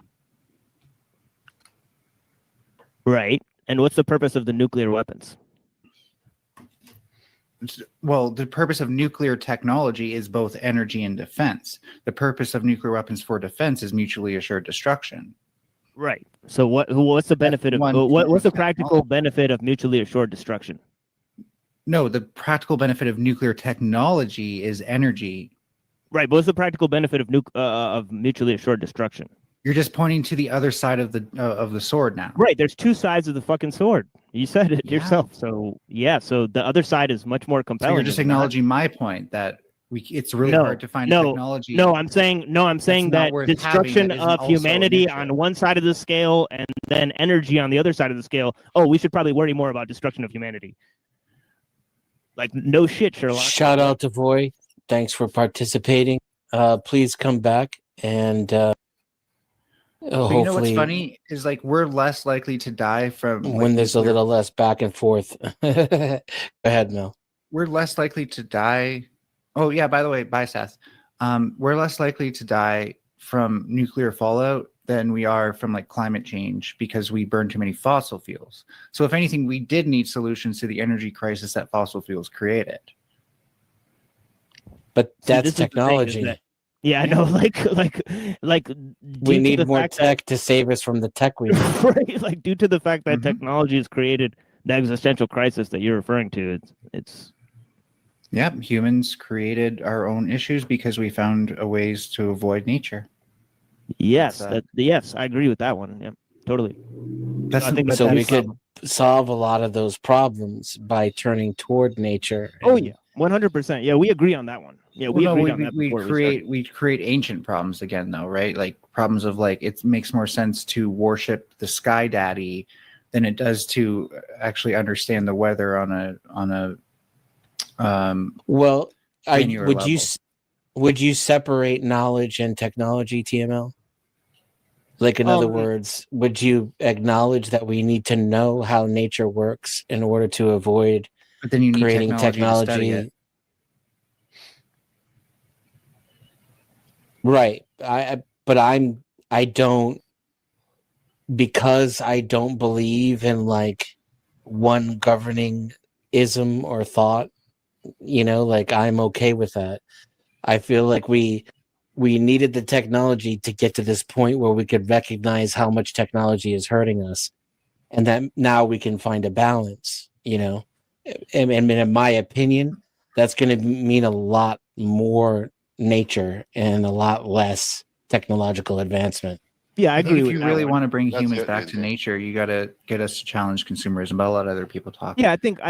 M: Right. And what's the purpose of the nuclear weapons?
G: Well, the purpose of nuclear technology is both energy and defense. The purpose of nuclear weapons for defense is mutually assured destruction.
M: Right. So what's the benefit of what's the practical benefit of mutually assured destruction?
G: No, the practical benefit of nuclear technology is energy.
M: Right, but what's the practical benefit of mutually assured destruction?
G: You're just pointing to the other side of the sword now.
M: Right, there's two sides of the fucking sword. You said it yourself. So yeah, so the other side is much more compelling.
G: So you're just acknowledging my point that it's really hard to find technology.
M: No, I'm saying that destruction of humanity on one side of the scale and then energy on the other side of the scale. Oh, we should probably worry more about destruction of humanity. Like, no shit, Sherlock.
F: Shout out to Voy. Thanks for participating. Please come back and hopefully.
G: You know what's funny is like we're less likely to die from
F: when there's a little less back and forth. Go ahead, Mel.
G: We're less likely to die. Oh yeah, by the way, bye Seth. We're less likely to die from nuclear fallout than we are from like climate change because we burn too many fossil fuels. So if anything, we did need solutions to the energy crisis that fossil fuels created.
F: But that's technology.
M: Yeah, I know. Like
F: we need more tech to save us from the tech we need.
M: Right? Like due to the fact that technology has created the existential crisis that you're referring to, it's.
G: Yep, humans created our own issues because we found ways to avoid nature.
M: Yes, yes, I agree with that one. Yeah, totally.
F: I think so. We could solve a lot of those problems by turning toward nature.
M: Oh yeah, 100%. Yeah, we agree on that one. Yeah, we
G: create ancient problems again, though, right? Like problems of like it makes more sense to worship the sky daddy than it does to actually understand the weather on a.
F: Would you separate knowledge and technology, TML? Like in other words, would you acknowledge that we need to know how nature works in order to avoid creating technology? Right. I don't, because I don't believe in like one governing ism or thought, like I'm okay with that. I feel like we needed the technology to get to this point where we could recognize how much technology is hurting us, and that now we can find a balance, and in my opinion, that's going to mean a lot more nature and a lot less technological advancement.
M: Yeah, I agree.
G: If you really want to bring humans back to nature, you got to get us to challenge consumerism. But a lot of other people talk.
M: Yeah, I think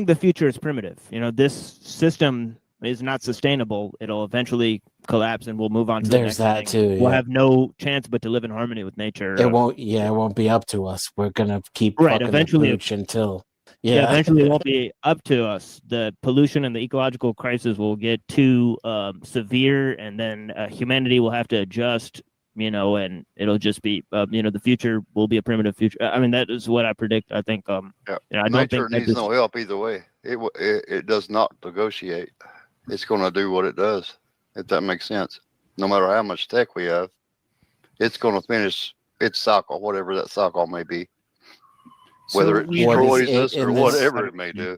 M: the future is primitive. This system is not sustainable. It'll eventually collapse, and we'll move on to
F: There's
M: the next
F: that
M: thing.
F: too.
M: We'll have no chance but to live in harmony with nature.
F: It won't. Yeah, it won't be up to us. We're gonna keep
M: right.
F: fucking
M: Eventually,
F: the pooch until.
M: Yeah, eventually it won't be up to us. The pollution and the ecological crisis will get too severe, and then humanity will have to adjust. And it'll just be, the future will be a primitive future. I mean, that is what I predict. I think, I don't
V: nature
M: think
V: needs no help either way. It does not negotiate. It's going to do what it does, if that makes sense. No matter how much tech we have, it's going to finish its cycle, whatever that cycle may be. Whether it destroys us or whatever it may do.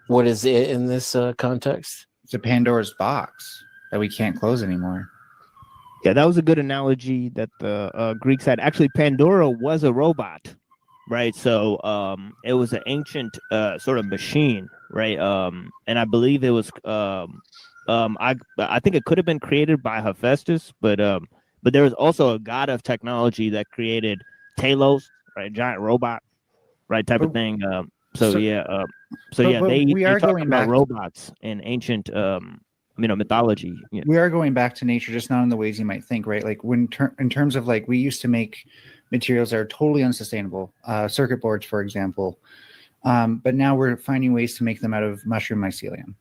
F: What is it in this context?
G: It's a Pandora's box that we can't close anymore.
M: Yeah, that was a good analogy that the Greeks had. Actually, Pandora was a robot, right? So it was an ancient sort of machine, right? And I believe it was I think it could have been created by Hephaestus, but there was also a god of technology that created Talos, right? Giant robot, right? Type of thing. They talk about robots in ancient mythology. Yeah.
G: We are going back to nature, just not in the ways you might think, right? Like in terms of like, we used to make materials that are totally unsustainable, circuit boards, for example. But now we're finding ways to make them out of mushroom mycelium.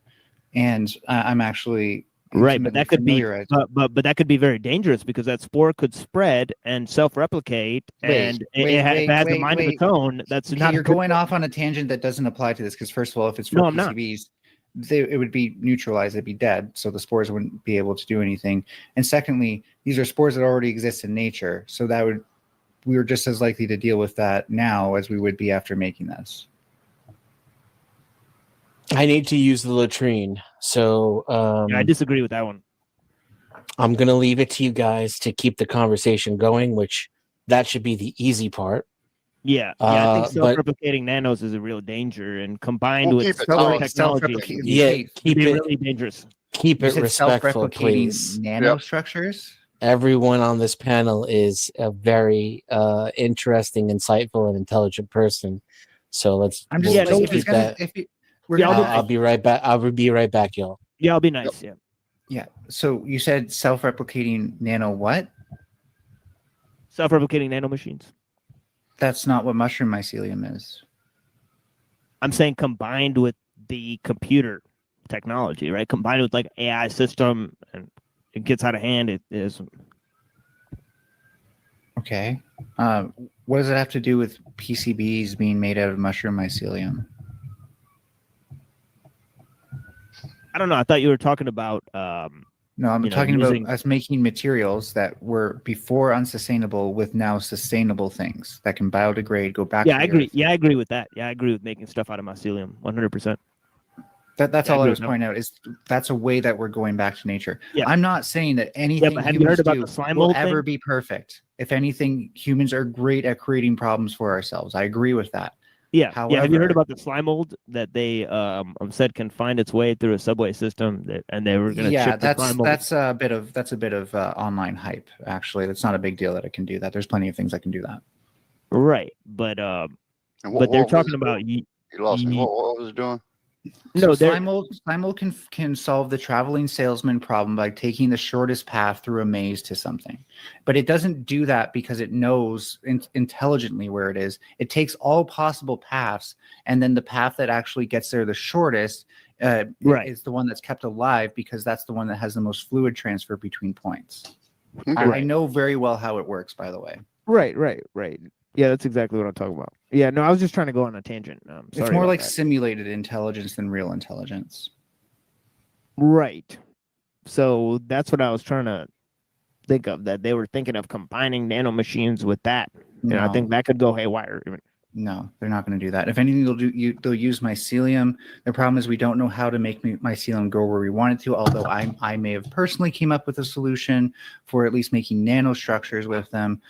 G: And I'm actually
M: right, but that could be, but that could be very dangerous because that spore could spread and self-replicate, and it has a mind of its own. That's not.
G: You're going off on a tangent that doesn't apply to this because first of all, if it's for PCBs, it would be neutralized, it'd be dead, so the spores wouldn't be able to do anything. And secondly, these are spores that already exist in nature, so that would we were just as likely to deal with that now as we would be after making this.
F: I need to use the latrine, so
M: I disagree with that one.
F: I'm gonna leave it to you guys to keep the conversation going, which that should be the easy part.
M: Yeah, I think self-replicating nanos is a real danger, and combined with technology,
F: keep it
M: really dangerous.
F: Keep it respectful, please.
G: Nanostructures.
F: Everyone on this panel is a very interesting, insightful, and intelligent person. So let's.
G: I'm just keep that.
F: I'll be right back. I'll be right back, y'all.
M: Yeah, I'll be nice. Yeah.
G: Yeah. So you said self-replicating nano what?
M: Self-replicating nanomachines.
G: That's not what mushroom mycelium is.
M: I'm saying combined with the computer technology, right? Combined with like AI system, and it gets out of hand. It is.
G: Okay. What does it have to do with PCBs being made out of mushroom mycelium?
M: I don't know. I thought you were talking about.
G: No, I'm talking about us making materials that were before unsustainable with now sustainable things that can biodegrade, go back.
M: Yeah, I agree. Yeah, I agree with that. Yeah, I agree with making stuff out of mycelium. 100%.
G: That's all I was pointing out. Is that's a way that we're going back to nature.
M: Yeah.
G: I'm not saying that anything
M: but have you heard about the slime mold
G: will ever
M: thing?
G: be perfect. If anything, humans are great at creating problems for ourselves. I agree with that.
M: Yeah.
G: However,
M: Have you heard about the slime mold that they said can find its way through a subway system and they were going to ship the slime mold?
G: that's a bit of online hype. Actually, that's not a big deal that it can do that. There's plenty of things that can do that.
M: Right, but they're talking about
V: you lost me. What was it doing?
G: No, slime mold can solve the traveling salesman problem by taking the shortest path through a maze to something, but it doesn't do that because it knows intelligently where it is. It takes all possible paths, and then the path that actually gets there the shortest is the one that's kept alive because that's the one that has the most fluid transfer between points. I know very well how it works, by the way.
M: Right. Yeah, that's exactly what I'm talking about. Yeah, no, I was just trying to go on a tangent.
G: It's more like simulated intelligence than real intelligence.
M: Right. So that's what I was trying to think of, that they were thinking of combining nanomachines with that. And I think that could go haywire.
G: No, they're not going to do that. If anything, they'll use mycelium. The problem is we don't know how to make mycelium go where we want it to, although I may have personally came up with a solution for at least making nanostructures with them,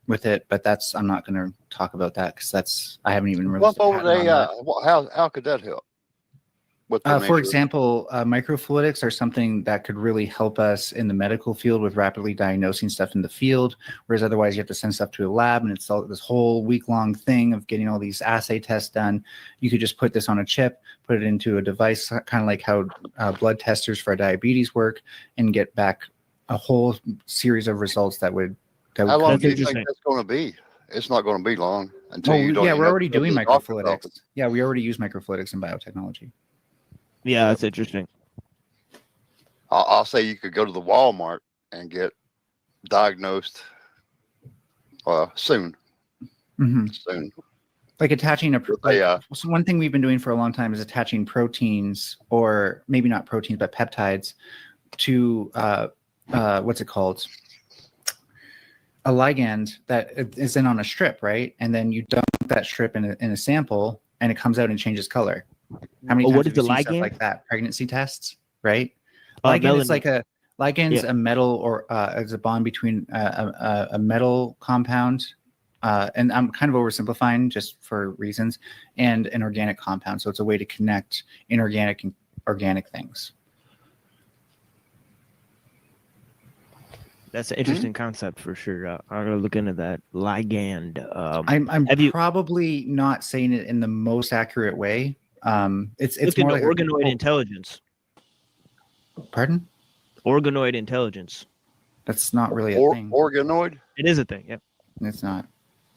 G: with it, but I'm not going to talk about that because I haven't even released
V: how could that help?
G: For example, microfluidics are something that could really help us in the medical field with rapidly diagnosing stuff in the field, whereas otherwise you have to send stuff to a lab and it's all this whole week-long thing of getting all these assay tests done. You could just put this on a chip, put it into a device, kind of like how blood testers for diabetes work, and get back a whole series of results that would.
V: How long do you think that's going to be? It's not going to be long until you don't.
G: Yeah, we're already doing microfluidics. Yeah, we already use microfluidics in biotechnology.
M: Yeah, that's interesting.
V: I'll say you could go to the Walmart and get diagnosed soon.
G: Mm-hmm.
V: Soon.
G: Like attaching so one thing we've been doing for a long time is attaching proteins, or maybe not proteins, but peptides to what's it called? A ligand that is in on a strip, right? And then you dump that strip in a sample and it comes out and changes color. How many times
M: what is
G: have you
M: the
G: seen
M: ligand?
G: stuff like that? Pregnancy tests, right? Ligand is like a metal, or it's a bond between a metal compound, and I'm kind of oversimplifying just for reasons, and an organic compound. So it's a way to connect inorganic and organic things.
M: That's an interesting concept for sure. I'm gonna look into that ligand.
G: I'm probably not saying it in the most accurate way. It's more like
M: organoid intelligence.
G: Pardon?
M: Organoid intelligence.
G: That's not really a thing.
V: Organoid?
M: It is a thing. Yeah.
G: It's not.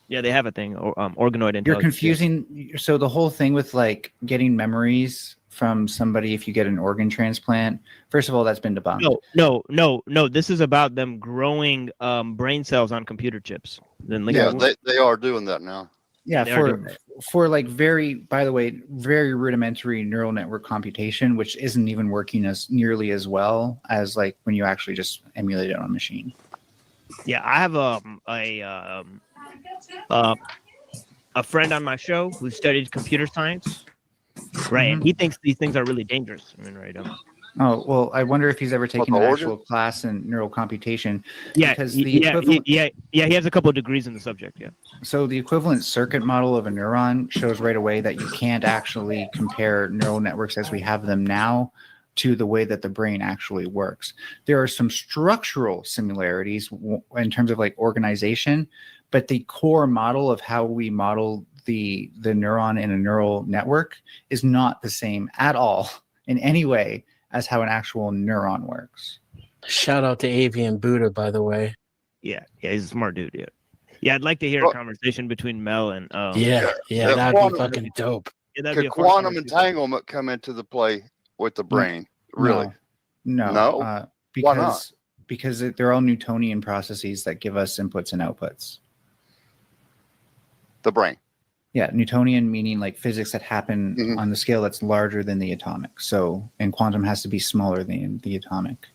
M: Yeah, they have a thing. Organoid intelligence.
G: You're confusing. So the whole thing with like getting memories from somebody if you get an organ transplant. First of all, that's been debunked.
M: No. This is about them growing brain cells on computer chips. Then
V: they are doing that now.
G: Yeah, for like by the way, very rudimentary neural network computation, which isn't even working as nearly as well as like when you actually just emulate it on a machine.
M: Yeah, I have a friend on my show who studied computer science, right? And he thinks these things are really dangerous. I mean, right?
G: Oh, well, I wonder if he's ever taken an
V: the
G: actual class in neural computation.
M: Yeah,
G: because
M: yeah, he has a couple of degrees in the subject. Yeah.
G: So the equivalent circuit model of a neuron shows right away that you can't actually compare neural networks as we have them now to the way that the brain actually works. There are some structural similarities in terms of like organization, but the core model of how we model the neuron in a neural network is not the same at all in any way as how an actual neuron works.
F: Shout out to Avian Buddha, by the way.
M: Yeah, he's a smart dude. Yeah, I'd like to hear a conversation between Mel and
F: yeah, that'd be fucking dope.
M: Yeah,
V: Could quantum entanglement come into the play with the brain? Really?
G: No. Because,
V: Why not?
G: Because they're all Newtonian processes that give us inputs and outputs.
V: The brain.
G: Yeah, Newtonian meaning like physics that happen on the scale that's larger than the atomic. So, and quantum has to be smaller than the atomic.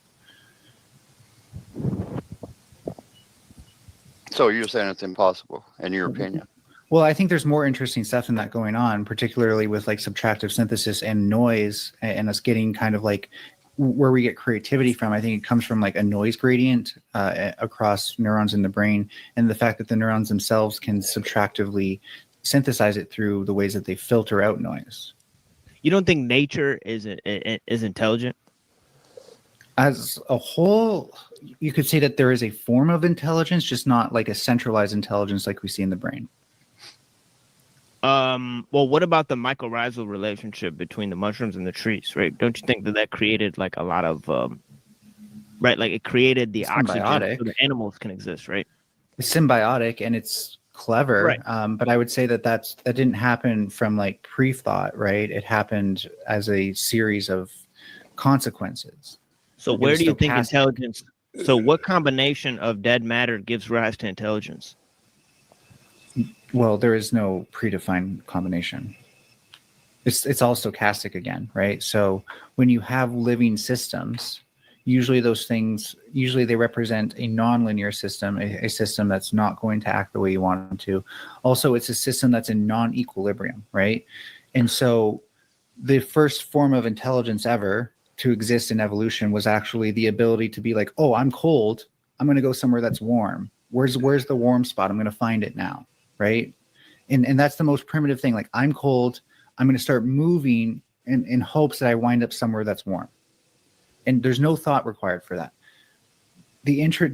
V: So you're saying it's impossible, in your opinion?
G: Well, I think there's more interesting stuff than that going on, particularly with like subtractive synthesis and noise, and us getting kind of like where we get creativity from. I think it comes from like a noise gradient across neurons in the brain, and the fact that the neurons themselves can subtractively synthesize it through the ways that they filter out noise.
M: You don't think nature is intelligent?
G: As a whole, you could say that there is a form of intelligence, just not like a centralized intelligence like we see in the brain.
M: Well, what about the mycorrhizal relationship between the mushrooms and the trees, right? Don't you think that created like a lot of, right? Like it created the oxygen so the animals can exist, right?
G: It's symbiotic and it's clever,
M: right.
G: But I would say that didn't happen from like pre-thought, right? It happened as a series of consequences.
M: So where do you think intelligence? So what combination of dead matter gives rise to intelligence?
G: Well, there is no predefined combination. It's all stochastic again, right? So when you have living systems, usually they represent a nonlinear system, a system that's not going to act the way you want it to. Also, it's a system that's in non-equilibrium, right? And so the first form of intelligence ever to exist in evolution was actually the ability to be like, oh, I'm cold, I'm going to go somewhere that's warm. Where's the warm spot? I'm going to find it now, right? And that's the most primitive thing. Like, I'm cold, I'm going to start moving in hopes that I wind up somewhere that's warm. And there's no thought required for that.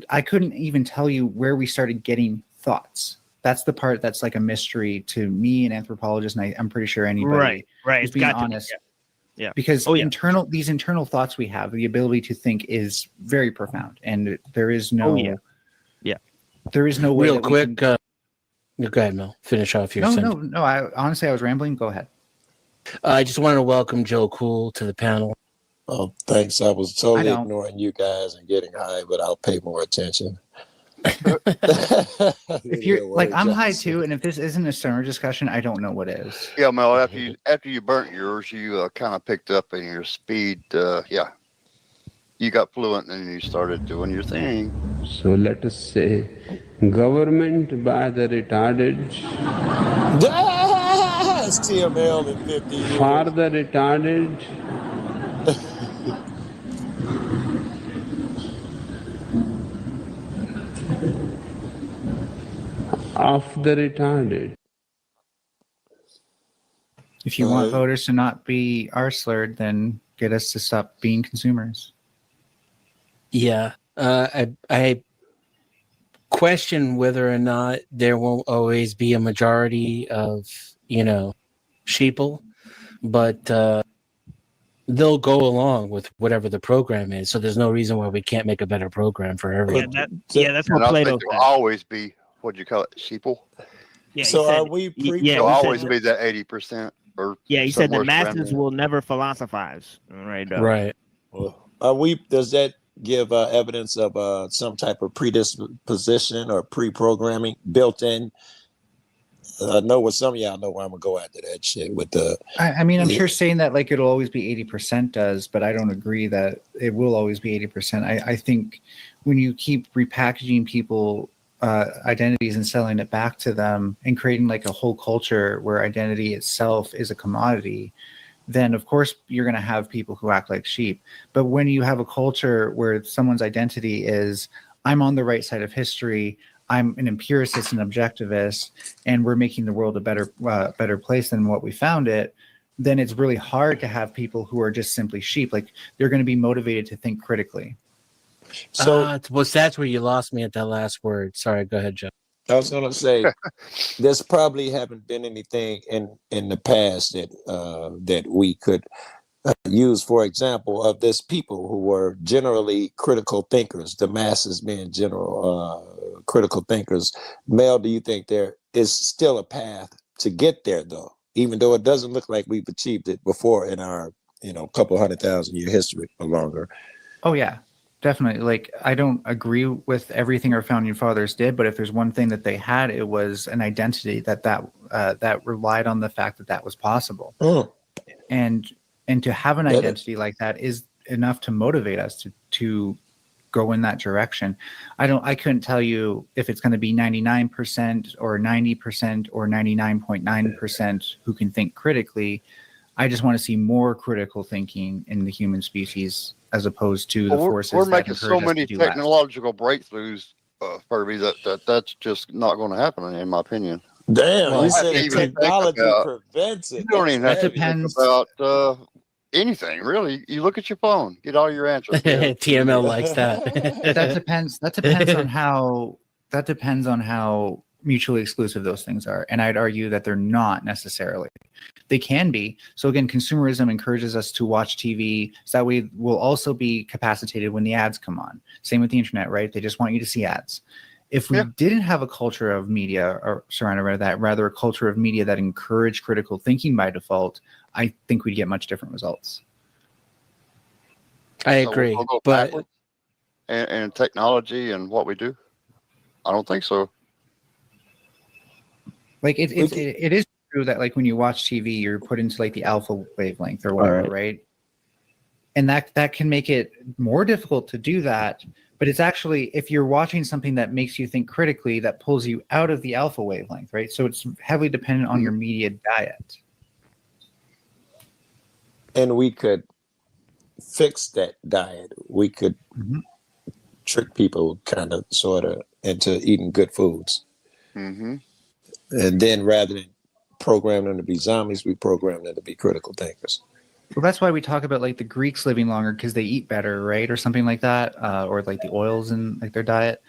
G: I couldn't even tell you where we started getting thoughts. That's the part that's like a mystery to me, an anthropologist, and I'm pretty sure anybody
M: right.
G: who's being honest.
M: Yeah.
G: Because these internal thoughts we have, the ability to think is very profound, and there is no there is no way.
F: Real quick, go ahead, Mel. Finish off your sentence.
G: No. I honestly was rambling. Go ahead.
F: I just wanted to welcome Joe Cool to the panel.
L: Oh, thanks. I was totally ignoring you guys and getting high, but I'll pay more attention.
G: If you're like, I'm high too, and if this isn't a summer discussion, I don't know what is.
V: Yeah, Mel. After you burnt yours, you kind of picked up in your speed. You got fluent and you started doing your thing.
Y: So let us say, government by the retarded.
L: It's TML in 50 years.
Y: For the retarded. Of the retarded.
G: If you want voters to not be R-slurred, then get us to stop being consumers.
F: Yeah. I question whether or not there won't always be a majority of, sheeple, but they'll go along with whatever the program is. So there's no reason why we can't make a better program for everyone.
M: That's what Plato
V: said. Always be, what do you call it, sheeple?
M: Yeah.
L: So are we?
V: It'll always be that 80%. Or
M: he said the masses will never philosophize. Right.
F: Right.
L: Well, does that give evidence of some type of predisposition or pre-programming built in I know what some of y'all know where I'm gonna go after that shit with the.
G: I mean, I'm sure saying that like it'll always be 80% does, but I don't agree that it will always be 80%. I think when you keep repackaging people identities and selling it back to them and creating like a whole culture where identity itself is a commodity, then of course you're going to have people who act like sheep. But when you have a culture where someone's identity is, I'm on the right side of history, I'm an empiricist and objectivist, and we're making the world a better place than what we found it, then it's really hard to have people who are just simply sheep. Like they're going to be motivated to think critically.
F: So that's where you lost me at that last word. Sorry, go ahead, Joe.
L: I was gonna say there's probably haven't been anything in the past that that we could use, for example, of this people who were generally critical thinkers, the masses being general critical thinkers. Mel, do you think there is still a path to get there though, even though it doesn't look like we've achieved it before in our couple 100,000 year history or longer?
G: Oh yeah. Definitely. Like, I don't agree with everything our founding fathers did, but if there's one thing that they had, it was an identity that relied on the fact that was possible. And to have an identity like that is enough to motivate us to go in that direction. I couldn't tell you if it's going to be 99% or 90% or 99.9% who can think critically. I just want to see more critical thinking in the human species, as opposed to the forces.
V: We're making so many technological breakthroughs, Furby, that's just not going to happen, in my opinion.
L: Damn, you said technology prevents it.
V: You don't even have to think about anything, really. You look at your phone, get all your answers.
F: TML likes that.
G: That depends on how mutually exclusive those things are, and I'd argue that they're not necessarily. They can be. So again, consumerism encourages us to watch TV, so that way we'll also be capacitated when the ads come on. Same with the internet, right? They just want you to see ads. If we didn't have a culture of media or surrounded by that, rather a culture of media that encouraged critical thinking by default, I think we'd get much different results.
F: I agree.
V: We'll go
F: but
V: backwards and technology and what we do? I don't think so.
G: Like it is true that like when you watch TV, you're put into like the alpha wavelength or whatever, right? And that can make it more difficult to do that. But it's actually, if you're watching something that makes you think critically, that pulls you out of the alpha wavelength, right? So it's heavily dependent on your media diet.
L: And we could fix that diet. We could trick people kind of sort of into eating good foods.
V: Mm-hmm.
L: And then rather than program them to be zombies, we program them to be critical thinkers.
G: Well, that's why we talk about like the Greeks living longer because they eat better, right? Or something like that. Or like the oils in like their diet.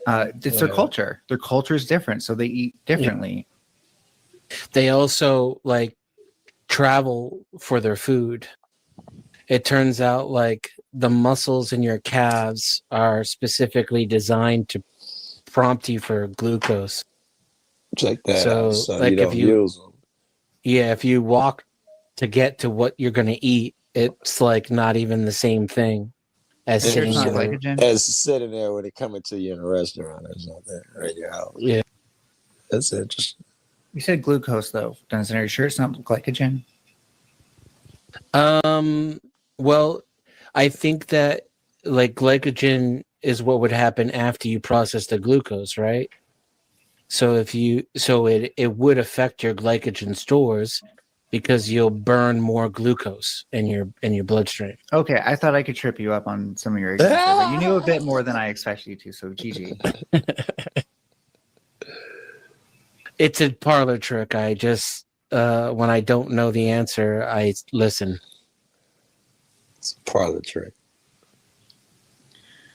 G: It's their culture. Their culture is different, so they eat differently.
F: They also like travel for their food. It turns out like the muscles in your calves are specifically designed to prompt you for glucose.
L: Check that out. So
F: like
L: you don't use them.
F: Yeah, if you walk to get to what you're going to eat, it's like not even the same thing as sitting
L: there when they come into you in a restaurant or something, or at your house.
F: Yeah,
L: that's interesting.
G: You said glucose though, Denison. Are you sure it's not glycogen?
F: Well, I think that like glycogen is what would happen after you process the glucose, right? So it would affect your glycogen stores because you'll burn more glucose in your bloodstream.
G: Okay, I thought I could trip you up on some of your ignorance, but you knew a bit more than I expected you to, so GG.
F: It's a parlor trick. I just when I don't know the answer, I listen.
L: It's a parlor trick.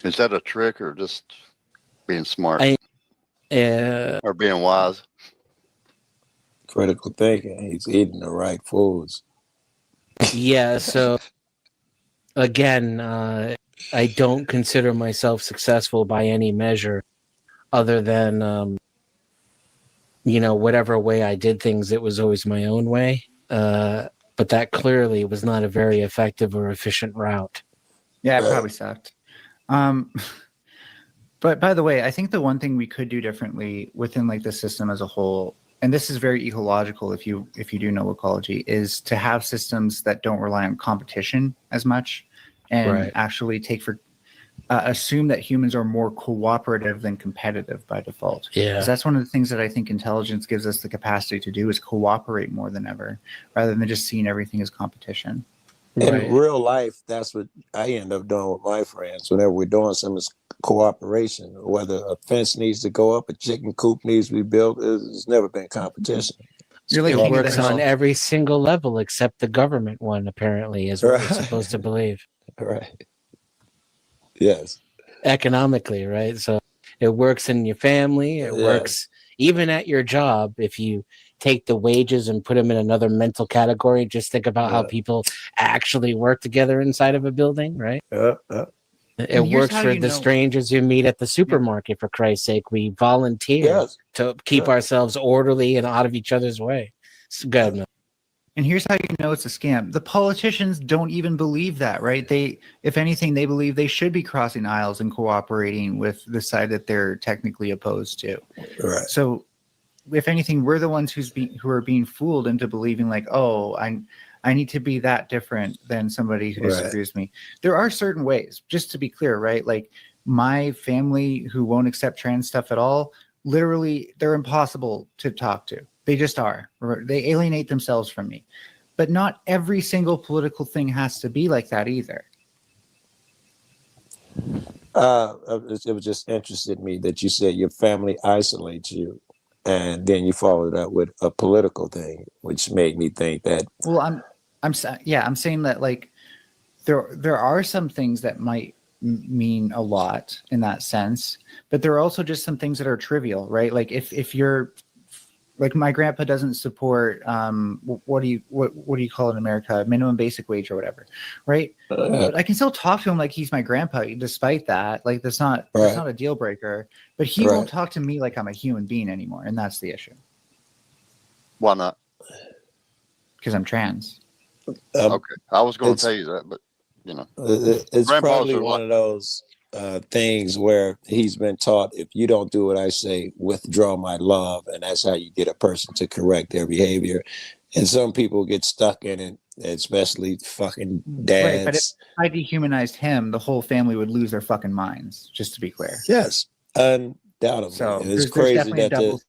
V: Is that a trick or just being smart?
F: Or
V: being wise?
L: Critical thinking. He's eating the right foods.
F: Yeah, so again, I don't consider myself successful by any measure other than, whatever way I did things, it was always my own way. But that clearly was not a very effective or efficient route.
G: Yeah, it probably sucked. But by the way, I think the one thing we could do differently within like the system as a whole and this is very ecological if you do know ecology, is to have systems that don't rely on competition as much, and actually assume that humans are more cooperative than competitive by default.
F: Yeah.
G: 'Cause that's one of the things that I think intelligence gives us the capacity to do, is cooperate more than ever, rather than just seeing everything as competition.
L: In real life, that's what I end up doing with my friends. Whenever we're doing some cooperation, whether a fence needs to go up, a chicken coop needs to be built, it's never been competition.
F: It works on every single level except the government one, apparently, is what we're supposed to believe.
L: Right. Yes.
F: Economically, right? So it works in your family. It works even at your job. If you take the wages and put them in another mental category, just think about how people actually work together inside of a building, right? It works for the strangers you meet at the supermarket, for Christ's sake. We volunteer to keep ourselves orderly and out of each other's way. It's good.
G: And here's how you know it's a scam. The politicians don't even believe that, right? If anything, they believe they should be crossing aisles and cooperating with the side that they're technically opposed to.
L: Right.
G: So, if anything, we're the ones who are being fooled into believing like, oh, I need to be that different than somebody who disagrees with me. There are certain ways, just to be clear, right? Like my family who won't accept trans stuff at all, literally, they're impossible to talk to. They just are. They alienate themselves from me. But not every single political thing has to be like that either.
L: It was just interested me that you said your family isolates you, and then you followed up with a political thing, which made me think that.
G: Well, I'm saying that like there are some things that might mean a lot in that sense, but there are also just some things that are trivial, right? Like if you're like, my grandpa doesn't support what do you call it in America, minimum basic wage or whatever, right? But I can still talk to him like he's my grandpa despite that. Like that's not a deal breaker, but he won't talk to me like I'm a human being anymore, and that's the issue.
V: Why not?
G: Because I'm trans.
V: Okay, I was going to tell you that, but you know,
L: it's probably one of those things where he's been taught, if you don't do what I say, withdraw my love, and that's how you get a person to correct their behavior. And some people get stuck in it, especially fucking dads.
G: Right, but if I dehumanized him, the whole family would lose their fucking minds, just to be clear.
L: Yes, undoubtedly.
G: So
L: it's crazy that